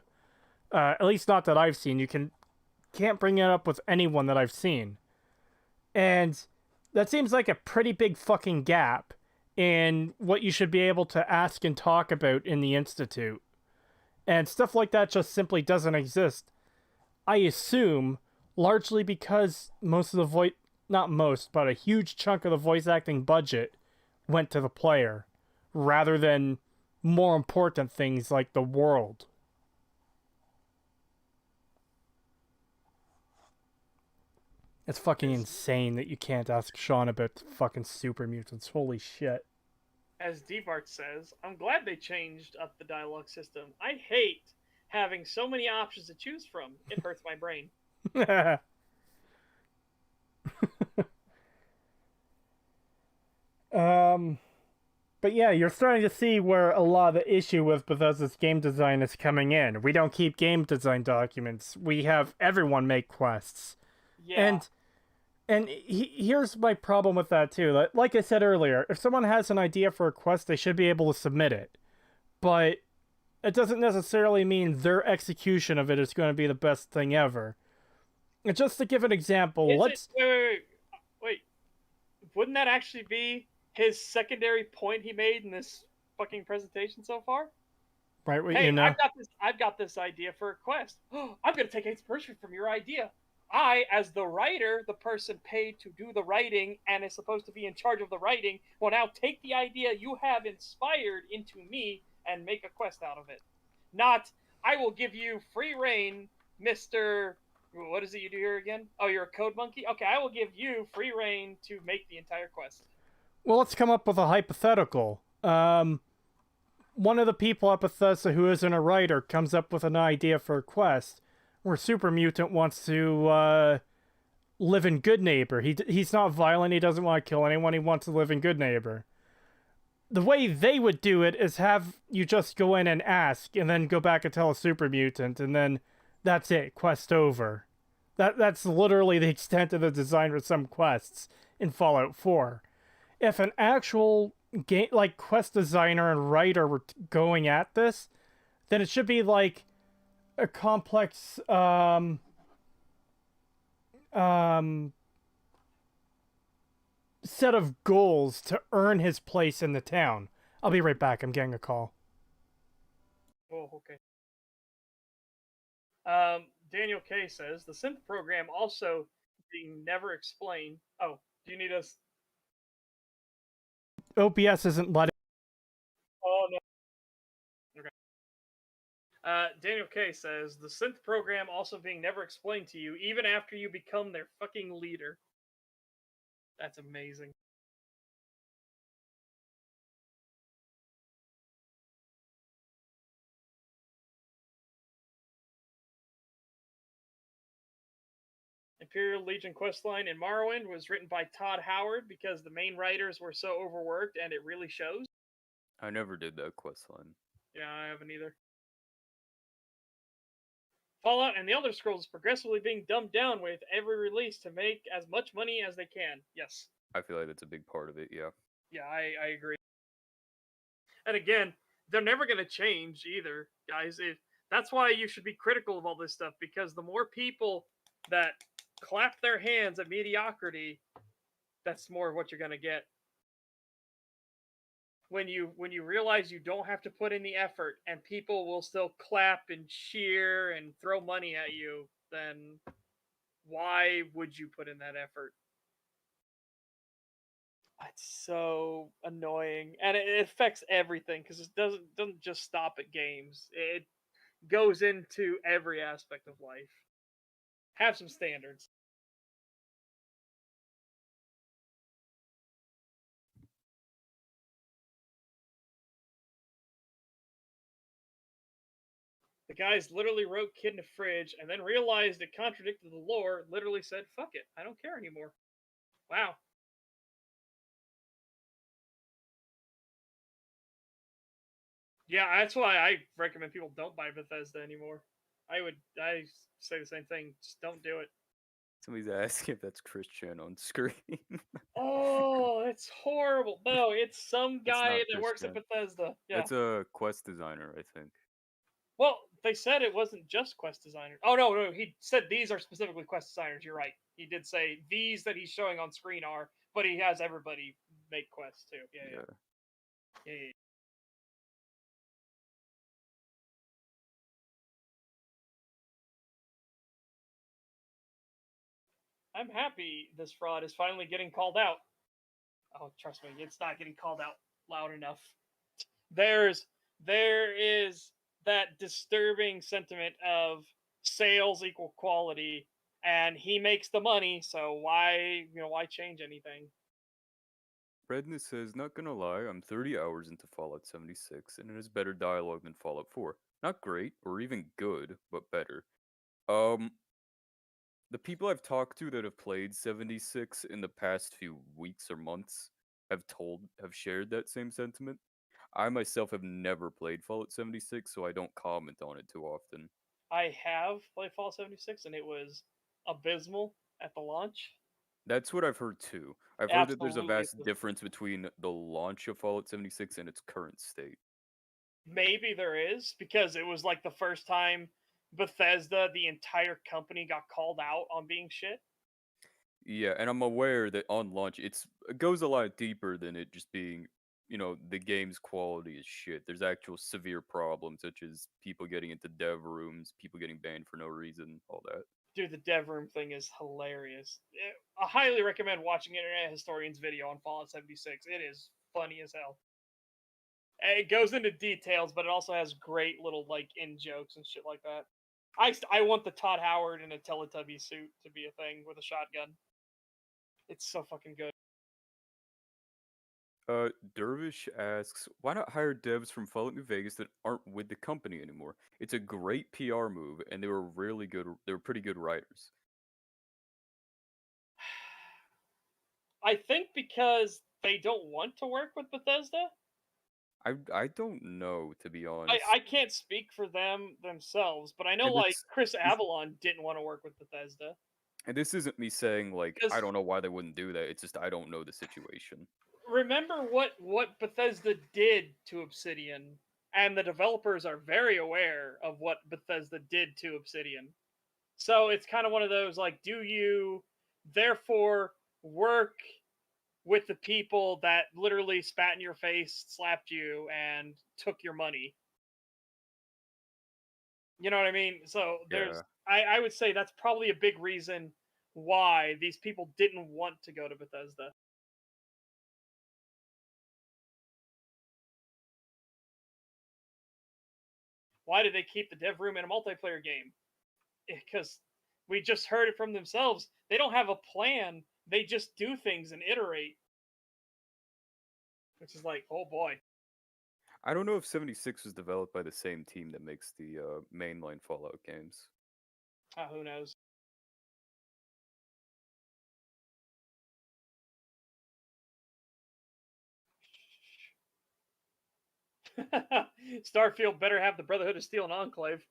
S1: At least not that I've seen. You can't bring it up with anyone that I've seen. And that seems like a pretty big fucking gap in what you should be able to ask and talk about in the Institute. And stuff like that just simply doesn't exist. I assume, largely because most of the not most, but a huge chunk of the voice acting budget went to the player, rather than more important things like the world. It's fucking insane that you can't ask Sean about the fucking super mutants. Holy shit.
S2: As Dbart says, I'm glad they changed up the dialogue system. I hate having so many options to choose from. It hurts my brain.
S1: But yeah, you're starting to see where a lot of the issue with Bethesda's game design is coming in. We don't keep game design documents. We have everyone make quests.
S2: Yeah.
S1: And here's my problem with that too. Like I said earlier, if someone has an idea for a quest, they should be able to submit it. But it doesn't necessarily mean their execution of it is going to be the best thing ever. And just to give an example,
S2: Wait. Wouldn't that actually be his secondary point he made in this fucking presentation so far?
S1: Right,
S2: hey,
S1: you know.
S2: I've got this idea for a quest. I'm going to take inspiration from your idea. I, as the writer, the person paid to do the writing and is supposed to be in charge of the writing, will now take the idea you have inspired into me and make a quest out of it. Not, I will give you free reign, Mr. What is it you do here again? Oh, you're a code monkey? Okay, I will give you free reign to make the entire quest.
S1: Well, let's come up with a hypothetical. one of the people at Bethesda who isn't a writer comes up with an idea for a quest where Super Mutant wants to live in Good Neighbor. He's not violent, he doesn't want to kill anyone, he wants to live in Good Neighbor. The way they would do it is have you just go in and ask, and then go back and tell a Super Mutant, and then that's it, quest over. That's literally the extent of the design for some quests in Fallout 4. If an actual game, like, quest designer and writer were going at this, then it should be like a complex set of goals to earn his place in the town. I'll be right back. I'm getting a call.
S2: Oh, okay. Daniel K says the synth program also being never explained. Oh, do you need us?
S1: OBS isn't letting.
S2: Oh no. Okay. Daniel K says the synth program also being never explained to you, even after you become their fucking leader. That's amazing. Imperial Legion questline in Morrowind was written by Todd Howard because the main writers were so overworked, and it really shows.
S3: I never did that questline.
S2: Yeah, I haven't either. Fallout and the Elder Scrolls is progressively being dumbed down with every release to make as much money as they can. Yes.
S3: I feel like that's a big part of it, yeah.
S2: Yeah, I agree. And again, they're never going to change either, guys. That's why you should be critical of all this stuff, because the more people that clap their hands at mediocrity, that's more of what you're going to get. When you realize you don't have to put in the effort and people will still clap and cheer and throw money at you, then why would you put in that effort? It's so annoying, and it affects everything because it doesn't just stop at games. It goes into every aspect of life. Have some standards. The guys literally wrote Kid in a Fridge and then realized it contradicted the lore, literally said, fuck it, I don't care anymore. Wow. Yeah, that's why I recommend people don't buy Bethesda anymore. I say the same thing, just don't do it.
S3: Somebody's asking if that's Christian on screen.
S2: Oh, it's horrible. No, it's some guy that works at Bethesda. Yeah.
S3: That's a quest designer, I think.
S2: Well, they said it wasn't just quest designers. Oh, no, he said these are specifically quest designers. You're right. He did say these that he's showing on screen are, but he has everybody make quests too. Yeah. I'm happy this fraud is finally getting called out. Oh, trust me, it's not getting called out loud enough. There is that disturbing sentiment of sales equal quality, and he makes the money, so why change anything?
S3: Redness says, not gonna lie, I'm 30 hours into Fallout 76, and it has better dialogue than Fallout 4. Not great, or even good, but better. The people I've talked to that have played 76 in the past few weeks or months have shared that same sentiment. I myself have never played Fallout 76, so I don't comment on it too often.
S2: I have played Fallout 76, and it was abysmal at the launch.
S3: That's what I've heard too. I've heard that there's a vast difference between the launch of Fallout 76 and its current state.
S2: Maybe there is, because it was like the first time Bethesda, the entire company, got called out on being shit.
S3: Yeah, and I'm aware that on launch it goes a lot deeper than it just being, the game's quality is shit. There's actual severe problems, such as people getting into dev rooms, people getting banned for no reason, all that.
S2: Dude, the dev room thing is hilarious. I highly recommend watching Internet Historian's video on Fallout 76. It is funny as hell. It goes into details, but it also has great little, in-jokes and shit like that. I want the Todd Howard in a Teletubby suit to be a thing with a shotgun. It's so fucking good.
S3: Dervish asks, why not hire devs from Fallout New Vegas that aren't with the company anymore? It's a great PR move, and they were really good. They were pretty good writers.
S2: I think because they don't want to work with Bethesda.
S3: I don't know, to be honest.
S2: I can't speak for them themselves, but I know like Chris Avalon didn't want to work with Bethesda.
S3: And this isn't me saying like I don't know why they wouldn't do that. It's just I don't know the situation.
S2: Remember what Bethesda did to Obsidian, and the developers are very aware of what Bethesda did to Obsidian. So it's kind of one of those like, do you therefore work with the people that literally spat in your face, slapped you, and took your money? You know what I mean? So there's, I would say that's probably a big reason why these people didn't want to go to Bethesda. Why did they keep the dev room in a multiplayer game? Because we just heard it from themselves. They don't have a plan. They just do things and iterate. Which is like, oh boy.
S3: I don't know if 76 was developed by the same team that makes the mainline Fallout games.
S2: Who knows? Starfield better have the Brotherhood of Steel and Enclave.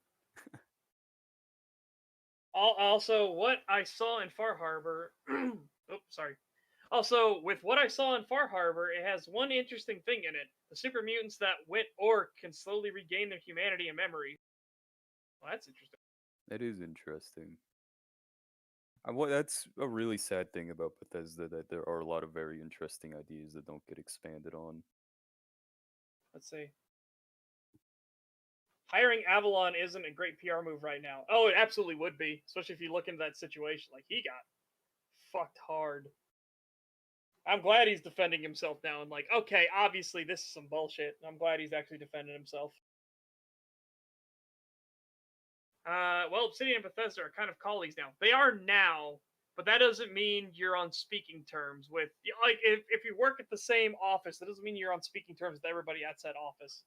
S2: Also, what I saw in Far Harbor... Oops, sorry. Also, with what I saw in Far Harbor, it has one interesting thing in it. The super mutants that went orc can slowly regain their humanity and memory. Well, that's interesting.
S3: That is interesting. That's a really sad thing about Bethesda, that there are a lot of very interesting ideas that don't get expanded on.
S2: Let's see. Hiring Avalon isn't a great PR move right now. Oh, it absolutely would be, especially if you look into that situation. Like, he got fucked hard. I'm glad he's defending himself now and like, okay, obviously this is some bullshit. I'm glad he's actually defending himself. Well, Obsidian and Bethesda are kind of colleagues now. They are now, but that doesn't mean you're on speaking terms with, like, if you work at the same office, that doesn't mean you're on speaking terms with everybody at said office.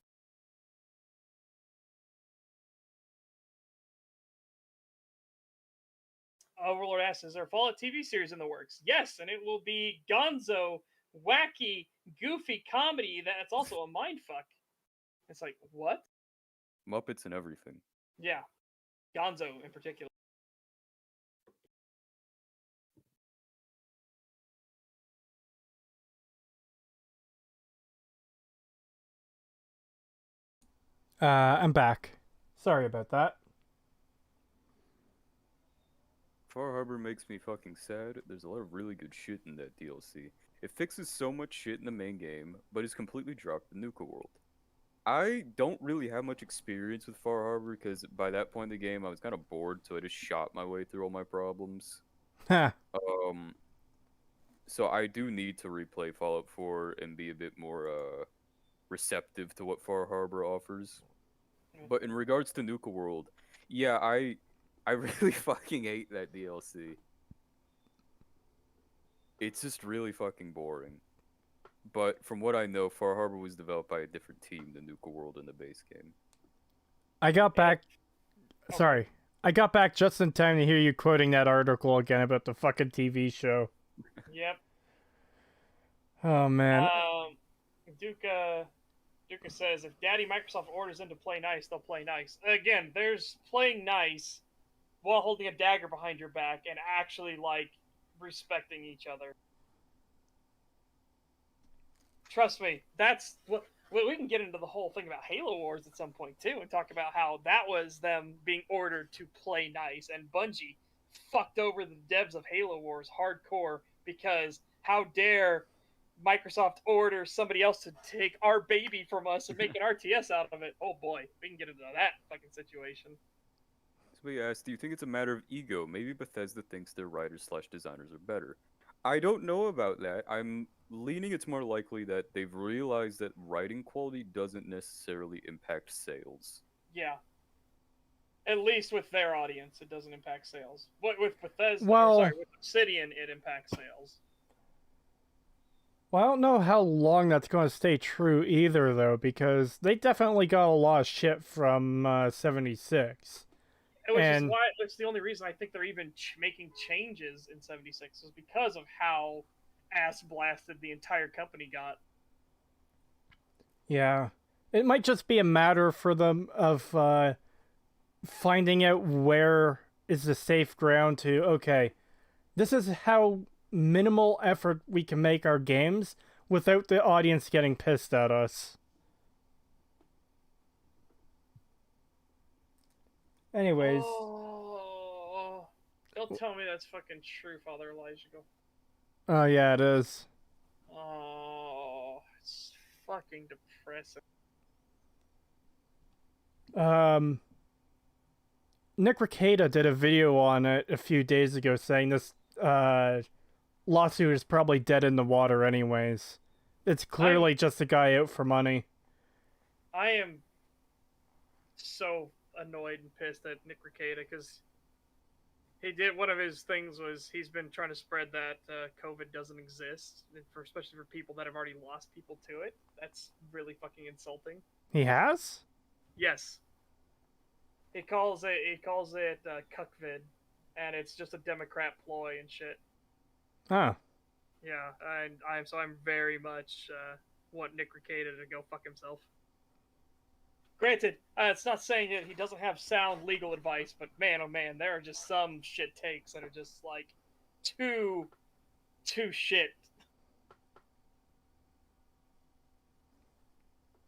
S2: Overlord asks, is there a Fallout TV series in the works? Yes, and it will be gonzo, wacky, goofy comedy that's also a mindfuck. It's like, what?
S3: Muppets and everything.
S2: Yeah. Gonzo in particular.
S1: I'm back. Sorry about that.
S3: Far Harbor makes me fucking sad. There's a lot of really good shit in that DLC. It fixes so much shit in the main game, but it's completely dropped the Nuka world. I don't really have much experience with Far Harbor because by that point in the game I was kind of bored, so I just shot my way through all my problems. So I do need to replay Fallout 4 and be a bit more receptive to what Far Harbor offers. But in regards to Nuka World, yeah, I really fucking hate that DLC. It's just really fucking boring. But from what I know, Far Harbor was developed by a different team than Nuka World in the base game.
S1: I got back... Sorry. I got back just in time to hear you quoting that article again about the fucking TV show.
S2: Yep.
S1: Oh, man.
S2: Duca says, if Daddy Microsoft orders them to play nice, they'll play nice. Again, there's playing nice while holding a dagger behind your back and actually, like, respecting each other. Trust me, that's what we can get into the whole thing about Halo Wars at some point too, and talk about how that was them being ordered to play nice, and Bungie fucked over the devs of Halo Wars hardcore because how dare Microsoft order somebody else to take our baby from us and make an RTS out of it. Oh boy, we can get into that fucking situation.
S3: Somebody asked, do you think it's a matter of ego? Maybe Bethesda thinks their writers/designers are better. I don't know about that. I'm leaning it's more likely that they've realized that writing quality doesn't necessarily impact sales.
S2: Yeah. At least with their audience, it doesn't impact sales. But with Bethesda,
S1: well,
S2: with Obsidian, it impacts sales.
S1: Well, I don't know how long that's going to stay true either, though, because they definitely got a lot of shit from 76.
S2: Which is why it's the only reason I think they're even making changes in 76 is because of how ass blasted the entire company got.
S1: Yeah. It might just be a matter for them of finding out where is the safe ground to, okay, this is how minimal effort we can make our games without the audience getting pissed at us. Anyways.
S2: Oh, don't tell me that's fucking true, Father Elijah.
S1: Oh, yeah, it is.
S2: Oh, it's fucking depressing.
S1: Nick Rekieta did a video on it a few days ago saying this lawsuit is probably dead in the water anyways. It's clearly just a guy out for money.
S2: I am so annoyed and pissed at Nick Rekieta because he did one of his things was he's been trying to spread that COVID doesn't exist, especially for people that have already lost people to it. That's really fucking insulting.
S1: He has?
S2: Yes. He calls it cuckvid, and it's just a Democrat ploy and shit.
S1: Huh.
S2: Yeah, I'm very much want Nick Rekieta to go fuck himself. Granted, it's not saying that he doesn't have sound legal advice, but man, oh man, there are just some shit takes that are just like too shit.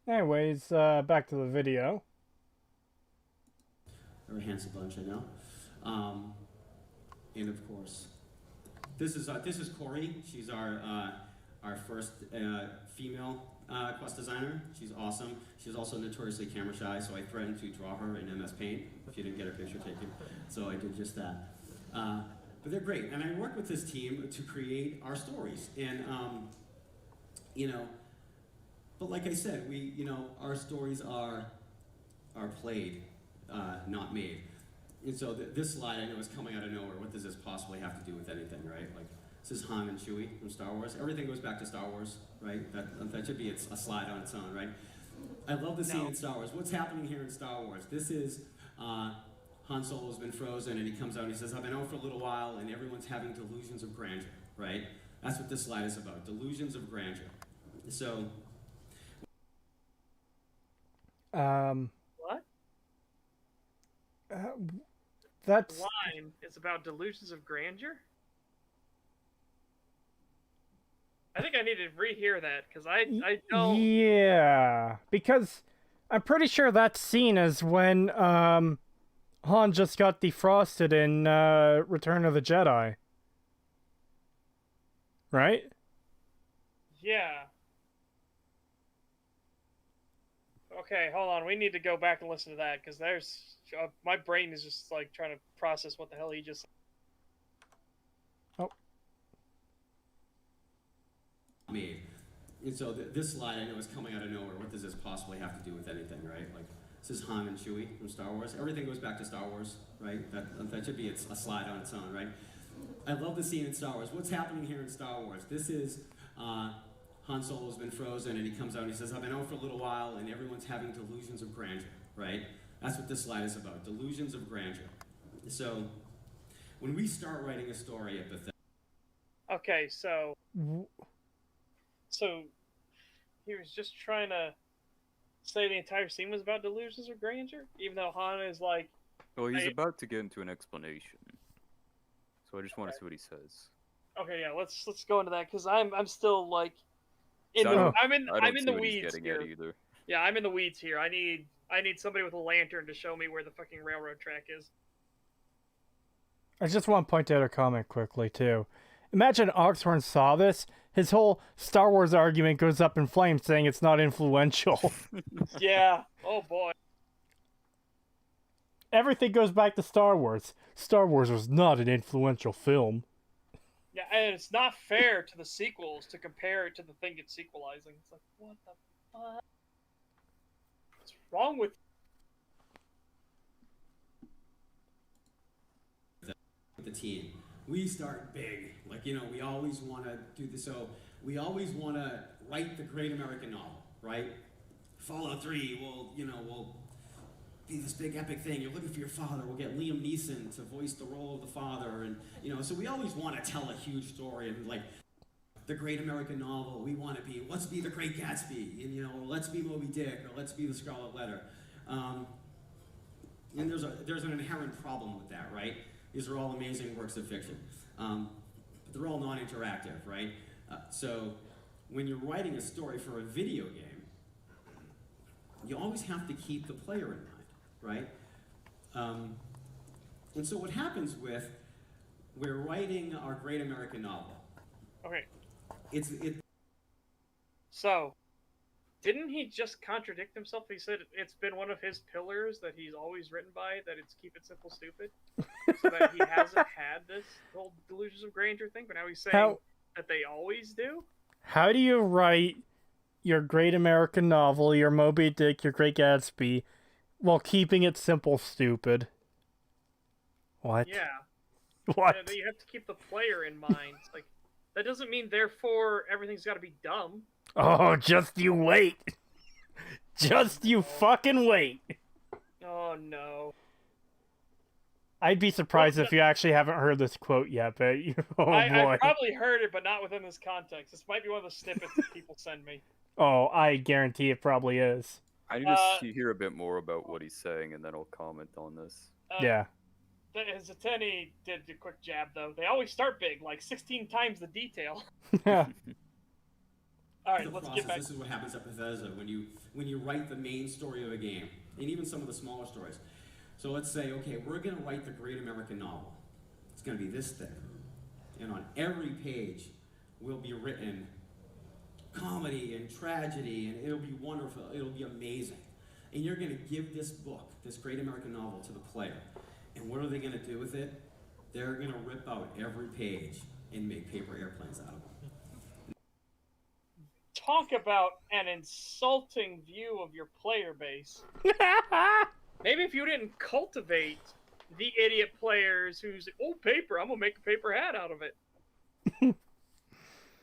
S1: Anyways, back to the video.
S5: They're a handsome bunch, I know. And of course, this is Corey. She's our first female quest designer. She's awesome. She's also notoriously camera shy, so I threatened to draw her in MS Paint if she didn't get her picture taken. So I did just that. But they're great, and I work with this team to create our stories. And but like I said, our stories are played, not made. And so this slide I know is coming out of nowhere. What does this possibly have to do with anything, right? Like, this is Han and Chewie from Star Wars. Everything goes back to Star Wars, right? That should be a slide on its own, right? I love the scene in Star Wars. What's happening here in Star Wars? This is Han Solo's been frozen, and he comes out and he says, I've been out for a little while, and everyone's having delusions of grandeur, right? That's what this slide is about, delusions of grandeur. So...
S2: What?
S1: That's...
S2: The line is about delusions of grandeur? I think I need to rehear that, because I don't...
S1: Yeah, because I'm pretty sure that scene is when Han just got defrosted in Return of the Jedi. Right?
S2: Yeah. Okay, hold on. We need to go back and listen to that, because there's... my brain is just, like, trying to process what the hell he just...
S1: Oh.
S5: Made. And so this slide I know is coming out of nowhere. What does this possibly have to do with anything, right? Like, this is Han and Chewie from Star Wars. Everything goes back to Star Wars, right? That should be a slide on its own, right? I love the scene in Star Wars. What's happening here in Star Wars? This is Han Solo's been frozen, and he comes out and he says, I've been out for a little while, and everyone's having delusions of grandeur, right? That's what this slide is about, delusions of grandeur. So, when we start writing a story at Bethesda...
S2: Okay, so he was just trying to say the entire scene was about delusions of grandeur, even though Han is like...
S3: Well, he's about to get into an explanation, so I just want to see what he says.
S2: Okay, yeah, let's go into that, because I'm still like I'm in the weeds here. Yeah, I'm in the weeds here. I need somebody with a lantern to show me where the fucking railroad track is.
S1: I just want to point out a comment quickly too. Imagine Oxhorn saw this. His whole Star Wars argument goes up in flames, saying it's not influential.
S2: Yeah. Oh boy.
S1: Everything goes back to Star Wars. Star Wars was not an influential film.
S2: Yeah, and it's not fair to the sequels to compare it to the thing it's sequelizing. It's like, what the fuck? What's wrong with
S5: the team? We start big. Like, we always want to do this. So we always want to write the great American novel, right? Fallout 3 will be this big epic thing. You're looking for your father. We'll get Liam Neeson to voice the role of the father, and so we always want to tell a huge story and like the great American novel. We want to be, let's be the Great Gatsby, and or let's be Moby Dick, or let's be the Scarlet Letter. And there's an inherent problem with that, right? These are all amazing works of fiction, but they're all non-interactive, right? So when you're writing a story for a video game, you always have to keep the player in mind, right? And so what happens we're writing our great American novel.
S2: Okay.
S5: It.
S2: So, didn't he just contradict himself? He said it's been one of his pillars that he's always written by, that it's keep it simple, stupid. So that he hasn't had this whole Delusions of Grandeur thing, but now he's saying that they always do?
S1: How do you write your great American novel, your Moby Dick, your Great Gatsby, while keeping it simple, stupid? What?
S2: Yeah.
S1: What?
S2: Yeah, you have to keep the player in mind. Like, that doesn't mean, therefore, everything's got to be dumb.
S1: Oh, just you wait. Just you fucking wait.
S2: Oh, no.
S1: I'd be surprised if you actually haven't heard this quote yet, but boy.
S2: I probably heard it, but not within this context. This might be one of the snippets that people send me.
S1: Oh, I guarantee it probably is.
S3: I need to hear a bit more about what he's saying, and then I'll comment on this.
S1: Yeah.
S2: Zateni did a quick jab, though. They always start big, like 16 times the detail.
S1: Yeah.
S2: All right, let's get back.
S5: This is what happens at Bethesda when you write the main story of a game, and even some of the smaller stories. So let's say, okay, we're going to write the great American novel. It's going to be this thick. And on every page will be written comedy and tragedy, and it'll be wonderful. It'll be amazing. And you're going to give this book, this great American novel, to the player. And what are they going to do with it? They're going to rip out every page and make paper airplanes out of them.
S2: Talk about an insulting view of your player base. Maybe if you didn't cultivate the idiot players who's, oh, paper, I'm going to make a paper hat out of it.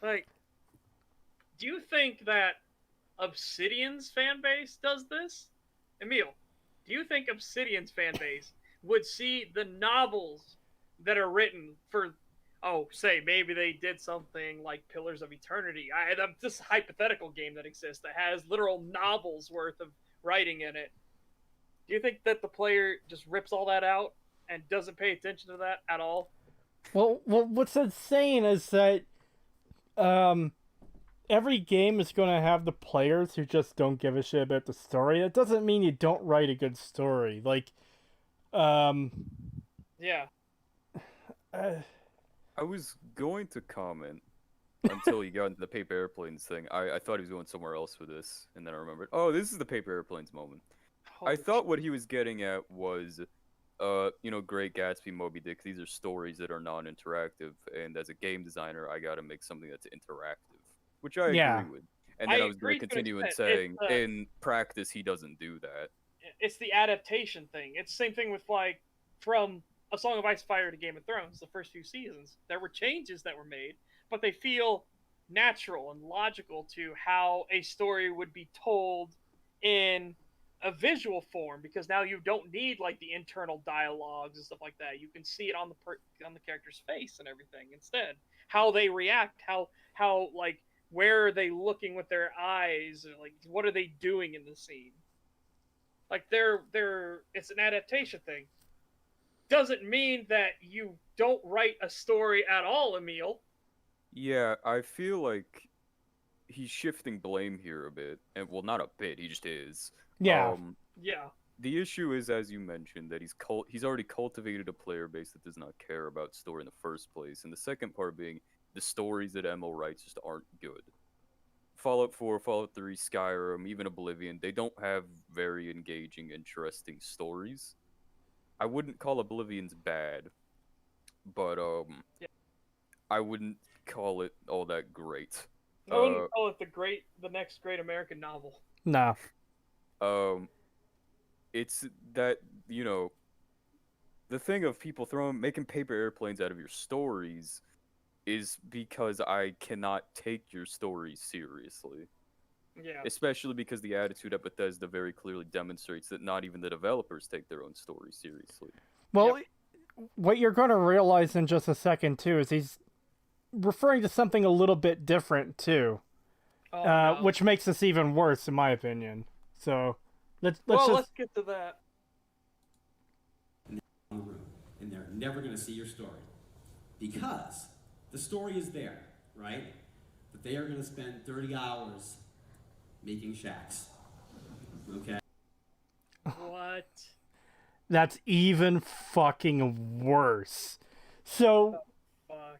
S2: Like, do you think that Obsidian's fan base does this? Emil, do you think Obsidian's fan base would see the novels that are written for, say maybe they did something like Pillars of Eternity, this hypothetical game that exists that has literal novels worth of writing in it. Do you think that the player just rips all that out and doesn't pay attention to that at all?
S1: Well, what's insane is that every game is going to have the players who just don't give a shit about the story. That doesn't mean you don't write a good story. Like,
S2: yeah.
S3: I was going to comment until you got into the paper airplanes thing. I thought he was going somewhere else with this, and then I remembered, oh, this is the paper airplanes moment. I thought what he was getting at was, Great Gatsby, Moby Dick, these are stories that are non-interactive, and as a game designer, I gotta make something that's interactive, which I agree with. And then I was going to continue in saying, in practice, he doesn't do that.
S2: It's the adaptation thing. It's the same thing with, like, from A Song of Ice and Fire to Game of Thrones, the first few seasons. There were changes that were made, but they feel natural and logical to how a story would be told in a visual form, because now you don't need like the internal dialogues and stuff like that. You can see it on the character's face and everything instead. How they react, how like where are they looking with their eyes, or like what are they doing in the scene. Like it's an adaptation thing. Doesn't mean that you don't write a story at all, Emil.
S3: Yeah, I feel like he's shifting blame here a bit, and well, not a bit, he just is.
S1: Yeah.
S2: Yeah.
S3: The issue is, as you mentioned, that he's already cultivated a player base that does not care about story in the first place, and the second part being the stories that Emil writes just aren't good. Fallout 4, Fallout 3, Skyrim, even Oblivion, they don't have very engaging, interesting stories. I wouldn't call Oblivion's bad, but
S2: yeah.
S3: I wouldn't call it all that great.
S2: I wouldn't call it the next great American novel.
S1: Nah.
S3: It's that, the thing of people making paper airplanes out of your stories is because I cannot take your story seriously.
S2: Yeah.
S3: Especially because the attitude at Bethesda very clearly demonstrates that not even the developers take their own story seriously.
S1: Well, what you're going to realize in just a second, too, is he's referring to something a little bit different, too.
S2: Oh, no.
S1: Which makes this even worse, in my opinion. So, let's
S2: get to that.
S5: And they're never going to see your story. Because the story is there, right? But they are going to spend 30 hours making shacks. Okay?
S2: What?
S1: That's even fucking worse. So,
S2: Fuck.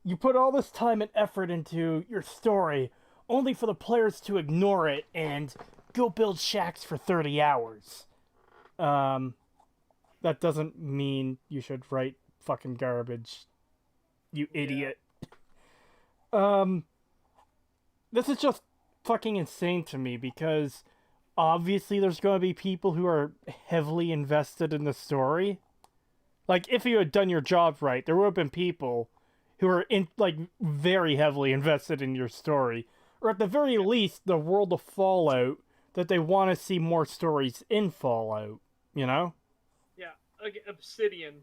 S1: you put all this time and effort into your story, only for the players to ignore it and go build shacks for 30 hours. That doesn't mean you should write fucking garbage, you idiot. This is just fucking insane to me, because obviously there's going to be people who are heavily invested in the story. Like, if you had done your job right, there would have been people who are very heavily invested in your story, or at the very least, the world of Fallout, that they want to see more stories in Fallout, you know?
S2: Yeah, Obsidian.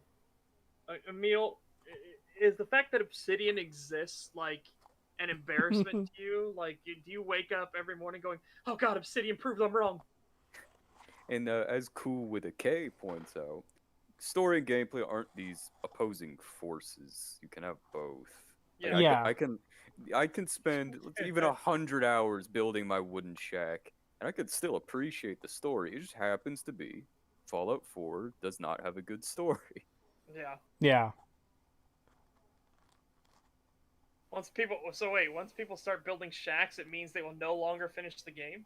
S2: Emil, is the fact that Obsidian exists, like, an embarrassment to you? Like, do you wake up every morning going, oh god, Obsidian proved I'm wrong?
S3: And as Cool with a K points out, story and gameplay aren't these opposing forces. You can have both.
S2: Yeah.
S3: I can spend even 100 hours building my wooden shack, and I could still appreciate the story. It just happens to be Fallout 4 does not have a good story.
S2: Yeah.
S1: Yeah.
S2: Once people start building shacks, it means they will no longer finish the game?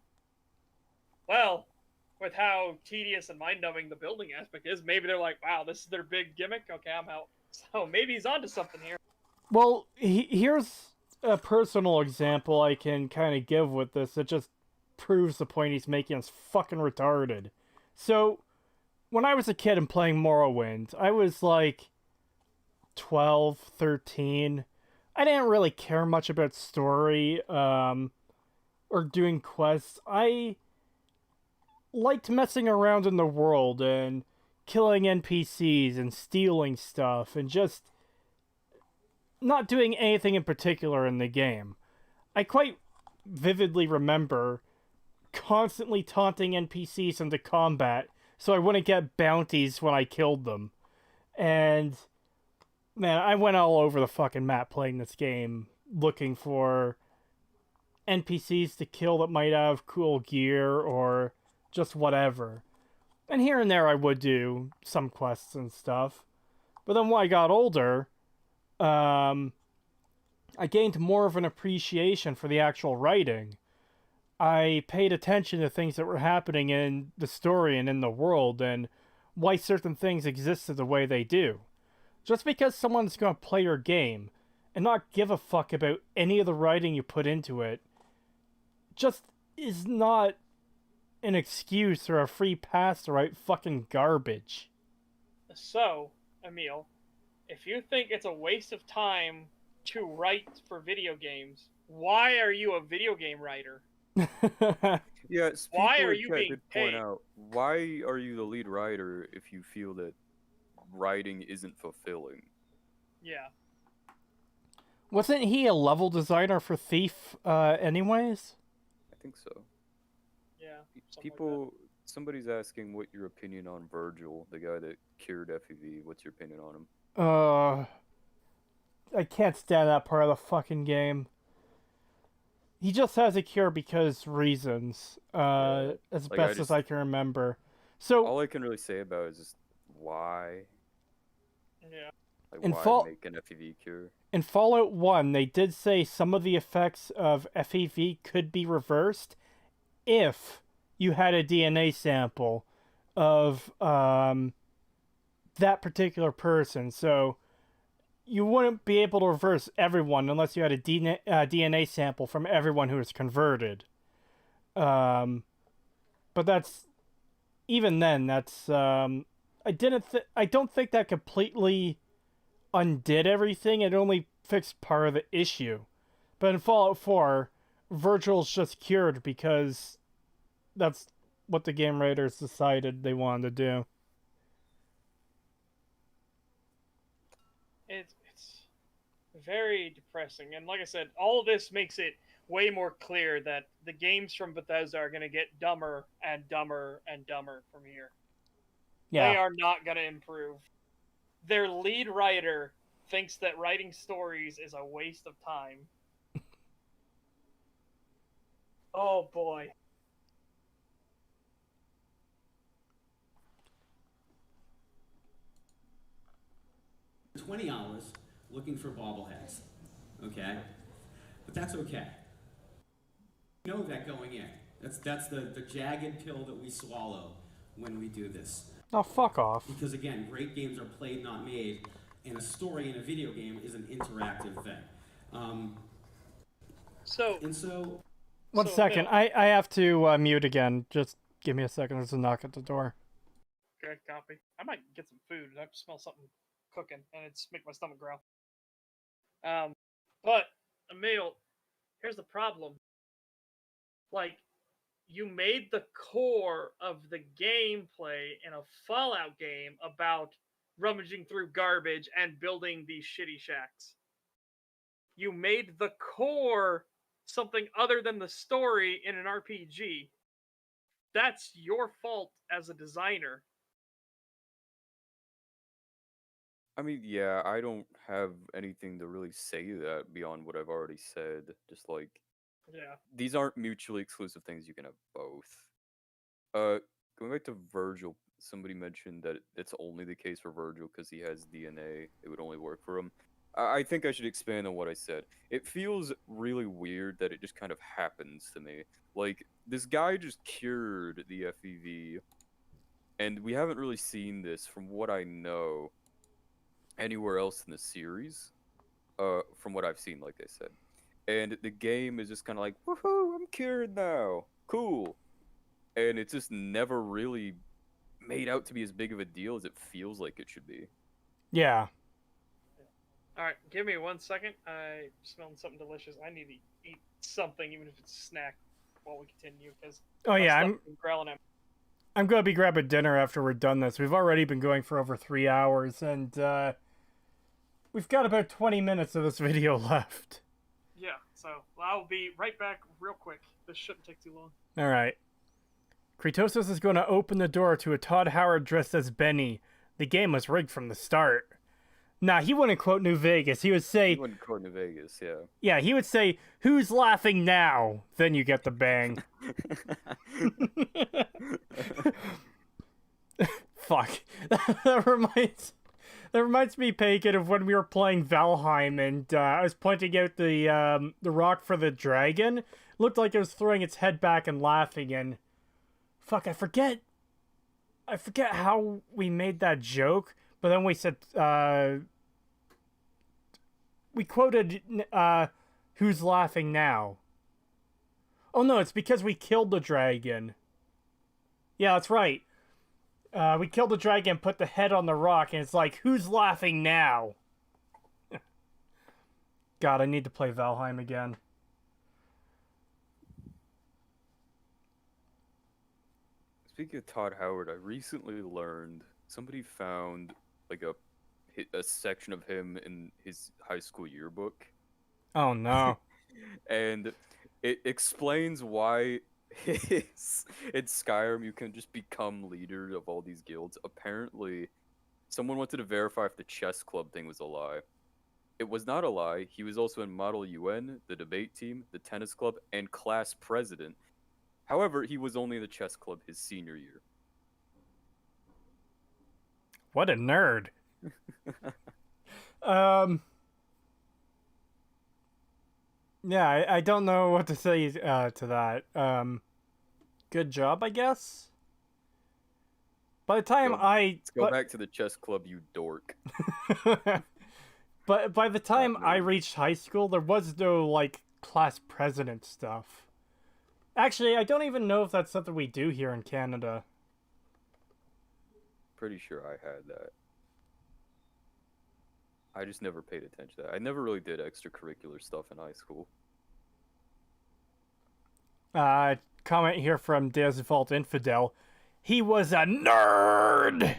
S2: Well, with how tedious and mind-numbing the building aspect is, maybe they're like, wow, this is their big gimmick? Okay, I'm out. So maybe he's onto something here.
S1: Well, here's a personal example I can kind of give with this that just proves the point he's making is fucking retarded. So, when I was a kid and playing Morrowind, I was like 12, 13. I didn't really care much about story or doing quests. I liked messing around in the world and killing NPCs and stealing stuff and just not doing anything in particular in the game. I quite vividly remember constantly taunting NPCs into combat so I wouldn't get bounties when I killed them. And man, I went all over the fucking map playing this game, looking for NPCs to kill that might have cool gear or just whatever. And here and there I would do some quests and stuff. But then when I got older, I gained more of an appreciation for the actual writing. I paid attention to things that were happening in the story and in the world and why certain things existed the way they do. Just because someone's going to play your game and not give a fuck about any of the writing you put into it just is not an excuse or a free pass to write fucking garbage.
S2: So, Emil, if you think it's a waste of time to write for video games, why are you a video game writer?
S3: Yes.
S2: Why are you being paid?
S3: Point out, why are you the lead writer if you feel that writing isn't fulfilling?
S2: Yeah.
S1: Wasn't he a level designer for Thief, anyways?
S3: I think so.
S2: Yeah.
S3: Somebody's asking what your opinion on Virgil, the guy that cured FEV. What's your opinion on him?
S1: I can't stand that part of the fucking game. He just has a cure because reasons, as best as I can remember. So
S3: all I can really say about it is just why.
S2: Yeah.
S3: Like, why make an FEV cure?
S1: In Fallout 1, they did say some of the effects of FEV could be reversed if you had a DNA sample of that particular person. So you wouldn't be able to reverse everyone unless you had a DNA sample from everyone who was converted. But that's... Even then, that's... I don't think that completely undid everything. It only fixed part of the issue. But in Fallout 4, Virgil's just cured because that's what the game writers decided they wanted to do.
S2: It's very depressing, and like I said, all of this makes it way more clear that the games from Bethesda are going to get dumber and dumber and dumber from here.
S1: Yeah.
S2: They are not going to improve. Their lead writer thinks that writing stories is a waste of time. Oh boy.
S5: $20 looking for bobbleheads, okay? But that's okay. You know that going in. That's the jagged pill that we swallow when we do this.
S1: Oh, fuck off.
S5: Because again, great games are played, not made, and a story in a video game is an interactive thing.
S1: One second, I have to mute again. Just give me a second. There's a knock at the door.
S2: Good copy. I might get some food. I smell something cooking, and it's making my stomach growl. But Emil, here's the problem. Like, you made the core of the gameplay in a Fallout game about rummaging through garbage and building these shitty shacks. You made the core something other than the story in an RPG. That's your fault as a designer.
S3: I mean, yeah, I don't have anything to really say to that beyond what I've already said. Just like,
S2: yeah,
S3: these aren't mutually exclusive things. You can have both. Going back to Virgil, somebody mentioned that it's only the case for Virgil because he has DNA. It would only work for him. I think I should expand on what I said. It feels really weird that it just kind of happens to me. Like, this guy just cured the FEV, and we haven't really seen this, from what I know, anywhere else in the series, from what I've seen, like I said. And the game is just kind of like, woohoo, I'm cured now, cool. And it's just never really made out to be as big of a deal as it feels like it should be.
S1: Yeah.
S2: Alright, give me 1 second. I'm smelling something delicious. I need to eat something, even if it's a snack, while we continue, because
S1: I'm gonna be grabbing dinner after we're done this. We've already been going for over 3 hours, and we've got about 20 minutes of this video left.
S2: Yeah, so I'll be right back real quick. This shouldn't take too long.
S1: Alright. Creetosis is going to open the door to a Todd Howard dressed as Benny. The game was rigged from the start. Nah, he wouldn't quote New Vegas. He would say...
S3: He wouldn't quote New Vegas, yeah.
S1: Yeah, he would say, "Who's laughing now?" Then you get the bang. Fuck. That reminds me, Pagan, of when we were playing Valheim, and I was pointing out the rock for the dragon. It looked like it was throwing its head back and laughing, and... Fuck, I forget how we made that joke, but then we said, we quoted, "Who's laughing now?" Oh no, it's because we killed the dragon. Yeah, that's right. We killed the dragon, put the head on the rock, and it's like, "Who's laughing now?" God, I need to play Valheim again.
S3: Speaking of Todd Howard, I recently learned somebody found like a section of him in his high school yearbook.
S1: Oh no.
S3: And it explains why in Skyrim you can just become leader of all these guilds. Apparently, someone wanted to verify if the chess club thing was a lie. It was not a lie. He was also in Model UN, the debate team, the tennis club, and class president. However, he was only in the chess club his senior year.
S1: What a nerd. Yeah, I don't know what to say to that. Good job, I guess? By the time
S3: Let's go back to the chess club, you dork.
S1: But by the time I reached high school, there was no, like, class president stuff. Actually, I don't even know if that's something we do here in Canada.
S3: Pretty sure I had that. I just never paid attention to that. I never really did extracurricular stuff in high school.
S1: Comment here from Deus Default Infidel. He was a nerd!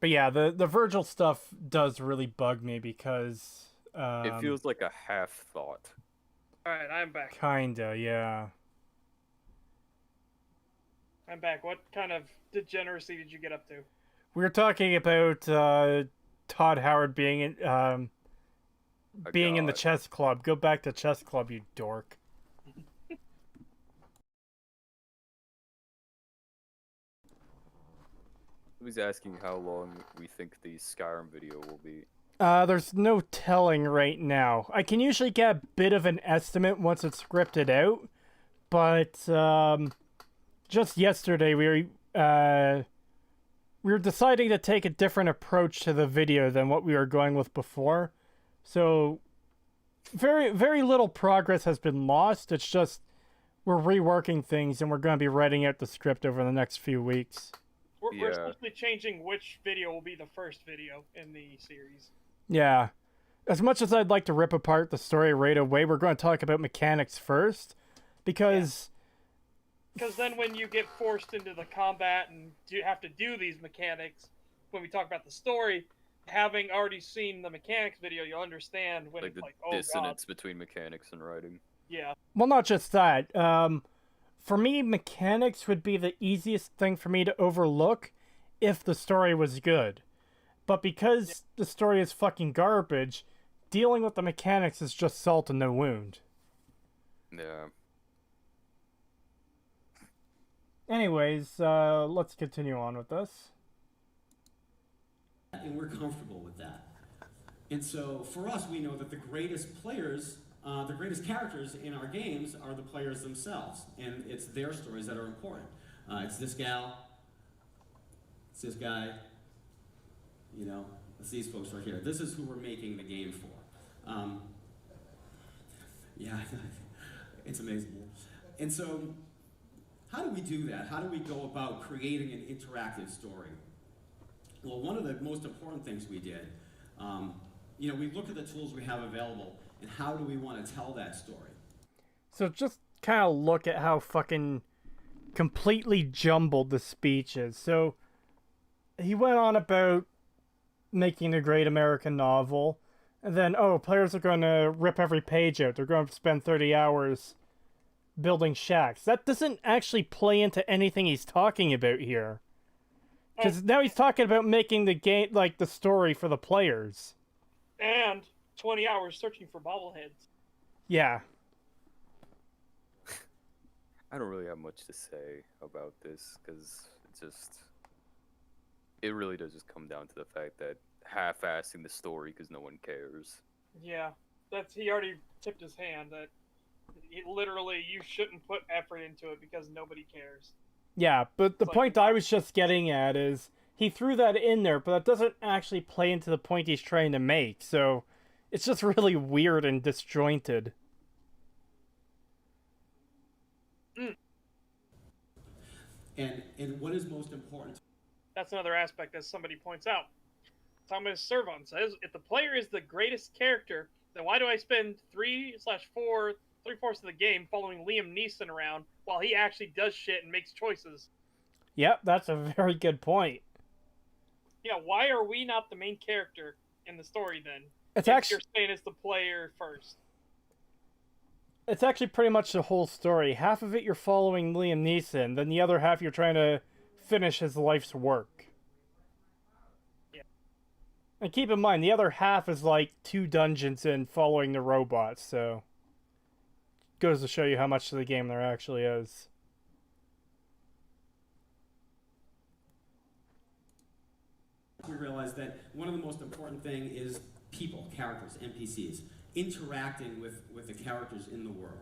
S1: But yeah, the Virgil stuff does really bug me because...
S3: it feels like a half thought.
S2: Alright, I'm back.
S1: Kinda, yeah.
S2: I'm back. What kind of degeneracy did you get up to?
S1: We were talking about Todd Howard being in the chess club. Go back to chess club, you dork.
S3: He's asking how long we think the Skyrim video will be.
S1: There's no telling right now. I can usually get a bit of an estimate once it's scripted out, but just yesterday we were deciding to take a different approach to the video than what we were going with before. So very, very little progress has been lost. It's just we're reworking things and we're going to be writing out the script over the next few weeks.
S2: We're essentially changing which video will be the first video in the series.
S1: Yeah. As much as I'd like to rip apart the story right away, we're going to talk about mechanics first. Because
S2: then when you get forced into the combat and you have to do these mechanics, when we talk about the story, having already seen the mechanics video, you'll understand when
S3: like the
S2: oh
S3: dissonance
S2: God.
S3: between mechanics and writing.
S2: Yeah.
S1: Well, not just that. For me, mechanics would be the easiest thing for me to overlook if the story was good. But because the story is fucking garbage, dealing with the mechanics is just salt in the wound.
S3: Yeah.
S1: Anyways, let's continue on with this.
S5: And we're comfortable with that. And so for us, we know that the greatest players, the greatest characters in our games are the players themselves. And it's their stories that are important. It's this gal, it's this guy, you know, it's these folks right here. This is who we're making the game for. Yeah, it's amazing. And so, how do we do that? How do we go about creating an interactive story? Well, one of the most important things we did, you know, we look at the tools we have available, and how do we want to tell that story?
S1: So just kind of look at how fucking completely jumbled the speech is. So, he went on about making a great American novel, and then, players are going to rip every page out. They're going to spend 30 hours building shacks. That doesn't actually play into anything he's talking about here. Because now he's talking about making the game, like, the story for the players.
S2: And 20 hours searching for bobbleheads.
S1: Yeah.
S3: I don't really have much to say about this, because it really does just come down to the fact that half-assing the story because no one cares.
S2: Yeah, he already tipped his hand that literally you shouldn't put effort into it because nobody cares.
S1: Yeah, but the point I was just getting at is he threw that in there, but that doesn't actually play into the point he's trying to make, so it's just really weird and disjointed.
S5: And what is most important?
S2: That's another aspect, as somebody points out. Thomas Servon says, if the player is the greatest character, then why do I spend 3/4 3/4 of the game following Liam Neeson around while he actually does shit and makes choices?
S1: Yep, that's a very good point.
S2: Yeah, why are we not the main character in the story then?
S1: It's
S2: if
S1: actually,
S2: you're saying it's the player first.
S1: It's actually pretty much the whole story. Half of it you're following Liam Neeson, then the other half you're trying to finish his life's work.
S2: Yeah.
S1: And keep in mind, the other half is like 2 dungeons in following the robots, so goes to show you how much of the game there actually is.
S5: We realized that one of the most important thing is people, characters, NPCs, interacting with the characters in the world.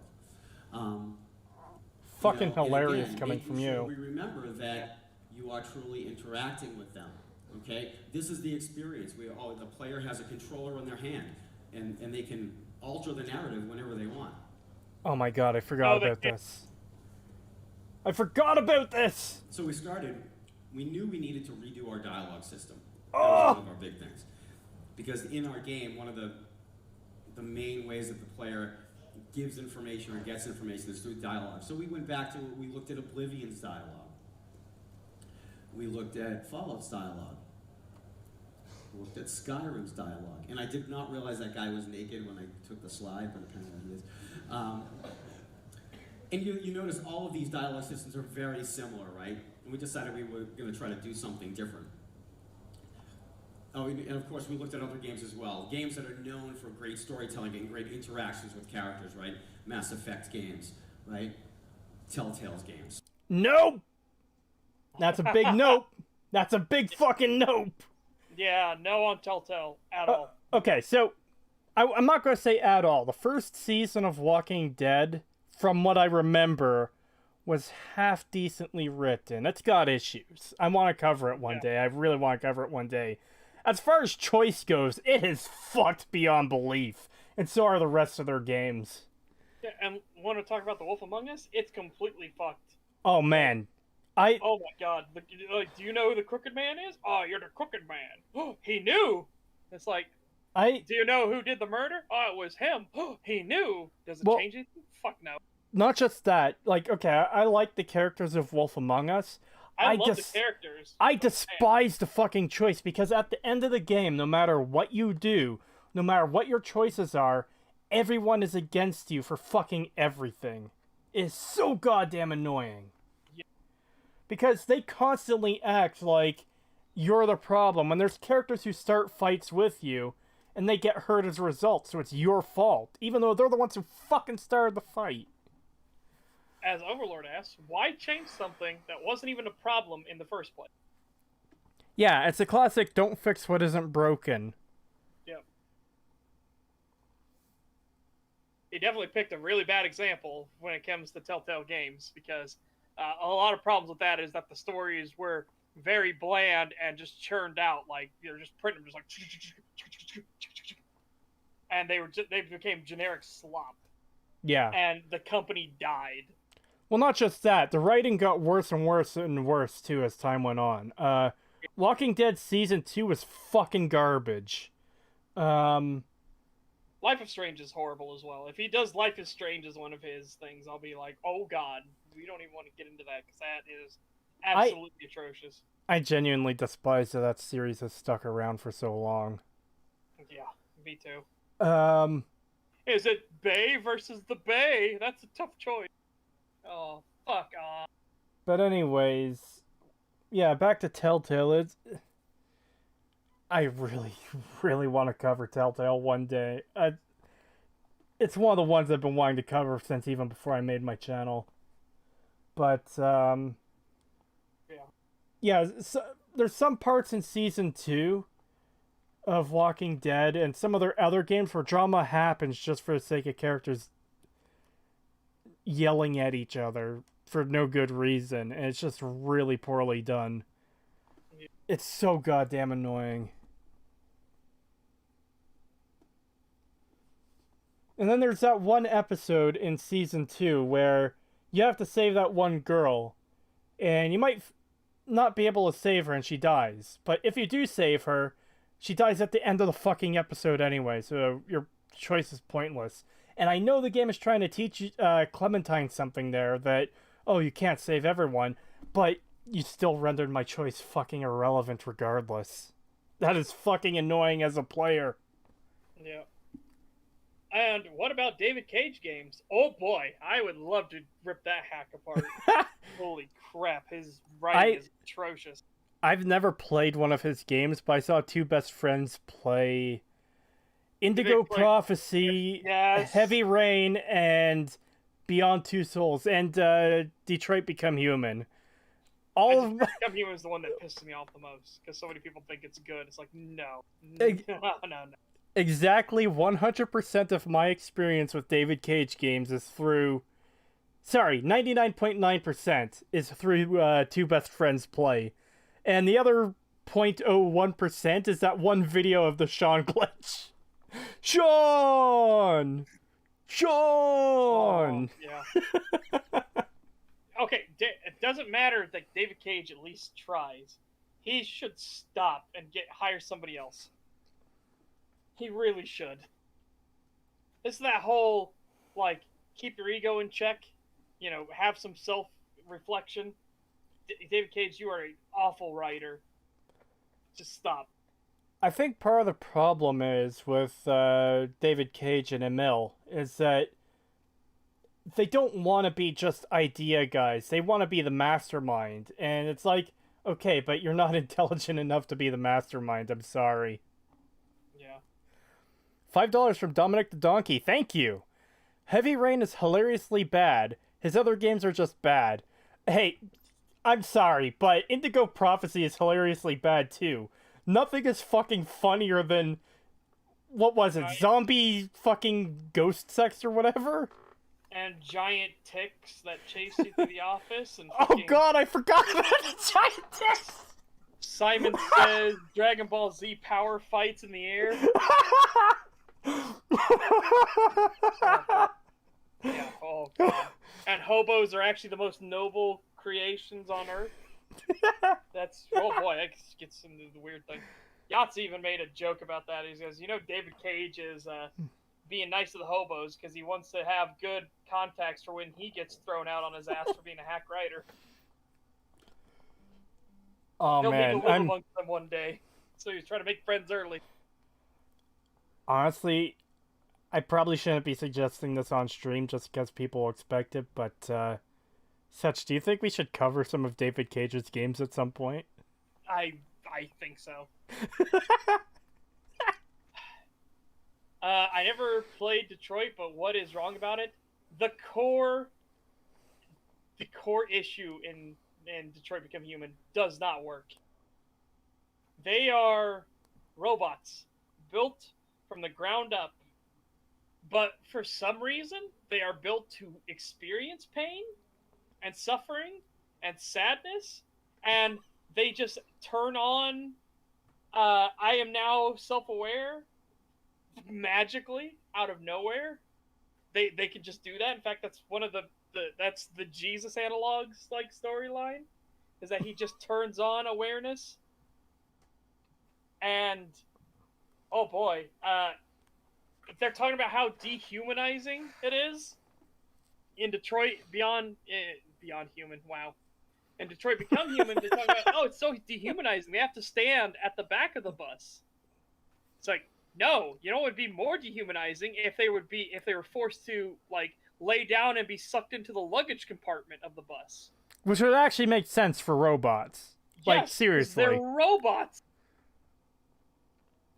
S1: Fucking hilarious
S5: again,
S1: coming from you.
S5: We remember that you are truly interacting with them. Okay, this is the experience. The player has a controller in their hand, and they can alter the narrative whenever they want.
S1: Oh my god, I forgot about this. I forgot about this!
S5: So we knew we needed to redo our dialogue system. That was one of our big things. Because in our game, one of the main ways that the player gives information or gets information is through dialogue. So we went back to, we looked at Oblivion's dialogue. We looked at Fallout's dialogue. We looked at Skyrim's dialogue. And I did not realize that guy was naked when I took the slide, but apparently he is. And you notice all of these dialogue systems are very similar, right? And we decided we were going to try to do something different. Oh, and of course we looked at other games as well. Games that are known for great storytelling and great interactions with characters, right? Mass Effect games, right? Telltale's games.
S1: Nope! That's a big nope. That's a big fucking nope.
S2: Yeah, no on Telltale at all.
S1: Okay, so I'm not going to say at all. The first season of Walking Dead, from what I remember, was half decently written. It's got issues. I want to cover it one day. I really want to cover it one day. As far as choice goes, it is fucked beyond belief. And so are the rest of their games.
S2: Yeah, and want to talk about The Wolf Among Us? It's completely fucked.
S1: Oh, man.
S2: Oh my god. Do you know who the Crooked Man is? Oh, you're the Crooked Man. He knew! It's like, do you know who did the murder? Oh, it was him. He knew! Does it change anything? Fuck no.
S1: Not just that. Like, okay, I like the characters of Wolf Among Us.
S2: I love the characters.
S1: I despise the fucking choice, because at the end of the game, no matter what you do, no matter what your choices are, everyone is against you for fucking everything. It's so goddamn annoying. Yeah. Because they constantly act like you're the problem, when there's characters who start fights with you, and they get hurt as a result, so it's your fault, even though they're the ones who fucking started the fight.
S2: As Overlord asks, why change something that wasn't even a problem in the first place?
S1: Yeah, it's a classic don't fix what isn't broken.
S2: Yep. He definitely picked a really bad example when it comes to Telltale games, because a lot of problems with that is that the stories were very bland and just churned out, like, you're just printing them just like, and they became generic slop.
S1: Yeah.
S2: And the company died.
S1: Well, not just that. The writing got worse and worse and worse, too, as time went on. Walking Dead Season 2 was fucking garbage.
S2: Life is Strange is horrible as well. If he does Life is Strange as one of his things, I'll be like, oh god, we don't even want to get into that, because that is absolutely atrocious.
S1: I genuinely despise that series has stuck around for so long.
S2: Yeah, me too.
S1: Is
S2: it Bay versus the Bay? That's a tough choice. Oh, fuck off.
S1: But anyways, yeah, back to Telltale. I really, really want to cover Telltale one day. It's one of the ones I've been wanting to cover since even before I made my channel. But, yeah, so, there's some parts in Season 2 of Walking Dead and some of their other games where drama happens just for the sake of characters yelling at each other for no good reason, and it's just really poorly done. It's so goddamn annoying. And then there's that one episode in Season 2 where you have to save that one girl, and you might not be able to save her and she dies, but if you do save her, she dies at the end of the fucking episode anyway, so your choice is pointless. And I know the game is trying to teach Clementine something there, that, oh, you can't save everyone, but you still rendered my choice fucking irrelevant regardless. That is fucking annoying as a player.
S2: Yeah. And what about David Cage games? Oh boy, I would love to rip that hack apart. Holy crap, his writing is atrocious.
S1: I've never played one of his games, but I saw two best friends play Indigo Prophecy, Heavy Rain, and Beyond Two Souls, and Detroit Become Human.
S2: Become Human is the one that pisses me off the most, because so many people think it's good. It's like, no. No.
S1: Exactly 100% of my experience with David Cage games is through... Sorry, 99.9% is through two best friends play. And the other 0.01% is that one video of the Sean glitch. Sean!
S2: Oh, yeah. Okay, doesn't matter that David Cage at least tries. He should stop and hire somebody else. He really should. It's that whole, like, keep your ego in check, you know, have some self-reflection. David Cage, you are an awful writer. Just stop.
S1: I think part of the problem is with David Cage and Emil is that they don't want to be just idea guys. They want to be the mastermind. And it's like, okay, but you're not intelligent enough to be the mastermind. I'm sorry.
S2: Yeah.
S1: $5 from Dominic the Donkey. Thank you. Heavy Rain is hilariously bad. His other games are just bad. Hey, I'm sorry, but Indigo Prophecy is hilariously bad too. Nothing is fucking funnier than... What was it? Zombie fucking ghost sex or whatever?
S2: And giant ticks that chase you through the office. And
S1: Oh god, I forgot about the giant ticks!
S2: Simon Says Dragon Ball Z power fights in the air. Yeah, oh god. And hobos are actually the most noble creations on Earth. That's, oh boy, that gets into the weird thing. Yahtzee even made a joke about that. He says, you know, David Cage is being nice to the hobos because he wants to have good contacts for when he gets thrown out on his ass for being a hack writer.
S1: Oh
S2: He'll
S1: man,
S2: need to live amongst them one day. So he's trying to make friends early.
S1: Honestly, I probably shouldn't be suggesting this on stream just because people expect it, but Setch, do you think we should cover some of David Cage's games at some point?
S2: I think so. I never played Detroit, but what is wrong about it? The core issue in Detroit Become Human does not work. They are robots built from the ground up, but for some reason they are built to experience pain and suffering and sadness, and they just turn on I am now self-aware magically out of nowhere. They can just do that. In fact, that's one of that's the Jesus analogs like storyline, is that he just turns on awareness. And oh boy, they're talking about how dehumanizing it is in Detroit Beyond Human. Wow. And Detroit Become Human, they're talking about, oh, it's so dehumanizing. They have to stand at the back of the bus. It's like, no, you know what would be more dehumanizing if they were forced to like lay down and be sucked into the luggage compartment of the bus.
S1: Which would actually make sense for robots. Like,
S2: Yes,
S1: seriously.
S2: they're robots.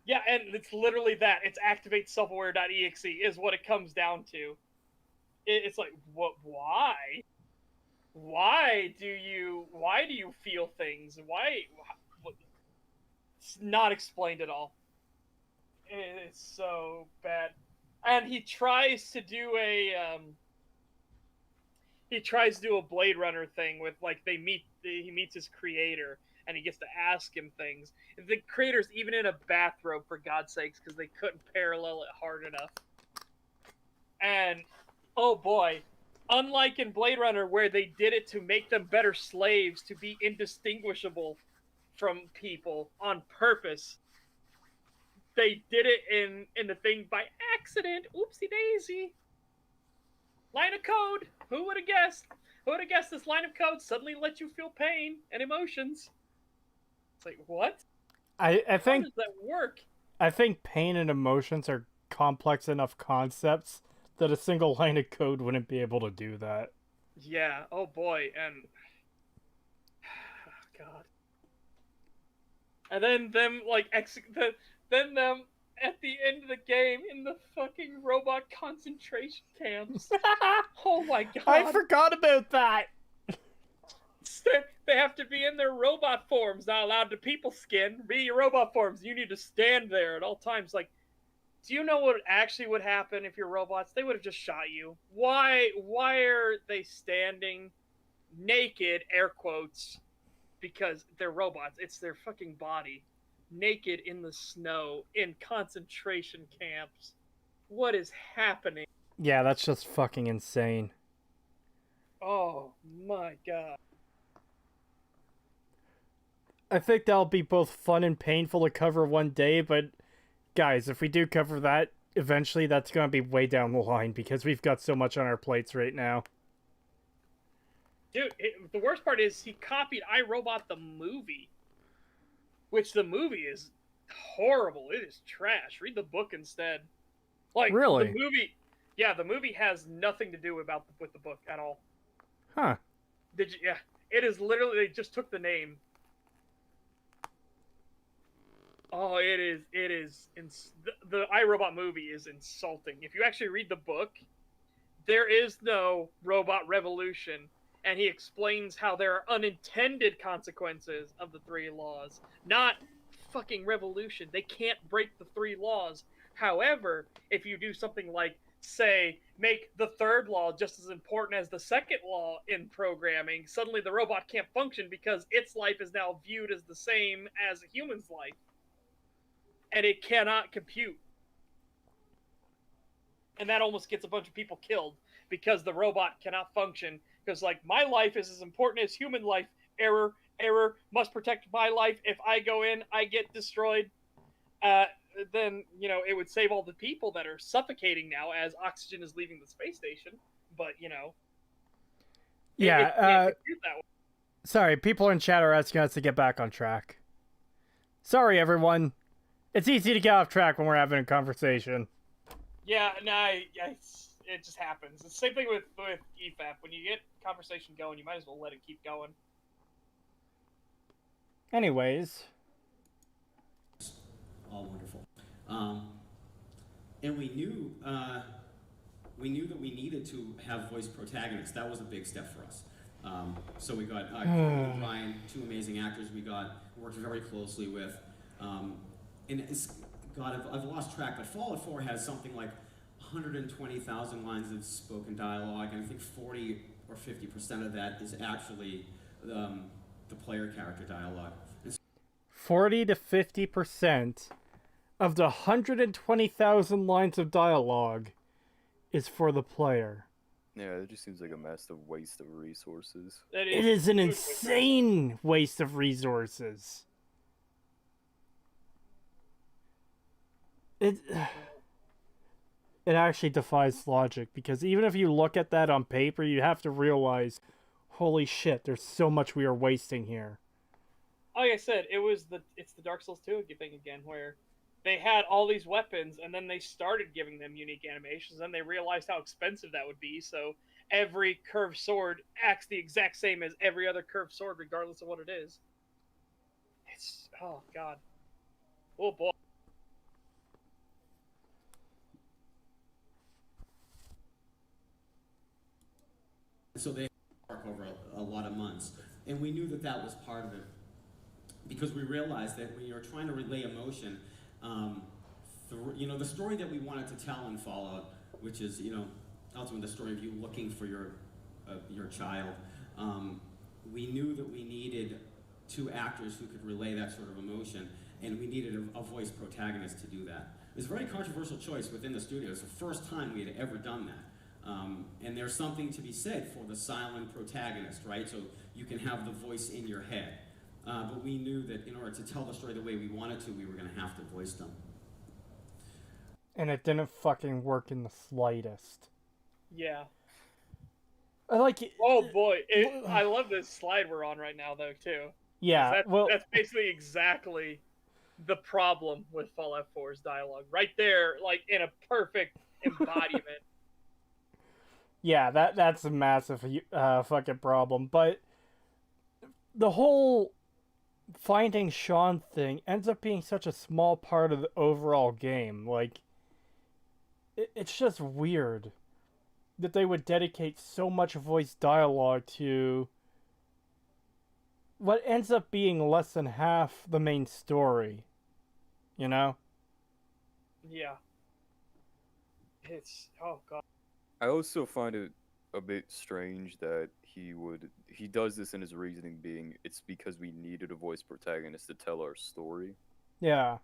S2: Yeah, and it's literally that. It's activate self-aware.exe is what it comes down to. It's like, what? Why? Why do you feel things? It's not explained at all. It's so bad. And he tries to do a Blade Runner thing with, like, he meets his creator and he gets to ask him things. The creator's even in a bathrobe, for God's sakes, because they couldn't parallel it hard enough. And oh boy, unlike in Blade Runner, where they did it to make them better slaves, to be indistinguishable from people on purpose, they did it in the thing by accident. Oopsie daisy. Line of code. Who would have guessed? Who would have guessed this line of code suddenly lets you feel pain and emotions? It's like, what?
S1: I think...
S2: How does that work?
S1: I think pain and emotions are complex enough concepts that a single line of code wouldn't be able to do that.
S2: Yeah, oh boy, and... God. And then them, like, then them at the end of the game in the fucking robot concentration camps. Oh my god.
S1: I forgot about that!
S2: They have to be in their robot forms, not allowed to people skin. Be your robot forms. You need to stand there at all times. Like, do you know what actually would happen if you're robots? They would have just shot you. Why are they standing naked, air quotes, because they're robots. It's their fucking body. Naked in the snow, in concentration camps. What is happening?
S1: Yeah, that's just fucking insane.
S2: Oh my god.
S1: I think that'll be both fun and painful to cover one day, but guys, if we do cover that, eventually that's going to be way down the line because we've got so much on our plates right now.
S2: Dude, the worst part is he copied iRobot the movie, which the movie is horrible. It is trash. Read the book instead. Like,
S1: really?
S2: The movie has nothing to do with the book at all.
S1: Huh.
S2: Yeah, it is literally, they just took the name. Oh, it is, the iRobot movie is insulting. If you actually read the book, there is no robot revolution, and he explains how there are unintended consequences of the 3 laws, not fucking revolution. They can't break the 3 laws. However, if you do something like, say, make the 3rd law just as important as the 2nd law in programming, suddenly the robot can't function because its life is now viewed as the same as a human's life. And it cannot compute. And that almost gets a bunch of people killed because the robot cannot function. Because, like, my life is as important as human life. Error, must protect my life. If I go in, I get destroyed. Then, you know, it would save all the people that are suffocating now as oxygen is leaving the space station. But, you know.
S1: Yeah,
S2: it can't compute that way.
S1: Sorry, people in chat are asking us to get back on track. Sorry, everyone. It's easy to get off track when we're having a conversation.
S2: Yeah, no, it just happens. It's the same thing with EFAP. When you get conversation going, you might as well let it keep going.
S1: Anyways.
S5: All wonderful. And we knew that we needed to have voice protagonists. That was a big step for us. So we got Brian, 2 amazing actors we worked very closely with. And I've lost track, but Fallout 4 has something like 120,000 lines of spoken dialogue, and I think 40 or 50% of that is actually the player character dialogue.
S1: 40 to 50% of the 120,000 lines of dialogue is for the player.
S3: Yeah, it just seems like a massive waste of resources.
S1: It is an insane waste of resources. It actually defies logic, because even if you look at that on paper, you have to realize, holy shit, there's so much we are wasting here.
S2: Like I said, it's the Dark Souls 2 thing again, where they had all these weapons, and then they started giving them unique animations, and they realized how expensive that would be, so every curved sword acts the exact same as every other curved sword, regardless of what it is. It's, oh god. Oh boy.
S5: So they work over a lot of months, and we knew that was part of it, because we realized that when you're trying to relay emotion, the story that we wanted to tell in Fallout, which is, ultimately the story of you looking for your child, we knew that we needed 2 actors who could relay that sort of emotion, and we needed a voice protagonist to do that. It was a very controversial choice within the studio. It's the first time we had ever done that. And there's something to be said for the silent protagonist, right? So you can have the voice in your head. But we knew that in order to tell the story the way we wanted to, we were going to have to voice them.
S1: And it didn't fucking work in the slightest.
S2: Yeah.
S1: I like it.
S2: Oh boy, I love this slide we're on right now, though, too.
S1: Yeah,
S2: that's basically exactly the problem with Fallout 4's dialogue. Right there, like, in a perfect embodiment.
S1: Yeah, that's a massive fucking problem. But the whole finding Sean thing ends up being such a small part of the overall game. Like, it's just weird that they would dedicate so much voice dialogue to what ends up being less than half the main story. You know?
S2: Yeah. It's, oh god.
S3: I also find it a bit strange that he does this in his reasoning being it's because we needed a voice protagonist to tell our story.
S1: Yeah.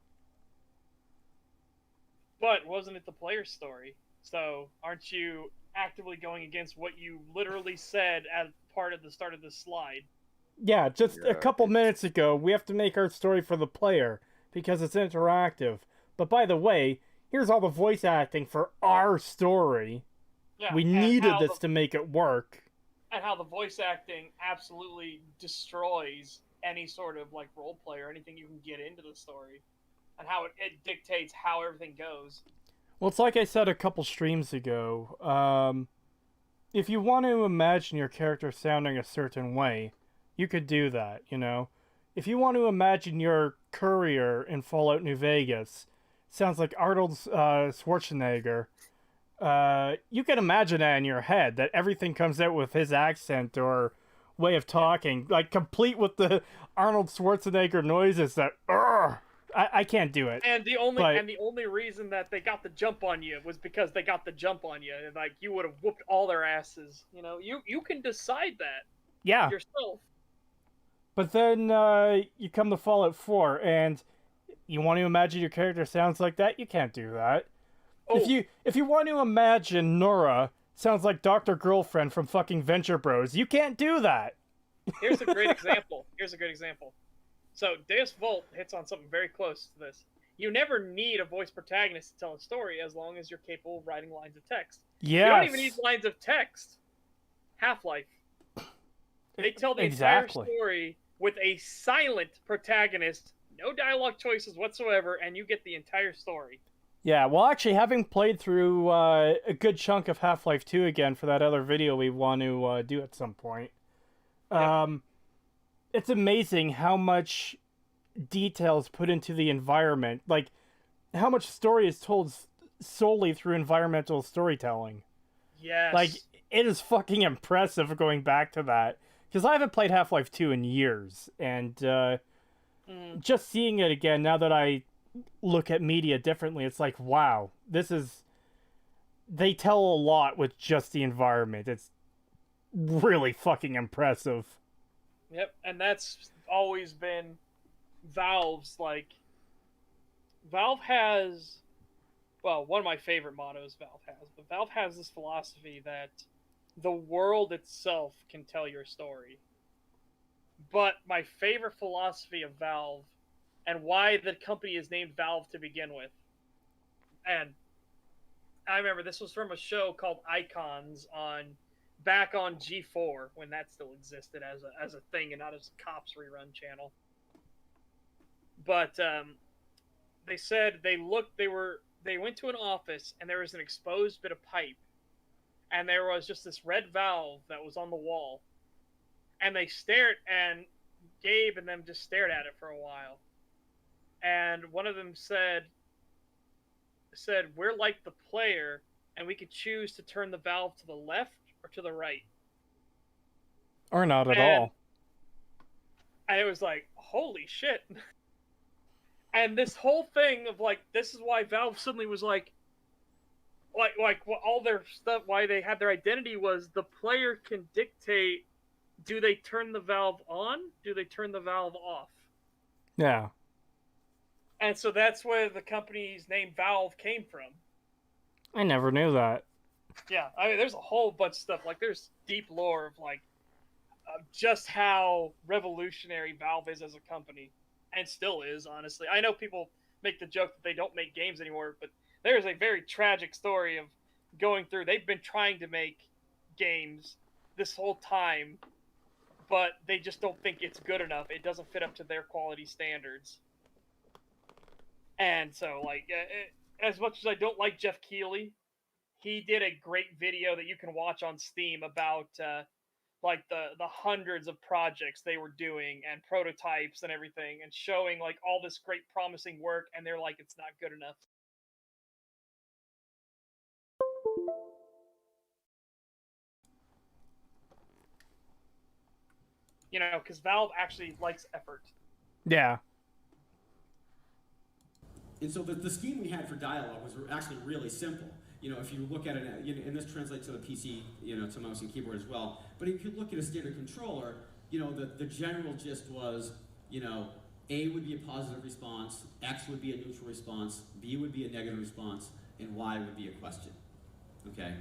S2: But wasn't it the player's story? So aren't you actively going against what you literally said as part of the start of the slide?
S1: Yeah, just a
S3: Yeah,
S1: couple minutes ago, we have to make our story for the player because it's interactive. But by the way, here's all the voice acting for our story.
S2: Yeah,
S1: We
S2: and
S1: needed
S2: how
S1: this to make it work.
S2: and how the voice acting absolutely destroys any sort of like role play or anything you can get into the story, and how it dictates how everything goes.
S1: Well, it's like I said a couple streams ago. If you want to imagine your character sounding a certain way, you could do that, you know? If you want to imagine your courier in Fallout New Vegas sounds like Arnold Schwarzenegger, you can imagine that in your head, that everything comes out with his accent or way of talking, like complete with the Arnold Schwarzenegger noises that, I can't do it.
S2: And the only reason that they got the jump on you was because they got the jump on you. Like, you would have whooped all their asses. You know, you can decide that
S1: Yeah.
S2: yourself.
S1: But then you come to Fallout 4, and you want to imagine your character sounds like that? You can't do that.
S2: Oh,
S1: If you want to imagine Nora sounds like Dr. Girlfriend from fucking Venture Bros, you can't do that.
S2: here's a great example. So Deus Vult hits on something very close to this. You never need a voice protagonist to tell a story as long as you're capable of writing lines of text.
S1: Yes.
S2: You don't even need lines of text. Half-Life. They tell the entire story with a silent protagonist, no dialogue choices whatsoever, and you get the entire story.
S1: Yeah, well, actually, having played through a good chunk of Half-Life 2 again for that other video we want to do at some point, it's amazing how much detail is put into the environment. Like, how much story is told solely through environmental storytelling.
S2: Yes.
S1: Like, it is fucking impressive going back to that. Because I haven't played Half-Life 2 in years, and just seeing it again, now that I look at media differently, it's like, wow, they tell a lot with just the environment. It's really fucking impressive.
S2: Yep, and that's always been Valve's, Valve has, well, one of my favorite mottos Valve has, but Valve has this philosophy that the world itself can tell your story. But my favorite philosophy of Valve, and why the company is named Valve to begin with, and I remember this was from a show called Icons back on G4, when that still existed as a thing and not as a cops rerun channel. But they said they went to an office and there was an exposed bit of pipe, and there was just this red valve that was on the wall, and they stared, and Gabe and them just stared at it for a while, and one of them said we're like the player, and we could choose to turn the valve to the left or to the right,
S1: or not at all.
S2: And it was like, holy shit. And this whole thing of this is why Valve suddenly was like all their stuff, why they had their identity was the player can dictate, do they turn the valve on? Do they turn the valve off?
S1: Yeah.
S2: And so that's where the company's name Valve came from.
S1: I never knew that.
S2: Yeah, I mean, there's a whole bunch of stuff. There's deep lore of just how revolutionary Valve is as a company, and still is, honestly. I know people make the joke that they don't make games anymore, but there's a very tragic story of going through. They've been trying to make games this whole time, but they just don't think it's good enough. It doesn't fit up to their quality standards. And so, as much as I don't like Jeff Keighley, he did a great video that you can watch on Steam about the hundreds of projects they were doing and prototypes and everything, and showing all this great promising work, and they're like, it's not good enough. You know, because Valve actually likes effort.
S1: Yeah.
S5: And so the scheme we had for dialogue was actually really simple. You know, if you look at it, and this translates to the PC, to mouse and keyboard as well. But if you look at a standard controller, the general gist was, A would be a positive response, X would be a neutral response, B would be a negative response, and Y would be a question. Okay?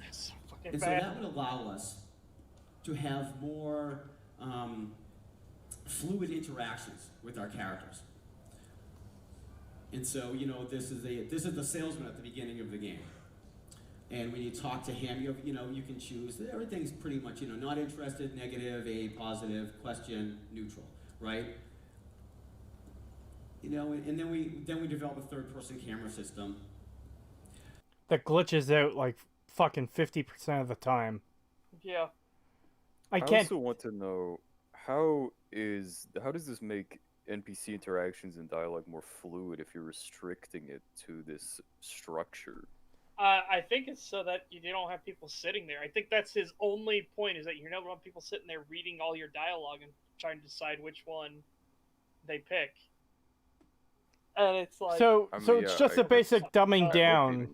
S2: That's fucking
S5: and
S2: bad.
S5: So that would allow us to have more fluid interactions with our characters. And so, you know, this is the salesman at the beginning of the game. And when you talk to him, you can choose. Everything's pretty much, not interested, negative, A, positive, question, neutral, right? And then we develop a third-person camera system
S1: that glitches out like fucking 50% of the time.
S2: Yeah.
S3: I also want to know how does this make NPC interactions and dialogue more fluid if you're restricting it to this structure?
S2: I think it's so that you don't have people sitting there. I think that's his only point, is that you don't want people sitting there reading all your dialogue and trying to decide which one they pick. And it's like...
S1: So it's just a basic dumbing down.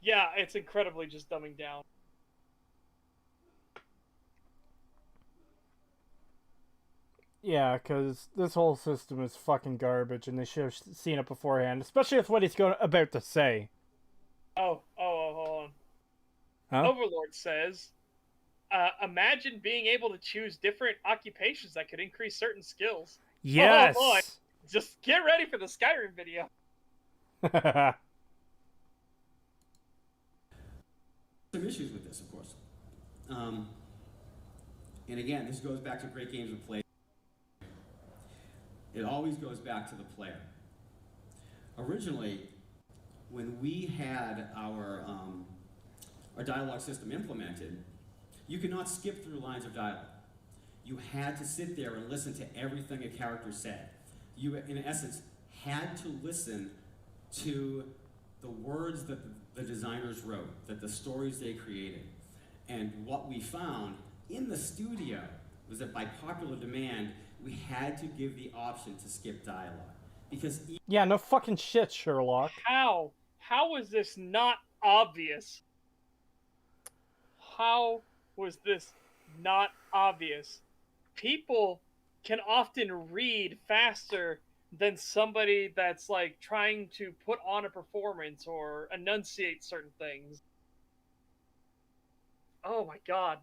S2: Yeah, it's incredibly just dumbing down.
S1: Yeah, because this whole system is fucking garbage, and they should have seen it beforehand, especially with what he's about to say.
S2: Hold on.
S1: Huh?
S2: Overlord says, imagine being able to choose different occupations that could increase certain skills.
S1: Yes!
S2: Oh boy. Just get ready for the Skyrim video.
S5: Some issues with this, of course. And again, this goes back to great games of play. It always goes back to the player. Originally, when we had our dialogue system implemented, you could not skip through lines of dialogue. You had to sit there and listen to everything a character said. You, in essence, had to listen to the words that the designers wrote, that the stories they created. And what we found in the studio was that by popular demand, we had to give the option to skip dialogue. Because
S1: yeah, no fucking shit, Sherlock.
S2: How was this not obvious? How was this not obvious? People can often read faster than somebody that's like trying to put on a performance or enunciate certain things. Oh my god.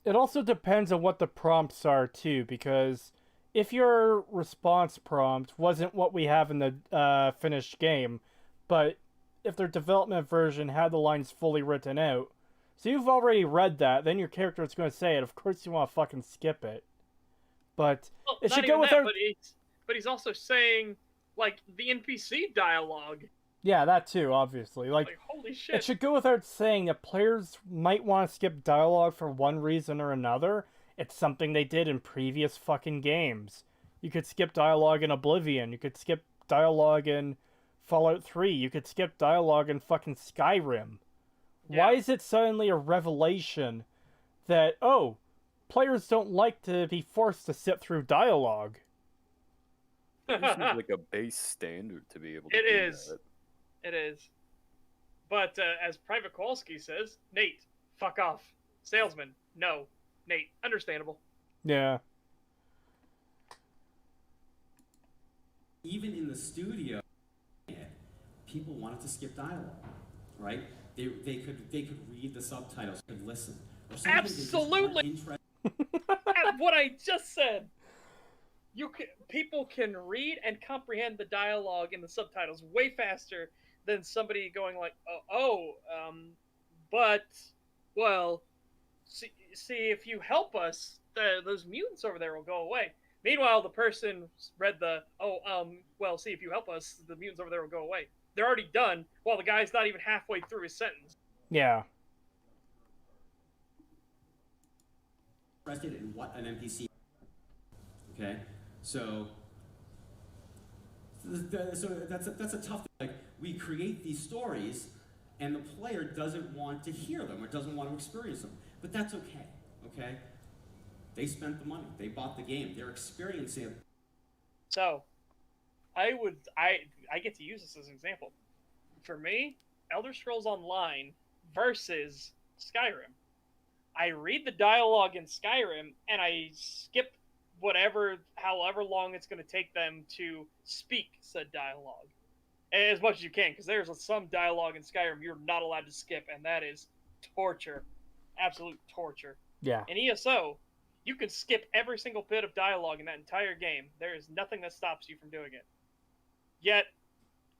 S1: It also depends on what the prompts are too, because if your response prompt wasn't what we have in the finished game, but if their development version had the lines fully written out, so you've already read that, then your character is going to say it. Of course you want to fucking skip it. But it should go with our...
S2: But he's also saying, like, the NPC dialogue.
S1: Yeah, that too, obviously. Like,
S2: holy shit.
S1: It should go without saying that players might want to skip dialogue for one reason or another. It's something they did in previous fucking games. You could skip dialogue in Oblivion. You could skip dialogue in Fallout 3. You could skip dialogue in fucking Skyrim. Yeah. Why is it suddenly a revelation that, oh, players don't like to be forced to sit through dialogue?
S3: It seems like a base standard to be able to do that.
S2: It is. But as Private Kowalski says, Nate, fuck off. Salesman, no. Nate, understandable.
S1: Yeah.
S5: Even in the studio, people wanted to skip dialogue, right? They could read the subtitles, could listen. Or
S2: absolutely. What I just said. People can read and comprehend the dialogue in the subtitles way faster than somebody going like, but, well, see if you help us, those mutants over there will go away. Meanwhile, the person read the, well, see if you help us, the mutants over there will go away. They're already done, while the guy's not even halfway through his sentence.
S1: Yeah.
S5: Interested in what an NPC. Okay, so that's a tough thing. Like, we create these stories, and the player doesn't want to hear them or doesn't want to experience them. But that's okay. Okay, they spent the money, they bought the game, they're experiencing it.
S2: So, I get to use this as an example. For me, Elder Scrolls Online versus Skyrim. I read the dialogue in Skyrim, and I skip however long it's going to take them to speak said dialogue. As much as you can, because there's some dialogue in Skyrim you're not allowed to skip, and that is torture. Absolute torture.
S1: Yeah.
S2: In ESO, You can skip every single bit of dialogue in that entire game. There is nothing that stops you from doing it. Yet,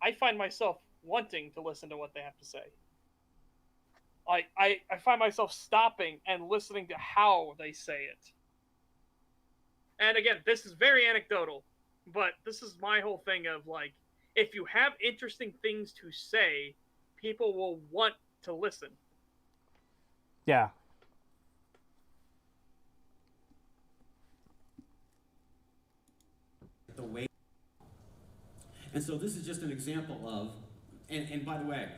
S2: I find myself wanting to listen to what they have to say. I find myself stopping and listening to how they say it. And again, this is very anecdotal, but this is my whole thing of, like, if you have interesting things to say, people will want to listen.
S1: Yeah.
S5: The way. And so this is just an example of, and by the way,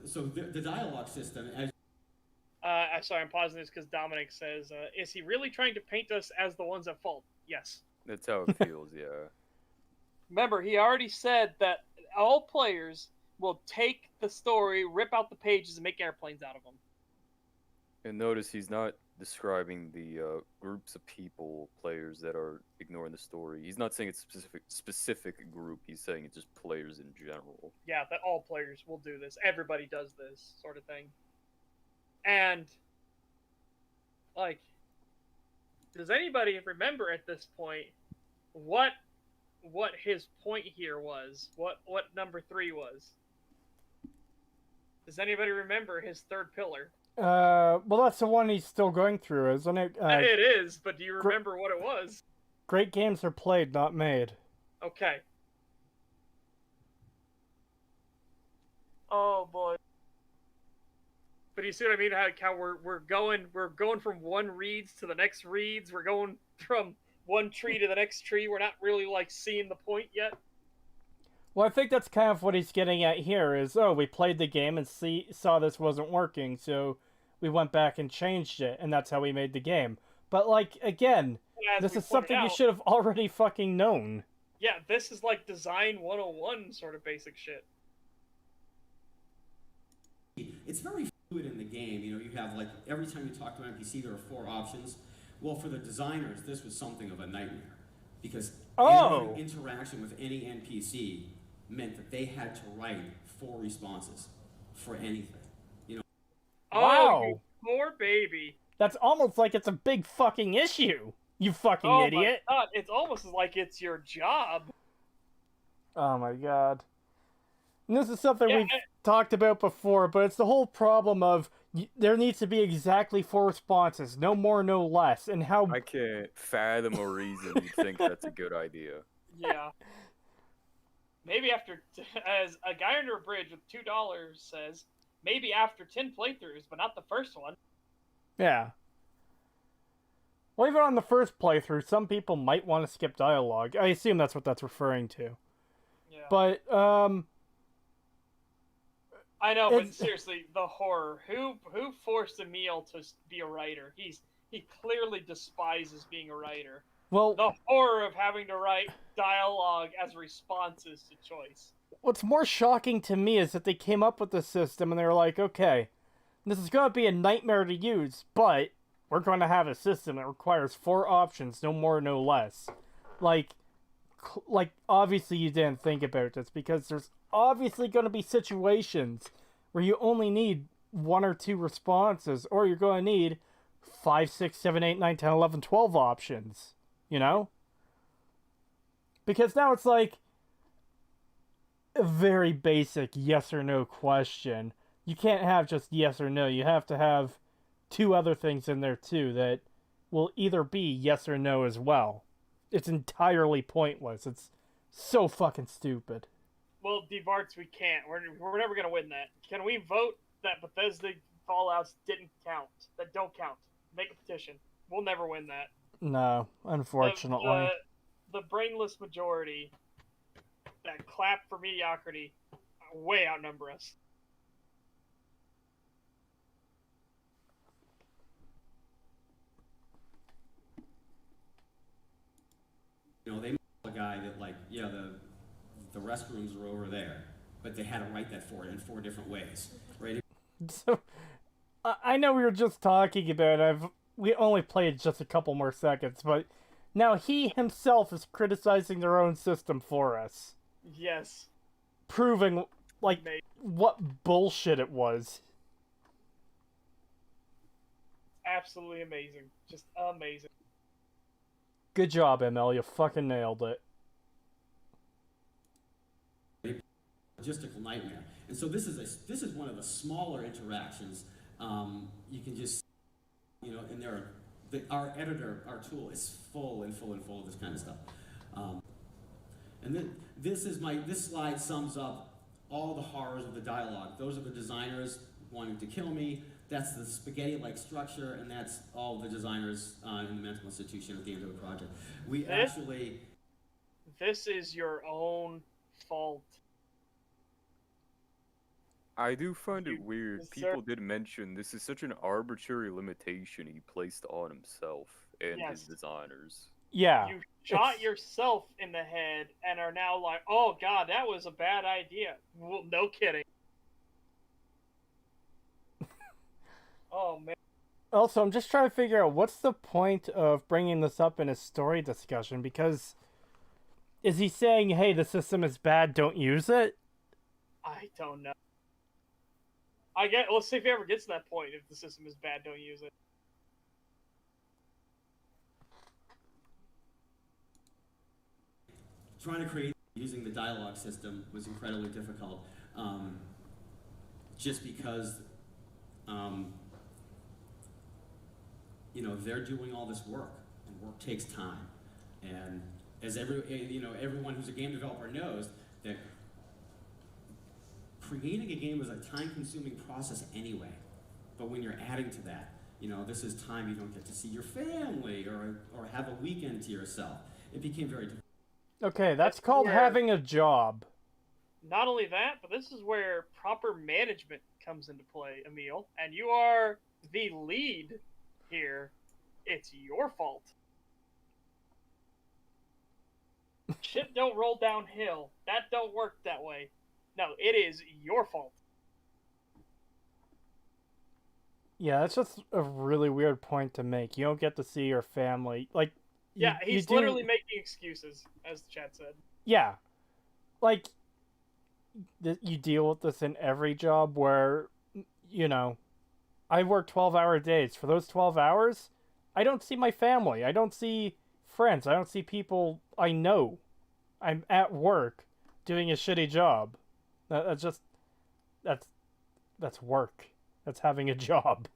S5: so the dialogue system, as
S2: Sorry, I'm pausing this because Dominic says, is he really trying to paint us as the ones at fault? Yes.
S3: That's how it feels, yeah.
S2: Remember, he already said that all players will take the story, rip out the pages, and make airplanes out of them.
S3: And notice he's not describing the groups of people, players that are ignoring the story. He's not saying it's specific group. He's saying it's just players in general.
S2: Yeah, that all players will do this. Everybody does this sort of thing. And, like, does anybody remember at this point what his point here was? What number 3 was? Does anybody remember his third pillar?
S1: Well, that's the one he's still going through, isn't it?
S2: It is, but do you remember what it was?
S1: Great games are played, not made.
S2: Okay. Oh boy. But you see what I mean? How we're going from one reeds to the next reeds. We're going from one tree to the next tree. We're not really, like, seeing the point yet.
S1: Well, I think that's kind of what he's getting at here is, oh, we played the game and saw this wasn't working, so we went back and changed it, and that's how we made the game. But, like, again, this is something you should have already fucking known.
S2: Yeah, this is like design 101 sort of basic shit.
S5: it's very fluid in the game. You know, you have, like, every time you talk to an NPC, there are 4 options. Well, for the designers, this was something of a nightmare, because every interaction with any NPC meant that they had to write 4 responses for anything. You know.
S1: Wow.
S2: Oh, you poor baby.
S1: That's almost like it's a big fucking issue. You fucking idiot.
S2: My God, it's almost like it's your job.
S1: Oh my god. And this is something we've talked about before, but it's the whole problem of there needs to be exactly 4 responses, no more, no less, and how...
S3: I can't fathom a reason you think that's a good idea.
S2: Yeah. Maybe after, as a guy under a bridge with $2 says, maybe after 10 playthroughs, but not the first one.
S1: Yeah. Well, even on the first playthrough, some people might want to skip dialogue. I assume that's what that's referring to.
S2: Yeah.
S1: But,
S2: I know, but seriously, the horror. Who forced Emil to be a writer? He clearly despises being a writer.
S1: Well,
S2: the horror of having to write dialogue as responses to choice.
S1: What's more shocking to me is that they came up with the system and they were like, okay, this is going to be a nightmare to use, but we're going to have a system that requires 4 options, no more, no less. Like, obviously you didn't think about this, because there's obviously going to be situations where you only need 1 or 2 responses, or you're going to need 5, 6, 7, 8, 9, 10, 11, 12 options, you know? Because now it's like a very basic yes or no question. You can't have just yes or no. You have to have 2 other things in there too that will either be yes or no as well. It's entirely pointless. It's so fucking stupid.
S2: Well, DeVarts, we can't. We're never going to win that. Can we vote that Bethesda Fallouts didn't count? That don't count. Make a petition. We'll never win that.
S1: No, unfortunately.
S2: The brainless majority that clap for mediocrity way outnumber us.
S5: You know, they a guy that, like, yeah, the restrooms are over there, but they had to write that for it in 4 different ways, right?
S1: So, I know we were just talking about we only played just a couple more seconds, but now he himself is criticizing their own system for us.
S2: Yes.
S1: Proving, like, what bullshit it was.
S2: absolutely amazing. Just amazing.
S1: Good job, Emil. You fucking nailed it.
S5: Logistical nightmare. And so this is one of the smaller interactions. You can just, and our editor, our tool is full of this kind of stuff. And then this slide sums up all the horrors of the dialogue. Those are the designers wanting to kill me. That's the spaghetti-like structure, and that's all the designers in the mental institution at the end of the project.
S2: This is your own fault.
S3: I do find it weird. People did mention this is such an arbitrary limitation he placed on himself and his designers.
S1: Yeah.
S2: You shot yourself in the head and are now like, oh god, that was a bad idea. Well, no kidding. Oh, man.
S1: Also, I'm just trying to figure out what's the point of bringing this up in a story discussion, because is he saying, hey, the system is bad, don't use it?
S2: I don't know. Let's see if he ever gets to that point. If the system is bad, don't use it.
S5: Trying to create using the dialogue system was incredibly difficult, just because they're doing all this work, and work takes time. And as everyone who's a game developer knows, that creating a game is a time-consuming process anyway. But when you're adding to that, this is time you don't get to see your family or have a weekend to yourself. It became very difficult.
S1: Okay, that's called having a job.
S2: Not only that, but this is where proper management comes into play, Emil. And you are the lead here. It's your fault. Shit don't roll downhill. That don't work that way. No, it is your fault.
S1: Yeah, that's just a really weird point to make. You don't get to see your family. Like,
S2: he's literally making excuses, as the chat said.
S1: Yeah. Like, you deal with this in every job where, I work 12-hour days. For those 12 hours, I don't see my family. I don't see friends. I don't see people I know. I'm at work doing a shitty job. That's work. That's having a job.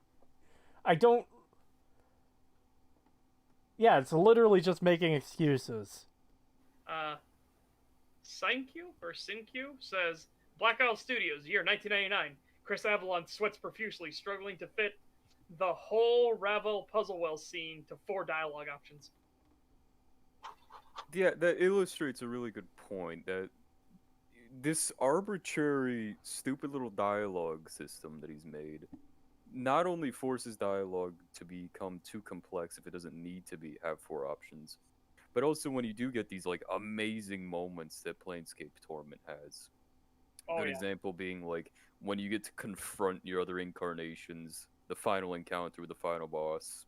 S1: Yeah, it's literally just making excuses.
S2: Sinkyu says, Black Isle Studios, year 1999. Chris Avalon sweats profusely, struggling to fit the whole Ravel Puzzle Well scene to 4 dialogue options.
S3: Yeah, that illustrates a really good point, that this arbitrary, stupid little dialogue system that he's made not only forces dialogue to become too complex if it doesn't need to have 4 options, but also when you do get these amazing moments that Planescape Torment has. Good example being when you get to confront your other incarnations, the final encounter with the final boss,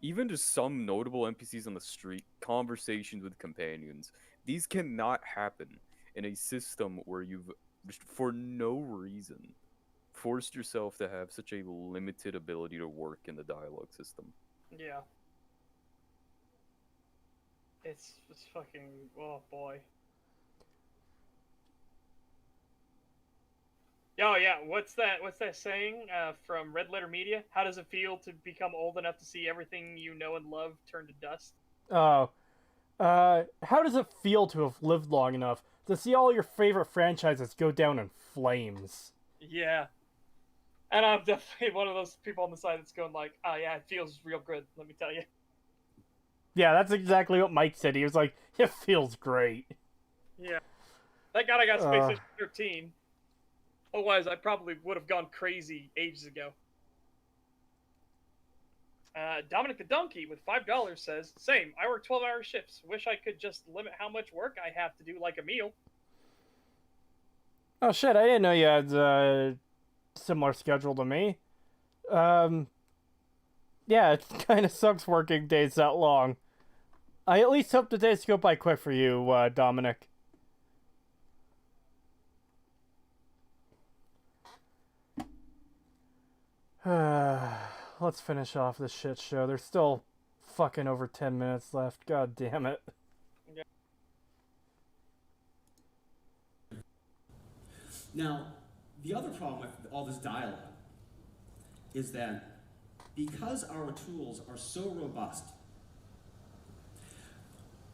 S3: even just some notable NPCs on the street, conversations with companions. These cannot happen in a system where you've, just for no reason, forced yourself to have such a limited ability to work in the dialogue system.
S2: Yeah. It's fucking, oh boy. Oh yeah, what's that saying from Red Letter Media? How does it feel to become old enough to see everything you know and love turn to dust?
S1: Oh. How does it feel to have lived long enough to see all your favorite franchises go down in flames?
S2: Yeah. And I'm definitely one of those people on the side that's going like, oh yeah, it feels real good, let me tell you.
S1: Yeah, that's exactly what Mike said. He was like, it feels great.
S2: Yeah. Thank God I got Space Station 13. Otherwise, I probably would have gone crazy ages ago. Dominic the Donkey with $5 says, same, I work 12-hour shifts. Wish I could just limit how much work I have to do like Emil.
S1: Oh shit, I didn't know you had a similar schedule to me. Yeah, it kind of sucks working days that long. I at least hope the days go by quick for you, Dominic. let's finish off this shit show. There's still fucking over 10 minutes left. God damn it.
S5: Now, the other problem with all this dialogue is that because our tools are so robust,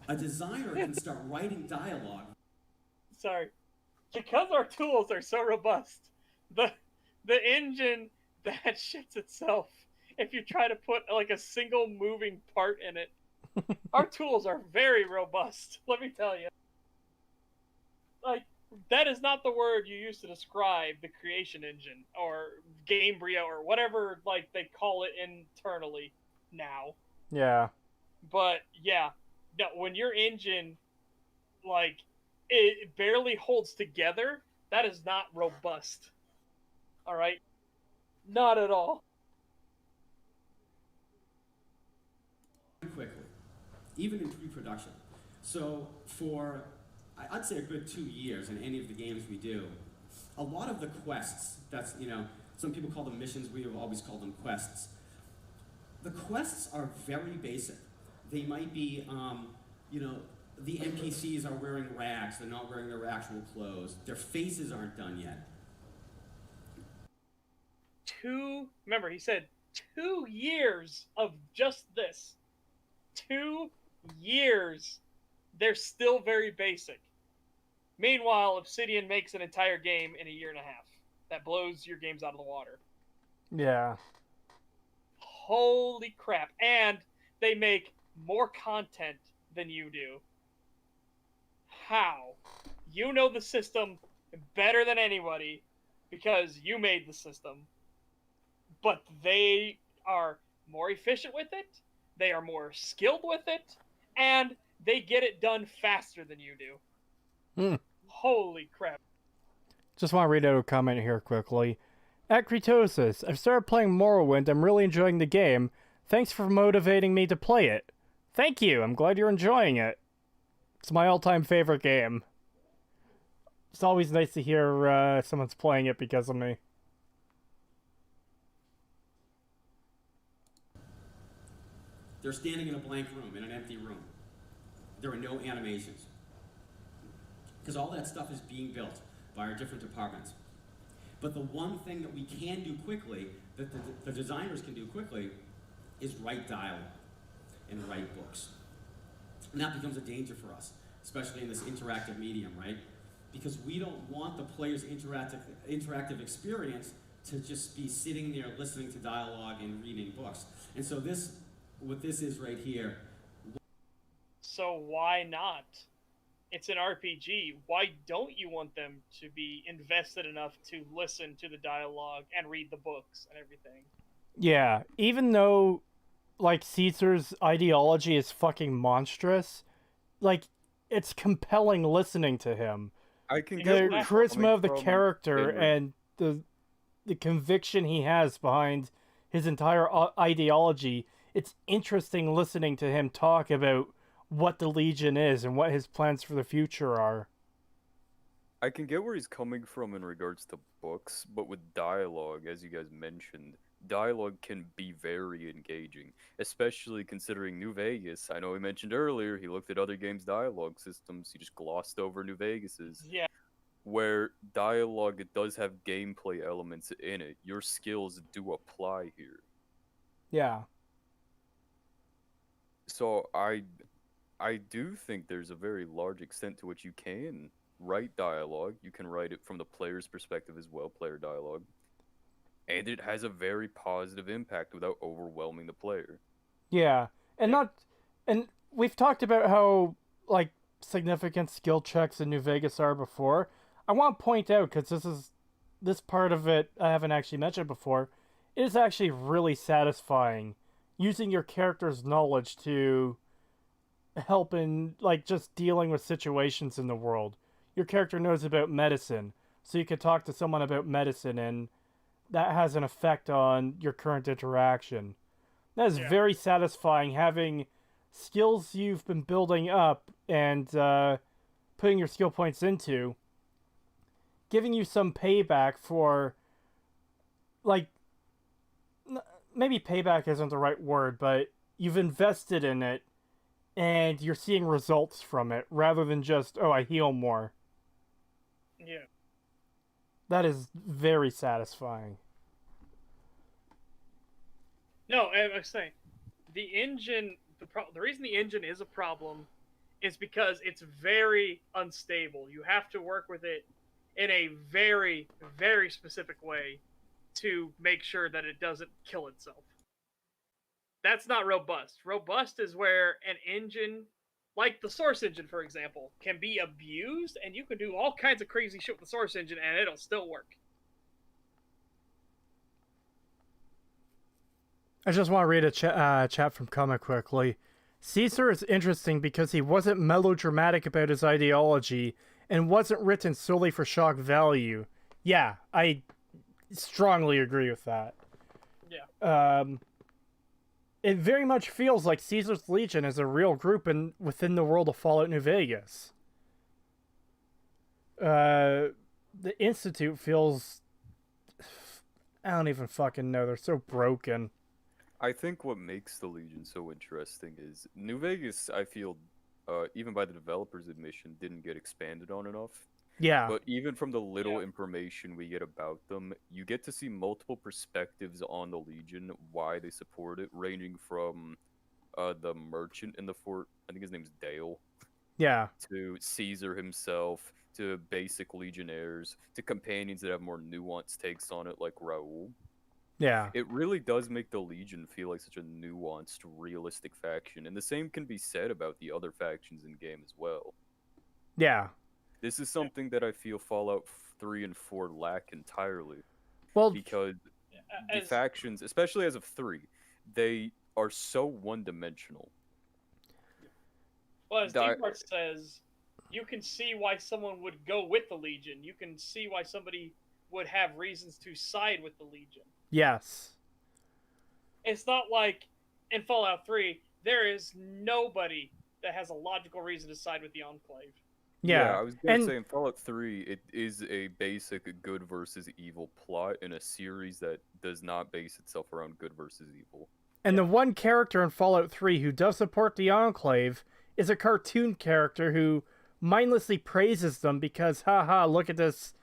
S5: a designer can start writing dialogue.
S2: Sorry. Because our tools are so robust, the engine that shits itself if you try to put like a single moving part in it. Our tools are very robust, let me tell you. Like, that is not the word you use to describe the creation engine or Gamebryo or whatever like they call it internally now.
S1: Yeah.
S2: But yeah, no, when your engine like it barely holds together, that is not robust. All right? Not at all.
S5: Quickly, even in pre-production. So for, I'd say a good 2 years in any of the games we do, a lot of the quests, that's, some people call them missions, we have always called them quests. The quests are very basic. They might be, the NPCs are wearing rags, they're not wearing their actual clothes, their faces aren't done yet.
S2: Remember, he said 2 years of just this. 2 years. They're still very basic. Meanwhile, Obsidian makes an entire game in a year and a half. That blows your games out of the water.
S1: Yeah.
S2: Holy crap. And they make more content than you do. How? You know the system better than anybody because you made the system. But they are more efficient with it, they are more skilled with it, and they get it done faster than you do. Holy crap.
S1: Just want to read out a comment here quickly. At Creetosis, I've started playing Morrowind. I'm really enjoying the game. Thanks for motivating me to play it. Thank you. I'm glad you're enjoying it. It's my all-time favorite game. It's always nice to hear someone's playing it because of me.
S5: They're standing in a blank room, in an empty room. There are no animations. Because all that stuff is being built by our different departments. But the one thing that we can do quickly, that the designers can do quickly, is write dialogue and write books. And that becomes a danger for us, especially in this interactive medium, right? Because we don't want the player's interactive experience to just be sitting there listening to dialogue and reading books. And so what this is right here.
S2: So why not? It's an RPG. Why don't you want them to be invested enough to listen to the dialogue and read the books and everything?
S1: Yeah, even though, like, Caesar's ideology is fucking monstrous, like, it's compelling listening to him.
S3: I can
S1: The
S3: get where
S1: charisma of the
S3: from,
S1: character and the conviction he has behind his entire ideology. It's interesting listening to him talk about what the Legion is and what his plans for the future are.
S3: I can get where he's coming from in regards to books, but with dialogue, as you guys mentioned, dialogue can be very engaging, especially considering New Vegas. I know he mentioned earlier he looked at other games' dialogue systems. He just glossed over New Vegas's.
S2: Yeah.
S3: Where dialogue does have gameplay elements in it. Your skills do apply here.
S1: Yeah.
S3: So I do think there's a very large extent to which you can write dialogue. You can write it from the player's perspective as well, player dialogue. And it has a very positive impact without overwhelming the player.
S1: Yeah. And we've talked about how, like, significant skill checks in New Vegas are before. I want to point out, because this part of it I haven't actually mentioned before, it is actually really satisfying using your character's knowledge to help in, like, just dealing with situations in the world. Your character knows about medicine, so you can talk to someone about medicine, and that has an effect on your current interaction. That is very satisfying, having skills you've been building up and putting your skill points into, giving you some payback for, like, maybe payback isn't the right word, but you've invested in it and you're seeing results from it rather than just, oh, I heal more.
S2: Yeah.
S1: That is very satisfying.
S2: No, I was saying, the engine, the reason the engine is a problem is because it's very unstable. You have to work with it in a very, very specific way to make sure that it doesn't kill itself. That's not robust. Robust is where an engine, like the Source engine, for example, can be abused, and you can do all kinds of crazy shit with the Source engine, and it'll still work.
S1: I just want to read a chat from Comic quickly. Caesar is interesting because he wasn't melodramatic about his ideology and wasn't written solely for shock value. Yeah, I strongly agree with that.
S2: Yeah.
S1: It very much feels like Caesar's Legion is a real group within the world of Fallout New Vegas. The Institute feels... I don't even fucking know. They're so broken.
S3: I think what makes the Legion so interesting is New Vegas, I feel, even by the developers' admission, didn't get expanded on enough.
S1: Yeah.
S3: But even from the little information we get about them, you get to see multiple perspectives on the Legion, why they support it, ranging from the merchant in the fort, I think his name's Dale,
S1: Yeah.
S3: to Caesar himself, to basic Legionnaires, to companions that have more nuanced takes on it, like Raoul.
S1: Yeah.
S3: It really does make the Legion feel like such a nuanced, realistic faction, and the same can be said about the other factions in game as well.
S1: Yeah.
S3: This is something that I feel Fallout 3 and 4 lack entirely.
S1: Well,
S3: because the factions, especially as of 3, they are so one-dimensional.
S2: Well, as Deepart says, you can see why someone would go with the Legion. You can see why somebody would have reasons to side with the Legion.
S1: Yes.
S2: It's not like in Fallout 3, there is nobody that has a logical reason to side with the Enclave.
S1: Yeah,
S3: I was going to say in Fallout 3, it is a basic good versus evil plot in a series that does not base itself around good versus evil.
S1: And the one character in Fallout 3 who does support the Enclave is a cartoon character who mindlessly praises them because, haha, look at this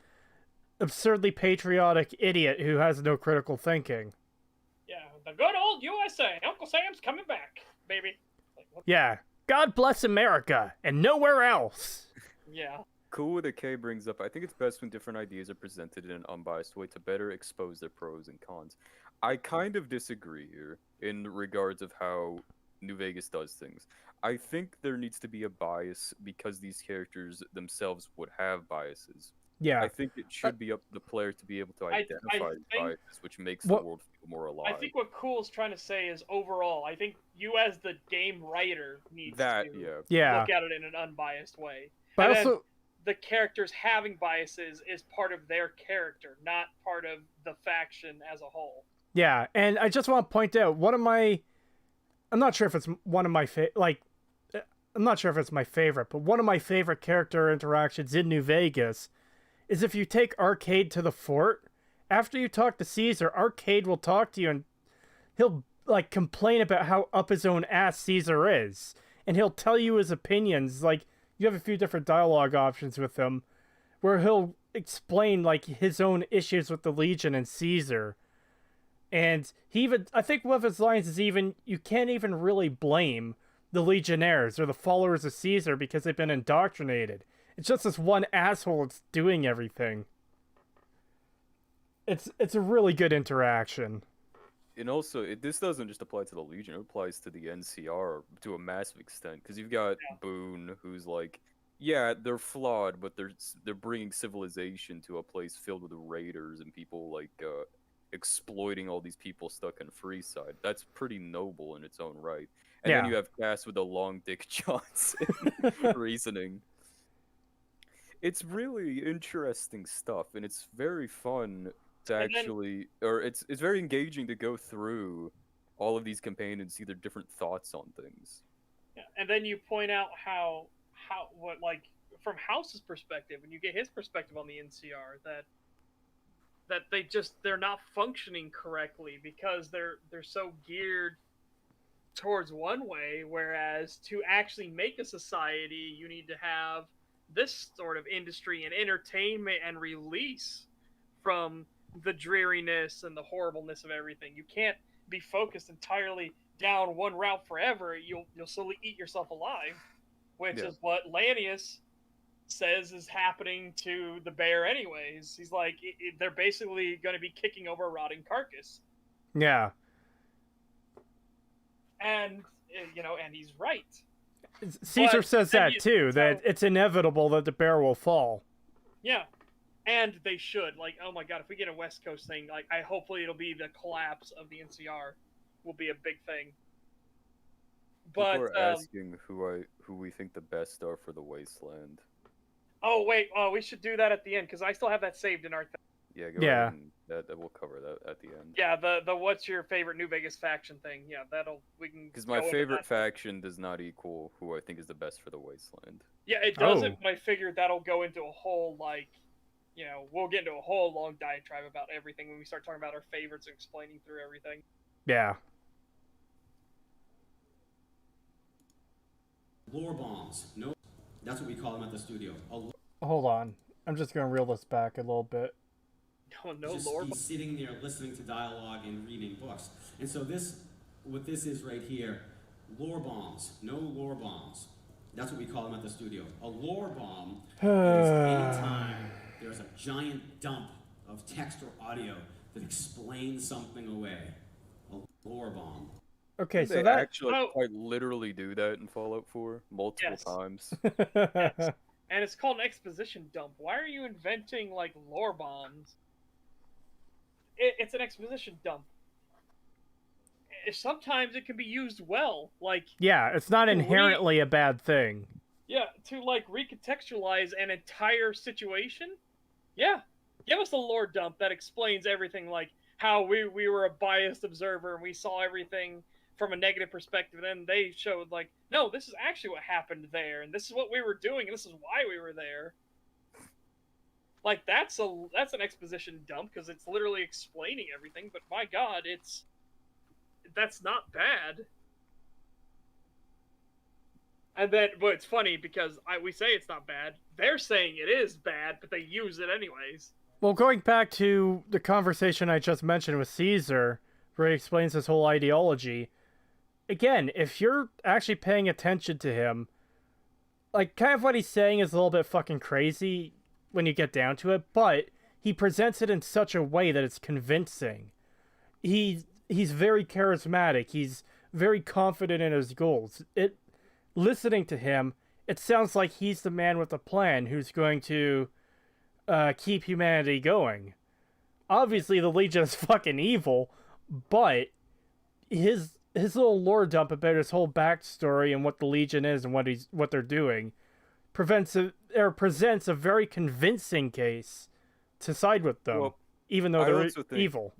S1: absurdly patriotic idiot who has no critical thinking.
S2: Yeah, the good old USA. Uncle Sam's coming back, baby.
S1: Yeah, God bless America and nowhere else.
S2: Yeah.
S3: Cool that Kay brings up, I think it's best when different ideas are presented in an unbiased way to better expose their pros and cons. I kind of disagree here in regards of how New Vegas does things. I think there needs to be a bias because these characters themselves would have biases.
S1: Yeah.
S3: I think it should be up to the player to be able to identify biases, which makes the world feel more alive.
S2: I think what Cool's trying to say is overall, I think you as the game writer needs to look at it in an unbiased way.
S1: But
S2: and
S1: also,
S2: the characters having biases is part of their character, not part of the faction as a whole.
S1: Yeah, and I just want to point out I'm not sure if it's one of my I'm not sure if it's my favorite, but one of my favorite character interactions in New Vegas is if you take Arcade to the fort. After you talk to Caesar, Arcade will talk to you and he'll complain about how up his own ass Caesar is, and he'll tell you his opinions. Like, you have a few different dialogue options with him where he'll explain his own issues with the Legion and Caesar. And he even, I think one of his lines is even, you can't even really blame the Legionnaires or the followers of Caesar because they've been indoctrinated. It's just this one asshole that's doing everything. It's a really good interaction.
S3: And also, this doesn't just apply to the Legion, it applies to the NCR to a massive extent. Because you've got Boone, who's they're flawed, but they're bringing civilization to a place filled with raiders and people exploiting all these people stuck in Freeside. That's pretty noble in its own right. And then you have Cass with the long Dick Johnson reasoning. It's really interesting stuff, and it's very fun to it's very engaging to go through all of these companions, see their different thoughts on things.
S2: Yeah, and then you point out how from House's perspective, when you get his perspective on the NCR, that that they're not functioning correctly because they're so geared towards one way, whereas to actually make a society, you need to have this sort of industry and entertainment and release from the dreariness and the horribleness of everything. You can't be focused entirely down one route forever. You'll slowly eat yourself alive, which is what Lanius says is happening to the bear anyways. He's like, they're basically going to be kicking over a rotting carcass.
S1: Yeah.
S2: And, and he's right.
S1: Caesar says that too, that it's inevitable that the bear will fall.
S2: Yeah. And they should. Like, oh my god, if we get a West Coast thing, like, hopefully it'll be the collapse of the NCR will be a big thing. But
S3: people are asking who we think the best are for the Wasteland.
S2: Oh wait, we should do that at the end because I still have that saved in our thing.
S3: Yeah, go ahead and that we'll cover that at the end.
S2: Yeah, the what's your favorite New Vegas faction thing? Yeah, we can.
S3: Because my favorite faction does not equal who I think is the best for the Wasteland.
S2: Yeah, it doesn't. But I figured that'll go into a whole we'll get into a whole long diatribe about everything when we start talking about our favorites and explaining through everything.
S1: Yeah.
S5: Lore bombs. No, that's what we call them at the studio.
S1: Hold on. I'm just going to reel this back a little bit.
S2: No lore bombs.
S5: Sitting there listening to dialogue and reading books. And so what this is right here, lore bombs. No lore bombs. That's what we call them at the studio. A lore bomb is anytime there's a giant dump of text or audio that explains something away. A lore bomb.
S1: Okay, so
S3: they
S1: that
S3: actually quite literally do that in Fallout 4 multiple times.
S2: Yes. And it's called an exposition dump. Why are you inventing like lore bombs? It's an exposition dump. Sometimes it can be used well, like
S1: it's not inherently a bad thing.
S2: Yeah, to like recontextualize an entire situation. Yeah, give us a lore dump that explains everything, like how we were a biased observer and we saw everything from a negative perspective, and then they showed like, no, this is actually what happened there, and this is what we were doing, and this is why we were there. Like that's an exposition dump because it's literally explaining everything. But my God, that's not bad. And then, but it's funny because we say it's not bad. They're saying it is bad, but they use it anyways.
S1: Well, going back to the conversation I just mentioned with Caesar, where he explains his whole ideology. Again, if you're actually paying attention to him, like, kind of what he's saying is a little bit fucking crazy when you get down to it, but he presents it in such a way that it's convincing. He's very charismatic. He's very confident in his goals. Listening to him, it sounds like he's the man with a plan who's going to keep humanity going. Obviously, the Legion is fucking evil, but his little lore dump about his whole backstory and what the Legion is and what they're doing presents a very convincing case to side with them, even though they're evil.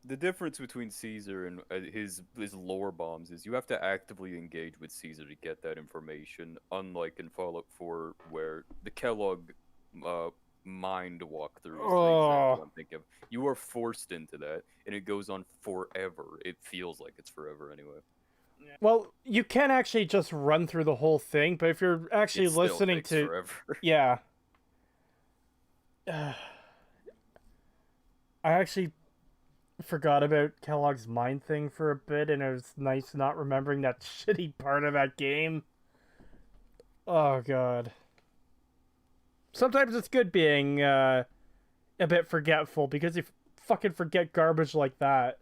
S3: The difference between Caesar and his lore bombs is you have to actively engage with Caesar to get that information, unlike in Fallout 4 where the Kellogg mind walkthrough is the example I'm thinking of. You are forced into that, and it goes on forever. It feels like it's forever anyway.
S2: Yeah.
S1: Well, you can actually just run through the whole thing, but if you're actually listening to...
S3: forever.
S1: Yeah. I actually forgot about Kellogg's mind thing for a bit, and it was nice not remembering that shitty part of that game. Oh, God. Sometimes it's good being a bit forgetful, because you fucking forget garbage like that.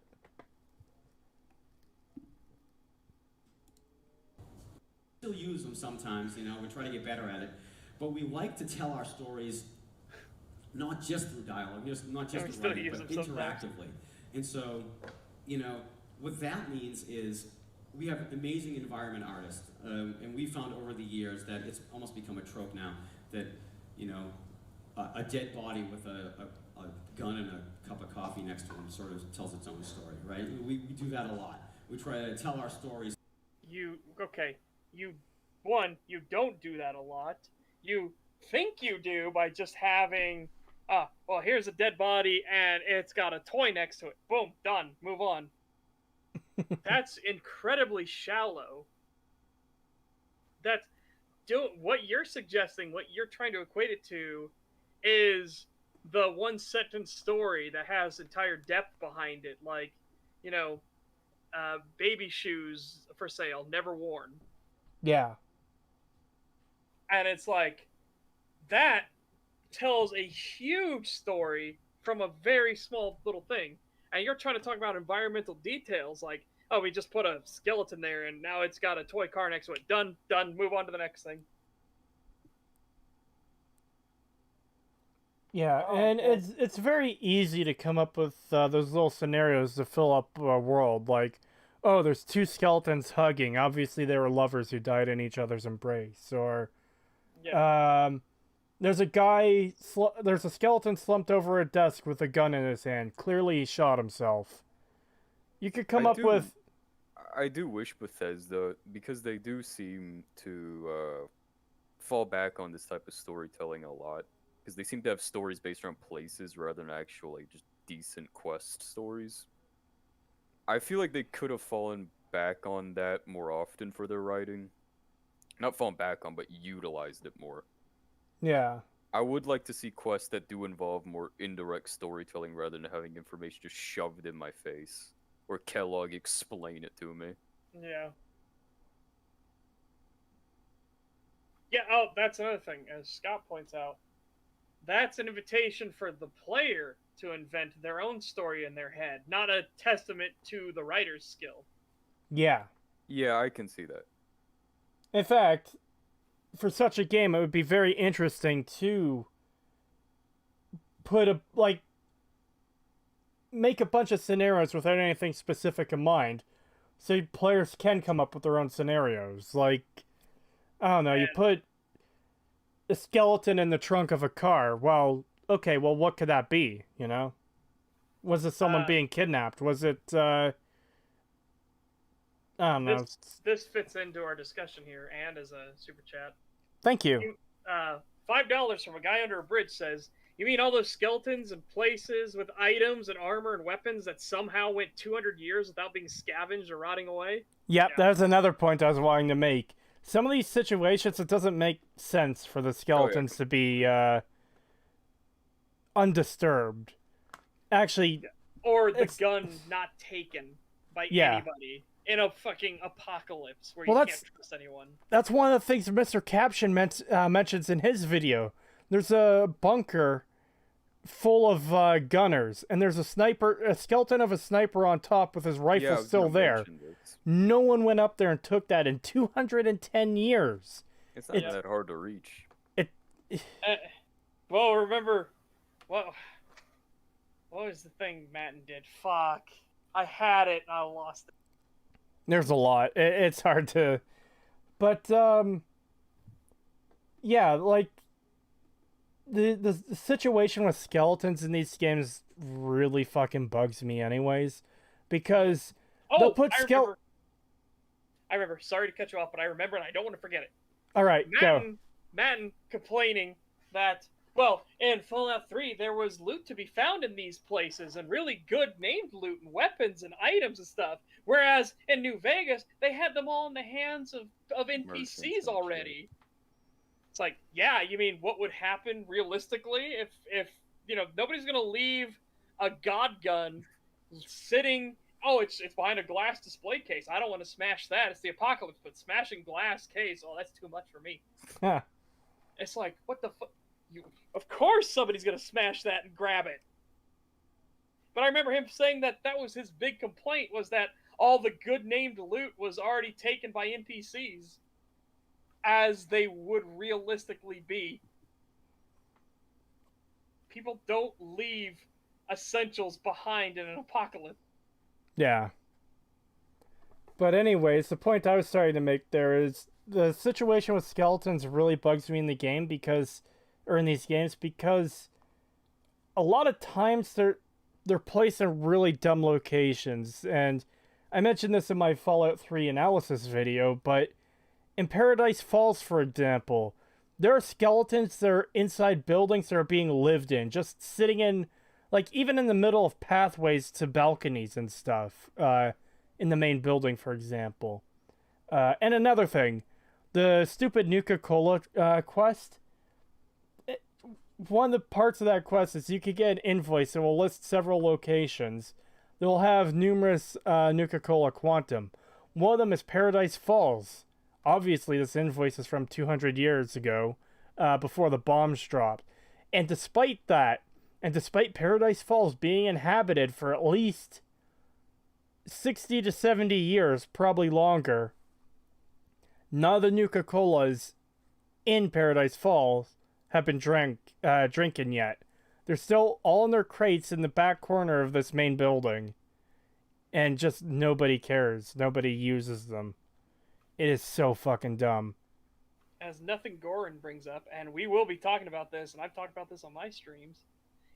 S5: Still use them sometimes, we try to get better at it, but we like to tell our stories not just through dialogue, not just with writing, but interactively. And so, what that means is we have amazing environment artists, and we found over the years that it's almost become a trope now that, a dead body with a gun and a cup of coffee next to him sort of tells its own story, right? We do that a lot. We try to tell our stories.
S2: You don't do that a lot. You think you do by just having well, here's a dead body and it's got a toy next to it. Boom, done. Move on. That's incredibly shallow. That's what you're suggesting, what you're trying to equate it to, is the one sentence story that has entire depth behind it, like, you know, baby shoes for sale, never worn.
S1: Yeah.
S2: And it's like, that tells a huge story from a very small little thing. And you're trying to talk about environmental details, like, oh, we just put a skeleton there and now it's got a toy car next to it. Done, move on to the next thing.
S1: Yeah, and it's very easy to come up with those little scenarios to fill up a world. Like, oh, there's two skeletons hugging. Obviously, they were lovers who died in each other's embrace. Or, there's a skeleton slumped over a desk with a gun in his hand. Clearly, he shot himself. You could come up with...
S3: I do wish Bethesda, because they do seem to fall back on this type of storytelling a lot. Because they seem to have stories based around places rather than actually just decent quest stories. I feel like they could have fallen back on that more often for their writing. Not fallen back on, but utilized it more.
S1: Yeah.
S3: I would like to see quests that do involve more indirect storytelling rather than having information just shoved in my face. Or Kellogg explain it to me.
S2: Yeah. Yeah, oh, that's another thing, as Scott points out. That's an invitation for the player to invent their own story in their head, not a testament to the writer's skill.
S1: Yeah.
S3: Yeah, I can see that.
S1: In fact, for such a game, it would be very interesting to make a bunch of scenarios without anything specific in mind, so players can come up with their own scenarios. Like, I don't know, you put a skeleton in the trunk of a car. Well, okay, well, what could that be, you know? Was it someone being kidnapped? Was it, I don't know.
S2: This fits into our discussion here, and as a super chat.
S1: Thank you.
S2: $5 from a guy under a bridge says, you mean all those skeletons and places with items and armor and weapons that somehow went 200 years without being scavenged or rotting away?
S1: Yep, that was another point I was wanting to make. Some of these situations, it doesn't make sense for the skeletons to be undisturbed. Actually...
S2: Or the gun not taken by anybody in a fucking apocalypse where you can't trust anyone. That's
S1: one of the things Mr. Caption mentions in his video. There's a bunker full of gunners, and there's a skeleton of a sniper on top with his rifle still there. No one went up there and took that in 210 years.
S3: It's not that hard to reach.
S2: Well, remember, what was the thing Matten did? Fuck. I had it and I lost it.
S1: There's a lot. It's hard to... But, yeah, like, the situation with skeletons in these games really fucking bugs me anyways. Because they'll put
S2: I remember. Sorry to cut you off, but I remember and I don't want to forget it.
S1: All right, go.
S2: Matten complaining that, well, in Fallout 3, there was loot to be found in these places, and really good named loot and weapons and items and stuff. Whereas in New Vegas, they had them all in the hands of NPCs already. It's like, yeah, you mean what would happen realistically if you know, nobody's gonna leave a god gun sitting. Oh, it's behind a glass display case. I don't want to smash that. It's the apocalypse, but smashing glass case, oh, that's too much for me.
S1: Huh.
S2: It's like, what the fuck? Of course somebody's going to smash that and grab it. But I remember him saying that was his big complaint, was that all the good named loot was already taken by NPCs, as they would realistically be. People don't leave essentials behind in an apocalypse.
S1: Yeah. But anyways, the point I was trying to make there is the situation with skeletons really bugs me in the game because a lot of times they're placed in really dumb locations. And I mentioned this in my Fallout 3 analysis video, but in Paradise Falls, for example, there are skeletons that are inside buildings that are being lived in, just sitting in, like, even in the middle of pathways to balconies and stuff, in the main building, for example. And another thing, the stupid Nuka-Cola quest, one of the parts of that quest is you could get an invoice that will list several locations. They'll have numerous Nuka-Cola Quantum. One of them is Paradise Falls. Obviously, this invoice is from 200 years ago, before the bombs dropped. And despite that, and despite Paradise Falls being inhabited for at least 60 to 70 years, probably longer, none of the Nuka-Colas in Paradise Falls have been drinking yet. They're still all in their crates in the back corner of this main building. And just nobody cares. Nobody uses them. It is so fucking dumb.
S2: As Nothing Gorin brings up, and we will be talking about this, and I've talked about this on my streams,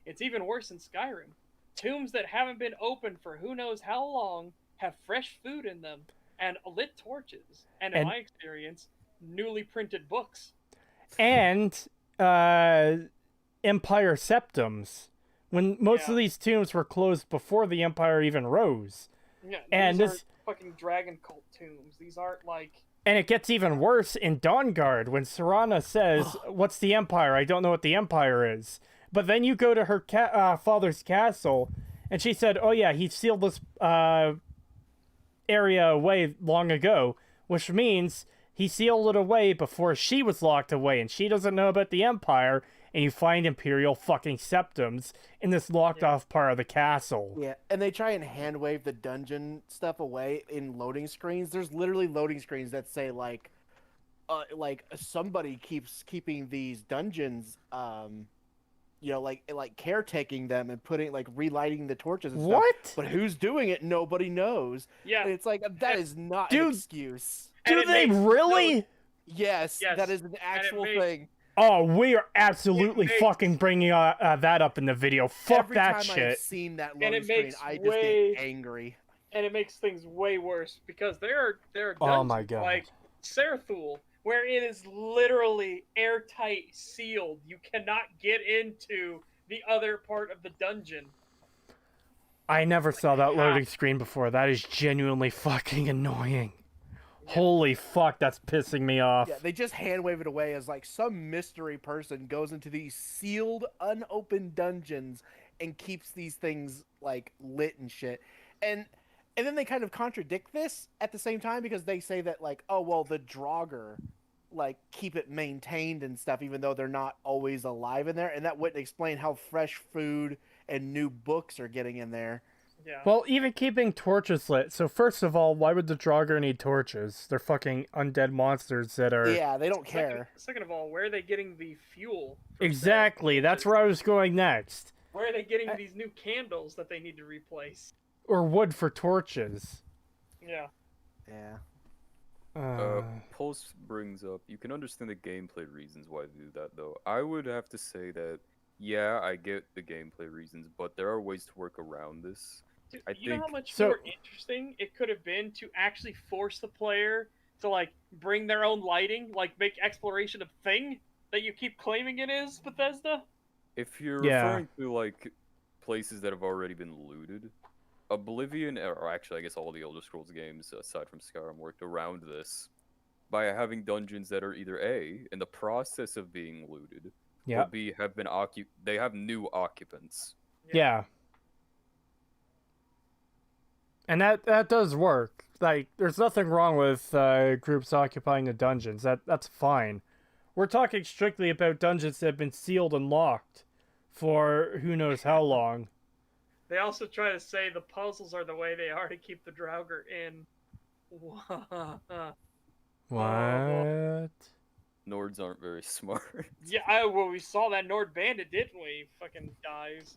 S2: it's even worse in Skyrim. Tombs that haven't been opened for who knows how long have fresh food in them, and lit torches, and in my experience, newly printed books.
S1: And Empire septums, when most of these tombs were closed before the Empire even rose.
S2: Yeah,
S1: and
S2: these aren't fucking dragon cult tombs. These aren't like...
S1: And it gets even worse in Dawnguard when Serana says, "What's the Empire? I don't know what the Empire is." But then you go to her father's castle, and she said, "Oh yeah, he sealed this area away long ago," which means he sealed it away before she was locked away, and she doesn't know about the Empire, and you find Imperial fucking septums in this locked-off part of the castle.
S4: Yeah, and they try and hand-wave the dungeon stuff away in loading screens. There's literally loading screens that say, like somebody keeps keeping these dungeons, like caretaking them and putting, like, relighting the torches and stuff.
S1: What?
S4: But who's doing it? Nobody knows.
S2: Yeah.
S4: And it's like, that is not an excuse.
S1: Do they really?
S4: Yes, that is an actual thing.
S1: Oh, we are absolutely fucking bringing that up in the video. Fuck that shit.
S4: Every time I've seen that loading screen, I just get angry.
S2: And it makes things way worse, because there are dungeons
S1: oh my God.
S2: like Serthul, where it is literally airtight sealed. You cannot get into the other part of the dungeon.
S1: I never saw that loading screen before. That is genuinely fucking annoying. Yeah. Holy fuck, that's pissing me off.
S4: Yeah, they just hand wave it away as like some mystery person goes into these sealed, unopened dungeons and keeps these things like lit and shit. And then they kind of contradict this at the same time, because they say that, like, oh well, the Draugr like keep it maintained and stuff, even though they're not always alive in there, and that wouldn't explain how fresh food and new books are getting in there.
S2: Yeah.
S1: Well, even keeping torches lit. So first of all, why would the Draugr need torches? They're fucking undead monsters that are...
S4: Yeah, they don't care.
S2: Second of all, where are they getting the fuel?
S1: Exactly, that's where I was going next.
S2: Where are they getting these new candles that they need to replace?
S1: Or wood for torches.
S2: Yeah.
S4: Yeah.
S3: Pulse brings up, you can understand the gameplay reasons why they do that, though. I would have to say that, yeah, I get the gameplay reasons, but there are ways to work around this.
S2: Dude,
S3: I
S2: you
S3: think...
S2: know how much more interesting it could have been to actually force the player to, like, bring their own lighting, like, make exploration a thing that you keep claiming it is, Bethesda?
S3: If you're referring to, like, places that have already been looted, Oblivion, or actually I guess all the Elder Scrolls games, aside from Skyrim, worked around this by having dungeons that are either A, in the process of being looted, or B, they have new occupants.
S1: Yeah. And that does work. Like, there's nothing wrong with groups occupying the dungeons. That's fine. We're talking strictly about dungeons that have been sealed and locked for who knows how long.
S2: They also try to say the puzzles are the way they are to keep the Draugr in.
S1: What?
S3: Nords aren't very smart.
S2: Yeah, well, we saw that Nord bandit, didn't we? Fucking dies.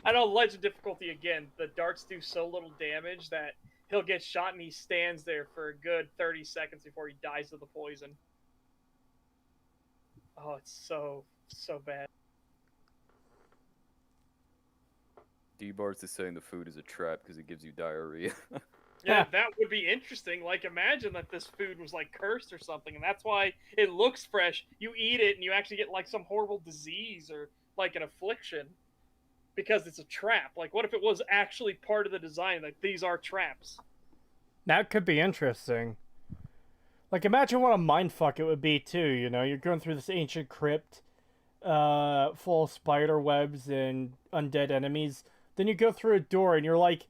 S2: I know Legend difficulty again. The darts do so little damage that he'll get shot and he stands there for a good 30 seconds before he dies of the poison. Oh, it's so bad.
S3: D-Bars is saying the food is a trap because it gives you diarrhea.
S2: Yeah, that would be interesting. Like, imagine that this food was, like, cursed or something, and that's why it looks fresh. You eat it, and you actually get, like, some horrible disease or, like, an affliction because it's a trap. Like, what if it was actually part of the design? Like, these are traps.
S1: That could be interesting. Like, imagine what a mindfuck it would be, too, you know? You're going through this ancient crypt, full of spider webs and undead enemies. Then you go through a door, and you're, like,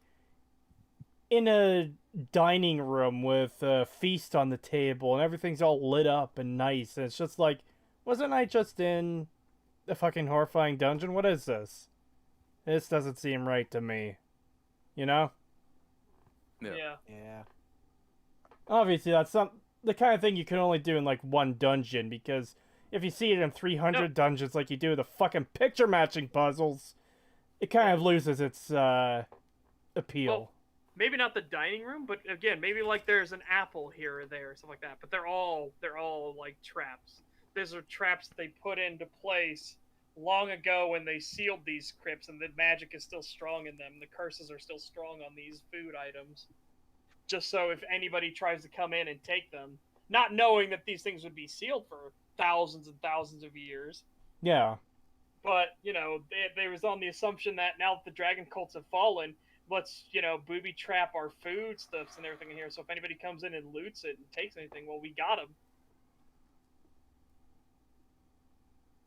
S1: in a dining room with a feast on the table, and everything's all lit up and nice, and it's just like, wasn't I just in a fucking horrifying dungeon? What is this? This doesn't seem right to me. You know?
S2: Yeah.
S1: Obviously, that's the kind of thing you can only do in, like, one dungeon, because if you see it in 300 dungeons like you do the fucking picture-matching puzzles, it kind of loses its, appeal.
S2: Well, maybe not the dining room, but again, maybe, like, there's an apple here or there, or something like that, but they're all, like, traps. These are traps that they put into place long ago when they sealed these crypts, and the magic is still strong in them. The curses are still strong on these food items. Just so if anybody tries to come in and take them, not knowing that these things would be sealed for thousands and thousands of years.
S1: Yeah.
S2: But, you know, they was on the assumption that now that the dragon cults have fallen, let's, you know, booby trap our foodstuffs and everything in here. So if anybody comes in and loots it and takes anything, well, we got them.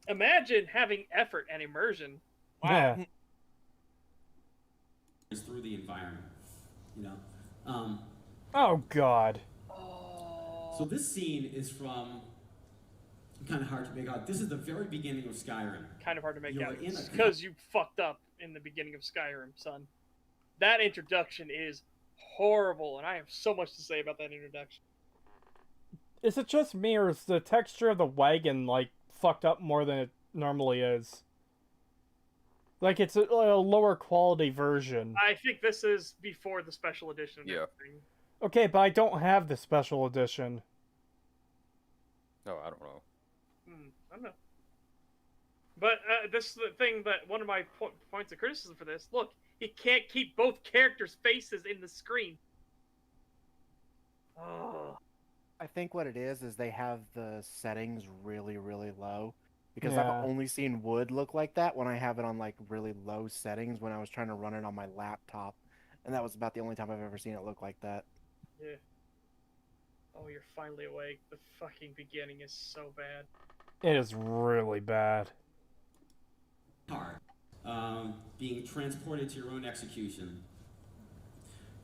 S2: Imagine having effort and immersion. Wow.
S1: Yeah.
S5: Is through the environment, you know.
S1: Oh, God.
S5: So this scene is from, kind of hard to make out. This is the very beginning of Skyrim.
S2: Kind of hard to make
S5: You're
S2: out.
S5: in a-
S2: Because you fucked up in the beginning of Skyrim, son. That introduction is horrible, and I have so much to say about that introduction.
S1: Is it just me, or is the texture of the wagon, like, fucked up more than it normally is? Like, it's a lower quality version.
S2: I think this is before the special edition and everything.
S1: Okay, but I don't have the special edition.
S3: Oh, I don't know.
S2: I don't know. But this is the thing that one of my points of criticism for this. Look, you can't keep both characters' faces in the screen. Oh.
S4: I think what it is they have the settings really, really low. Because
S1: Yeah.
S4: I've only seen wood look like that when I have it on, like, really low settings when I was trying to run it on my laptop. And that was about the only time I've ever seen it look like that.
S2: Yeah. Oh, you're finally awake. The fucking beginning is so bad.
S1: It is really bad.
S5: Hard. Being transported to your own execution.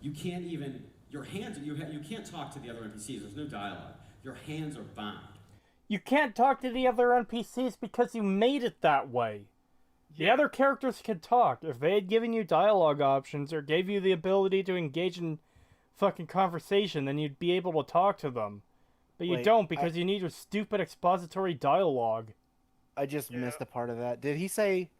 S5: You can't even, your hands, you can't talk to the other NPCs. There's no dialogue. Your hands are bound.
S1: You can't talk to the other NPCs because you made it that way. The other characters can talk. If they had given you dialogue options or gave you the ability to engage in fucking conversation, then you'd be able to talk to them. But you don't, because you need your stupid expository dialogue.
S4: I just missed a part of that. Did he say,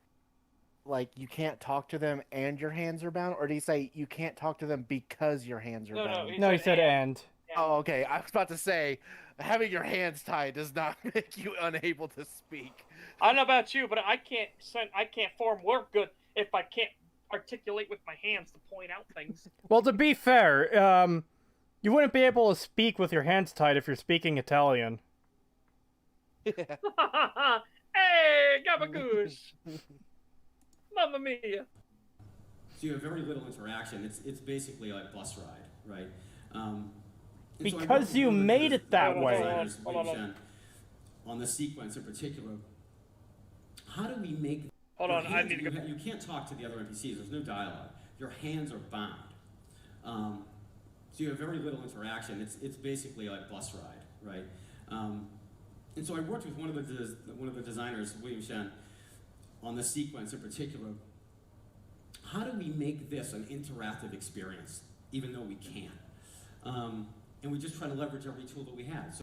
S4: like, you can't talk to them and your hands are bound? Or did he say you can't talk to them because your hands are bound?
S1: No, he said and.
S4: Oh, okay. I was about to say, having your hands tied does not make you unable to speak.
S2: I don't know about you, but I can't form work good if I can't articulate with my hands to point out things.
S1: Well, to be fair, you wouldn't be able to speak with your hands tied if you're speaking Italian.
S2: Hey, gabagoosh! Mamma mia!
S5: So you have very little interaction. It's basically like bus ride, right?
S1: Because you made it that way.
S5: On the sequence in particular, how do we make?
S2: Hold on, I need to go.
S5: You can't talk to the other NPCs. There's no dialogue. Your hands are bound. So you have very little interaction. It's basically like bus ride, right? And so I worked with one of the designers, William Shen, on the sequence in particular. How do we make this an interactive experience, even though we can't? And we just try to leverage every tool that we have. So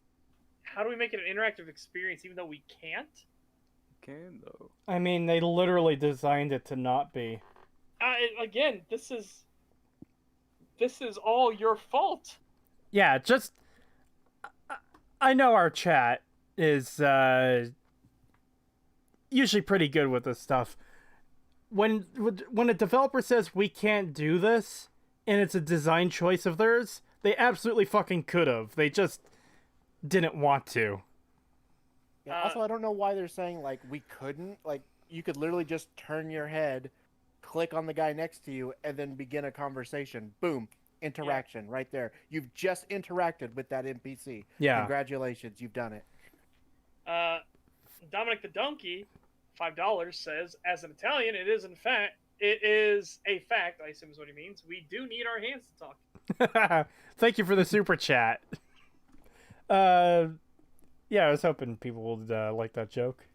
S2: how do we make it an interactive experience, even though we can't?
S3: Can though.
S1: I mean, they literally designed it to not be.
S2: Again, this is all your fault.
S1: Yeah, just I know our chat is usually pretty good with this stuff. When a developer says we can't do this, and it's a design choice of theirs, they absolutely fucking could have. They just didn't want to.
S4: Yeah, also, I don't know why they're saying, like, we couldn't. Like, you could literally just turn your head, click on the guy next to you, and then begin a conversation. Boom. Interaction right there. You've just interacted with that NPC.
S1: Yeah.
S4: Congratulations, you've done it.
S2: Dominic the Donkey, $5, says, as an Italian, it is a fact, I assume is what he means. We do need our hands to talk.
S1: Thank you for the super chat. Yeah, I was hoping people would like that joke.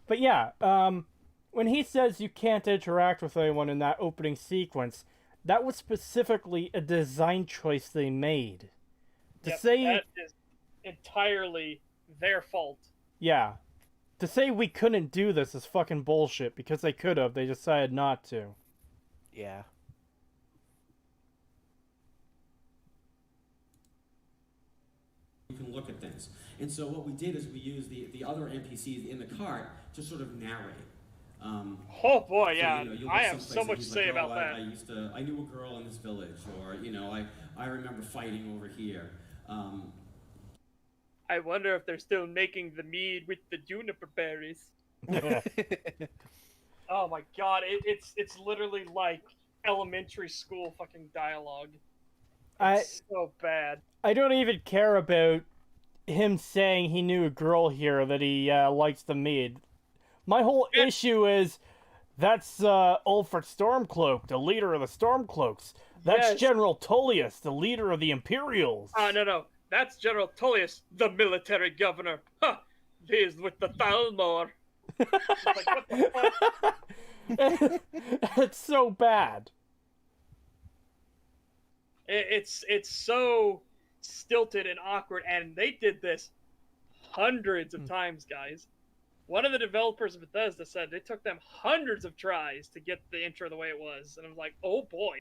S1: But yeah, when he says you can't interact with anyone in that opening sequence, that was specifically a design choice they made.
S2: That is entirely their fault.
S1: Yeah. To say we couldn't do this is fucking bullshit, because they could have, they decided not to.
S4: Yeah.
S5: You can look at things. And so what we did is we used the other NPCs in the cart to sort of narrate.
S2: Oh boy, yeah.
S5: So,
S2: I have so much to say about that.
S5: I knew a girl in this village, or, I remember fighting over here.
S2: I wonder if they're still making the mead with the juniper berries. Oh my god, it's literally like elementary school fucking dialogue. It's so bad.
S1: I don't even care about him saying he knew a girl here that he likes the mead. My whole issue is that's Ulfric Stormcloak, the leader of the Stormcloaks. That's General Tullius, the leader of the Imperials.
S2: No. That's General Tullius, the military governor. Huh. He's with the Thalmor. Like, what the fuck?
S1: It's so bad.
S2: It's so stilted and awkward, and they did this hundreds of times, guys. One of the developers of Bethesda said they took them hundreds of tries to get the intro the way it was, and I was like, oh boy.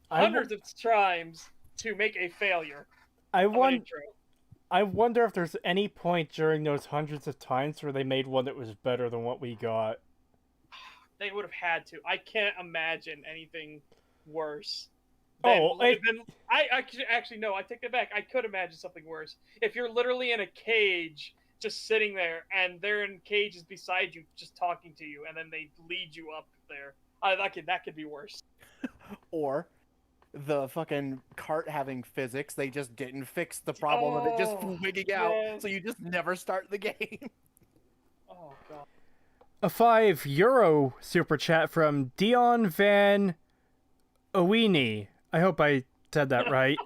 S2: Hundreds of times to make a failure.
S1: I wonder if there's any point during those hundreds of times where they made one that was better than what we got.
S2: They would have had to. I can't imagine anything worse. Actually, no, I take that back. I could imagine something worse. If you're literally in a cage, just sitting there, and they're in cages beside you, just talking to you, and then they lead you up there. That could be worse.
S4: Or the fucking cart having physics, they just didn't fix the problem of it just wigging out, so you just never start the game.
S2: Oh, God.
S1: A €5 super chat from Dion Van Owini. I hope I said that right.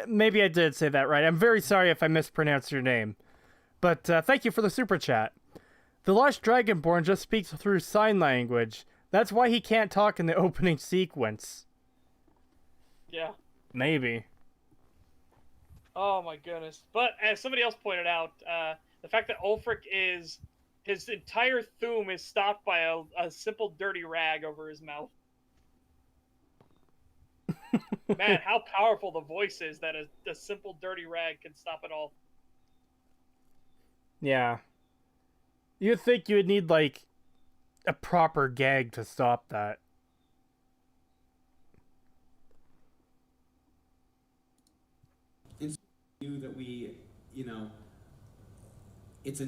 S1: Maybe I did say that right. I'm very sorry if I mispronounced your name. But thank you for the super chat. The Lost Dragonborn just speaks through sign language. That's why he can't talk in the opening sequence.
S2: Yeah.
S1: Maybe.
S2: Oh my goodness. But as somebody else pointed out, the fact that Ulfric his entire Thuum is stopped by a simple dirty rag over his mouth. Man, how powerful the voice is that a simple dirty rag can stop it all.
S1: Yeah. You'd think you would need, like, a proper gag to stop that.
S5: It's new that we, it's a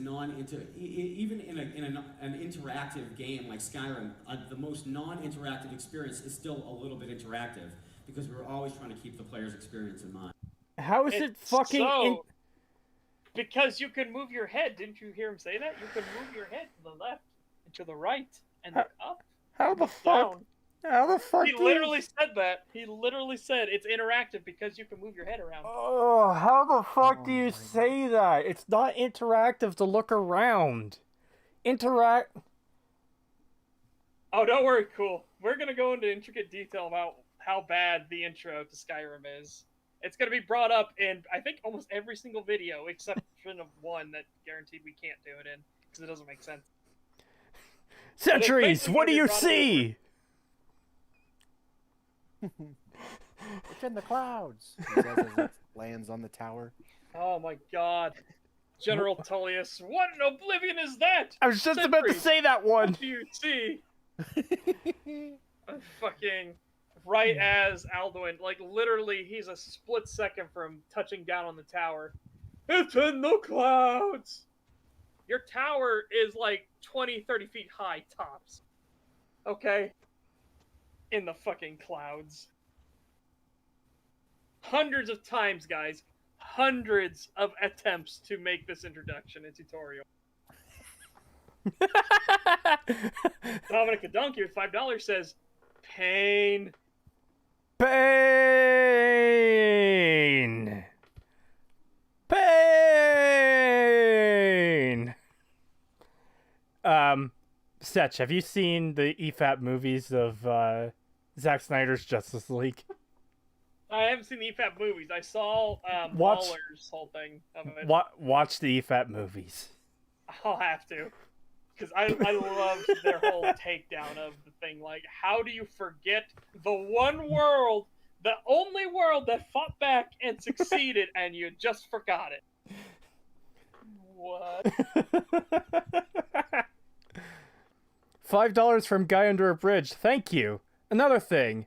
S5: even in an interactive game like Skyrim, the most non-interactive experience is still a little bit interactive because we're always trying to keep the player's experience in mind.
S1: How is it fucking...
S2: Because you can move your head. Didn't you hear him say that? You can move your head to the left and to the right and then up.
S1: How the fuck?
S2: Down.
S1: How the fuck?
S2: He literally said that. He literally said it's interactive because you can move your head around.
S1: Oh, how the fuck do you say that? It's not interactive to look around. Oh,
S2: don't worry, cool. We're gonna go into intricate detail about how bad the intro to Skyrim is. It's going to be brought up in, I think, almost every single video, except for the one that guaranteed we can't do it in, because it doesn't make sense.
S1: Sentries, what do you see?
S4: It's in the clouds. He says as it lands on the tower.
S2: Oh my god. General Tullius, what in oblivion is that?
S1: I was just about to say that one.
S2: What do you see? Fucking right as Alduin, like literally, he's a split second from touching down on the tower. It's in the clouds. Your tower is like 20, 30 feet high tops. Okay? In the fucking clouds. Hundreds of times, guys. Hundreds of attempts to make this introduction and tutorial. Dominic Donkey with $5 says, pain.
S1: Pain. Pain. Setch, have you seen the EFAP movies of Zack Snyder's Justice League?
S2: I haven't seen the EFAP movies. I saw Waller's whole thing of it.
S1: Watch the EFAP movies.
S2: I'll have to. Because I loved their whole takedown of the thing. Like, how do you forget the one world, the only world that fought back and succeeded, and you just forgot it? What?
S1: $5 from Guy Under a Bridge. Thank you. Another thing.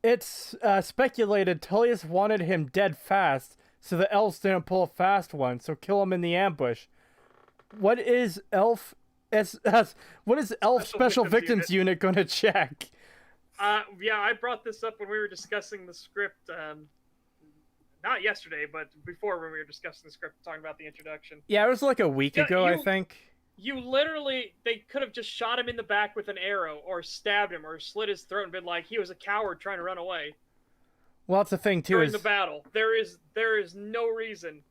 S1: It's speculated Tullius wanted him dead fast, so the elves didn't pull a fast one, so kill him in the ambush. What is elf special victims unit gonna check?
S2: Yeah, I brought this up when we were discussing the script. Not yesterday, but before when we were discussing the script, talking about the introduction.
S1: Yeah, it was like a week ago, I think.
S2: You literally, they could have just shot him in the back with an arrow, or stabbed him, or slit his throat and been like, he was a coward trying to run away.
S1: Well, that's the thing, too,
S2: during the battle. There is no reason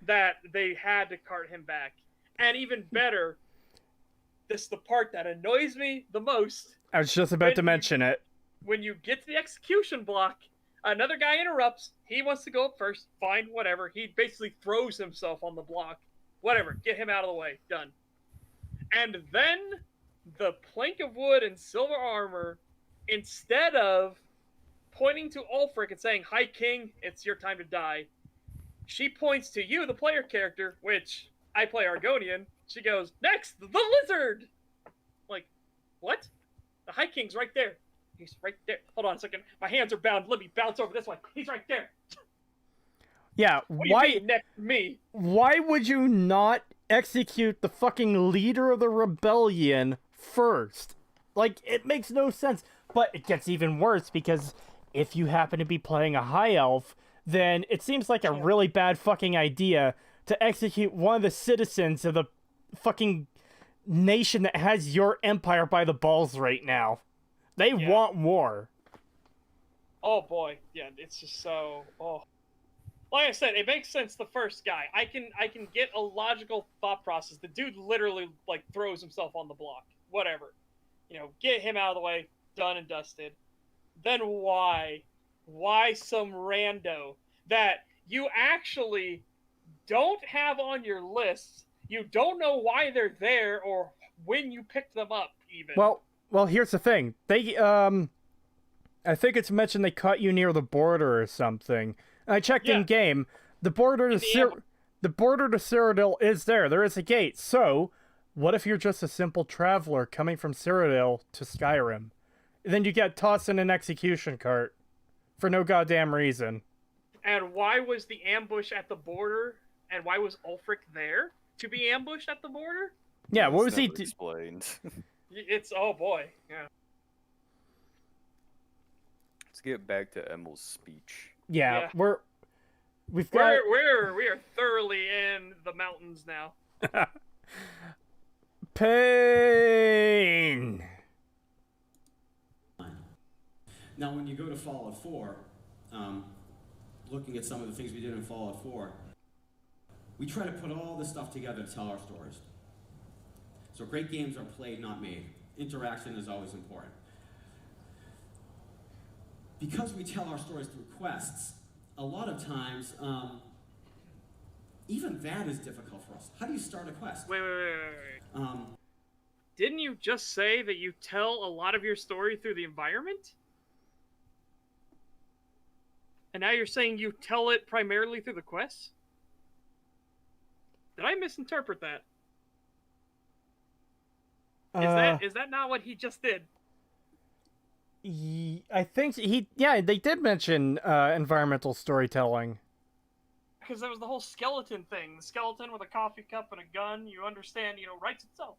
S2: that they had to cart him back. And even better, this is the part that annoys me the most.
S1: I was just about to mention it.
S2: When you get to the execution block, another guy interrupts. He wants to go up first. Fine, whatever. He basically throws himself on the block. Whatever. Get him out of the way. Done. And then the plank of wood and silver armor, instead of pointing to Ulfric and saying, "Hi, King, it's your time to die," she points to you, the player character, which I play Argonian. She goes, "Next, the lizard!" Like, what? The High King's right there. He's right there. Hold on a second. My hands are bound. Let me bounce over this way. He's right there.
S1: Yeah,
S2: why next to me?
S1: Why would you not execute the fucking leader of the rebellion first? Like, it makes no sense. But it gets even worse because if you happen to be playing a high elf, then it seems like a really bad fucking idea to execute one of the citizens of the fucking nation that has your empire by the balls right now. They want war.
S2: Oh boy, yeah, it's just so. Oh, like I said, it makes sense. The first guy, I can get a logical thought process. The dude literally like throws himself on the block. Whatever, get him out of the way. Done and dusted. Then why some rando that you actually don't have on your list? You don't know why they're there or when you picked them up, even.
S1: Well, here's the thing. They, I think it's mentioned they caught you near the border or something. And I checked in game. The border to Cyrodiil is there. There is a gate. So, what if you're just a simple traveler coming from Cyrodiil to Skyrim? Then you get tossed in an execution cart for no goddamn reason.
S2: And why was the ambush at the border? And why was Ulfric there to be ambushed at the border?
S1: Yeah, what was he
S3: explained?
S2: It's oh boy, yeah.
S3: Let's get back to Emil's speech.
S1: Yeah, we are
S2: thoroughly in the mountains now.
S1: Pain.
S5: Now, when you go to Fallout 4, looking at some of the things we did in Fallout 4, we try to put all this stuff together to tell our stories. So great games are played, not made. Interaction is always important. Because we tell our stories through quests, a lot of times, even that is difficult for us. How do you start a quest?
S2: Wait. Didn't you just say that you tell a lot of your story through the environment? And now you're saying you tell it primarily through the quests? Did I misinterpret that? Is that not what he just did?
S1: I think they did mention environmental storytelling.
S2: Because there was the whole skeleton thing. The skeleton with a coffee cup and a gun, you understand, writes itself.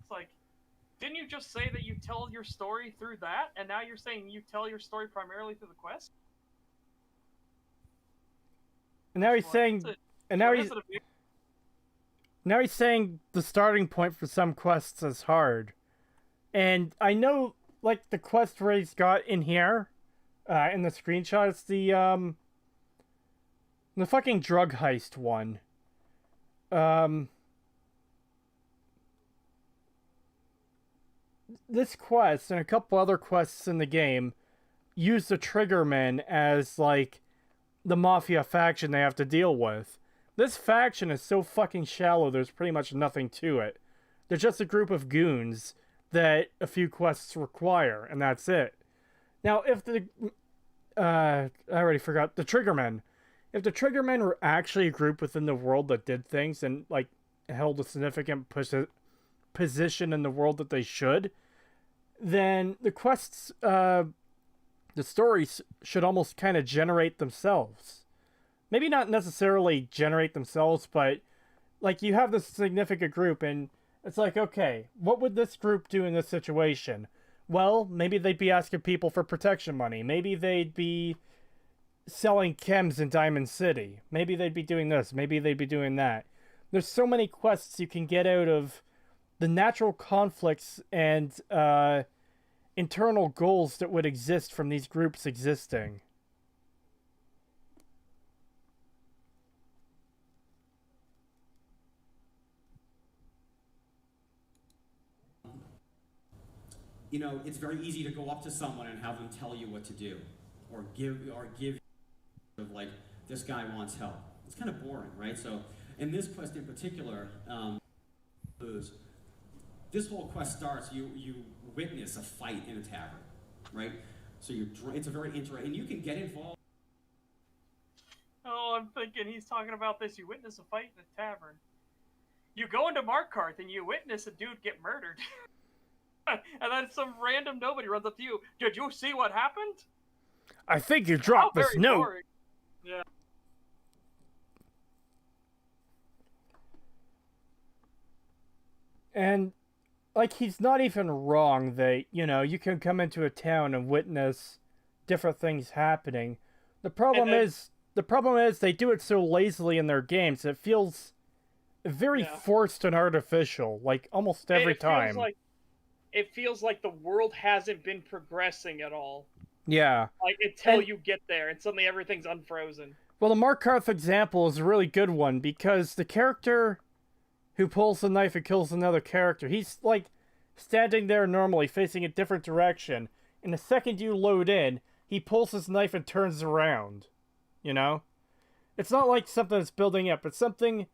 S2: It's like, didn't you just say that you tell your story through that, and now you're saying you tell your story primarily through the quest?
S1: And now he's saying, now he's saying the starting point for some quests is hard. And I know, like, the quest where he's got in here, in the screenshot, it's the fucking drug heist one. This quest and a couple other quests in the game use the Triggermen as, like, the Mafia faction they have to deal with. This faction is so fucking shallow, there's pretty much nothing to it. They're just a group of goons that a few quests require, and that's it. Now, if the... I already forgot. The Triggermen. If the Triggermen were actually a group within the world that did things and, like, held a significant position in the world that they should, then the quests, the stories should almost kind of generate themselves. Maybe not necessarily generate themselves, but, like, you have this significant group, and it's like, okay, what would this group do in this situation? Well, maybe they'd be asking people for protection money. Maybe they'd be selling chems in Diamond City. Maybe they'd be doing this. Maybe they'd be doing that. There's so many quests you can get out of the natural conflicts and internal goals that would exist from these groups existing.
S5: It's very easy to go up to someone and have them tell you what to do, or give like, this guy wants help. It's kind of boring, right? So in this quest in particular, this whole quest starts, you witness a fight in a tavern, right? So it's a very interesting, and you can get involved.
S2: Oh, I'm thinking he's talking about this. You witness a fight in a tavern. You go into Markarth and you witness a dude get murdered. And then some random nobody runs up to you. Did you see what happened?
S1: I think you dropped this note.
S2: Boring. Yeah.
S1: And, like, he's not even wrong that, you can come into a town and witness different things happening. The problem is they do it so lazily in their games, it feels very forced and artificial, like, almost every time.
S2: It feels like the world hasn't been progressing at all.
S1: Yeah.
S2: Like, until you get there, and suddenly everything's unfrozen.
S1: Well, the Markarth example is a really good one, because the character who pulls the knife and kills another character, he's, like, standing there normally, facing a different direction, and the second you load in, he pulls his knife and turns around. It's not like something that's building up, it's something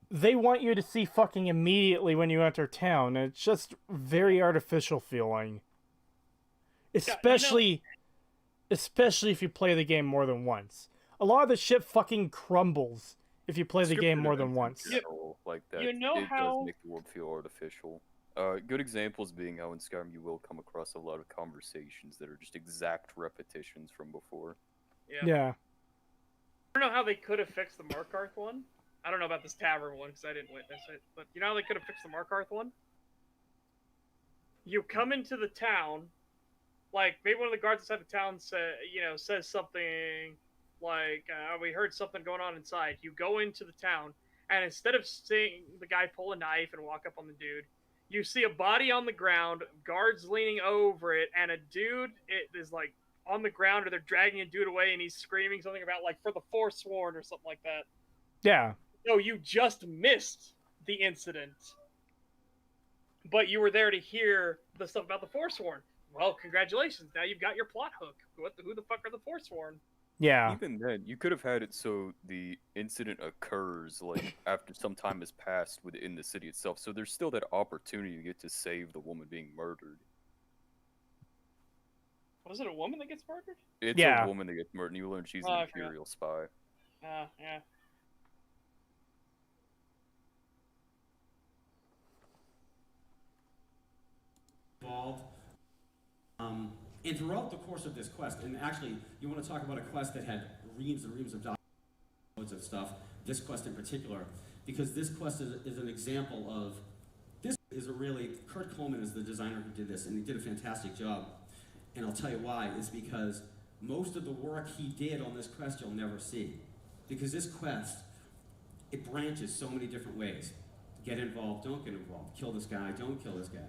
S1: they want you to see fucking immediately when you enter town, and it's just very artificial feeling. Especially if you play the game more than once. A lot of the shit fucking crumbles if you play the game more than once.
S3: Like that,
S2: it
S3: does make the world feel artificial. Good examples being how in Skyrim you will come across a lot of conversations that are just exact repetitions from before.
S1: Yeah.
S2: I don't know how they could have fixed the Markarth one. I don't know about this tavern one because I didn't witness it, but you know how they could have fixed the Markarth one? You come into the town, like, maybe one of the guards inside the town says something like, we heard something going on inside. You go into the town, and instead of seeing the guy pull a knife and walk up on the dude, you see a body on the ground, guards leaning over it, and a dude is, like, on the ground, or they're dragging a dude away, and he's screaming something about, like, for the Forsworn or something like that.
S1: Yeah.
S2: No, you just missed the incident. But you were there to hear the stuff about the Forsworn. Well, congratulations. Now you've got your plot hook. Who the fuck are the Forsworn?
S1: Yeah.
S3: Even then, you could have had it so the incident occurs, like, after some time has passed within the city itself. So there's still that opportunity to get to save the woman being murdered.
S2: Was it a woman that gets murdered?
S3: It's a woman that gets murdered, and you learn she's an Imperial spy.
S2: Yeah.
S5: involved. And throughout the course of this quest, and actually, you want to talk about a quest that had reams and reams of downloads of stuff, this quest in particular, because this quest is an example of, this is a really, Kurt Coleman is the designer who did this, and he did a fantastic job. And I'll tell you why, is because most of the work he did on this quest you'll never see. Because this quest, it branches so many different ways. Get involved, don't get involved. Kill this guy, don't kill this guy.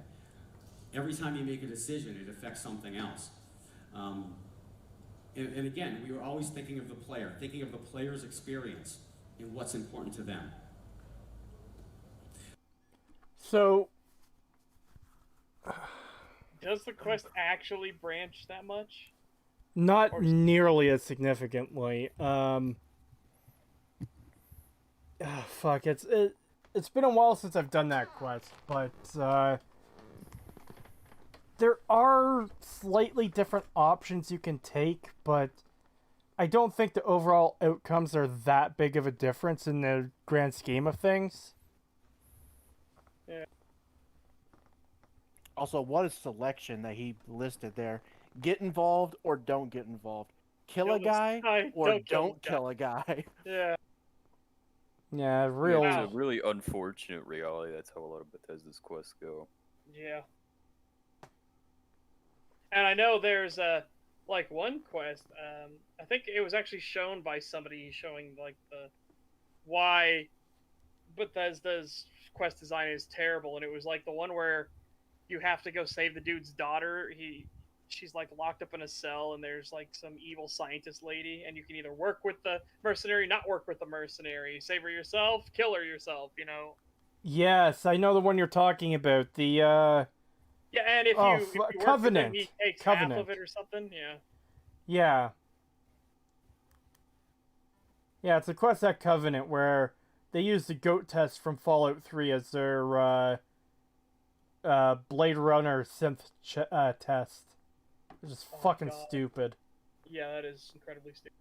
S5: Every time you make a decision, it affects something else. And again, we were always thinking of the player, thinking of the player's experience and what's important to them.
S1: So,
S2: does the quest actually branch that much?
S1: Not nearly as significantly. Fuck, it's been a while since I've done that quest, but there are slightly different options you can take, but I don't think the overall outcomes are that big of a difference in the grand scheme of things.
S2: Yeah.
S4: Also, what a selection that he listed there. Get involved or don't get involved. Kill a guy or don't kill a guy.
S2: Yeah.
S1: Yeah, real.
S3: It's a really unfortunate reality. That's how a lot of Bethesda's quests go.
S2: Yeah. And I know there's one quest. I think it was actually shown by somebody showing why Bethesda's quest design is terrible, and it was like the one where you have to go save the dude's daughter. She's like locked up in a cell, and there's like some evil scientist lady, and you can either work with the mercenary, not work with the mercenary, save her yourself, kill her yourself.
S1: Yes, I know the one you're talking about. The
S2: yeah, and if you work
S1: Covenant.
S2: with him, he takes
S1: Covenant.
S2: half of it or something. Yeah.
S1: Yeah. Yeah, it's a quest at Covenant where they use the goat test from Fallout 3 as their Blade Runner synth test. It's just fucking stupid.
S2: Yeah, that is incredibly stupid.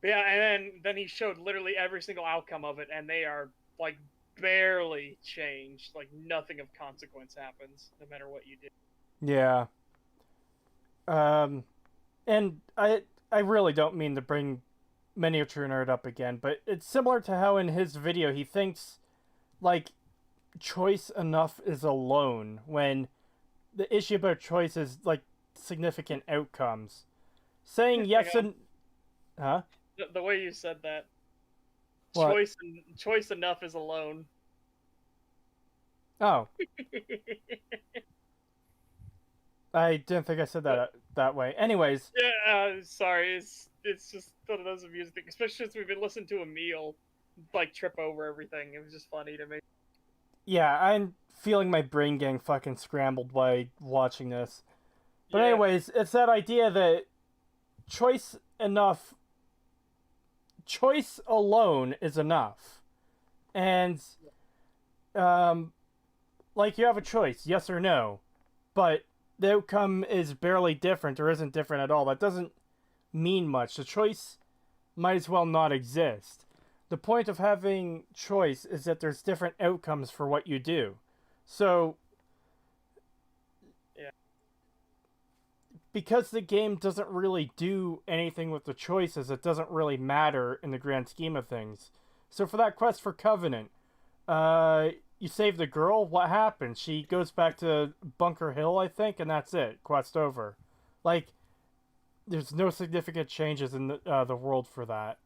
S2: But yeah, and then he showed literally every single outcome of it, and they are like barely changed. Like nothing of consequence happens, no matter what you do.
S1: Yeah. And I really don't mean to bring Miniature Nerd up again, but it's similar to how in his video he thinks like choice enough is alone when the issue about choice is like significant outcomes. Saying yes and
S2: the way you said that.
S1: What?
S2: Choice enough is alone.
S1: Oh. I didn't think I said that way. Anyways.
S2: Yeah, sorry. It's just one of those amusing things, especially since we've been listening to Emil like trip over everything. It was just funny to me.
S1: Yeah, I'm feeling my brain getting fucking scrambled by watching this. But
S2: Yeah.
S1: anyways, it's that idea that choice alone is enough. And like you have a choice, yes or no. But the outcome is barely different or isn't different at all. That doesn't mean much. The choice might as well not exist. The point of having choice is that there's different outcomes for what you do. So,
S2: yeah.
S1: Because the game doesn't really do anything with the choices, it doesn't really matter in the grand scheme of things. So for that quest for Covenant, you save the girl, what happens? She goes back to Bunker Hill, I think, and that's it. Quest over. Like, there's no significant changes in the world for that.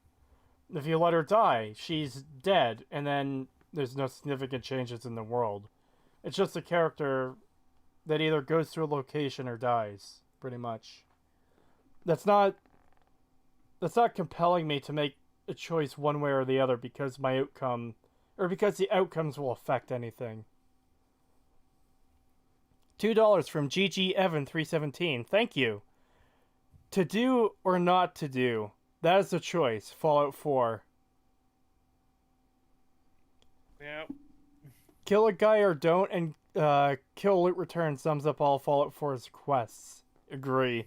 S1: If you let her die, she's dead, and then there's no significant changes in the world. It's just a character that either goes to a location or dies, pretty much. That's not compelling me to make a choice one way or the other because because the outcomes will affect anything. $2 from GG Evan 317. Thank you. To do or not to do. That is the choice. Fallout 4.
S2: Yeah.
S1: Kill a guy or don't, and kill loot return sums up all Fallout 4's quests. Agree.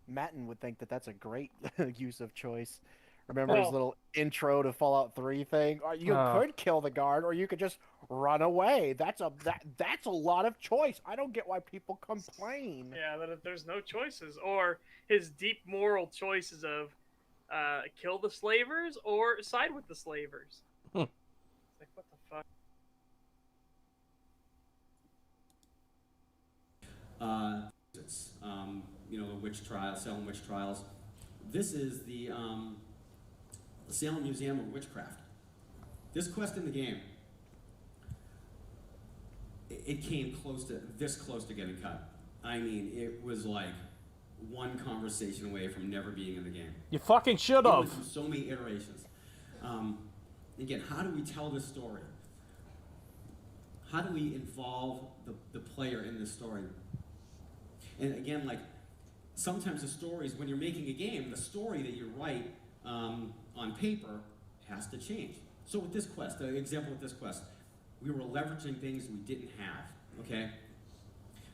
S4: Matten would think that that's a great use of choice. Remember his little intro to Fallout 3 thing? You could kill the guard, or you could just run away. That's a lot of choice. I don't get why people complain.
S2: Yeah, that there's no choices. Or his deep moral choices of kill the slavers or side with the slavers. It's like, what the fuck?
S5: The witch trial, Salem witch trials. This is the Salem Museum of Witchcraft. This quest in the game, it came this close to getting cut. I mean, it was like one conversation away from never being in the game.
S1: You fucking should have.
S5: So many iterations. Again, how do we tell this story? How do we involve the player in this story? And again, like, sometimes the stories, when you're making a game, the story that you write on paper has to change. So with this quest, the example with this quest, we were leveraging things we didn't have, okay?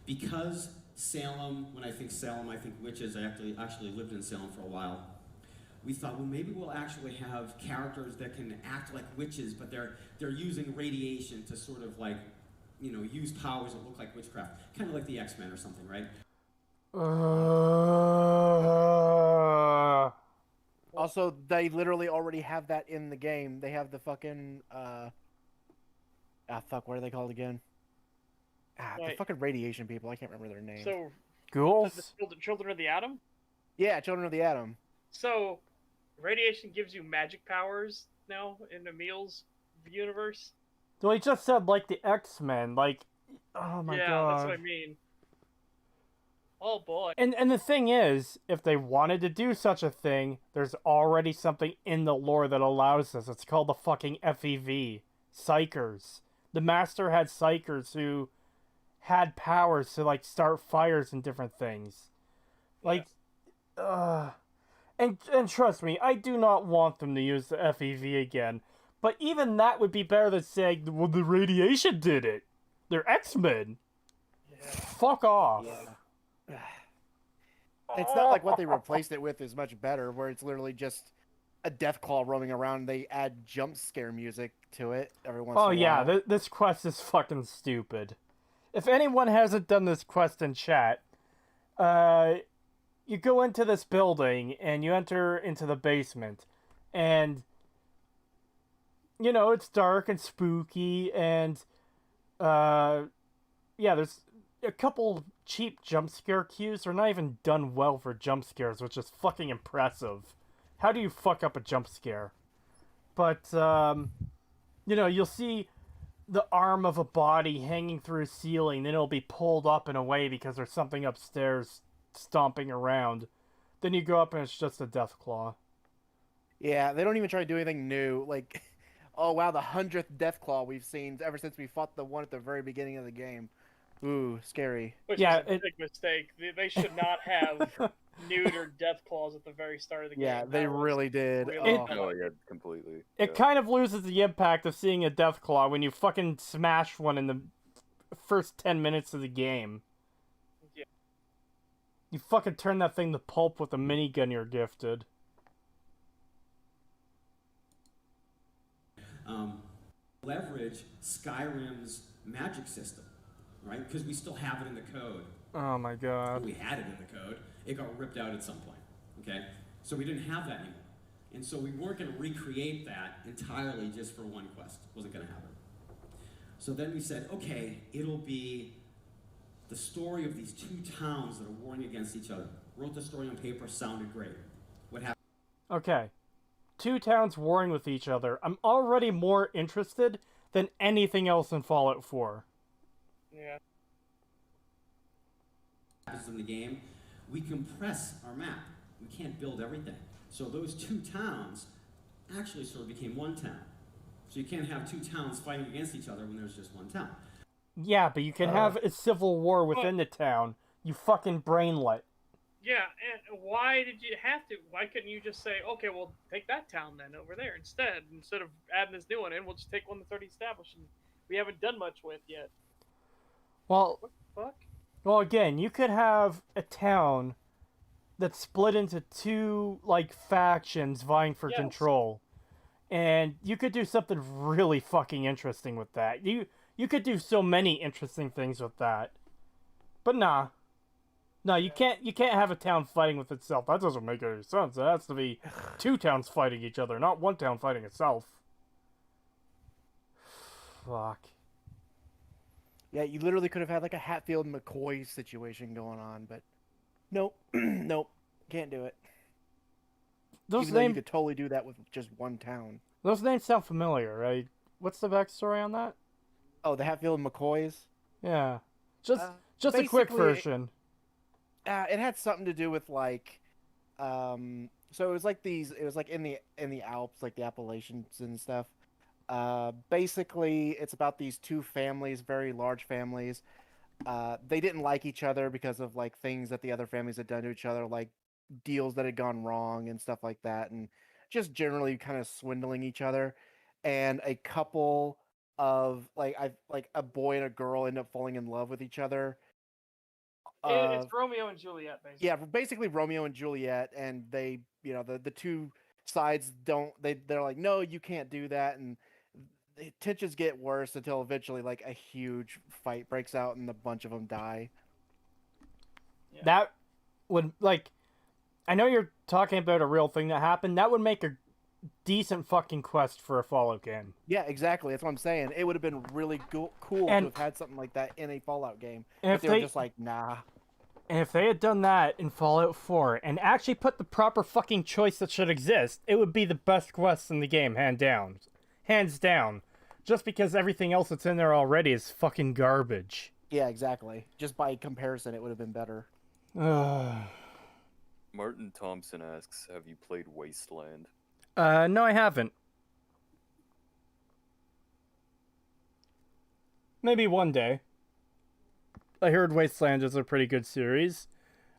S5: Because Salem, when I think Salem, I think witches. I actually lived in Salem for a while. We thought, well, maybe we'll actually have characters that can act like witches, but they're using radiation to sort of like, use powers that look like witchcraft. Kind of like the X-Men or something, right?
S4: Also, they literally already have that in the game. They have the fucking what are they called again? The fucking radiation people. I can't remember their names.
S2: So,
S1: ghouls?
S2: The children of the atom?
S4: Yeah, Children of the Atom.
S2: So, radiation gives you magic powers now in Emil's universe?
S1: So he just said, like, the X-Men, like, oh my god.
S2: Yeah, that's what I mean. Oh boy.
S1: And the thing is, if they wanted to do such a thing, there's already something in the lore that allows this. It's called the fucking FEV. Psychers. The Master had Psychers who had powers to, like, start fires and different things. Like, and trust me, I do not want them to use the FEV again. But even that would be better than saying, well, the radiation did it. They're X-Men. Yeah. Fuck off.
S4: Yeah. It's not like what they replaced it with is much better, where it's literally just a Deathclaw roaming around. They add jump scare music to it every once in a while.
S1: Oh yeah, this quest is fucking stupid. If anyone hasn't done this quest in chat, you go into this building and you enter into the basement, and it's dark and spooky, and there's a couple cheap jump scare cues. They're not even done well for jump scares, which is fucking impressive. How do you fuck up a jump scare? But you'll see the arm of a body hanging through a ceiling, then it'll be pulled up and away because there's something upstairs stomping around. Then you go up and it's just a Deathclaw.
S4: Yeah, they don't even try to do anything new. Like, oh wow, the 100th Deathclaw we've seen ever since we fought the one at the very beginning of the game. Ooh, scary.
S2: Which is a big mistake. They should not have neutered Deathclaws at the very start of the game.
S4: Yeah, they really did.
S3: Yeah, completely.
S1: It kind of loses the impact of seeing a Deathclaw when you fucking smash one in the first 10 minutes of the game.
S2: Yeah.
S1: You fucking turn that thing to pulp with a minigun you're gifted.
S5: Leverage Skyrim's magic system, right? Because we still have it in the code.
S1: Oh my god.
S5: We had it in the code. It got ripped out at some point, okay? So we didn't have that anymore. And so we weren't going to recreate that entirely just for one quest. It wasn't going to happen. So then we said, okay, it'll be the story of these two towns that are warring against each other. Wrote the story on paper, sounded great. What happened?
S1: Okay. Two towns warring with each other. I'm already more interested than anything else in Fallout 4.
S2: Yeah.
S5: In the game, we compress our map. We can't build everything. So those two towns actually sort of became one town. So you can't have two towns fighting against each other when there's just one town.
S1: Yeah, but you can have a civil war within the town. You fucking brainlet.
S2: Yeah, and why did you have to? Why couldn't you just say, okay, well, take that town then over there instead of adding this new one in, we'll just take one that's already established and we haven't done much with yet.
S1: Well,
S2: what the fuck?
S1: Well, again, you could have a town that's split into two like factions vying for control. And you could do something really fucking interesting with that. You could do so many interesting things with that. But nah. No, you can't have a town fighting with itself. That doesn't make any sense. It has to be two towns fighting each other, not one town fighting itself. Fuck.
S4: Yeah, you literally could have had like a Hatfield and McCoy situation going on, but nope. Nope. Can't do it. Even though you could totally do that with just one town.
S1: Those names sound familiar, right? What's the backstory on that?
S4: Oh, the Hatfield and McCoys?
S1: Yeah. Just a quick version.
S4: It had something to do with like so it was like in the Alps, like the Appalachians and stuff. Basically it's about these two families, very large families. They didn't like each other because of like things that the other families had done to each other, like deals that had gone wrong and stuff like that, and just generally kind of swindling each other. And a couple of like a boy and a girl end up falling in love with each other.
S2: It's Romeo and Juliet, basically.
S4: Yeah, basically Romeo and Juliet, and they, the two sides they're like, no, you can't do that, and the tensions get worse until eventually like a huge fight breaks out and a bunch of them die.
S1: Yeah. That would, like, I know you're talking about a real thing that happened. That would make a decent fucking quest for a Fallout game.
S4: Yeah, exactly. That's what I'm saying. It would have been really cool to have had something like that in a Fallout game. But they were just like, nah.
S1: And if they had done that in Fallout 4 and actually put the proper fucking choice that should exist, it would be the best quest in the game, hands down. Just because everything else that's in there already is fucking garbage.
S4: Yeah, exactly. Just by comparison, it would have been better.
S3: Martin Thompson asks, have you played Wasteland?
S1: No, I haven't. Maybe one day. I heard Wasteland is a pretty good series.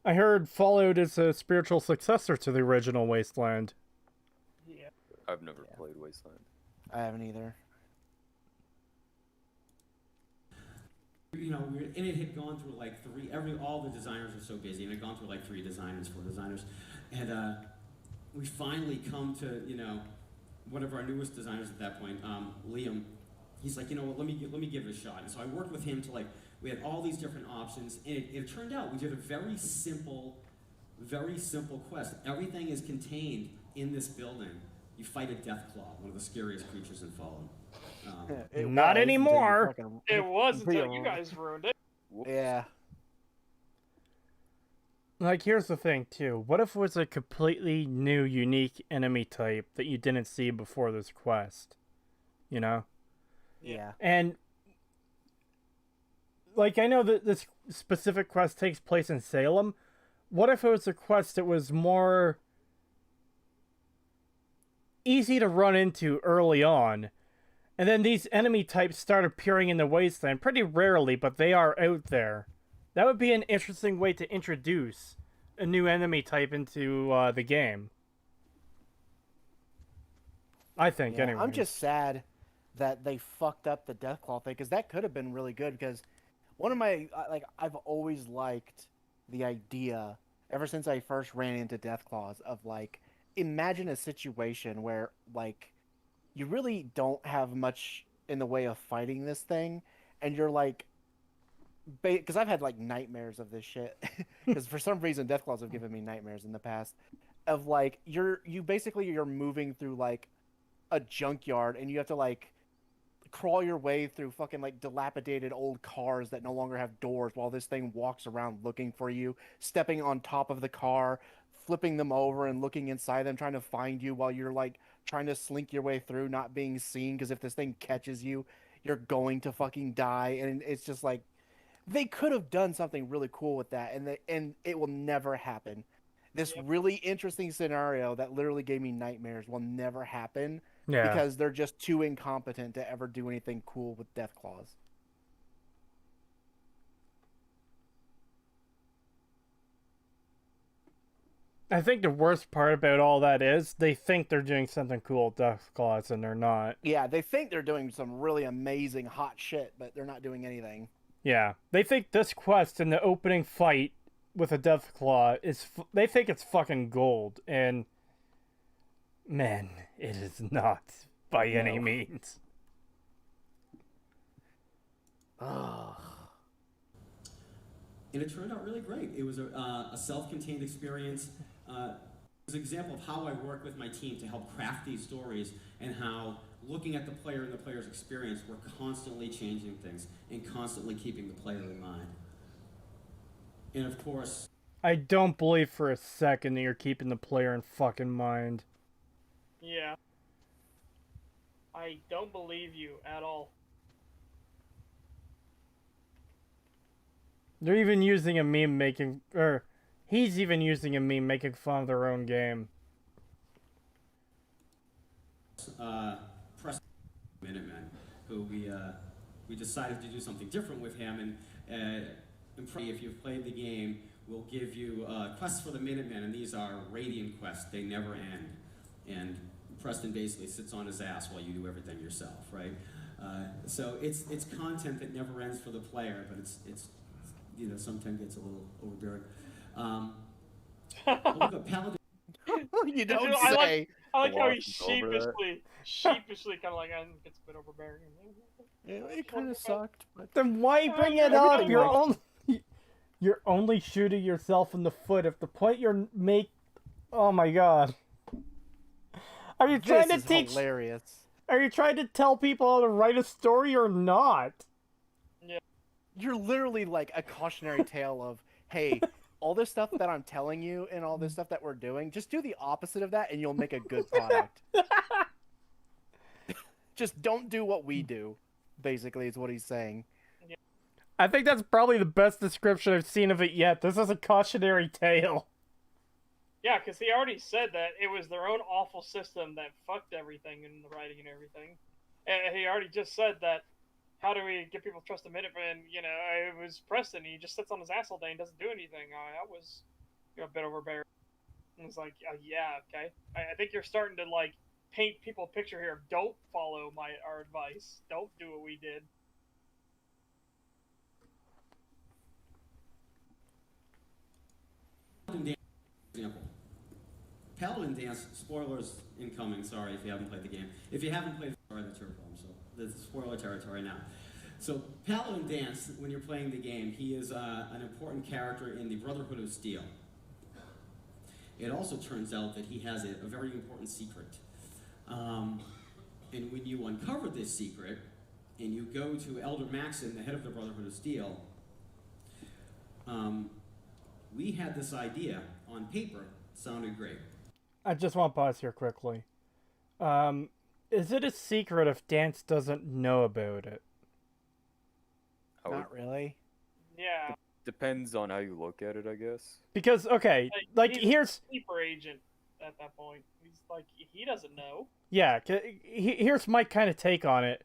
S1: I heard Fallout is a spiritual successor to the original Wasteland.
S2: Yeah.
S3: I've never played Wasteland.
S4: I haven't either.
S5: And it had gone through like all the designers are so busy, and it had gone through like 4 designers, and we finally come to, one of our newest designers at that point, Liam. He's like, let me give it a shot. And so I worked with him to we had all these different options, and it turned out we did a very simple quest. Everything is contained in this building. You fight a Deathclaw, one of the scariest creatures in Fallout.
S1: Not anymore.
S2: It was until you guys ruined it.
S4: Yeah.
S1: Like, here's the thing, too. What if it was a completely new, unique enemy type that you didn't see before this quest?
S4: Yeah.
S1: And, like, I know that this specific quest takes place in Salem. What if it was a quest that was more easy to run into early on, and then these enemy types start appearing in the Wasteland pretty rarely, but they are out there? That would be an interesting way to introduce a new enemy type into the game. I think, anyway.
S4: I'm just sad that they fucked up the Deathclaw thing, because that could have been really good, because one of my, I've always liked the idea, ever since I first ran into Deathclaws, of, imagine a situation where, you really don't have much in the way of fighting this thing, and you're, because I've had, nightmares of this shit, because for some reason Deathclaws have given me nightmares in the past, of, you're moving through, a junkyard, and you have to, crawl your way through fucking dilapidated old cars that no longer have doors while this thing walks around looking for you, stepping on top of the car, flipping them over and looking inside them, trying to find you while you're trying to slink your way through, not being seen, because if this thing catches you, you're going to fucking die. And it's just they could have done something really cool with that, and it will never happen. This really interesting scenario that literally gave me nightmares will never happen. Yeah. Because they're just too incompetent to ever do anything cool with Deathclaws.
S1: I think the worst part about all that is they think they're doing something cool with Deathclaws, and they're not.
S4: Yeah, they think they're doing some really amazing hot shit, but they're not doing anything.
S1: Yeah, they think this quest in the opening fight with a death claw is they think it's fucking gold, and man, it is not by any means.
S4: Ugh.
S5: And it turned out really great. It was a self-contained experience. It was an example of how I work with my team to help craft these stories, and how, looking at the player and the player's experience, we're constantly changing things and constantly keeping the player in mind. And of course,
S1: I don't believe for a second that you're keeping the player in fucking mind.
S2: Yeah. I don't believe you at all.
S1: They're even using a meme making, or he's even using a meme making fun of their own game.
S5: Preston Minutemen, who we decided to do something different with him, and if you've played the game, we'll give you quests for the Minutemen, and these are radiant quests. They never end, and Preston basically sits on his ass while you do everything yourself, right? So it's content that never ends for the player, but it's sometimes gets a little overbearing. Look at Paladin.
S4: You don't
S2: I
S4: say.
S2: I like how he
S3: Glossing over
S2: sheepishly kind of like, I think it's a bit overbearing.
S4: Yeah, it kind of sucked, but
S1: Then why bring it up? You're only shooting yourself in the foot. If the point you're oh my god. Are you trying
S4: this
S1: to
S4: is
S1: teach?
S4: hilarious.
S1: Are you trying to tell people how to write a story or not?
S4: You're literally like a cautionary tale of, hey, all this stuff that I'm telling you and all this stuff that we're doing, just do the opposite of that and you'll make a good product. Just don't do what we do, basically, is what he's saying.
S1: I think that's probably the best description I've seen of it yet. This is a cautionary tale.
S2: Yeah, because he already said that it was their own awful system that fucked everything in the writing and everything. And he already just said that, how do we get people to trust the Minuteman? It was Preston. He just sits on his ass all day and doesn't do anything. That was a bit overbearing. And it's like, yeah, okay. I think you're starting to, like, paint people a picture here of don't follow our advice. Don't do what we did.
S5: Example. Paladin Dance, spoilers incoming, sorry if you haven't played the game. If you haven't played, sorry, that's your problem, so this is spoiler territory now. So Paladin Dance, when you're playing the game, he is an important character in the Brotherhood of Steel. It also turns out that he has a very important secret. And when you uncover this secret, and you go to Elder Maxon, the head of the Brotherhood of Steel, we had this idea on paper, sounded great.
S1: I just want to pause here quickly. Is it a secret if Dance doesn't know about it?
S4: Not really.
S2: Yeah.
S3: Depends on how you look at it, I guess.
S1: Because, okay, like
S2: he's
S1: here's...
S2: a sleeper agent at that point. He's like, he doesn't know.
S1: Yeah, here's my kind of take on it.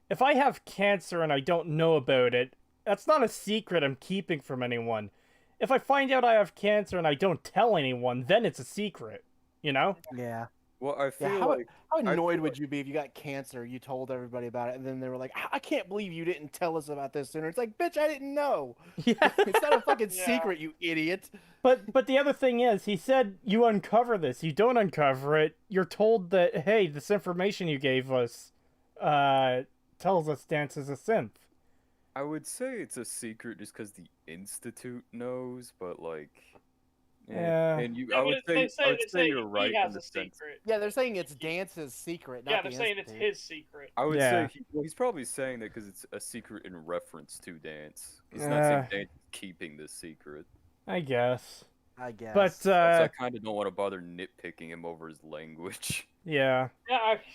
S1: If I have cancer and I don't know about it, that's not a secret I'm keeping from anyone. If I find out I have cancer and I don't tell anyone, then it's a secret, you know?
S4: Yeah.
S3: Well, I feel
S4: How
S3: like
S4: annoyed would you be if you got cancer, you told everybody about it, and then they were like, I can't believe you didn't tell us about this sooner. It's like, bitch, I didn't know.
S1: Yeah.
S4: It's not a fucking
S2: Yeah.
S4: secret, you idiot.
S1: But the other thing is, he said you uncover this. You don't uncover it. You're told that, hey, this information you gave us tells us Dance is a synth.
S3: I would say it's a secret just because the Institute knows, but like,
S1: Yeah.
S3: And
S2: I would say
S3: you're right
S2: he has
S3: in the
S2: a
S3: sense.
S2: secret.
S4: Yeah, they're saying it's Dance's secret, not
S2: Yeah,
S4: the
S2: they're saying it's
S4: Institute.
S2: his secret.
S3: I would
S1: Yeah.
S3: say he's probably saying that because it's a secret in reference to Dance. He's not saying Dance is keeping this secret.
S1: I guess.
S4: I guess.
S1: But,
S3: So I kind of don't want to bother nitpicking him over his language.
S1: yeah.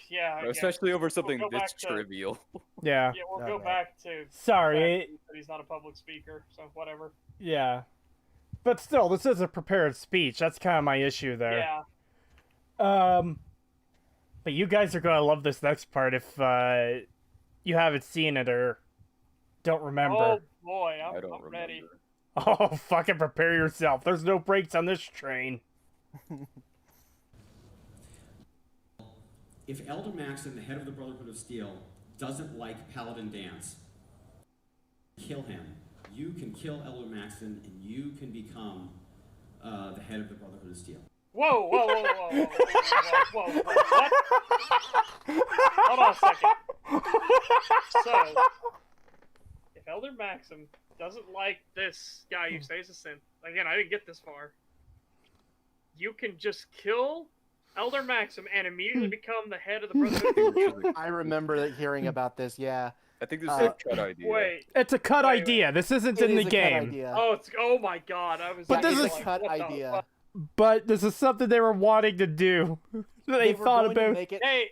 S2: Yeah,
S3: Especially over something
S2: go
S3: this
S2: back to-
S3: trivial.
S1: Yeah.
S2: Yeah, we'll go
S4: Okay.
S2: back to
S1: Sorry.
S2: that he's not a public speaker, so whatever.
S1: Yeah. But still, this is a prepared speech. That's kind of my issue there.
S2: Yeah.
S1: But you guys are going to love this next part if you haven't seen it or don't remember.
S2: Oh boy,
S3: I
S2: I'm
S3: don't remember.
S2: ready.
S1: Oh, fucking prepare yourself. There's no brakes on this train.
S5: If Elder Maxon, the head of the Brotherhood of Steel, doesn't like Paladin Dance, kill him, you can kill Elder Maxon and you can become the head of the Brotherhood of Steel.
S2: Whoa, whoa, whoa, whoa, whoa, whoa, whoa, what? Hold on a second. So, if Elder Maxim doesn't like this guy you say is a synth, again, I didn't get this far, you can just kill Elder Maxim and immediately become the head of the Brotherhood.
S4: I remember hearing about this, yeah.
S3: I think this is a cut idea.
S2: Wait.
S1: It's a cut idea. This isn't in the game.
S2: Oh my god, I was.
S1: But this is
S4: a cut idea.
S1: But this is something they were wanting to do. they thought about.
S2: Hey,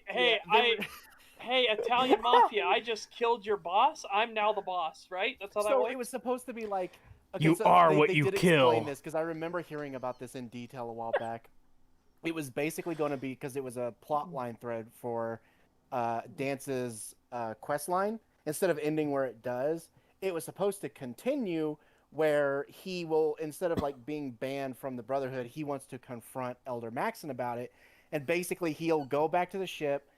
S2: Italian Mafia! I just killed your boss. I'm now the boss, right? That's how that works.
S4: So it was supposed to be like. Okay,
S1: You are what you kill.
S4: This because I remember hearing about this in detail a while back. It was basically going to be because it was a plot line thread for Dance's quest line. Instead of ending where it does, it was supposed to continue where he will, instead of like being banned from the Brotherhood, he wants to confront Elder Maxon about it. And basically he'll go back to the ship,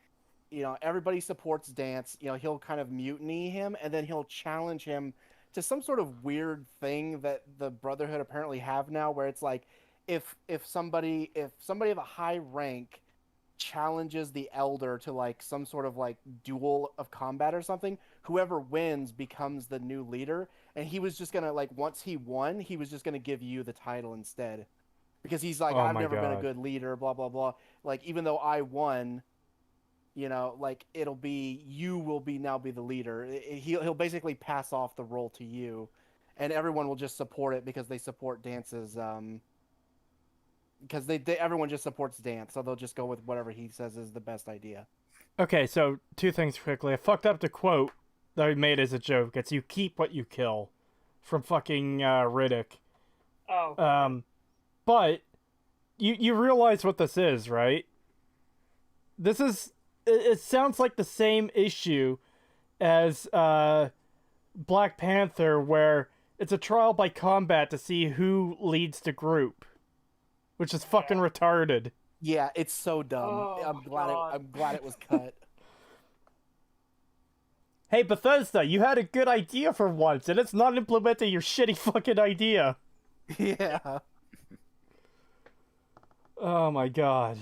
S4: you know, everybody supports Dance, you know, he'll kind of mutiny him, and then he'll challenge him to some sort of weird thing that the Brotherhood apparently have now, where it's like, if somebody of a high rank challenges the Elder to like some sort of like duel of combat or something, whoever wins becomes the new leader. And he was just gonna, like, once he won, he was just gonna give you the title instead, because he's like, I've never been a good leader, blah blah blah. Like, even though I won, you know, like, it'll be, you will be now be the leader. He'll basically pass off the role to you, and everyone will just support it because they support Dance's because everyone just supports Dance, so they'll just go with whatever he says is the best idea.
S1: Okay, so two things quickly. I fucked up the quote that I made as a joke. It's "you keep what you kill," from fucking Riddick.
S2: Oh.
S1: But you realize what this is, right? This is, it sounds like the same issue as Black Panther, where it's a trial by combat to see who leads the group, which is fucking retarded.
S4: Yeah, it's so dumb.
S2: Oh,
S4: I'm glad it was cut.
S1: Hey, Bethesda, you had a good idea for once, and it's not implementing your shitty fucking idea.
S4: Yeah.
S1: Oh my god.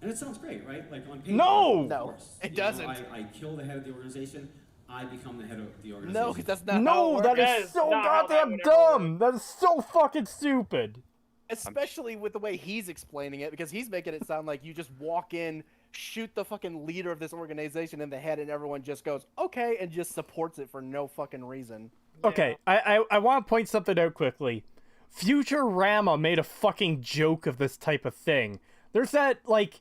S5: And it sounds great, right? Like on paper,
S1: No!
S5: of course.
S4: It
S5: You
S4: doesn't.
S5: know, I kill the head of the organization. I become the head of the organization.
S4: No, because that's not how it
S1: No,
S4: works.
S1: that
S2: That
S1: is
S2: is
S1: so
S2: not how that
S1: goddamn
S2: would ever
S1: dumb! That is so fucking stupid!
S4: Especially with the way he's explaining it, because he's making it sound like you just walk in, shoot the fucking leader of this organization in the head, and everyone just goes, okay, and just supports it for no fucking reason.
S1: Okay, I want to point something out quickly. Futurama made a fucking joke of this type of thing. There's that, like,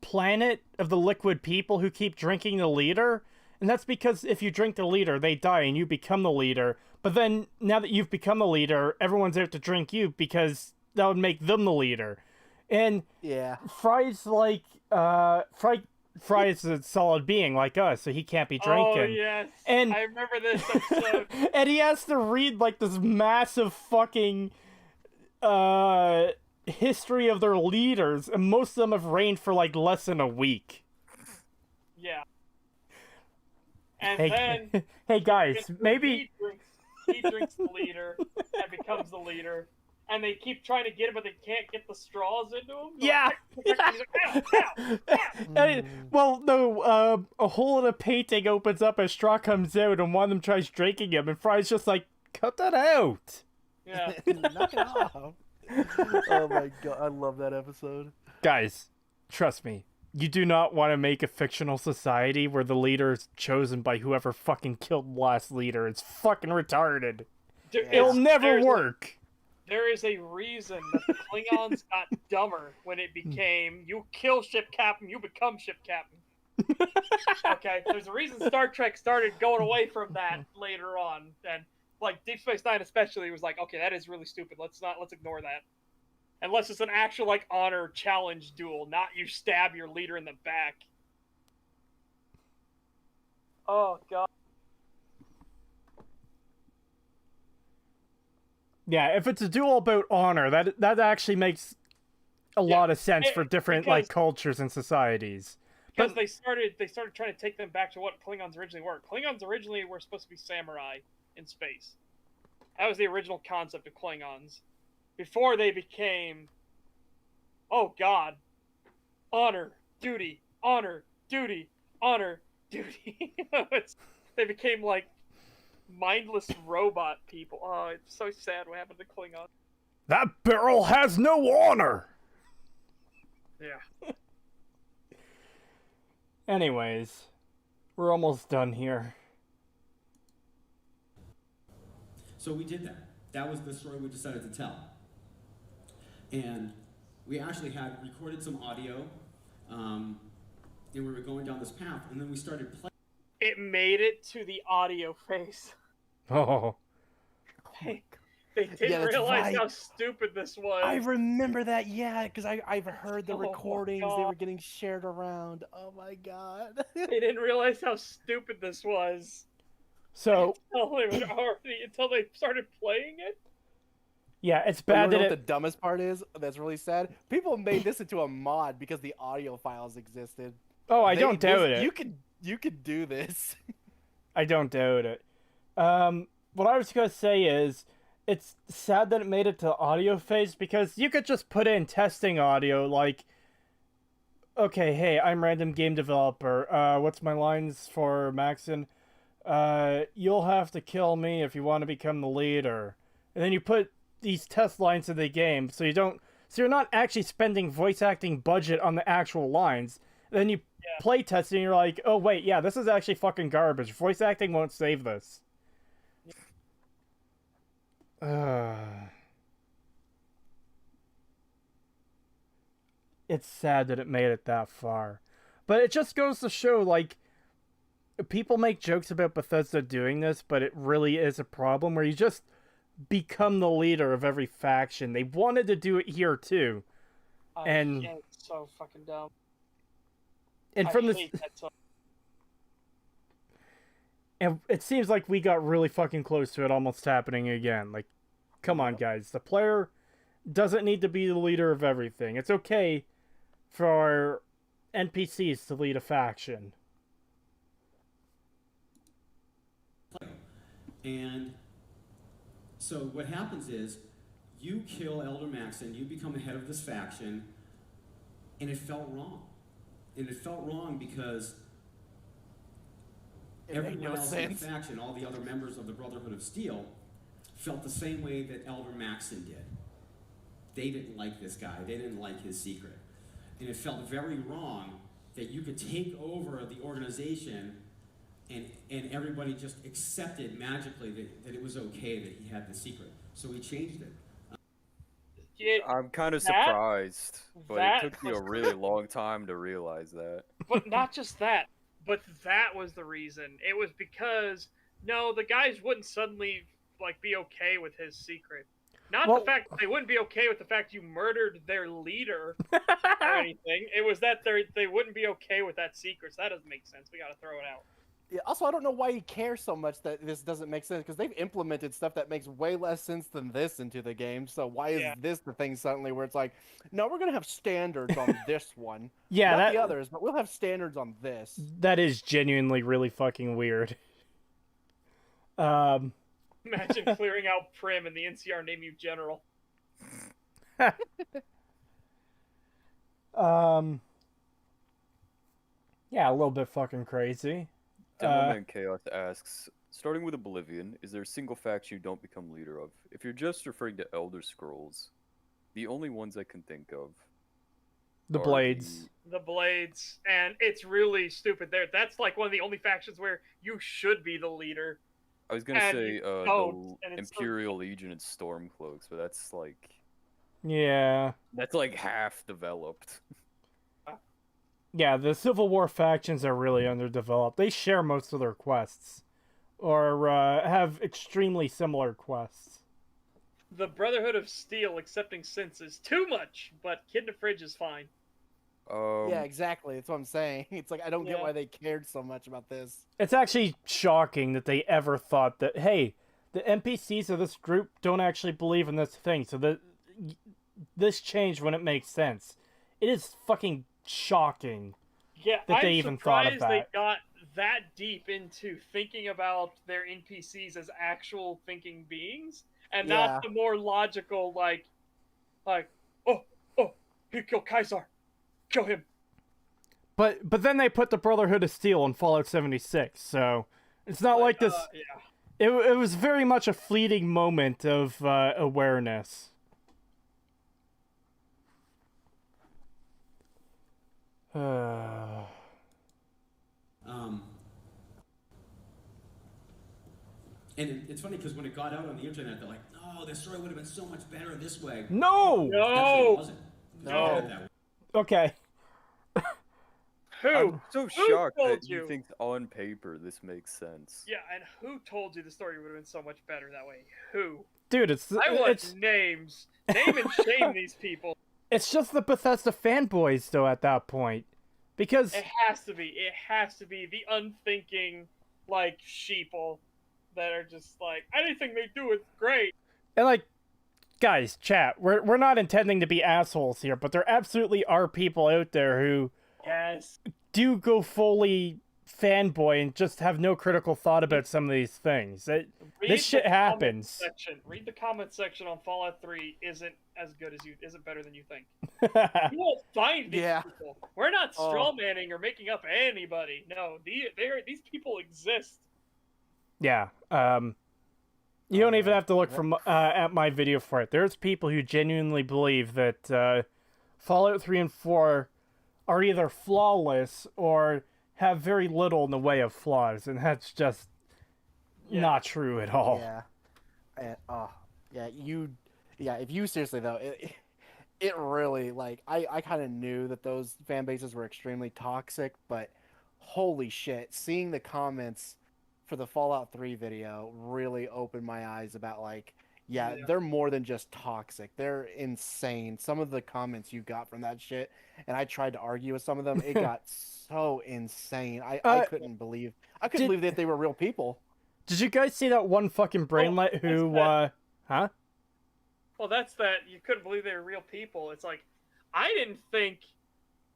S1: planet of the liquid people who keep drinking the leader, and that's because if you drink the leader, they die and you become the leader. But then, now that you've become the leader, everyone's out to drink you because that would make them the leader. And
S4: Yeah.
S1: Fry's like, Fry is a solid being like us, so he can't be drinking.
S2: Oh, yes.
S1: And
S2: I remember this episode.
S1: and he has to read like this massive fucking history of their leaders, and most of them have reigned for like less than a week.
S2: Yeah. And
S1: Hey,
S2: then
S1: hey guys, maybe
S2: he drinks the leader and becomes the leader. And they keep trying to get him, but they can't get the straws into him.
S1: Yeah.
S2: He's like, ow, ow, ow.
S1: Well, no, a hole in a painting opens up as straw comes out, and one of them tries drinking him, and Fry's just like, cut that out.
S2: Yeah.
S4: Knock it off. Oh my god, I love that episode.
S1: Guys, trust me, you do not want to make a fictional society where the leader is chosen by whoever fucking killed the last leader. It's fucking retarded. It'll never work.
S2: There is a reason that the Klingons got dumber when it became, you kill ship captain, you become ship captain. Okay, there's a reason Star Trek started going away from that later on, and like Deep Space Nine especially was like, okay, that is really stupid. Let's ignore that. Unless it's an actual like honor challenge duel, not you stab your leader in the back. Oh god.
S1: Yeah, if it's a duel about honor, that actually makes a lot of sense for different like cultures and societies.
S2: Because they started trying to take them back to what Klingons originally were. Klingons originally were supposed to be samurai in space. That was the original concept of Klingons. Before they became, oh god, honor, duty, honor, duty, honor, duty. They became like mindless robot people. Oh, it's so sad what happened to Klingons.
S1: That barrel has no honor!
S2: Yeah.
S1: Anyways, we're almost done here.
S5: So we did that. That was the story we decided to tell. And we actually had recorded some audio, and we were going down this path, and then we started playing.
S2: It made it to the audio phase.
S1: Oh.
S2: They didn't realize how stupid this was.
S4: I remember that, yeah, because I've heard the recordings. They
S2: God.
S4: were getting shared around. Oh my god.
S2: They didn't realize how stupid this was.
S1: So
S2: until they started playing it.
S1: yeah, it's
S4: But
S1: bad
S4: you know
S1: that
S4: what the dumbest part is? That's really sad. People made this into a mod because the audio files existed.
S1: Oh, I don't doubt it.
S4: You could do this.
S1: I don't doubt it. What I was gonna say is, it's sad that it made it to audio phase because you could just put in testing audio like, okay, hey, I'm random game developer. What's my lines for Maxon? You'll have to kill me if you want to become the leader. And then you put these test lines in the game, so you're not actually spending voice acting budget on the actual lines. And then you play test it and you're like, oh wait, yeah, this is actually fucking garbage. Voice acting won't save this. It's sad that it made it that far. But it just goes to show, like, people make jokes about Bethesda doing this, but it really is a problem where you just become the leader of every faction. They wanted to do it here too. And
S2: it's so fucking dumb.
S1: And from this, and it seems like we got really fucking close to it almost happening again. Like, come on, guys. The player doesn't need to be the leader of everything. It's okay for NPCs to lead a faction.
S5: And so what happens is, you kill Elder Maxon, you become the head of this faction, and it felt wrong. And it felt wrong because everyone else in the faction, all the other members of the Brotherhood of Steel, felt the same way that Elder Maxon did. They didn't like this guy. They didn't like his secret. And it felt very wrong that you could take over the organization and everybody just accepted magically that it was okay that he had the secret. So we changed it.
S3: I'm kind of surprised, but it took me a really long time to realize that.
S2: But not just that, but that was the reason. It was because, no, the guys wouldn't suddenly like be okay with his secret. Not the fact that they wouldn't be okay with the fact you murdered their leader or anything. It was that they wouldn't be okay with that secret. So that doesn't make sense. We got to throw it out.
S4: Yeah, also, I don't know why he cares so much that this doesn't make sense, because they've implemented stuff that makes way less sense than this into the game. So why is this the thing suddenly where it's like, no, we're going to have standards on this one.
S1: Yeah,
S4: not the others, but we'll have standards on this.
S1: That is genuinely really fucking weird.
S2: Imagine clearing out Prim and the NCR name you General.
S1: Yeah, a little bit fucking crazy.
S3: Devilman Chaos asks, starting with Oblivion, is there a single faction you don't become leader of? If you're just referring to Elder Scrolls, the only ones I can think of
S1: The Blades.
S2: The Blades. And it's really stupid there. That's like one of the only factions where you should be the leader.
S3: I was going to say the Imperial Legion and Stormcloaks, but that's like...
S1: Yeah.
S3: That's like half developed.
S1: Yeah, the Civil War factions are really underdeveloped. They share most of their quests, or have extremely similar quests.
S2: The Brotherhood of Steel accepting synths is too much, but Kid in the Fridge is fine.
S4: Yeah, exactly. That's what I'm saying. It's like, I don't get why they cared so much about this.
S1: It's actually shocking that they ever thought that, hey, the NPCs of this group don't actually believe in this thing, so this changed when it makes sense. It is fucking shocking. that they even thought of that.
S2: They got that deep into thinking about their NPCs as actual thinking beings, and not the more logical oh, he killed Kaisar, kill him.
S1: But then they put the Brotherhood of Steel in Fallout 76, so it's not like this. It was very much a fleeting moment of awareness.
S5: And it's funny because when it got out on the internet, they're like, "No, this story would have been so much better this way."
S1: No!
S2: No!
S5: It wasn't.
S2: No.
S1: Okay.
S2: Who?
S3: I'm so shocked
S2: told
S3: that you think on paper this makes sense.
S2: Yeah, and who told you the story would have been so much better that way? Who?
S1: Dude,
S2: I want names. Name and shame these people.
S1: It's just the Bethesda fanboys, though, at that point. Because...
S2: It has to be. It has to be the unthinking, like, sheeple that are just like, anything they do is great.
S1: And, like, guys, chat, we're not intending to be assholes here, but there absolutely are people out there who...
S2: Yes.
S1: Do go fully fanboy and just have no critical thought about some of these things. This shit happens.
S2: Read the comment section on Fallout 3 isn't better than you think. You won't find these people. We're not strawmanning or making up anybody. No, these people exist.
S1: Yeah. You don't even have to look from at my video for it. There's people who genuinely believe that Fallout 3 and 4 are either flawless or have very little in the way of flaws, and that's just not true at all.
S4: If you seriously though, it really, like, I kind of knew that those fan bases were extremely toxic, but holy shit, seeing the comments for the Fallout 3 video really opened my eyes about, like, they're more than just toxic. They're insane. Some of the comments you got from that shit, and I tried to argue with some of them, it got so insane. I couldn't believe that they were real people.
S1: Did you guys see that one fucking brainlet who, huh?
S2: Well, that's that you couldn't believe they were real people. It's like, I didn't think,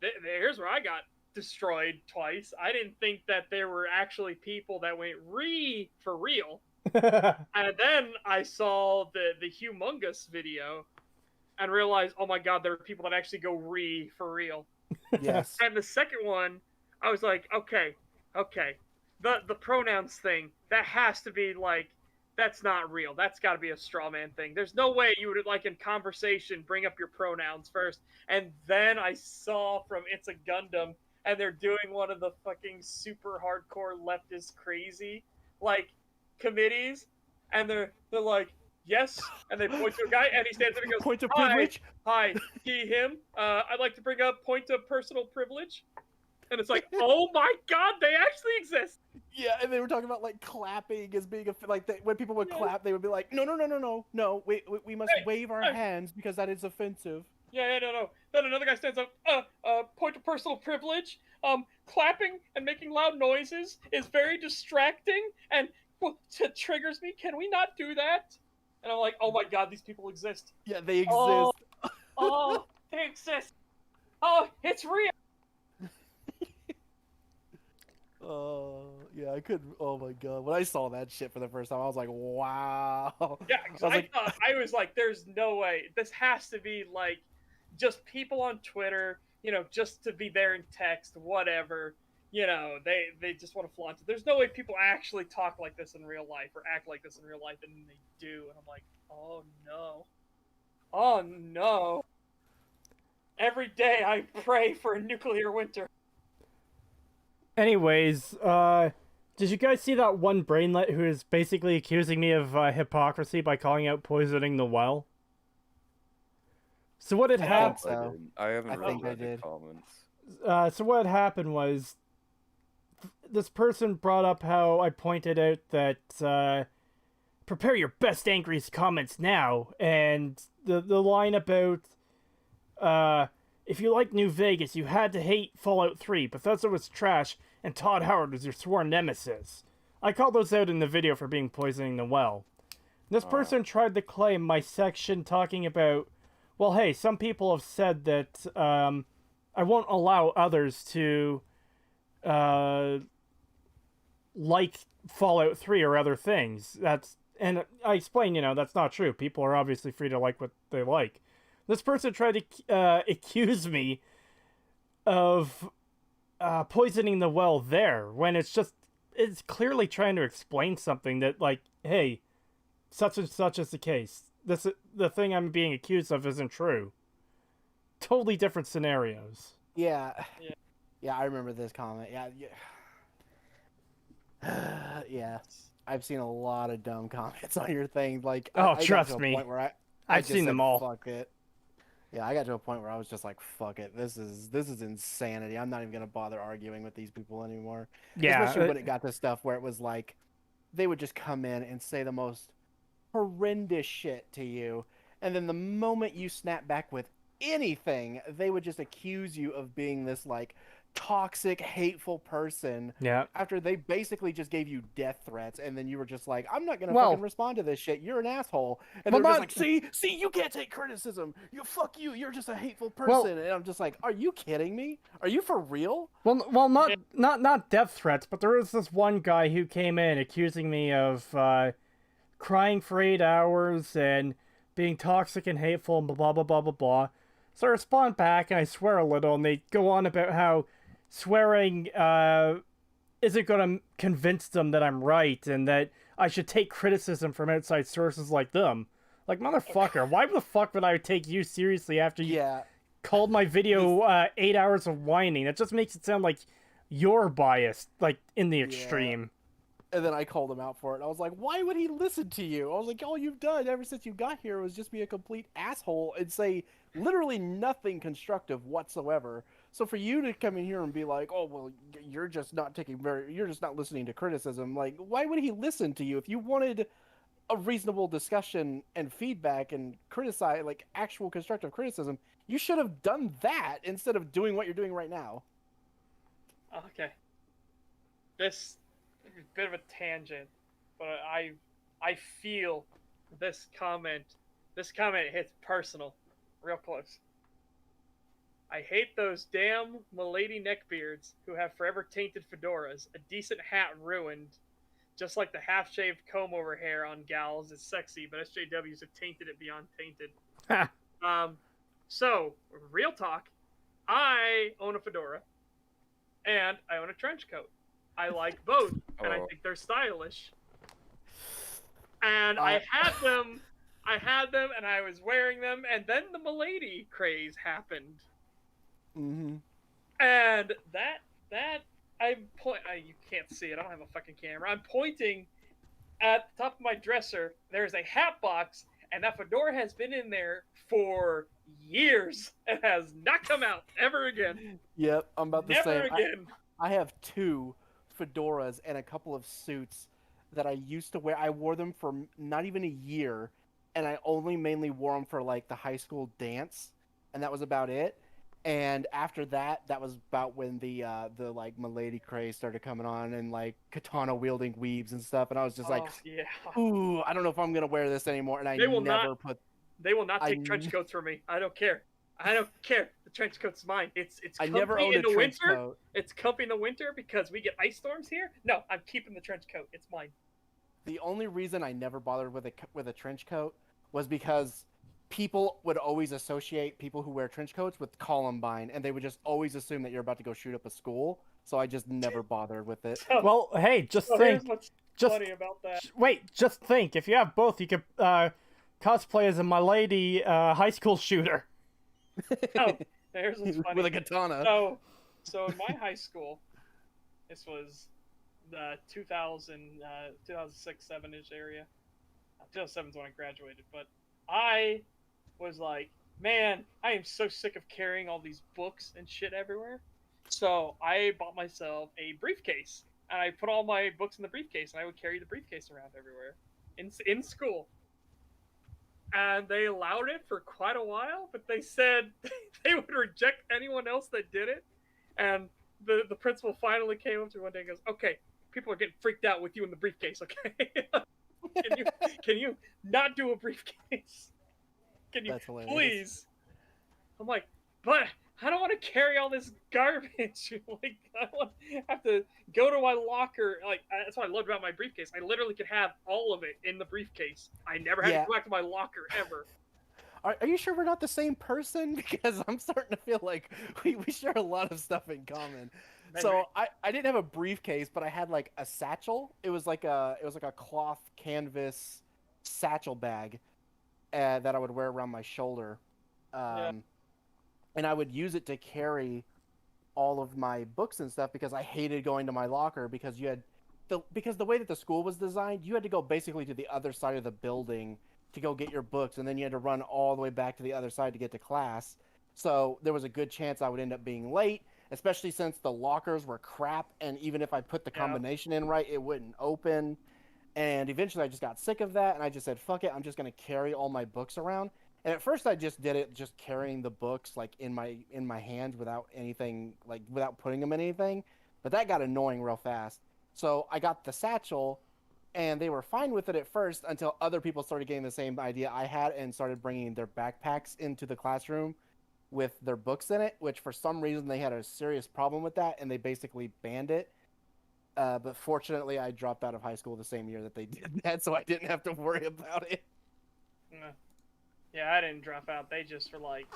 S2: here's where I got destroyed twice. I didn't think that there were actually people that went for real. And then I saw the humongous video and realized, oh my god, there are people that actually go for real.
S4: Yes.
S2: And the second one, I was like, okay. The pronouns thing, that has to be like, that's not real. That's got to be a straw man thing. There's no way you would, like, in conversation, bring up your pronouns first. And then I saw from It's a Gundam, and they're doing one of the fucking super hardcore leftist crazy, like, committees, and they're like, yes, and they point to a guy, and he stands up and goes,
S4: point of privilege.
S2: Hi, he, him. I'd like to bring up point of personal privilege. And it's like, oh my god, they actually exist.
S4: Yeah, and they were talking about, like, clapping as being when people would clap, they would be like, no, we must wave our hands because that is offensive.
S2: No. Then another guy stands up, point of personal privilege. Clapping and making loud noises is very distracting and it triggers me. Can we not do that? And I'm like, oh my god, these people exist.
S4: Yeah, they exist.
S2: Oh, they exist. Oh, it's real.
S4: Yeah, I couldn't. Oh my god, when I saw that shit for the first time, I was like, wow.
S2: Yeah, I was like, there's no way. This has to be, like, just people on Twitter, just to be there in text, whatever. They just want to flaunt it. There's no way people actually talk like this in real life or act like this in real life, and they do. And I'm like, oh no. Oh no. Every day I pray for a nuclear winter.
S1: Anyways, did you guys see that one brainlet who is basically accusing me of hypocrisy by calling out poisoning the well? So what had happened?
S3: I haven't read the comments.
S1: So what had happened was, this person brought up how I pointed out that prepare your best angriest comments now, and the line about if you like New Vegas, you had to hate Fallout 3. Bethesda was trash, and Todd Howard was your sworn nemesis. I called those out in the video for being poisoning the well. This person tried to claim my section talking about, well, hey, some people have said that I won't allow others to like Fallout 3 or other things. And I explain, that's not true. People are obviously free to like what they like. This person tried to accuse me of poisoning the well there, when it's clearly trying to explain something that, like, hey, such and such is the case. The thing I'm being accused of isn't true. Totally different scenarios.
S4: Yeah, I remember this comment. Yeah. I've seen a lot of dumb comments on your thing. Like, I
S1: trust
S4: got to a
S1: me,
S4: point where
S1: I've seen them all.
S4: Fuck it. Yeah, I got to a point where I was just like, fuck it. This is insanity. I'm not even gonna bother arguing with these people anymore.
S1: Yeah,
S4: especially when it got to stuff where it was like, they would just come in and say the most horrendous shit to you, and then the moment you snap back with anything, they would just accuse you of being this like toxic, hateful person.
S1: Yeah.
S4: After they basically just gave you death threats, and then you were just like, I'm not gonna fucking respond to this shit. You're an asshole. And they're just like, see, you can't take criticism. Fuck you. You're just a hateful person. And I'm just like, are you kidding me? Are you for real?
S1: Well, not death threats, but there was this one guy who came in accusing me of crying for 8 hours and being toxic and hateful and blah blah blah blah blah blah. So I respond back and I swear a little, and they go on about how swearing isn't going to convince them that I'm right and that I should take criticism from outside sources like them. Like, motherfucker, why the fuck would I take you seriously after you called my video 8 hours of whining? That just makes it sound like you're biased, like, in the extreme.
S4: And then I called him out for it. I was like, why would he listen to you? I was like, all you've done ever since you got here was just be a complete asshole and say literally nothing constructive whatsoever. So for you to come in here and be like, oh, well, you're just not listening to criticism. Like, why would he listen to you? If you wanted a reasonable discussion and feedback and criticize, like, actual constructive criticism, you should have done that instead of doing what you're doing right now.
S2: Okay. This is a bit of a tangent, but I feel this comment hits personal, real close. I hate those damn milady neckbeards who have forever tainted fedoras, a decent hat ruined, just like the half-shaved comb-over hair on gals is sexy, but SJWs have tainted it beyond tainted. So, real talk, I own a fedora, and I own a trench coat. I like both, and I think they're stylish. And I had them, and I was wearing them, and then the milady craze happened.
S4: Mm-hmm.
S2: And you can't see it, I don't have a fucking camera. I'm pointing at the top of my dresser. There's a hat box, and that fedora has been in there for years and has not come out ever again.
S4: Yep, I'm about to say.
S2: Never again.
S4: I have two fedoras and a couple of suits that I used to wear. I wore them for not even a year, and I only mainly wore them for like the high school dance, and that was about it. And after that, that was about when the like milady craze started coming on, and like katana wielding weebs and stuff. And I was just like, ooh, I don't know if I'm gonna wear this anymore. And They will not
S2: take trench coats from me. I don't care. The trench coat's mine. It's
S4: I
S2: comfy
S4: never owned
S2: in the
S4: a trench
S2: winter.
S4: coat.
S2: It's comfy in the winter because we get ice storms here. No, I'm keeping the trench coat. It's mine.
S4: The only reason I never bothered with a trench coat was because people would always associate people who wear trench coats with Columbine, and they would just always assume that you're about to go shoot up a school. So I just never bothered with it.
S1: Well, hey, just think.
S2: Here's what's funny about that.
S1: Wait, just think. If you have both, you could cosplay as a milady high school shooter.
S2: Oh, here's what's funny.
S4: With a katana.
S2: So in my high school, this was the 2006, 7-ish area. 2007 is when I graduated, but I was like, man, I am so sick of carrying all these books and shit everywhere. So I bought myself a briefcase, and I put all my books in the briefcase, and I would carry the briefcase around everywhere in school. And they allowed it for quite a while, but they said they would reject anyone else that did it. And the principal finally came up to me one day and goes, okay, people are getting freaked out with you in the briefcase, okay? Can you not do a briefcase? Can you please? I'm like, but I don't want to carry all this garbage. Like, I don't have to go to my locker. Like, that's what I loved about my briefcase. I literally could have all of it in the briefcase. I never had to go back to my locker ever.
S4: Are you sure we're not the same person? Because I'm starting to feel like we share a lot of stuff in common. So I didn't have a briefcase, but I had like a satchel. It was like a cloth canvas satchel bag that I would wear around my shoulder. And I would use it to carry all of my books and stuff because I hated going to my locker because because the way that the school was designed, you had to go basically to the other side of the building to go get your books, and then you had to run all the way back to the other side to get to class. So there was a good chance I would end up being late, especially since the lockers were crap, and even if I put the combination in right, it wouldn't open. And eventually I just got sick of that, and I just said, fuck it, I'm just going to carry all my books around. And at first I just did it just carrying the books like in my hands without anything, like without putting them in anything. But that got annoying real fast. So I got the satchel, and they were fine with it at first until other people started getting the same idea I had and started bringing their backpacks into the classroom with their books in it, which for some reason they had a serious problem with that, and they basically banned it. But fortunately, I dropped out of high school the same year that they did that, so I didn't have to worry about it.
S2: Yeah, I didn't drop out. They just were like,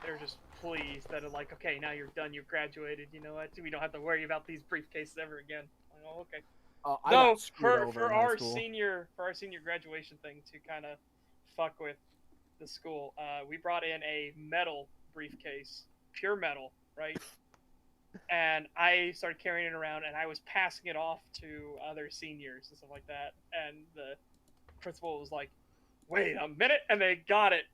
S2: they're just pleased that are like, okay, now you're done, you're graduated. You know what? We don't have to worry about these briefcases ever again. Like, oh, okay. No, for our senior graduation thing to kind of fuck with the school, we brought in a metal briefcase, pure metal, right? And I started carrying it around, and I was passing it off to other seniors and stuff like that. And the principal was like, wait a minute, and they got it.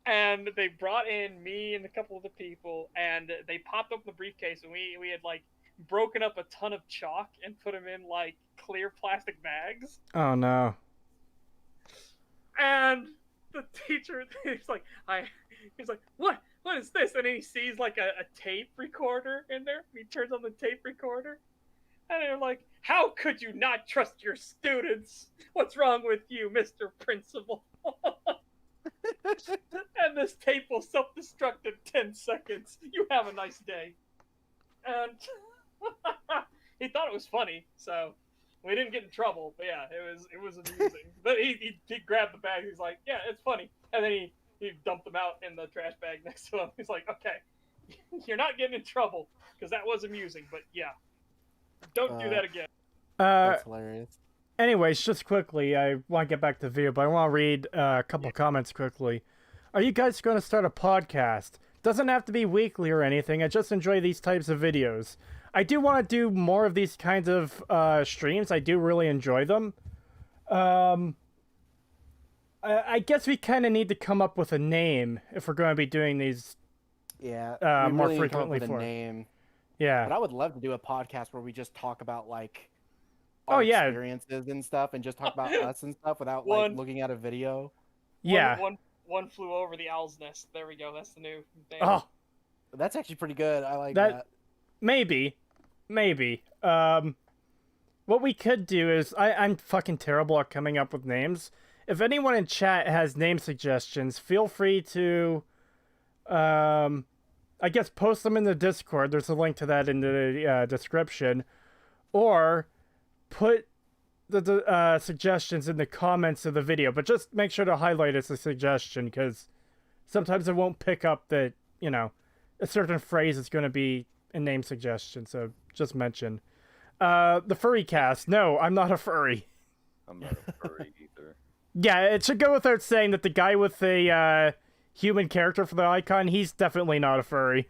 S2: And they brought in me and a couple of the people, and they popped open the briefcase, and we had like broken up a ton of chalk and put them in like clear plastic bags.
S1: Oh no.
S2: And the teacher, he's like, what is this? And then he sees like a tape recorder in there. He turns on the tape recorder, and they're like, how could you not trust your students? What's wrong with you, Mr. Principal? And this tape will self-destruct in 10 seconds. You have a nice day. And he thought it was funny, so we didn't get in trouble. But yeah, it was amusing. But he grabbed the bag. He's like, yeah, it's funny. And then he dumped them out in the trash bag next to him. He's like, okay, you're not getting in trouble because that was amusing. But yeah, don't do that again.
S4: That's hilarious.
S1: Anyways, just quickly, I want to get back to the video, but I want to read a couple comments quickly. Are you guys going to start a podcast? Doesn't have to be weekly or anything. I just enjoy these types of videos. I do want to do more of these kinds of streams. I do really enjoy them. I guess we kind of need to come up with a name if we're going to be doing these more
S4: really
S1: frequently
S4: for a name.
S1: Yeah.
S4: But I would love to do a podcast where we just talk about like our experiences and stuff, and just talk about us and stuff without like looking at a video.
S2: One flew over the owl's nest. There we go. That's the new thing.
S1: Oh,
S4: that's actually pretty good. I like that.
S1: Maybe. What we could do is I'm fucking terrible at coming up with names. If anyone in chat has name suggestions, feel free to I guess post them in the Discord. There's a link to that in the description, or put the suggestions in the comments of the video, but just make sure to highlight it's a suggestion, because sometimes it won't pick up that, you know, a certain phrase is going to be a name suggestion, so just mention. The furry cast. No, I'm not a furry.
S3: I'm not a furry either.
S1: Yeah, it should go without saying that the guy with the human character for the icon, he's definitely not a furry.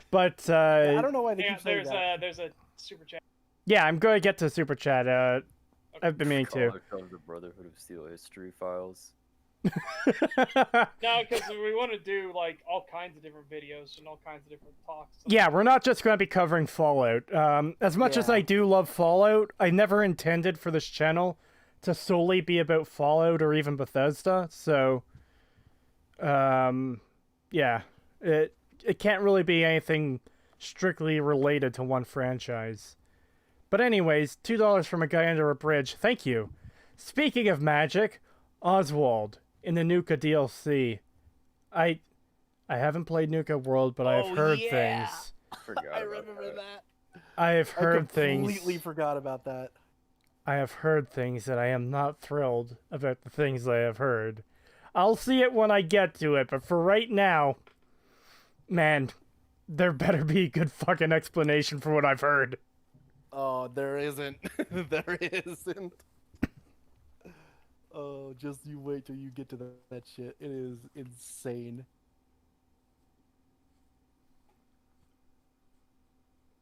S1: But
S4: I don't know why they keep saying that.
S2: There's a super chat.
S1: Yeah, I'm going to get to super chat. I've been meaning to.
S3: The Brotherhood of Steel history files.
S2: No, because we want to do like all kinds of different videos and all kinds of different talks.
S1: Yeah, we're not just going to be covering Fallout. As much as I do love Fallout, I never intended for this channel to solely be about Fallout or even Bethesda. So, yeah, it can't really be anything strictly related to one franchise. But anyways, $2 from a guy under a bridge. Thank you. Speaking of magic, Oswald in the Nuka DLC. I I haven't played Nuka World, but I've heard things.
S3: Forgot
S4: I
S3: about
S4: remember that.
S1: I have heard things.
S4: I completely forgot about that.
S1: I have heard things that I am not thrilled about the things I have heard. I'll see it when I get to it, but for right now, man, there better be a good fucking explanation for what I've heard.
S4: Oh, there isn't. There isn't. Oh, just you wait till you get to that shit. It is insane.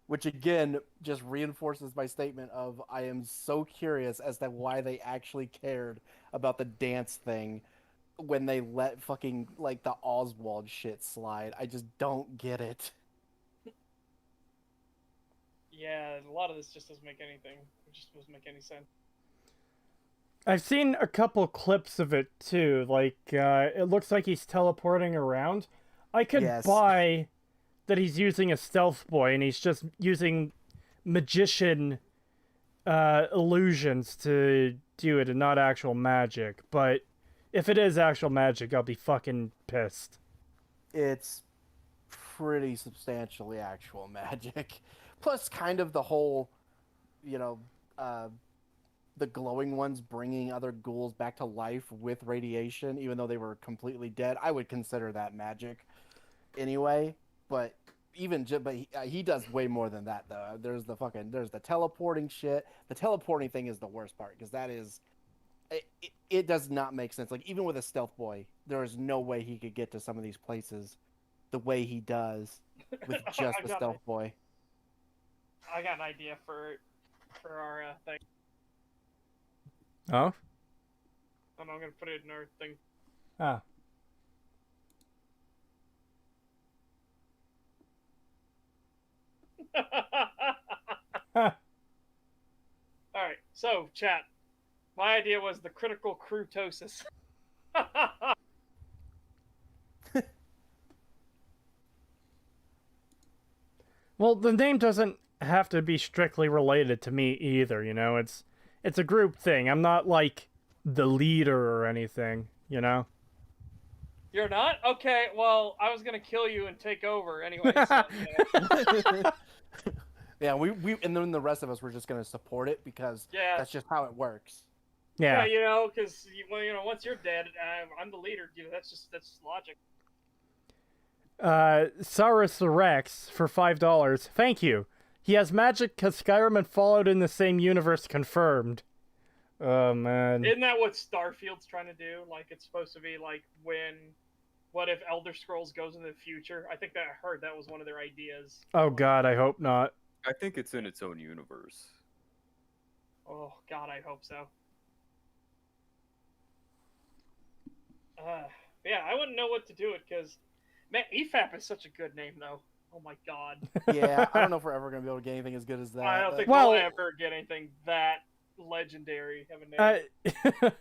S4: Which again just reinforces my statement of I am so curious as to why they actually cared about the dance thing when they let fucking like the Oswald shit slide. I just don't get it.
S2: Yeah, a lot of this just doesn't make anything. It just doesn't make any sense.
S1: I've seen a couple clips of it too. Like, it looks like he's teleporting around. I could buy that he's using a stealth boy and he's just using magician illusions to do it and not actual magic. But if it is actual magic, I'll be fucking pissed.
S4: It's pretty substantially actual magic. Plus, kind of the whole, the glowing ones bringing other ghouls back to life with radiation, even though they were completely dead. I would consider that magic anyway. But he does way more than that though. There's the teleporting shit. The teleporting thing is the worst part because that is, it does not make sense. Like even with a stealth boy, there is no way he could get to some of these places the way he does with just the stealth boy.
S2: I got an idea for our thing.
S1: Oh?
S2: I'm gonna put it in our thing.
S1: Ah.
S2: Alright, so chat. My idea was the critical Creetosis.
S1: Well, the name doesn't have to be strictly related to me either, you know? It's a group thing. I'm not like the leader or anything, you know?
S2: You're not? Okay, well, I was gonna kill you and take over anyway. So,
S4: yeah, we and then the rest of us were just gonna support it because that's just how it works.
S1: Yeah,
S2: because once you're dead, I'm the leader. That's logic.
S1: Saurus the Rex for $5. Thank you. He has magic because Skyrim and Fallout in the same universe confirmed. Oh man.
S2: Isn't that what Starfield's trying to do? Like it's supposed to be like what if Elder Scrolls goes into the future? I think that I heard that was one of their ideas.
S1: Oh god, I hope not.
S3: I think it's in its own universe.
S2: Oh god, I hope so. Yeah, I wouldn't know what to do it because, man, EFAP is such a good name though. Oh my god.
S4: Yeah, I don't know if we're ever gonna be able to get anything as good as that.
S2: I don't think we'll ever get anything that legendary of a name.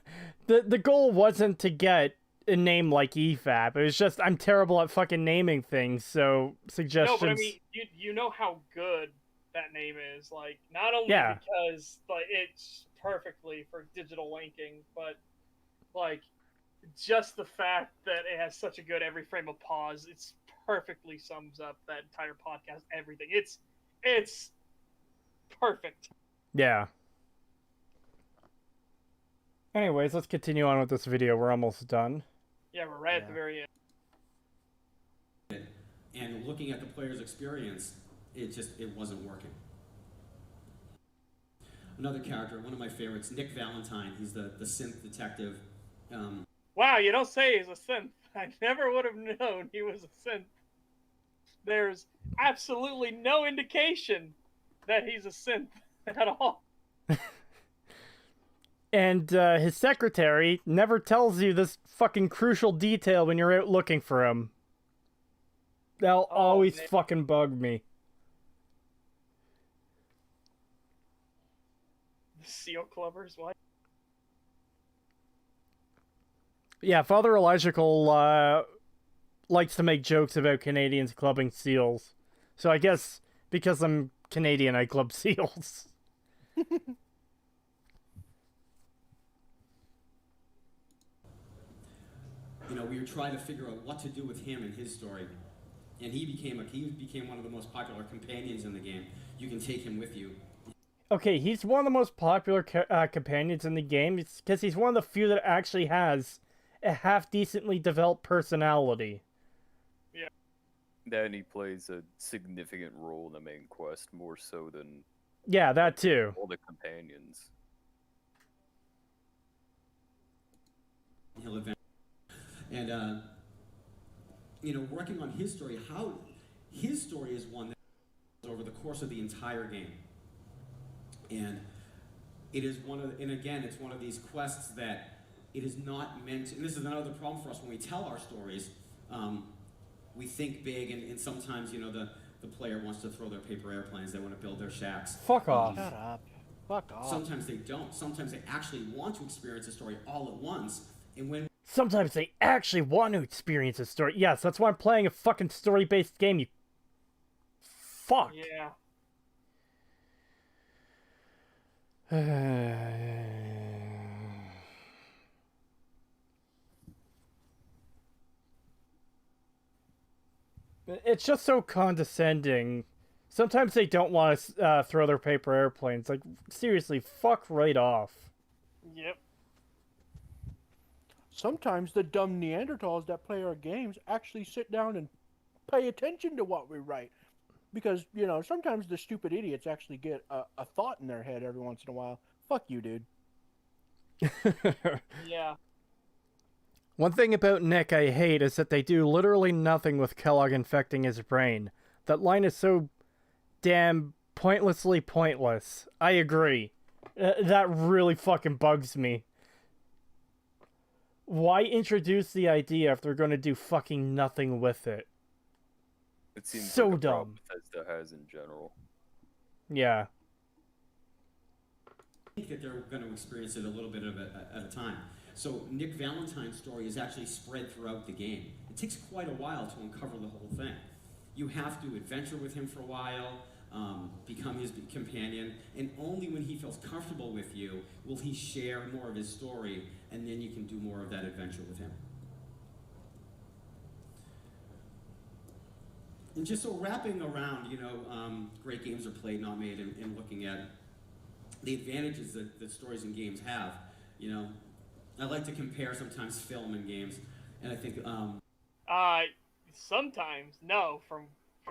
S1: The goal wasn't to get a name like EFAP. It was just I'm terrible at fucking naming things, so suggestions.
S2: No, but I mean, you know how good that name is. Like, not only because like it's perfectly for digital linking, but like just the fact that it has such a good every frame of pause. It's perfectly sums up that entire podcast. Everything. It's perfect.
S1: Yeah. Anyways, let's continue on with this video. We're almost done.
S2: Yeah, we're right at the very end.
S5: And looking at the player's experience, it wasn't working. Another character, one of my favorites, Nick Valentine. He's the synth detective.
S2: Wow, you don't say he's a synth. I never would have known he was a synth. There's absolutely no indication that he's a synth at all.
S1: And his secretary never tells you this fucking crucial detail when you're out looking for him. That'll always fucking bug me.
S2: The seal clubbers, what?
S1: Yeah, Father Elijah likes to make jokes about Canadians clubbing seals. So I guess because I'm Canadian, I club seals.
S5: you know, we were trying to figure out what to do with him and his story. And he became one of the most popular companions in the game. You can take him with you.
S1: Okay, he's one of the most popular companions in the game because he's one of the few that actually has a half-decently developed personality.
S2: Yeah.
S3: Then he plays a significant role in the main quest, more so than...
S1: Yeah, that too.
S3: All the companions.
S5: He'll advance. And, you know, working on his story, his story is one that over the course of the entire game. And it is it's one of these quests that it is not meant to, and this is another problem for us when we tell our stories. We think big, and sometimes, you know, the player wants to throw their paper airplanes, they want to build their shacks.
S1: Fuck off.
S4: Shut up. Fuck off.
S5: Sometimes they don't. Sometimes they actually want to experience a story all at once. And when
S1: Sometimes they actually want to experience a story. Yes, that's why I'm playing a fucking story-based game, you fuck.
S2: Yeah.
S1: It's just so condescending. Sometimes they don't want to throw their paper airplanes. Like, seriously, fuck right off.
S2: Yep.
S4: Sometimes the dumb Neanderthals that play our games actually sit down and pay attention to what we write. Because, you know, sometimes the stupid idiots actually get a thought in their head every once in a while. Fuck you, dude.
S2: Yeah.
S1: One thing about Nick I hate is that they do literally nothing with Kellogg infecting his brain. That line is so damn pointlessly pointless. I agree. That really fucking bugs me. Why introduce the idea if they're going to do fucking nothing with it?
S3: It seems
S1: so
S3: like a
S1: dumb.
S3: problem Bethesda has in general.
S1: Yeah.
S5: I think that they're going to experience it a little bit at a time. So Nick Valentine's story is actually spread throughout the game. It takes quite a while to uncover the whole thing. You have to adventure with him for a while, become his companion, and only when he feels comfortable with you will he share more of his story, and then you can do more of that adventure with him. And just so wrapping around, you know, great games are played, not made, and looking at the advantages that stories and games have, you know, I like to compare sometimes film and games, and I think
S2: sometimes no. From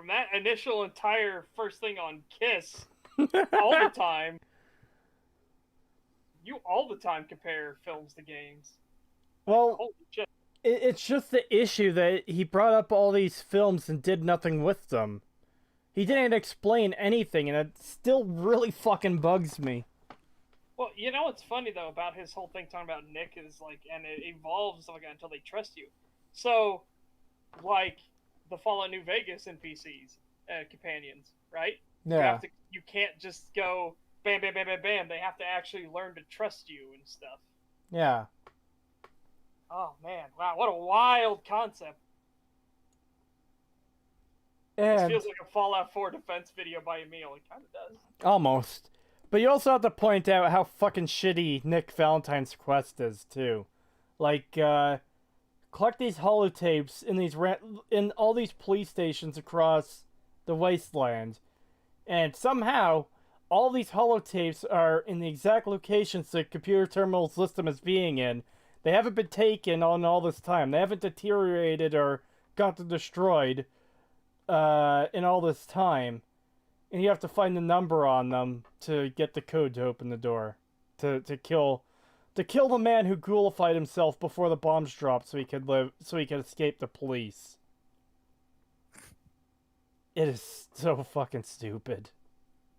S2: that initial entire first thing on Kiss, all the time. You all the time compare films to games.
S1: Well,
S2: Holy shit.
S1: it's just the issue that he brought up all these films and did nothing with them. He didn't explain anything, and it still really fucking bugs me.
S2: Well, you know what's funny though about his whole thing talking about Nick is like, and it evolves like until they trust you. So, like the Fallout New Vegas NPCs, companions, right?
S1: Yeah.
S2: You can't just go bam, bam, bam, bam, bam. They have to actually learn to trust you and stuff.
S1: Yeah.
S2: Oh man, wow, what a wild concept. This
S1: And
S2: feels like a Fallout 4 defense video by Emil. It kind of does.
S1: almost. But you also have to point out how fucking shitty Nick Valentine's quest is, too. Like, collect these holotapes in all these police stations across the wasteland. And somehow, all these holotapes are in the exact locations the computer terminals list them as being in. They haven't been taken on all this time. They haven't deteriorated or gotten destroyed in all this time. And you have to find the number on them to get the code to open the door. To kill the man who ghoulified himself before the bombs dropped so he could escape the police. It is so fucking stupid.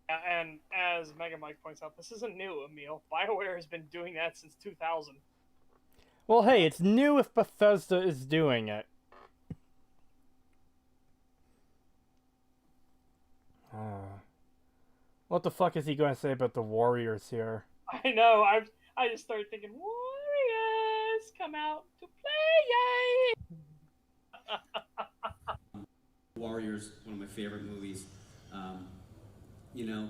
S2: And as Mega Mike points out, this isn't new, Emil. BioWare has been doing that since 2000.
S1: Well, hey, it's new if Bethesda is doing it. What the fuck is he going to say about the Warriors here?
S2: I know. I just started thinking, Warriors come out to play.
S5: Warriors, one of my favorite movies. You know,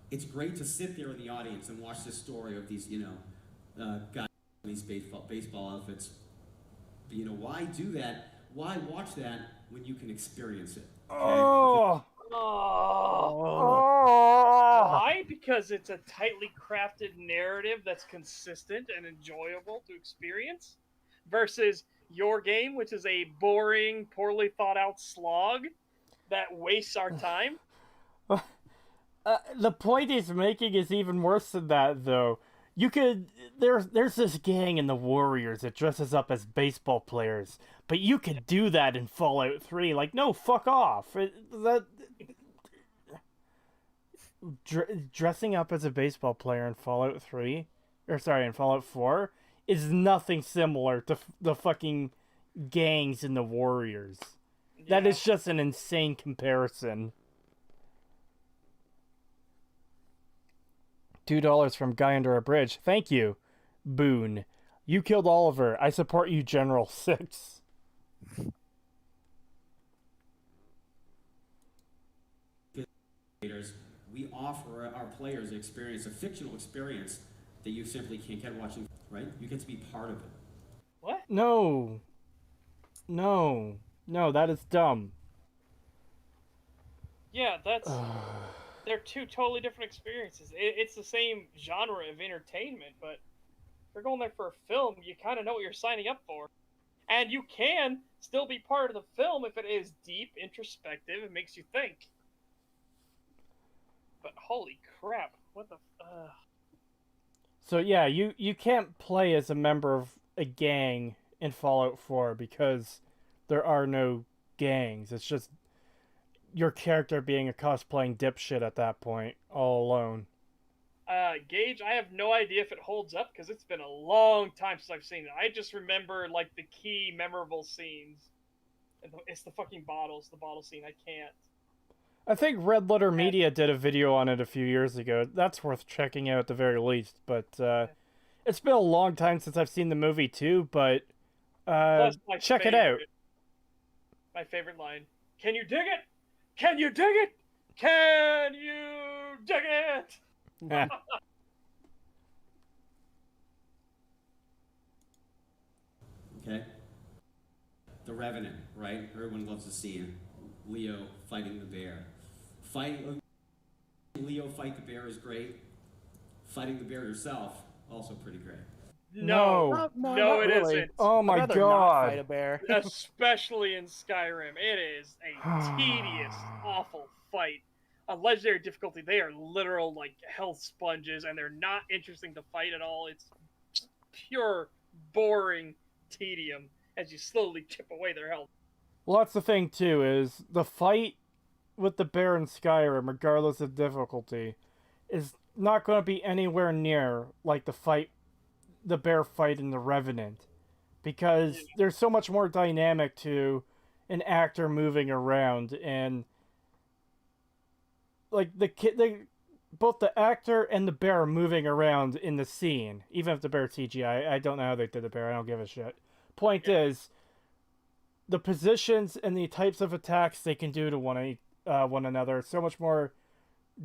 S5: it's great to sit there in the audience and watch this story of these, you know, guys in these baseball outfits You know, why do that? Why watch that when you can experience it?
S1: Oh.
S2: Why? Because it's a tightly crafted narrative that's consistent and enjoyable to experience, versus your game, which is a boring, poorly thought out slog that wastes our time.
S1: The point he's making is even worse than that, though. You could there's this gang in the Warriors that dresses up as baseball players, but you could do that in Fallout 3. Like, no, fuck off. Dressing up as a baseball player in Fallout 3, or sorry, in Fallout 4, is nothing similar to the fucking gangs in the Warriors. Yeah. That is just an insane comparison. $2 from Guy Under a Bridge. Thank you, Boone. You killed Oliver. I support you, General 6.
S5: We offer our players a fictional experience that you simply can't get watching, right? You get to be part of it.
S2: What?
S1: No, that is dumb.
S2: Yeah, that's... They're two totally different experiences. It's the same genre of entertainment, but if you're going there for a film, you kind of know what you're signing up for. And you can still be part of the film if it is deep, introspective, and makes you think. But holy crap, what the...
S1: So yeah, you can't play as a member of a gang in Fallout 4 because there are no gangs. It's just your character being a cosplaying dipshit at that point, all alone.
S2: Gage, I have no idea if it holds up because it's been a long time since I've seen it. I just remember like the key memorable scenes. It's the fucking bottles, the bottle scene. I can't.
S1: I think Red Letter Media did a video on it a few years ago. That's worth checking out at the very least. But it's been a long time since I've seen the movie too. But check it out.
S2: My favorite line: "Can you dig it? Can you dig it? Can you dig it?"
S5: Okay. The Revenant, right? Everyone loves the scene. Leo fighting the bear. Leo fight the bear is great. Fighting the bear yourself, also pretty great.
S2: No, it
S4: really.
S2: isn't.
S1: Oh my god.
S4: Fight a bear.
S2: Especially in Skyrim, it is a tedious, awful fight. On legendary difficulty, they are literal like health sponges, and they're not interesting to fight at all. It's just pure, boring tedium as you slowly chip away their health.
S1: Well, that's the thing too, is the fight with the bear in Skyrim, regardless of difficulty, is not going to be anywhere near like the bear fight in The Revenant, because there's so much more dynamic to an actor moving around, and like both the actor and the bear moving around in the scene, even if the bear CGI. I don't know how they did the bear. I don't give a shit. Point is, the positions and the types of attacks they can do to one another are so much more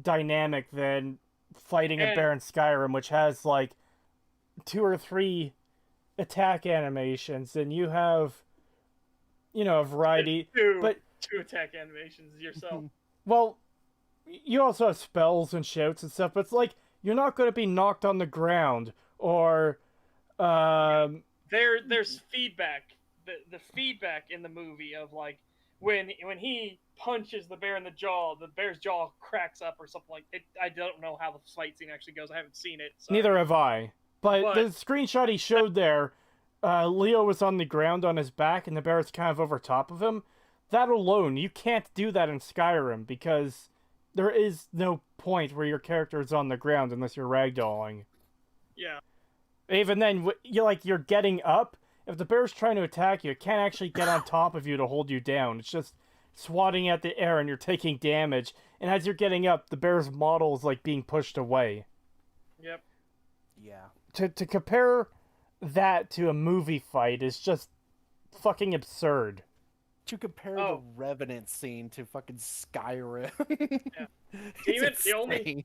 S1: dynamic than fighting a bear in Skyrim, which has like 2 or 3 attack animations, and you have, a variety.
S2: Two attack animations yourself.
S1: Well, you also have spells and shouts and stuff, but it's like you're not going to be knocked on the ground or.
S2: There's feedback. The feedback in the movie of like when he punches the bear in the jaw, the bear's jaw cracks up or something like it. I don't know how the fight scene actually goes. I haven't seen it. Sorry.
S1: Neither have I. But the screenshot he showed there, Leo was on the ground on his back and the bear is kind of over top of him. That alone, you can't do that in Skyrim because there is no point where your character is on the ground unless you're ragdolling.
S2: Yeah.
S1: Even then, you're getting up. If the bear's trying to attack you, it can't actually get on top of you to hold you down. It's just swatting at the air and you're taking damage. And as you're getting up, the bear's model is like being pushed away.
S2: Yep.
S4: Yeah.
S1: To compare that to a movie fight is just fucking absurd.
S4: To compare the Revenant scene to fucking Skyrim.
S2: Yeah. Even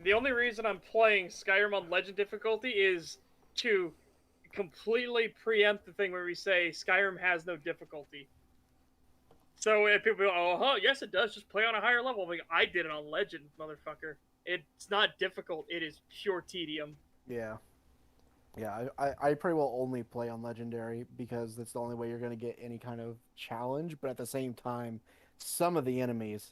S2: the only reason I'm playing Skyrim on Legend difficulty is to completely preempt the thing where we say Skyrim has no difficulty. So if people go, oh, yes, it does. Just play on a higher level. Like, I did it on Legend, motherfucker. It's not difficult. It is pure tedium.
S4: Yeah. Yeah, I pretty well only play on Legendary because that's the only way you're going to get any kind of challenge. But at the same time, some of the enemies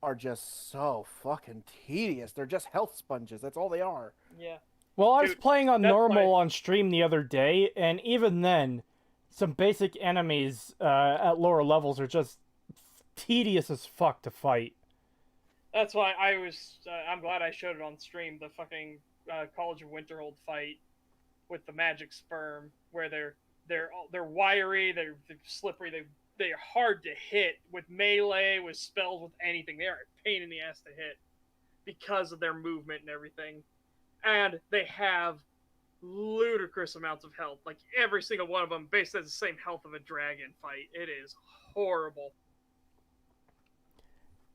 S4: are just so fucking tedious. They're just health sponges. That's all they are.
S2: Yeah.
S1: Well, I was playing on normal
S2: why...
S1: on stream the other day, and even then, some basic enemies at lower levels are just tedious as fuck to fight.
S2: That's why I'm glad I showed it on stream. The fucking College of Winterhold fight with the magic sperm, where they're wiry, they're slippery, they're hard to hit with melee, with spells, with anything. They are a pain in the ass to hit because of their movement and everything. And they have ludicrous amounts of health. Like, every single one of them basically has the same health of a dragon fight. It is horrible.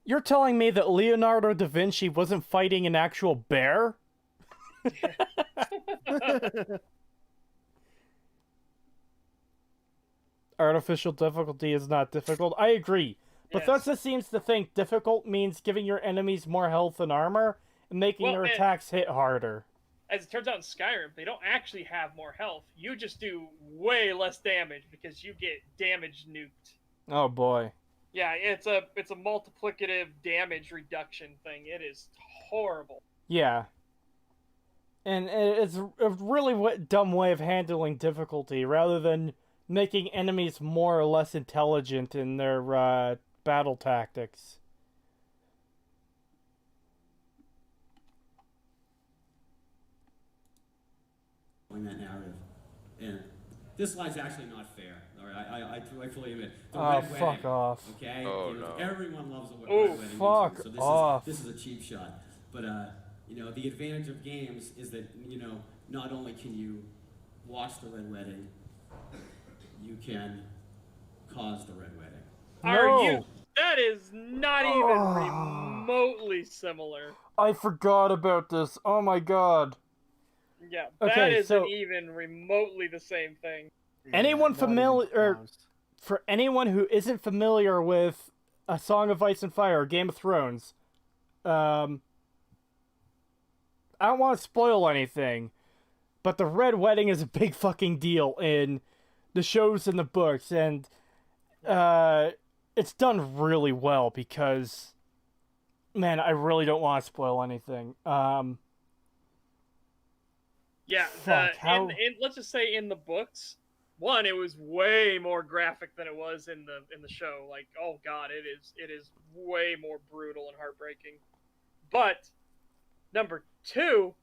S1: You're telling me that Leonardo da Vinci wasn't fighting an actual bear? Artificial difficulty is not difficult. I agree.
S2: Yes.
S1: Bethesda seems to think difficult means giving your enemies more health and armor and making their attacks hit harder.
S2: As it turns out in Skyrim, they don't actually have more health. You just do way less damage because you get damage nuked.
S1: Oh boy.
S2: Yeah, it's a multiplicative damage reduction thing. It is horrible.
S1: Yeah. And it's a really dumb way of handling difficulty, rather than making enemies more or less intelligent in their battle tactics.
S5: That narrative, and this slide's actually not fair. All right, I fully admit.
S1: Oh, fuck off.
S5: Okay.
S3: Oh, no.
S5: Everyone loves a
S1: Oh,
S5: red wedding.
S1: fuck
S5: So
S1: off.
S5: This is a cheap shot, but the advantage of games is that not only can you watch the red wedding, you can cause the red wedding.
S2: Are you? That is not even remotely similar.
S1: I forgot about this. Oh my god.
S2: Yeah, that isn't even remotely the same thing.
S1: Anyone familiar, for anyone who isn't familiar with A Song of Ice and Fire or Game of Thrones, I don't want to spoil anything, but the Red Wedding is a big fucking deal in the shows and the books, and it's done really well because, man, I really don't want to spoil anything.
S2: Yeah, let's just say in the books, one, it was way more graphic than it was in the show. Like, oh god, it is way more brutal and heartbreaking. But number two,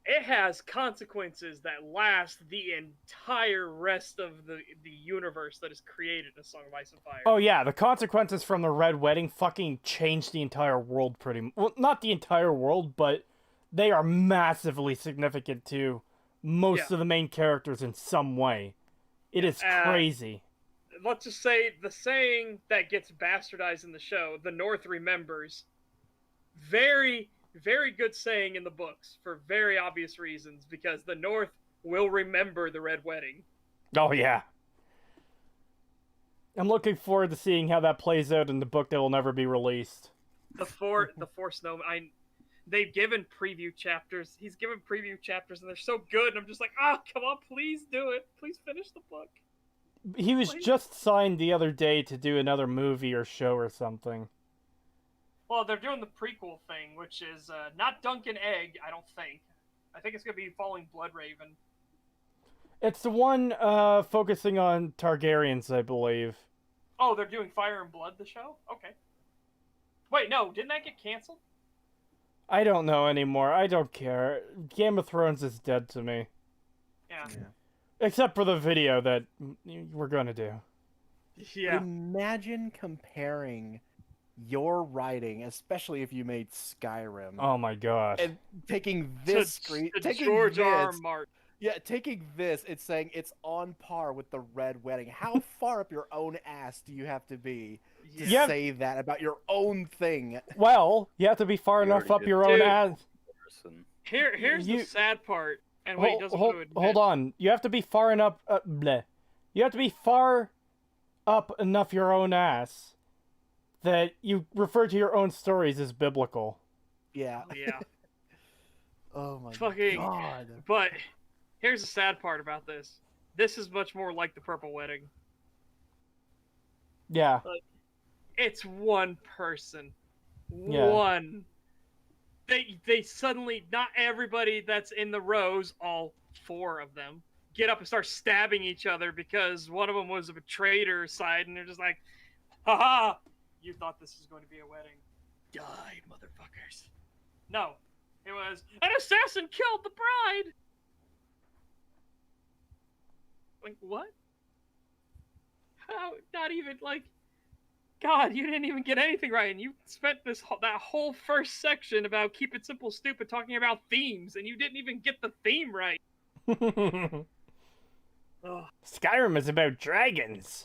S2: it has consequences that last the entire rest of the universe that is created in A Song of Ice and Fire.
S1: Oh yeah, the consequences from the Red Wedding fucking changed the entire world well, not the entire world, but they are massively significant to most of the main characters in some way. It is crazy.
S2: Let's just say the saying that gets bastardized in the show, the North remembers, very, very good saying in the books for very obvious reasons, because the North will remember the Red Wedding.
S1: Oh yeah. I'm looking forward to seeing how that plays out in the book that will never be released.
S2: The four snowmen. They've given preview chapters. He's given preview chapters, and they're so good. And I'm just like, come on, please do it. Please finish the book.
S1: He was just signed the other day to do another movie or show or something.
S2: Well, they're doing the prequel thing, which is not Dunk and Egg, I don't think. I think it's going to be following Bloodraven.
S1: It's the one focusing on Targaryens, I believe.
S2: Oh, they're doing Fire and Blood, the show? Okay. Wait, no, didn't that get canceled?
S1: I don't know anymore. I don't care. Game of Thrones is dead to me.
S2: Yeah.
S1: Except for the video that we're going to do.
S2: Yeah.
S4: Imagine comparing your writing, especially if you made Skyrim.
S1: Oh my god.
S4: And taking this taking
S2: George
S4: this,
S2: R. R. Martin.
S4: Yeah, taking this, it's saying it's on par with the Red Wedding. How far up your own ass do you have to be to say that about your own thing?
S1: Well, you have to be far enough up your own ass.
S2: Here's the sad part. And what he doesn't want to admit.
S1: Hold on. You have to be far enough. You have to be far up enough your own ass that you refer to your own stories as biblical.
S4: Yeah.
S2: Yeah.
S4: Oh my
S2: Fucking
S4: god.
S2: But here's the sad part about this. This is much more like the Purple Wedding.
S1: Yeah.
S2: It's one person.
S1: Yeah.
S2: One. They suddenly, not everybody that's in the rows, all 4 of them, get up and start stabbing each other because one of them was of a traitor side, and they're just like, haha, you thought this was going to be a wedding. Die, motherfuckers. No. It was, an assassin killed the bride! Like, what? How? Not even, like... God, you didn't even get anything right, and you spent that whole first section about keep it simple, stupid, talking about themes, and you didn't even get the theme right.
S1: Skyrim is about dragons.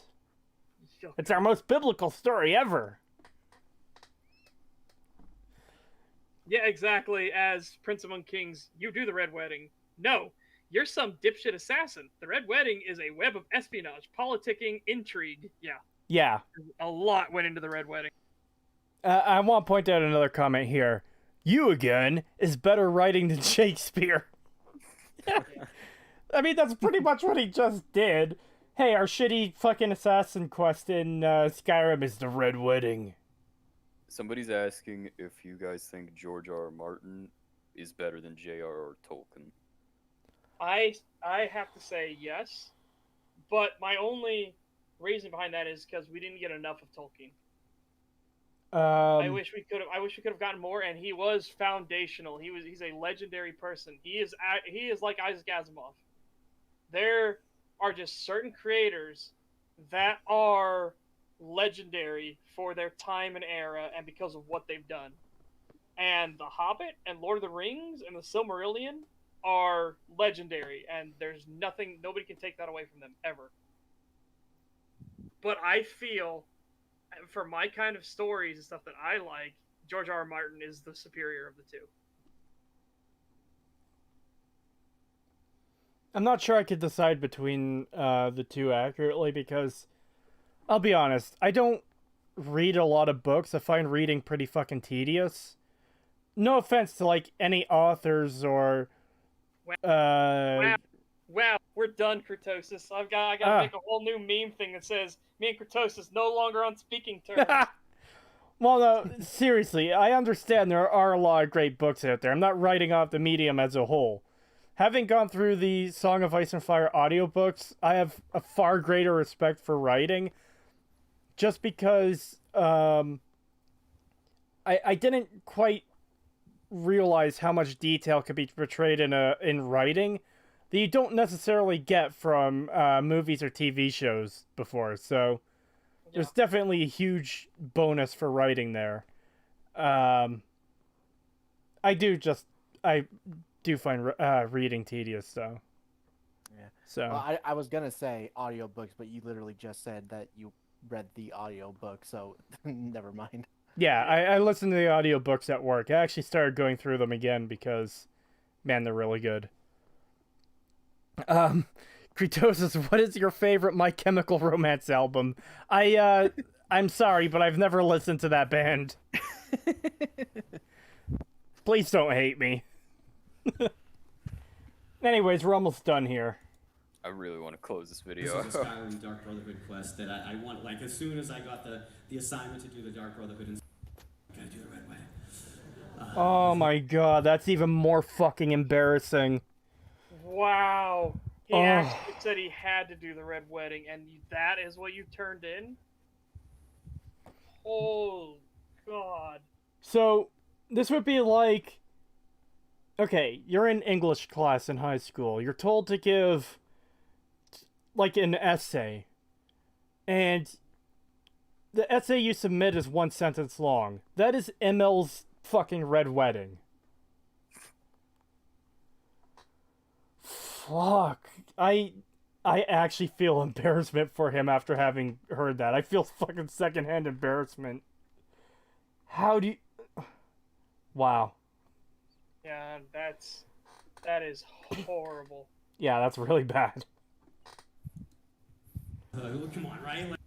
S1: It's our most biblical story ever.
S2: Yeah, exactly. As Prince Among Kings, you do the Red Wedding. No, you're some dipshit assassin. The Red Wedding is a web of espionage, politicking, intrigue. Yeah.
S1: Yeah.
S2: A lot went into the Red Wedding.
S1: I want to point out another comment here. You again is better writing than Shakespeare. I mean, that's pretty much what he just did. Hey, our shitty fucking assassin quest in Skyrim is the Red Wedding.
S3: Somebody's asking if you guys think George R. R. Martin is better than J.R.R. Tolkien.
S2: I have to say yes, but my only reason behind that is because we didn't get enough of Tolkien. I wish we could have gotten more, and he was foundational. He's a legendary person. He is like Isaac Asimov. There are just certain creators that are legendary for their time and era, and because of what they've done. And The Hobbit and Lord of the Rings and the Silmarillion are legendary, and nobody can take that away from them ever. But I feel, for my kind of stories and stuff that I like, George R. R. Martin is the superior of the two.
S1: I'm not sure I could decide between the two accurately because, I'll be honest, I don't read a lot of books. I find reading pretty fucking tedious. No offense to, like, any authors or...
S2: Wow, we're done, Creetosis. I gotta make a whole new meme thing that says, me and Creetosis no longer on speaking terms.
S1: Well, no, seriously, I understand there are a lot of great books out there. I'm not writing off the medium as a whole. Having gone through the Song of Ice and Fire audiobooks, I have a far greater respect for writing. Just because I didn't quite realize how much detail could be portrayed in writing that you don't necessarily get from movies or TV shows before. So there's definitely a huge bonus for writing there. I do find reading tedious, though.
S4: Yeah.
S1: So
S4: well, I was gonna say audiobooks, but you literally just said that you read the audiobook, so never mind.
S1: Yeah, I listen to the audiobooks at work. I actually started going through them again because, man, they're really good. Creetosis, what is your favorite My Chemical Romance album? I'm sorry, but I've never listened to that band. Please don't hate me. Anyways, we're almost done here.
S3: I really want to close this video.
S5: This is a Skyrim Dark Brotherhood quest that I want, like, as soon as I got the assignment to do the Dark Brotherhood, and I gotta do the Red Wedding.
S1: Oh my god, that's even more fucking embarrassing.
S2: Wow. He actually said he had to do the Red Wedding, and that is what you turned in? Oh, God.
S1: So, this would be like... Okay, you're in English class in high school. You're told to give, like, an essay. And the essay you submit is 1 sentence long. That is Emil's fucking Red Wedding. Fuck. I actually feel embarrassment for him after having heard that. I feel fucking secondhand embarrassment. How do you... Wow.
S2: Yeah, that's... That is horrible.
S1: Yeah, that's really bad.
S5: Come on, right? Like,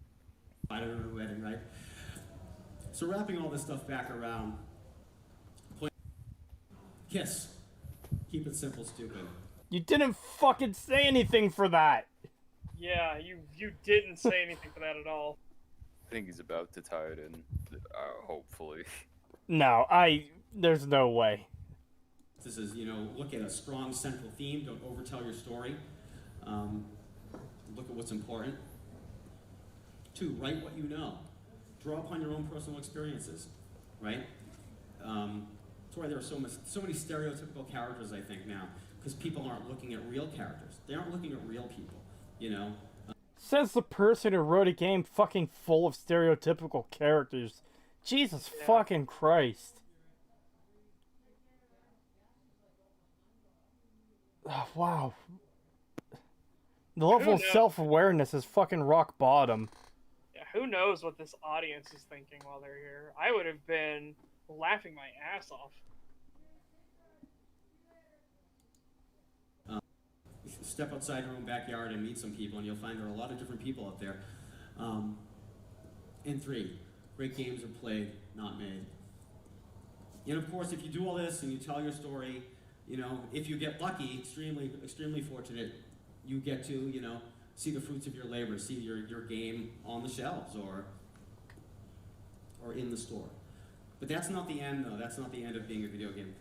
S5: I don't know, wedding, right? So wrapping all this stuff back around, kiss. Keep it simple, stupid.
S1: You didn't fucking say anything for that.
S2: Yeah, you didn't say anything for that at all.
S3: I think he's about to tie it in, hopefully.
S1: No, there's no way.
S5: This is, look at a strong central theme. Don't overtell your story. Look at what's important. 2, write what you know. Draw upon your own personal experiences, right? That's why there are so many stereotypical characters, I think, now, because people aren't looking at real characters. They aren't looking at real people,
S1: Says the person who wrote a game fucking full of stereotypical characters. Jesus fucking Christ. Wow. The level of self-awareness is fucking rock bottom.
S2: Yeah, who knows what this audience is thinking while they're here? I would have been laughing my ass off.
S5: Step outside your own backyard and meet some people, and you'll find there are a lot of different people out there. And 3, great games are played, not made. And of course, if you do all this and you tell your story, if you get lucky, extremely, extremely fortunate, you get to, see the fruits of your labor, see your game on the shelves or in the store. But that's not the end, though. That's not the end of being a video game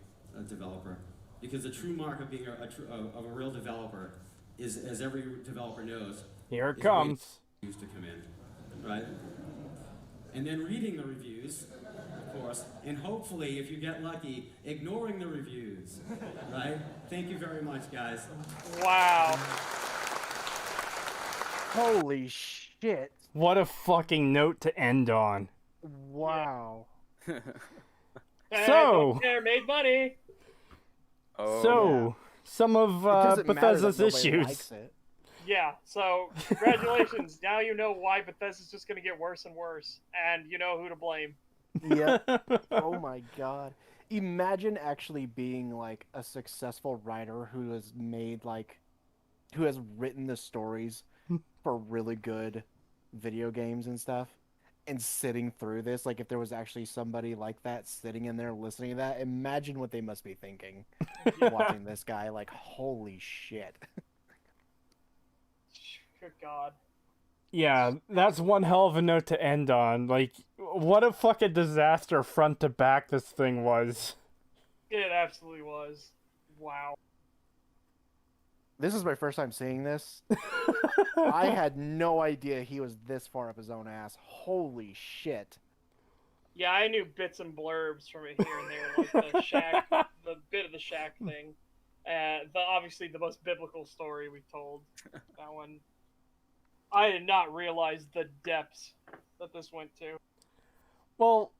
S5: developer. Because the true mark of being of a real developer is, as every developer knows,
S1: here it comes.
S5: Reviews to come in, right? And then reading the reviews, of course, and hopefully, if you get lucky, ignoring the reviews, right? Thank you very much, guys.
S2: Wow.
S4: Holy shit.
S1: What a fucking note to end on.
S4: Wow.
S1: So,
S2: made money.
S1: Some of Bethesda's issues.
S2: Yeah, so congratulations. Now you know why Bethesda's just going to get worse and worse, and you know who to blame.
S4: Yeah. Oh my god. Imagine actually being like a successful writer who has written the stories for really good video games and stuff, and sitting through this. Like, if there was actually somebody like that sitting in there listening to that, imagine what they must be thinking watching this guy. Like, holy shit.
S2: Good God.
S1: Yeah, that's one hell of a note to end on. Like, what a fucking disaster front to back this thing was.
S2: It absolutely was. Wow.
S4: This is my first time seeing this. I had no idea he was this far up his own ass. Holy shit.
S2: Yeah, I knew bits and blurbs from it here and there, like the shack, the bit of the shack thing. Obviously the most biblical story we've told. That one. I did not realize the depths that this went to.
S1: Well,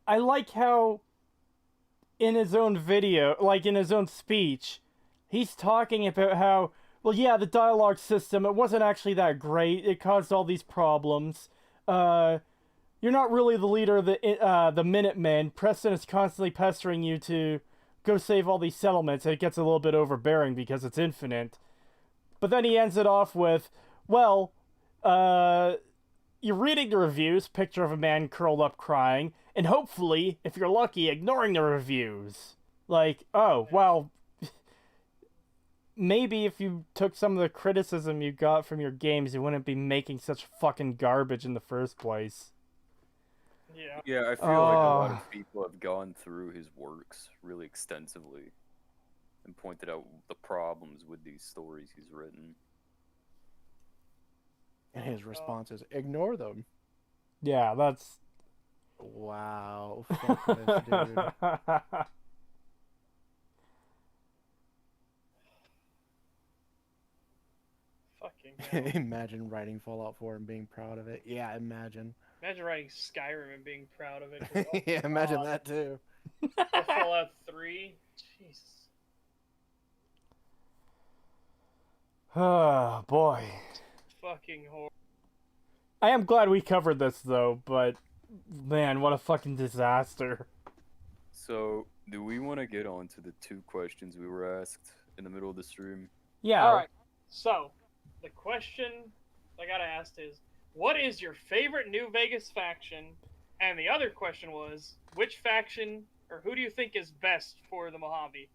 S1: I like how in his own video, like in his own speech, he's talking about how, well, yeah, the dialogue system, it wasn't actually that great. It caused all these problems. You're not really the leader of the Minutemen. Preston is constantly pestering you to go save all these settlements, and it gets a little bit overbearing because it's infinite. But then he ends it off with, well, you're reading the reviews, picture of a man curled up crying, and hopefully, if you're lucky, ignoring the reviews. Like, oh, well, maybe if you took some of the criticism you got from your games, you wouldn't be making such fucking garbage in the first place.
S2: Yeah.
S3: Yeah, I feel like a lot of people have gone through his works really extensively and pointed out the problems with these stories he's written.
S4: And his response is, ignore them.
S1: Yeah, that's...
S4: Wow. Fuck this, dude.
S2: Fucking hell.
S4: Imagine writing Fallout 4 and being proud of it. Yeah, imagine.
S2: Imagine writing Skyrim and being proud of it. Oh,
S4: yeah, imagine that too.
S2: Or Fallout 3. Jesus.
S1: Oh, boy.
S2: Fucking horror.
S1: I am glad we covered this, though, but man, what a fucking disaster.
S3: So, Do we want to get on to the 2 questions we were asked in the middle of the stream?
S1: Yeah.
S2: All right. So, the question I got asked is, what is your favorite New Vegas faction? And the other question was, which faction or who do you think is best for the Mojave?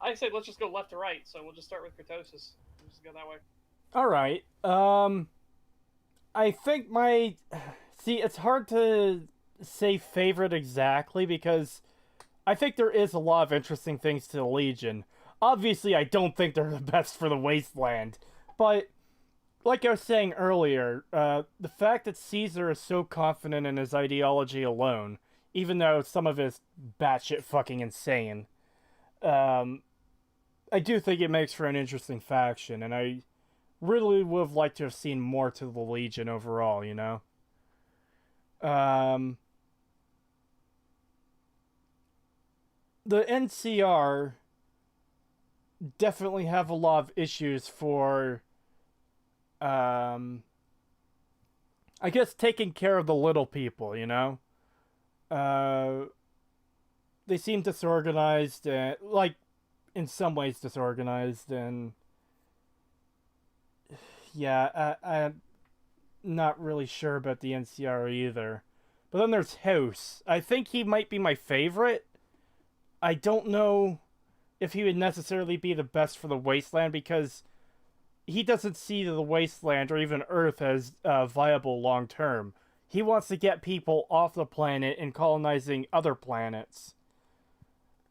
S2: I said let's just go left to right, so we'll just start with Creetosis. We'll just go that way.
S1: All right. I think my... See, it's hard to say favorite exactly because I think there is a lot of interesting things to the Legion. Obviously, I don't think they're the best for the Wasteland, but like I was saying earlier, the fact that Caesar is so confident in his ideology alone, even though some of it is batshit fucking insane, I do think it makes for an interesting faction, and I really would have liked to have seen more to the Legion overall, you know? The NCR definitely have a lot of issues for, I guess, taking care of the little people, you know? They seem disorganized, like, in some ways disorganized, and yeah, I'm not really sure about the NCR either. But then there's House. I think he might be my favorite. I don't know if he would necessarily be the best for the Wasteland because he doesn't see the Wasteland or even Earth as viable long term. He wants to get people off the planet and colonizing other planets.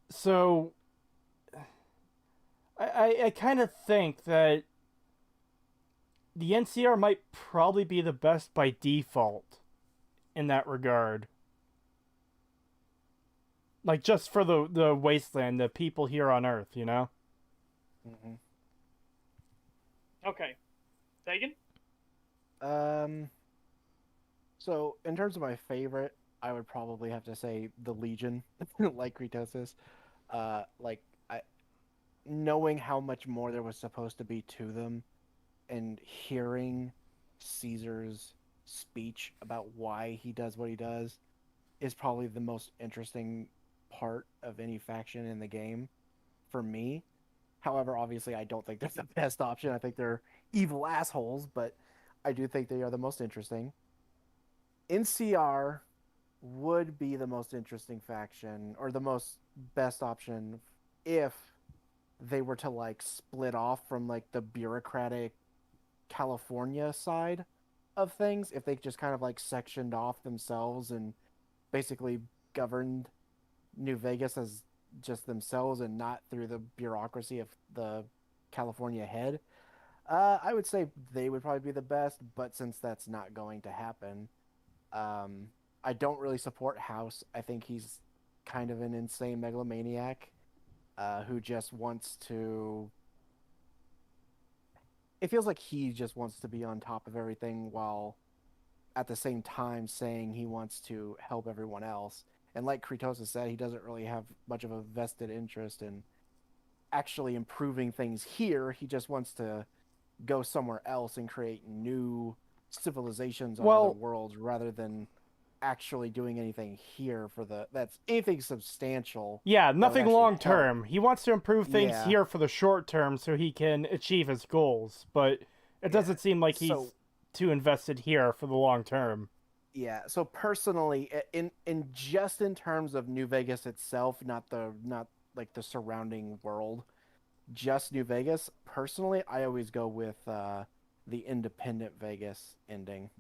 S1: So I kind of think that the NCR might probably be the best by default in that regard. Like, just for the Wasteland, the people here on Earth, you know?
S4: Mm-hmm.
S2: Okay. Pagan?
S4: So, in terms of my favorite, I would probably have to say the Legion, like Creetosis. Knowing how much more there was supposed to be to them, and hearing Caesar's speech about why he does what he does is probably the most interesting part of any faction in the game for me. However, obviously, I don't think they're the best option. I think they're evil assholes, but I do think they are the most interesting. NCR would be the most interesting faction, or the most best option, if they were to like split off from like the bureaucratic California side of things. If they just kind of like sectioned off themselves and basically governed New Vegas as just themselves and not through the bureaucracy of the California head, I would say they would probably be the best. But since that's not going to happen, I don't really support House. I think he's kind of an insane megalomaniac who just wants to... It feels like he just wants to be on top of everything while at the same time saying he wants to help everyone else. And like Creetosis said, he doesn't really have much of a vested interest in actually improving things here. He just wants to go somewhere else and create new civilizations on other worlds rather than actually doing anything here that's anything substantial.
S1: Yeah, nothing long term. He wants to improve things here for the short term so he can achieve his goals, but it doesn't seem like he's too invested here for the long term.
S4: Yeah, so personally, in terms of New Vegas itself, not like the surrounding world, just New Vegas, personally, I always go with the independent Vegas ending.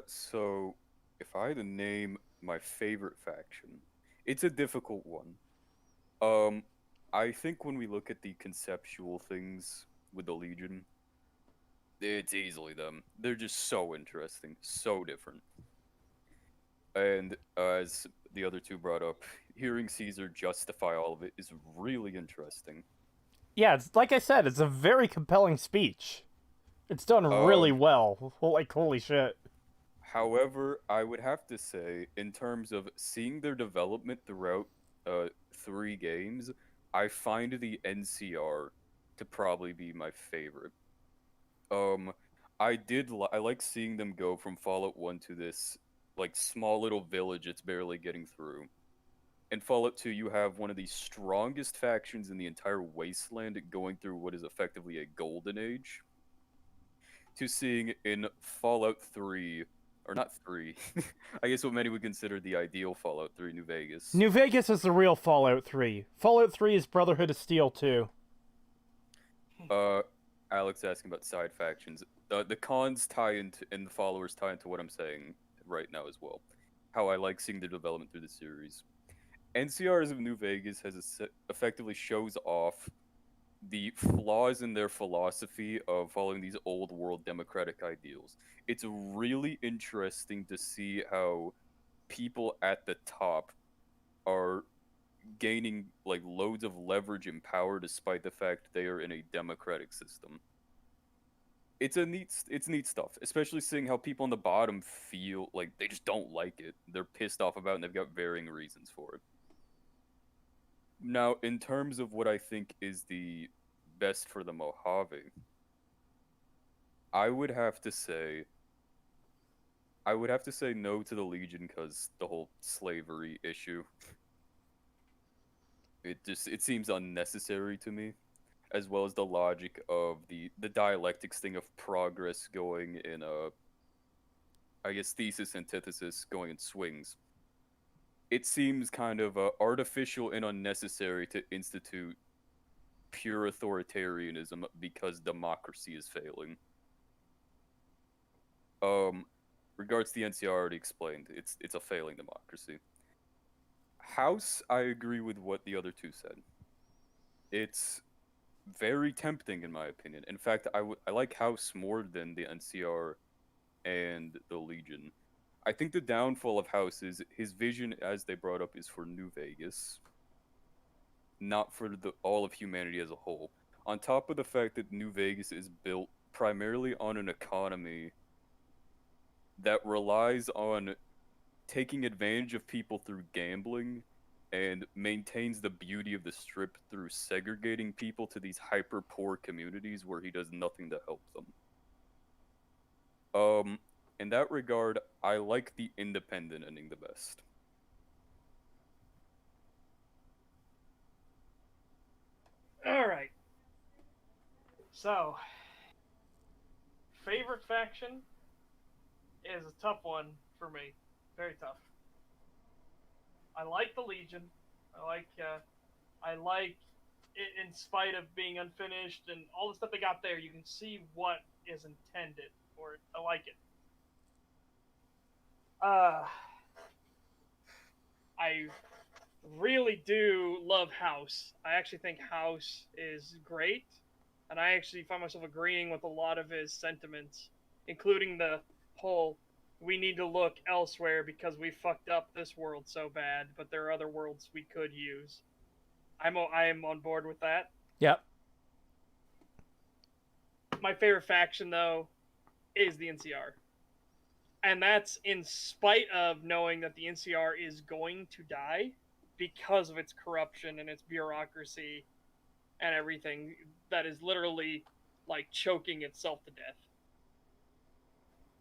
S3: So if I had to name my favorite faction, it's a difficult one. I think when we look at the conceptual things with the Legion, it's easily them. They're just so interesting, so different. And as the other two brought up, hearing Caesar justify all of it is really interesting.
S1: Yeah, it's like I said, it's a very compelling speech. It's done really well. Like, holy shit.
S3: However, I would have to say, in terms of seeing their development throughout 3 games, I find the NCR to probably be my favorite. I like seeing them go from Fallout 1 to this like small little village it's barely getting through. In Fallout 2, you have one of the strongest factions in the entire wasteland going through what is effectively a golden age. To seeing in Fallout 3, or not 3, I guess what many would consider the ideal Fallout 3, New Vegas.
S1: New Vegas is the real Fallout 3. Fallout 3 is Brotherhood of Steel 2.
S3: Alex asking about side factions. The cons tie into, and the followers tie into what I'm saying right now as well. How I like seeing the development through the series. NCRs of New Vegas effectively shows off the flaws in their philosophy of following these old world democratic ideals. It's really interesting to see how people at the top are gaining like loads of leverage and power despite the fact they are in a democratic system. It's neat stuff, especially seeing how people on the bottom feel like they just don't like it. They're pissed off about it and they've got varying reasons for it. Now, in terms of what I think is the best for the Mojave, I would have to say no to the Legion because the whole slavery issue. It seems unnecessary to me, as well as the logic of the dialectics thing of progress going in I guess thesis antithesis going in swings. It seems kind of artificial and unnecessary to institute pure authoritarianism because democracy is failing. Regards to the NCR, I already explained. It's a failing democracy. House, I agree with what the other two said. It's very tempting in my opinion. In fact, I like House more than the NCR and the Legion. I think the downfall of House is his vision, as they brought up, is for New Vegas, not for all of humanity as a whole. On top of the fact that New Vegas is built primarily on an economy that relies on taking advantage of people through gambling and maintains the beauty of the strip through segregating people to these hyper poor communities where he does nothing to help them. In that regard, I like the independent ending the best.
S2: All right. So, favorite faction is a tough one for me. Very tough. I like the Legion. I like it in spite of being unfinished and all the stuff they got there. You can see what is intended for it. I like it. I really do love House. I actually think House is great, and I actually find myself agreeing with a lot of his sentiments, including the whole we need to look elsewhere because we fucked up this world so bad, but there are other worlds we could use. I am on board with that.
S1: Yep.
S2: My favorite faction, though, is the NCR. And that's in spite of knowing that the NCR is going to die because of its corruption and its bureaucracy and everything that is literally like choking itself to death.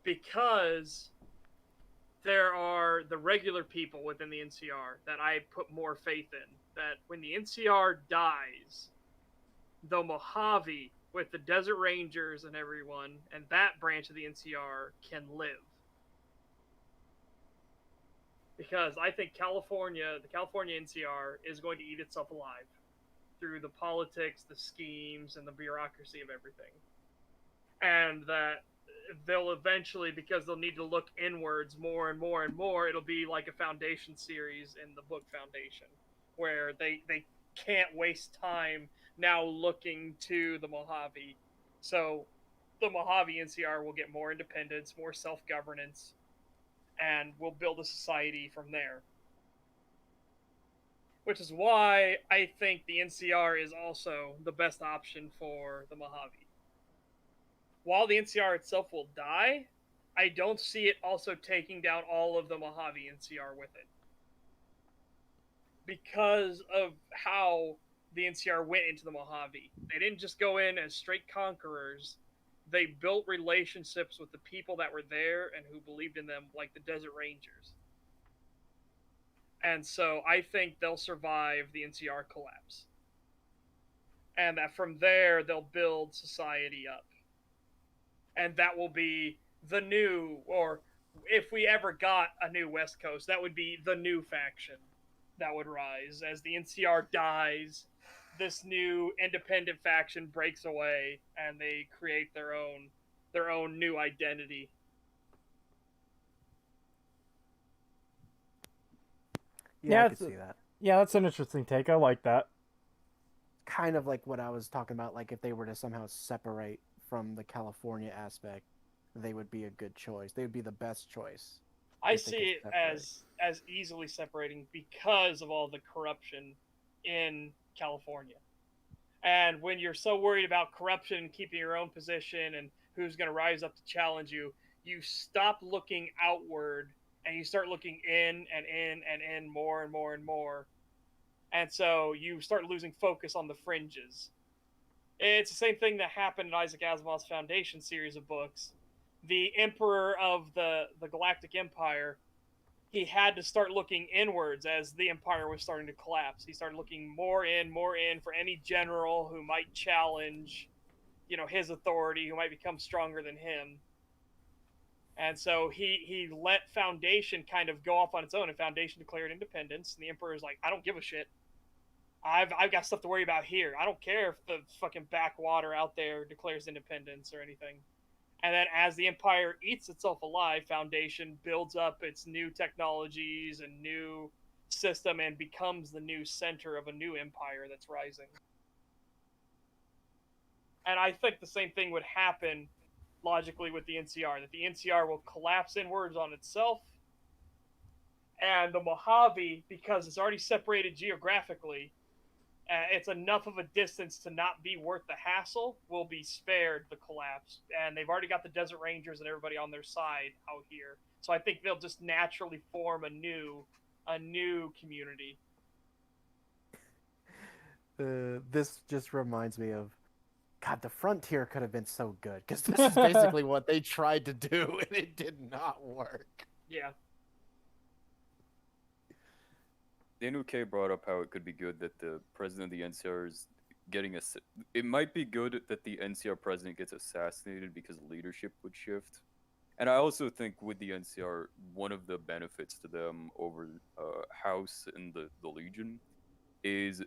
S2: Because there are the regular people within the NCR that I put more faith in. That when the NCR dies, the Mojave with the Desert Rangers and everyone and that branch of the NCR can live. Because I think the California NCR is going to eat itself alive through the politics, the schemes, and the bureaucracy of everything. And that they'll eventually, because they'll need to look inwards more and more and more, it'll be like a Foundation series in the book Foundation, where they can't waste time now looking to the Mojave. So the Mojave NCR will get more independence, more self-governance, and we'll build a society from there. Which is why I think the NCR is also the best option for the Mojave. While the NCR itself will die, I don't see it also taking down all of the Mojave NCR with it. Because of how the NCR went into the Mojave. They didn't just go in as straight conquerors. they built relationships with the people that were there and who believed in them, like the Desert Rangers. And so I think they'll survive the NCR collapse. And that from there, they'll build society up. And that will be the new, or if we ever got a new West Coast, that would be the new faction that would rise. As the NCR dies, this new independent faction breaks away, and they create their own new identity.
S4: Yeah, I could see that.
S1: Yeah, that's an interesting take. I like that.
S4: Kind of like what I was talking about, like if they were to somehow separate from the California aspect, they would be a good choice. They would be the best choice.
S2: I see it as easily separating because of all the corruption in California. And when you're so worried about corruption, keeping your own position, and who's going to rise up to challenge you, you stop looking outward and you start looking in and in and in more and more and more. And so you start losing focus on the fringes. It's the same thing that happened in Isaac Asimov's Foundation series of books. The emperor of the Galactic Empire, he had to start looking inwards as the empire was starting to collapse. He started looking more in for any general who might challenge, his authority, who might become stronger than him. And so he let Foundation kind of go off on its own, and Foundation declared independence, and the emperor's like, I don't give a shit. I've got stuff to worry about here. I don't care if the fucking backwater out there declares independence or anything. And then as the empire eats itself alive, Foundation builds up its new technologies and new system and becomes the new center of a new empire that's rising. And I think the same thing would happen logically with the NCR, that the NCR will collapse inwards on itself, and the Mojave, because it's already separated geographically, it's enough of a distance to not be worth the hassle, will be spared the collapse. And they've already got the Desert Rangers and everybody on their side out here. So I think they'll just naturally form a new community.
S4: This just reminds me of, God, the Frontier could have been so good, because this is basically what they tried to do, and it did not work.
S2: Yeah.
S3: Daniel K brought up how it could be good that the president of the NCR is getting it might be good that the NCR president gets assassinated because leadership would shift. And I also think with the NCR, one of the benefits to them over House and the Legion is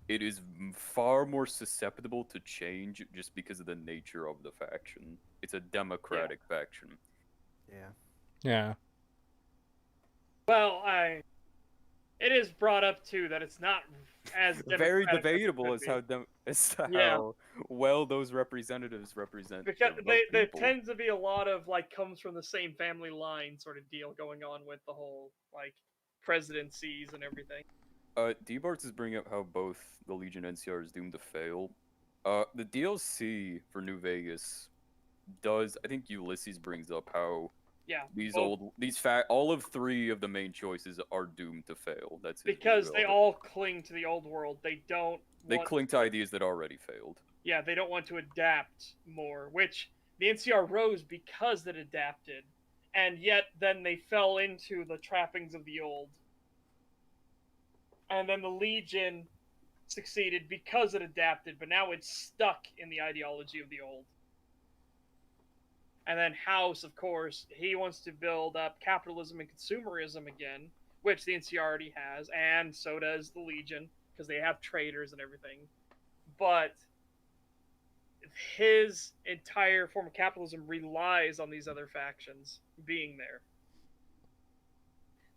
S3: it is far more susceptible to change just because of the nature of the faction. It's a democratic faction.
S4: Yeah.
S1: Yeah.
S2: Well, it is brought up too that it's not as
S3: very debatable as how well those representatives represent.
S2: Because there tends to be a lot of comes from the same family line sort of deal going on with the whole presidencies and everything.
S3: D-Barts is bringing up how both the Legion and NCR is doomed to fail. The DLC for New Vegas does. I think Ulysses brings up how all of three of the main choices are doomed to fail. That's
S2: because they all cling to the old world. They
S3: cling to ideas that already failed.
S2: Yeah, they don't want to adapt more, which the NCR rose because it adapted, and yet then they fell into the trappings of the old. And then the Legion succeeded because it adapted, but now it's stuck in the ideology of the old. And then House, of course, he wants to build up capitalism and consumerism again, which the NCR already has, and so does the Legion, because they have traders and everything. But his entire form of capitalism relies on these other factions being there.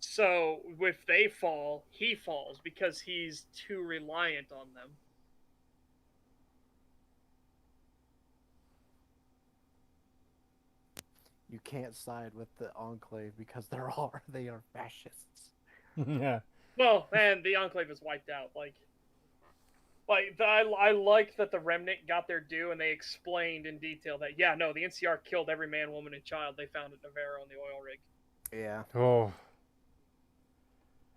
S2: So if they fall, he falls because he's too reliant on them.
S4: You can't side with the Enclave because they are fascists.
S1: Yeah.
S2: Well, and the Enclave is wiped out. I like that the Remnant got their due, and they explained in detail that the NCR killed every man, woman, and child they found at Navarro on the oil rig.
S4: Yeah.
S1: Oh.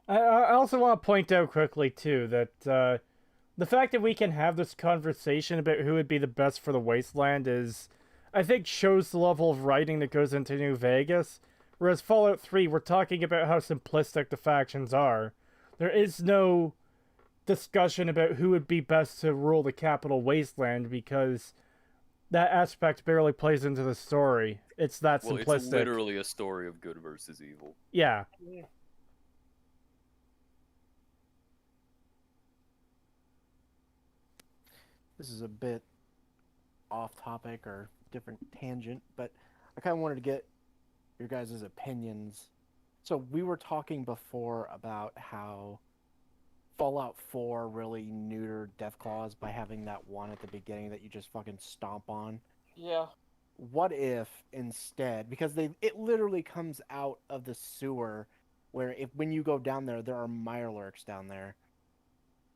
S1: I also want to point out quickly too that the fact that we can have this conversation about who would be the best for the Wasteland is I think shows the level of writing that goes into New Vegas. Whereas Fallout 3, we're talking about how simplistic the factions are. There is no discussion about who would be best to rule the capital wasteland because that aspect barely plays into the story. It's that simplistic.
S3: Well, it's literally a story of good versus evil.
S1: Yeah.
S4: This is a bit off topic or different tangent, but I kind of wanted to get your guys' opinions. So we were talking before about how Fallout 4 really neutered Deathclaws by having that one at the beginning that you just fucking stomp on.
S2: Yeah.
S4: What if instead, because it literally comes out of the sewer, where when you go down there, there are mirelurks down there.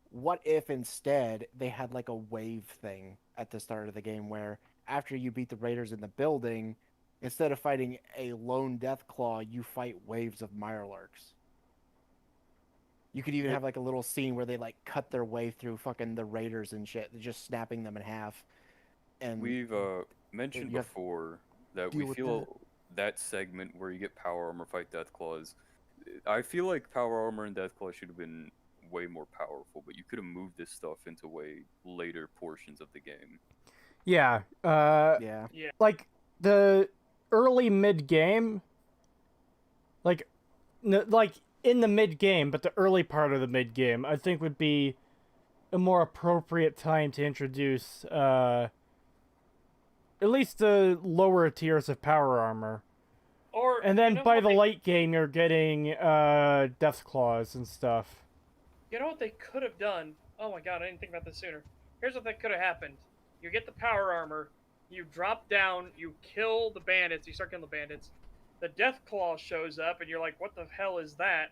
S4: What if instead they had like a wave thing at the start of the game where after you beat the raiders in the building, instead of fighting a lone Deathclaw, you fight waves of mirelurks? You could even have like a little scene where they like cut their way through fucking the raiders and shit, just snapping them in half. And
S3: we've mentioned before that we feel that segment where you get power armor fight Deathclaws. I feel like power armor and Deathclaw should have been way more powerful, but you could have moved this stuff into way later portions of the game.
S1: Yeah.
S4: Yeah.
S1: Like the early mid game, like in the mid game, but the early part of the mid game, I think would be a more appropriate time to introduce at least the lower tiers of power armor. And then by the late game, you're getting Deathclaws and stuff.
S2: You know what they could have done? Oh my god, I didn't think about this sooner. Here's what that could have happened. You get the power armor, you drop down, you kill the bandits, you start killing the bandits. The Deathclaw shows up, and you're like, what the hell is that?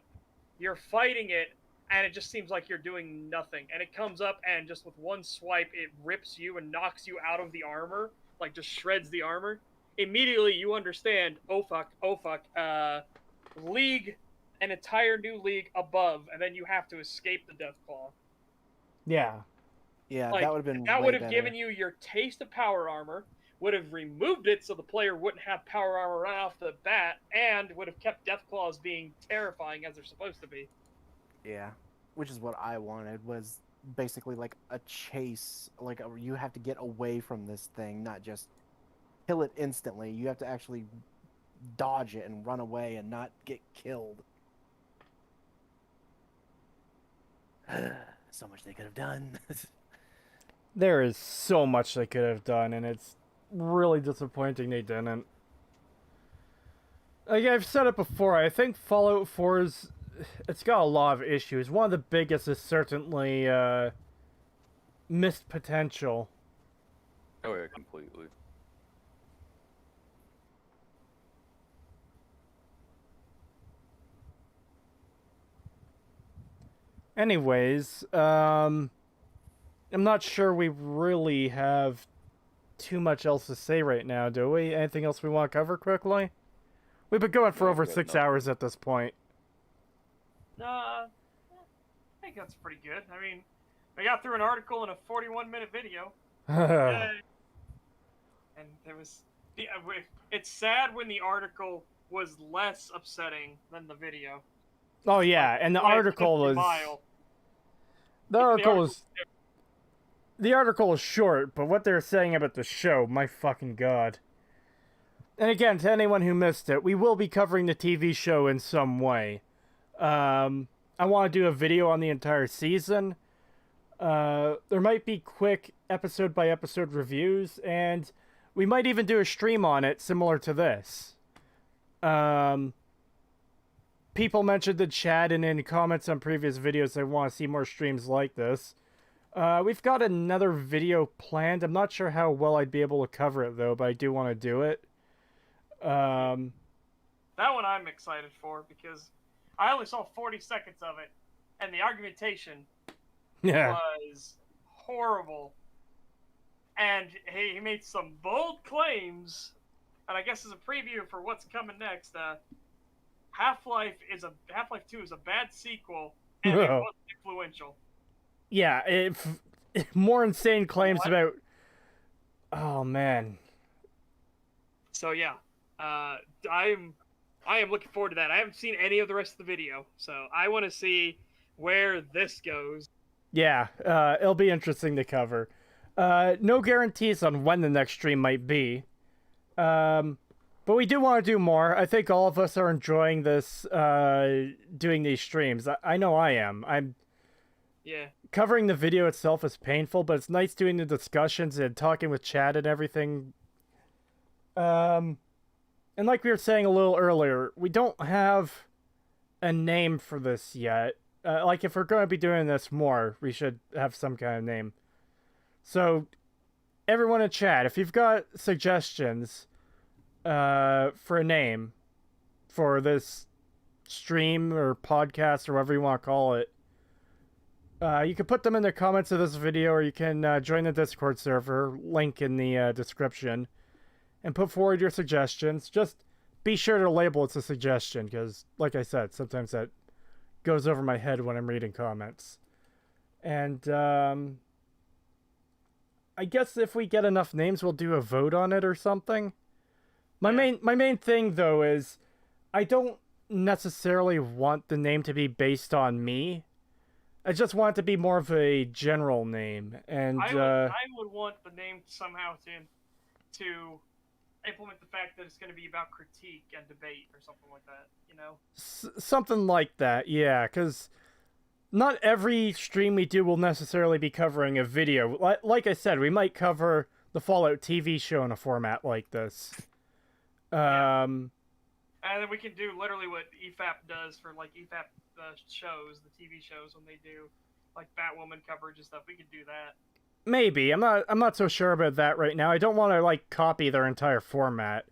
S2: You're fighting it, and it just seems like you're doing nothing. And it comes up, and just with one swipe, it rips you and knocks you out of the armor, like just shreds the armor. Immediately, you understand, oh fuck, league, an entire new league above, and then you have to escape the Deathclaw.
S1: Yeah.
S4: Yeah, like, that would have been
S2: that would have given you your taste of power armor, would have removed it so the player wouldn't have power armor right off the bat, and would have kept Deathclaws being terrifying as they're supposed to be.
S4: Yeah, which is what I wanted, was basically like a chase, like you have to get away from this thing, not just kill it instantly. You have to actually dodge it and run away and not get killed. So much they could have done.
S1: There is so much they could have done, and it's really disappointing they didn't. Like I've said it before, I think Fallout 4's it's got a lot of issues. One of the biggest is certainly missed potential.
S3: Oh yeah, completely.
S1: Anyways, I'm not sure we really have too much else to say right now, do we? Anything else we want to cover quickly? We've been going for over 6 hours at this point.
S2: I think that's pretty good. I mean, I got through an article in a 41-minute video. And there was... It's sad when the article was less upsetting than the video.
S1: Oh yeah, and the article was... The article was short, but what they're saying about the show, my fucking god. And again, to anyone who missed it, we will be covering the TV show in some way. I want to do a video on the entire season. There might be quick episode-by-episode reviews, and we might even do a stream on it similar to this. People mentioned in chat and in comments on previous videos they want to see more streams like this. We've got another video planned. I'm not sure how well I'd be able to cover it, though, but I do want to do it.
S2: That one I'm excited for, because I only saw 40 seconds of it, and the argumentation was horrible. And he made some bold claims, and I guess as a preview for what's coming next, Half-Life 2 is a bad sequel, and it was influential.
S1: Yeah, more insane claims about... Oh, man.
S2: So yeah, I am looking forward to that. I haven't seen any of the rest of the video, so I want to see where this goes.
S1: Yeah, it'll be interesting to cover. No guarantees on when the next stream might be. But we do want to do more. I think all of us are enjoying this, doing these streams. I know I am.
S2: Yeah.
S1: Covering the video itself is painful, but it's nice doing the discussions and talking with chat and everything. And like we were saying a little earlier, we don't have a name for this yet. Like, if we're going to be doing this more, we should have some kind of name. So, everyone in chat, if you've got suggestions for a name for this stream or podcast or whatever you want to call it, you can put them in the comments of this video, or you can join the Discord server, link in the description, and put forward your suggestions. Just be sure to label it's a suggestion, because, like I said, sometimes that goes over my head when I'm reading comments. And I guess if we get enough names, we'll do a vote on it or something. My main thing, though, is I don't necessarily want the name to be based on me. I just want it to be more of a general name, and
S2: I would want the name somehow to implement the fact that it's going to be about critique and debate or something like that, you know?
S1: Something like that, yeah, because not every stream we do will necessarily be covering a video. Like I said, we might cover the Fallout TV show in a format like this.
S2: And then we can do literally what EFAP does for, like, EFAP shows, the TV shows, when they do, like, Batwoman coverage and stuff. We could do that.
S1: Maybe. I'm not so sure about that right now. I don't want to, like, copy their entire format.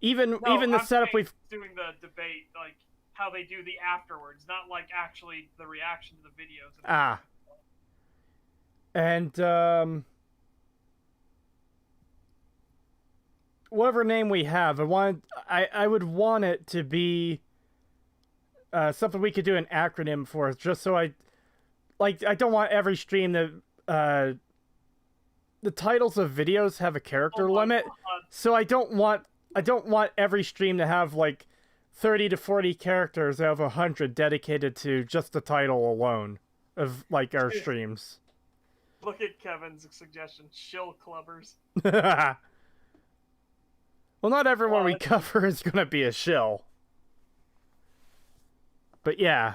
S1: Even the setup we've...
S2: doing the debate, like, how they do the afterwards, not, like, actually the reaction to the videos.
S1: And, whatever name we have, I would want it to be something we could do an acronym for, just so I don't want every stream that the titles of videos have a character limit.
S2: God.
S1: So I don't want every stream to have like 30 to 40 characters out of 100 dedicated to just the title alone of like our streams.
S2: Look at Kevin's suggestion, shill clubbers.
S1: Well, not everyone we cover is going to be a shill. But yeah,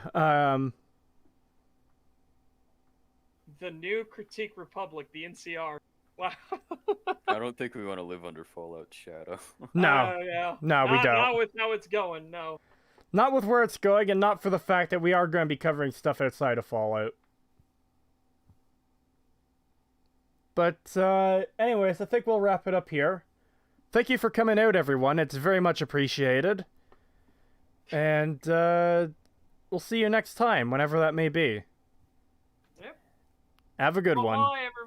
S2: The New Critique Republic, the NCR. Wow.
S3: I don't think we want to live under Fallout Shadow.
S1: No.
S2: Yeah.
S1: No, we don't.
S2: Not with how it's going, no.
S1: Not with where it's going, and not for the fact that we are going to be covering stuff outside of Fallout. But, anyways, I think we'll wrap it up here. Thank you for coming out, everyone. It's very much appreciated. And, we'll see you next time, whenever that may be.
S2: Yep.
S1: Have a good one.
S2: Bye, everyone.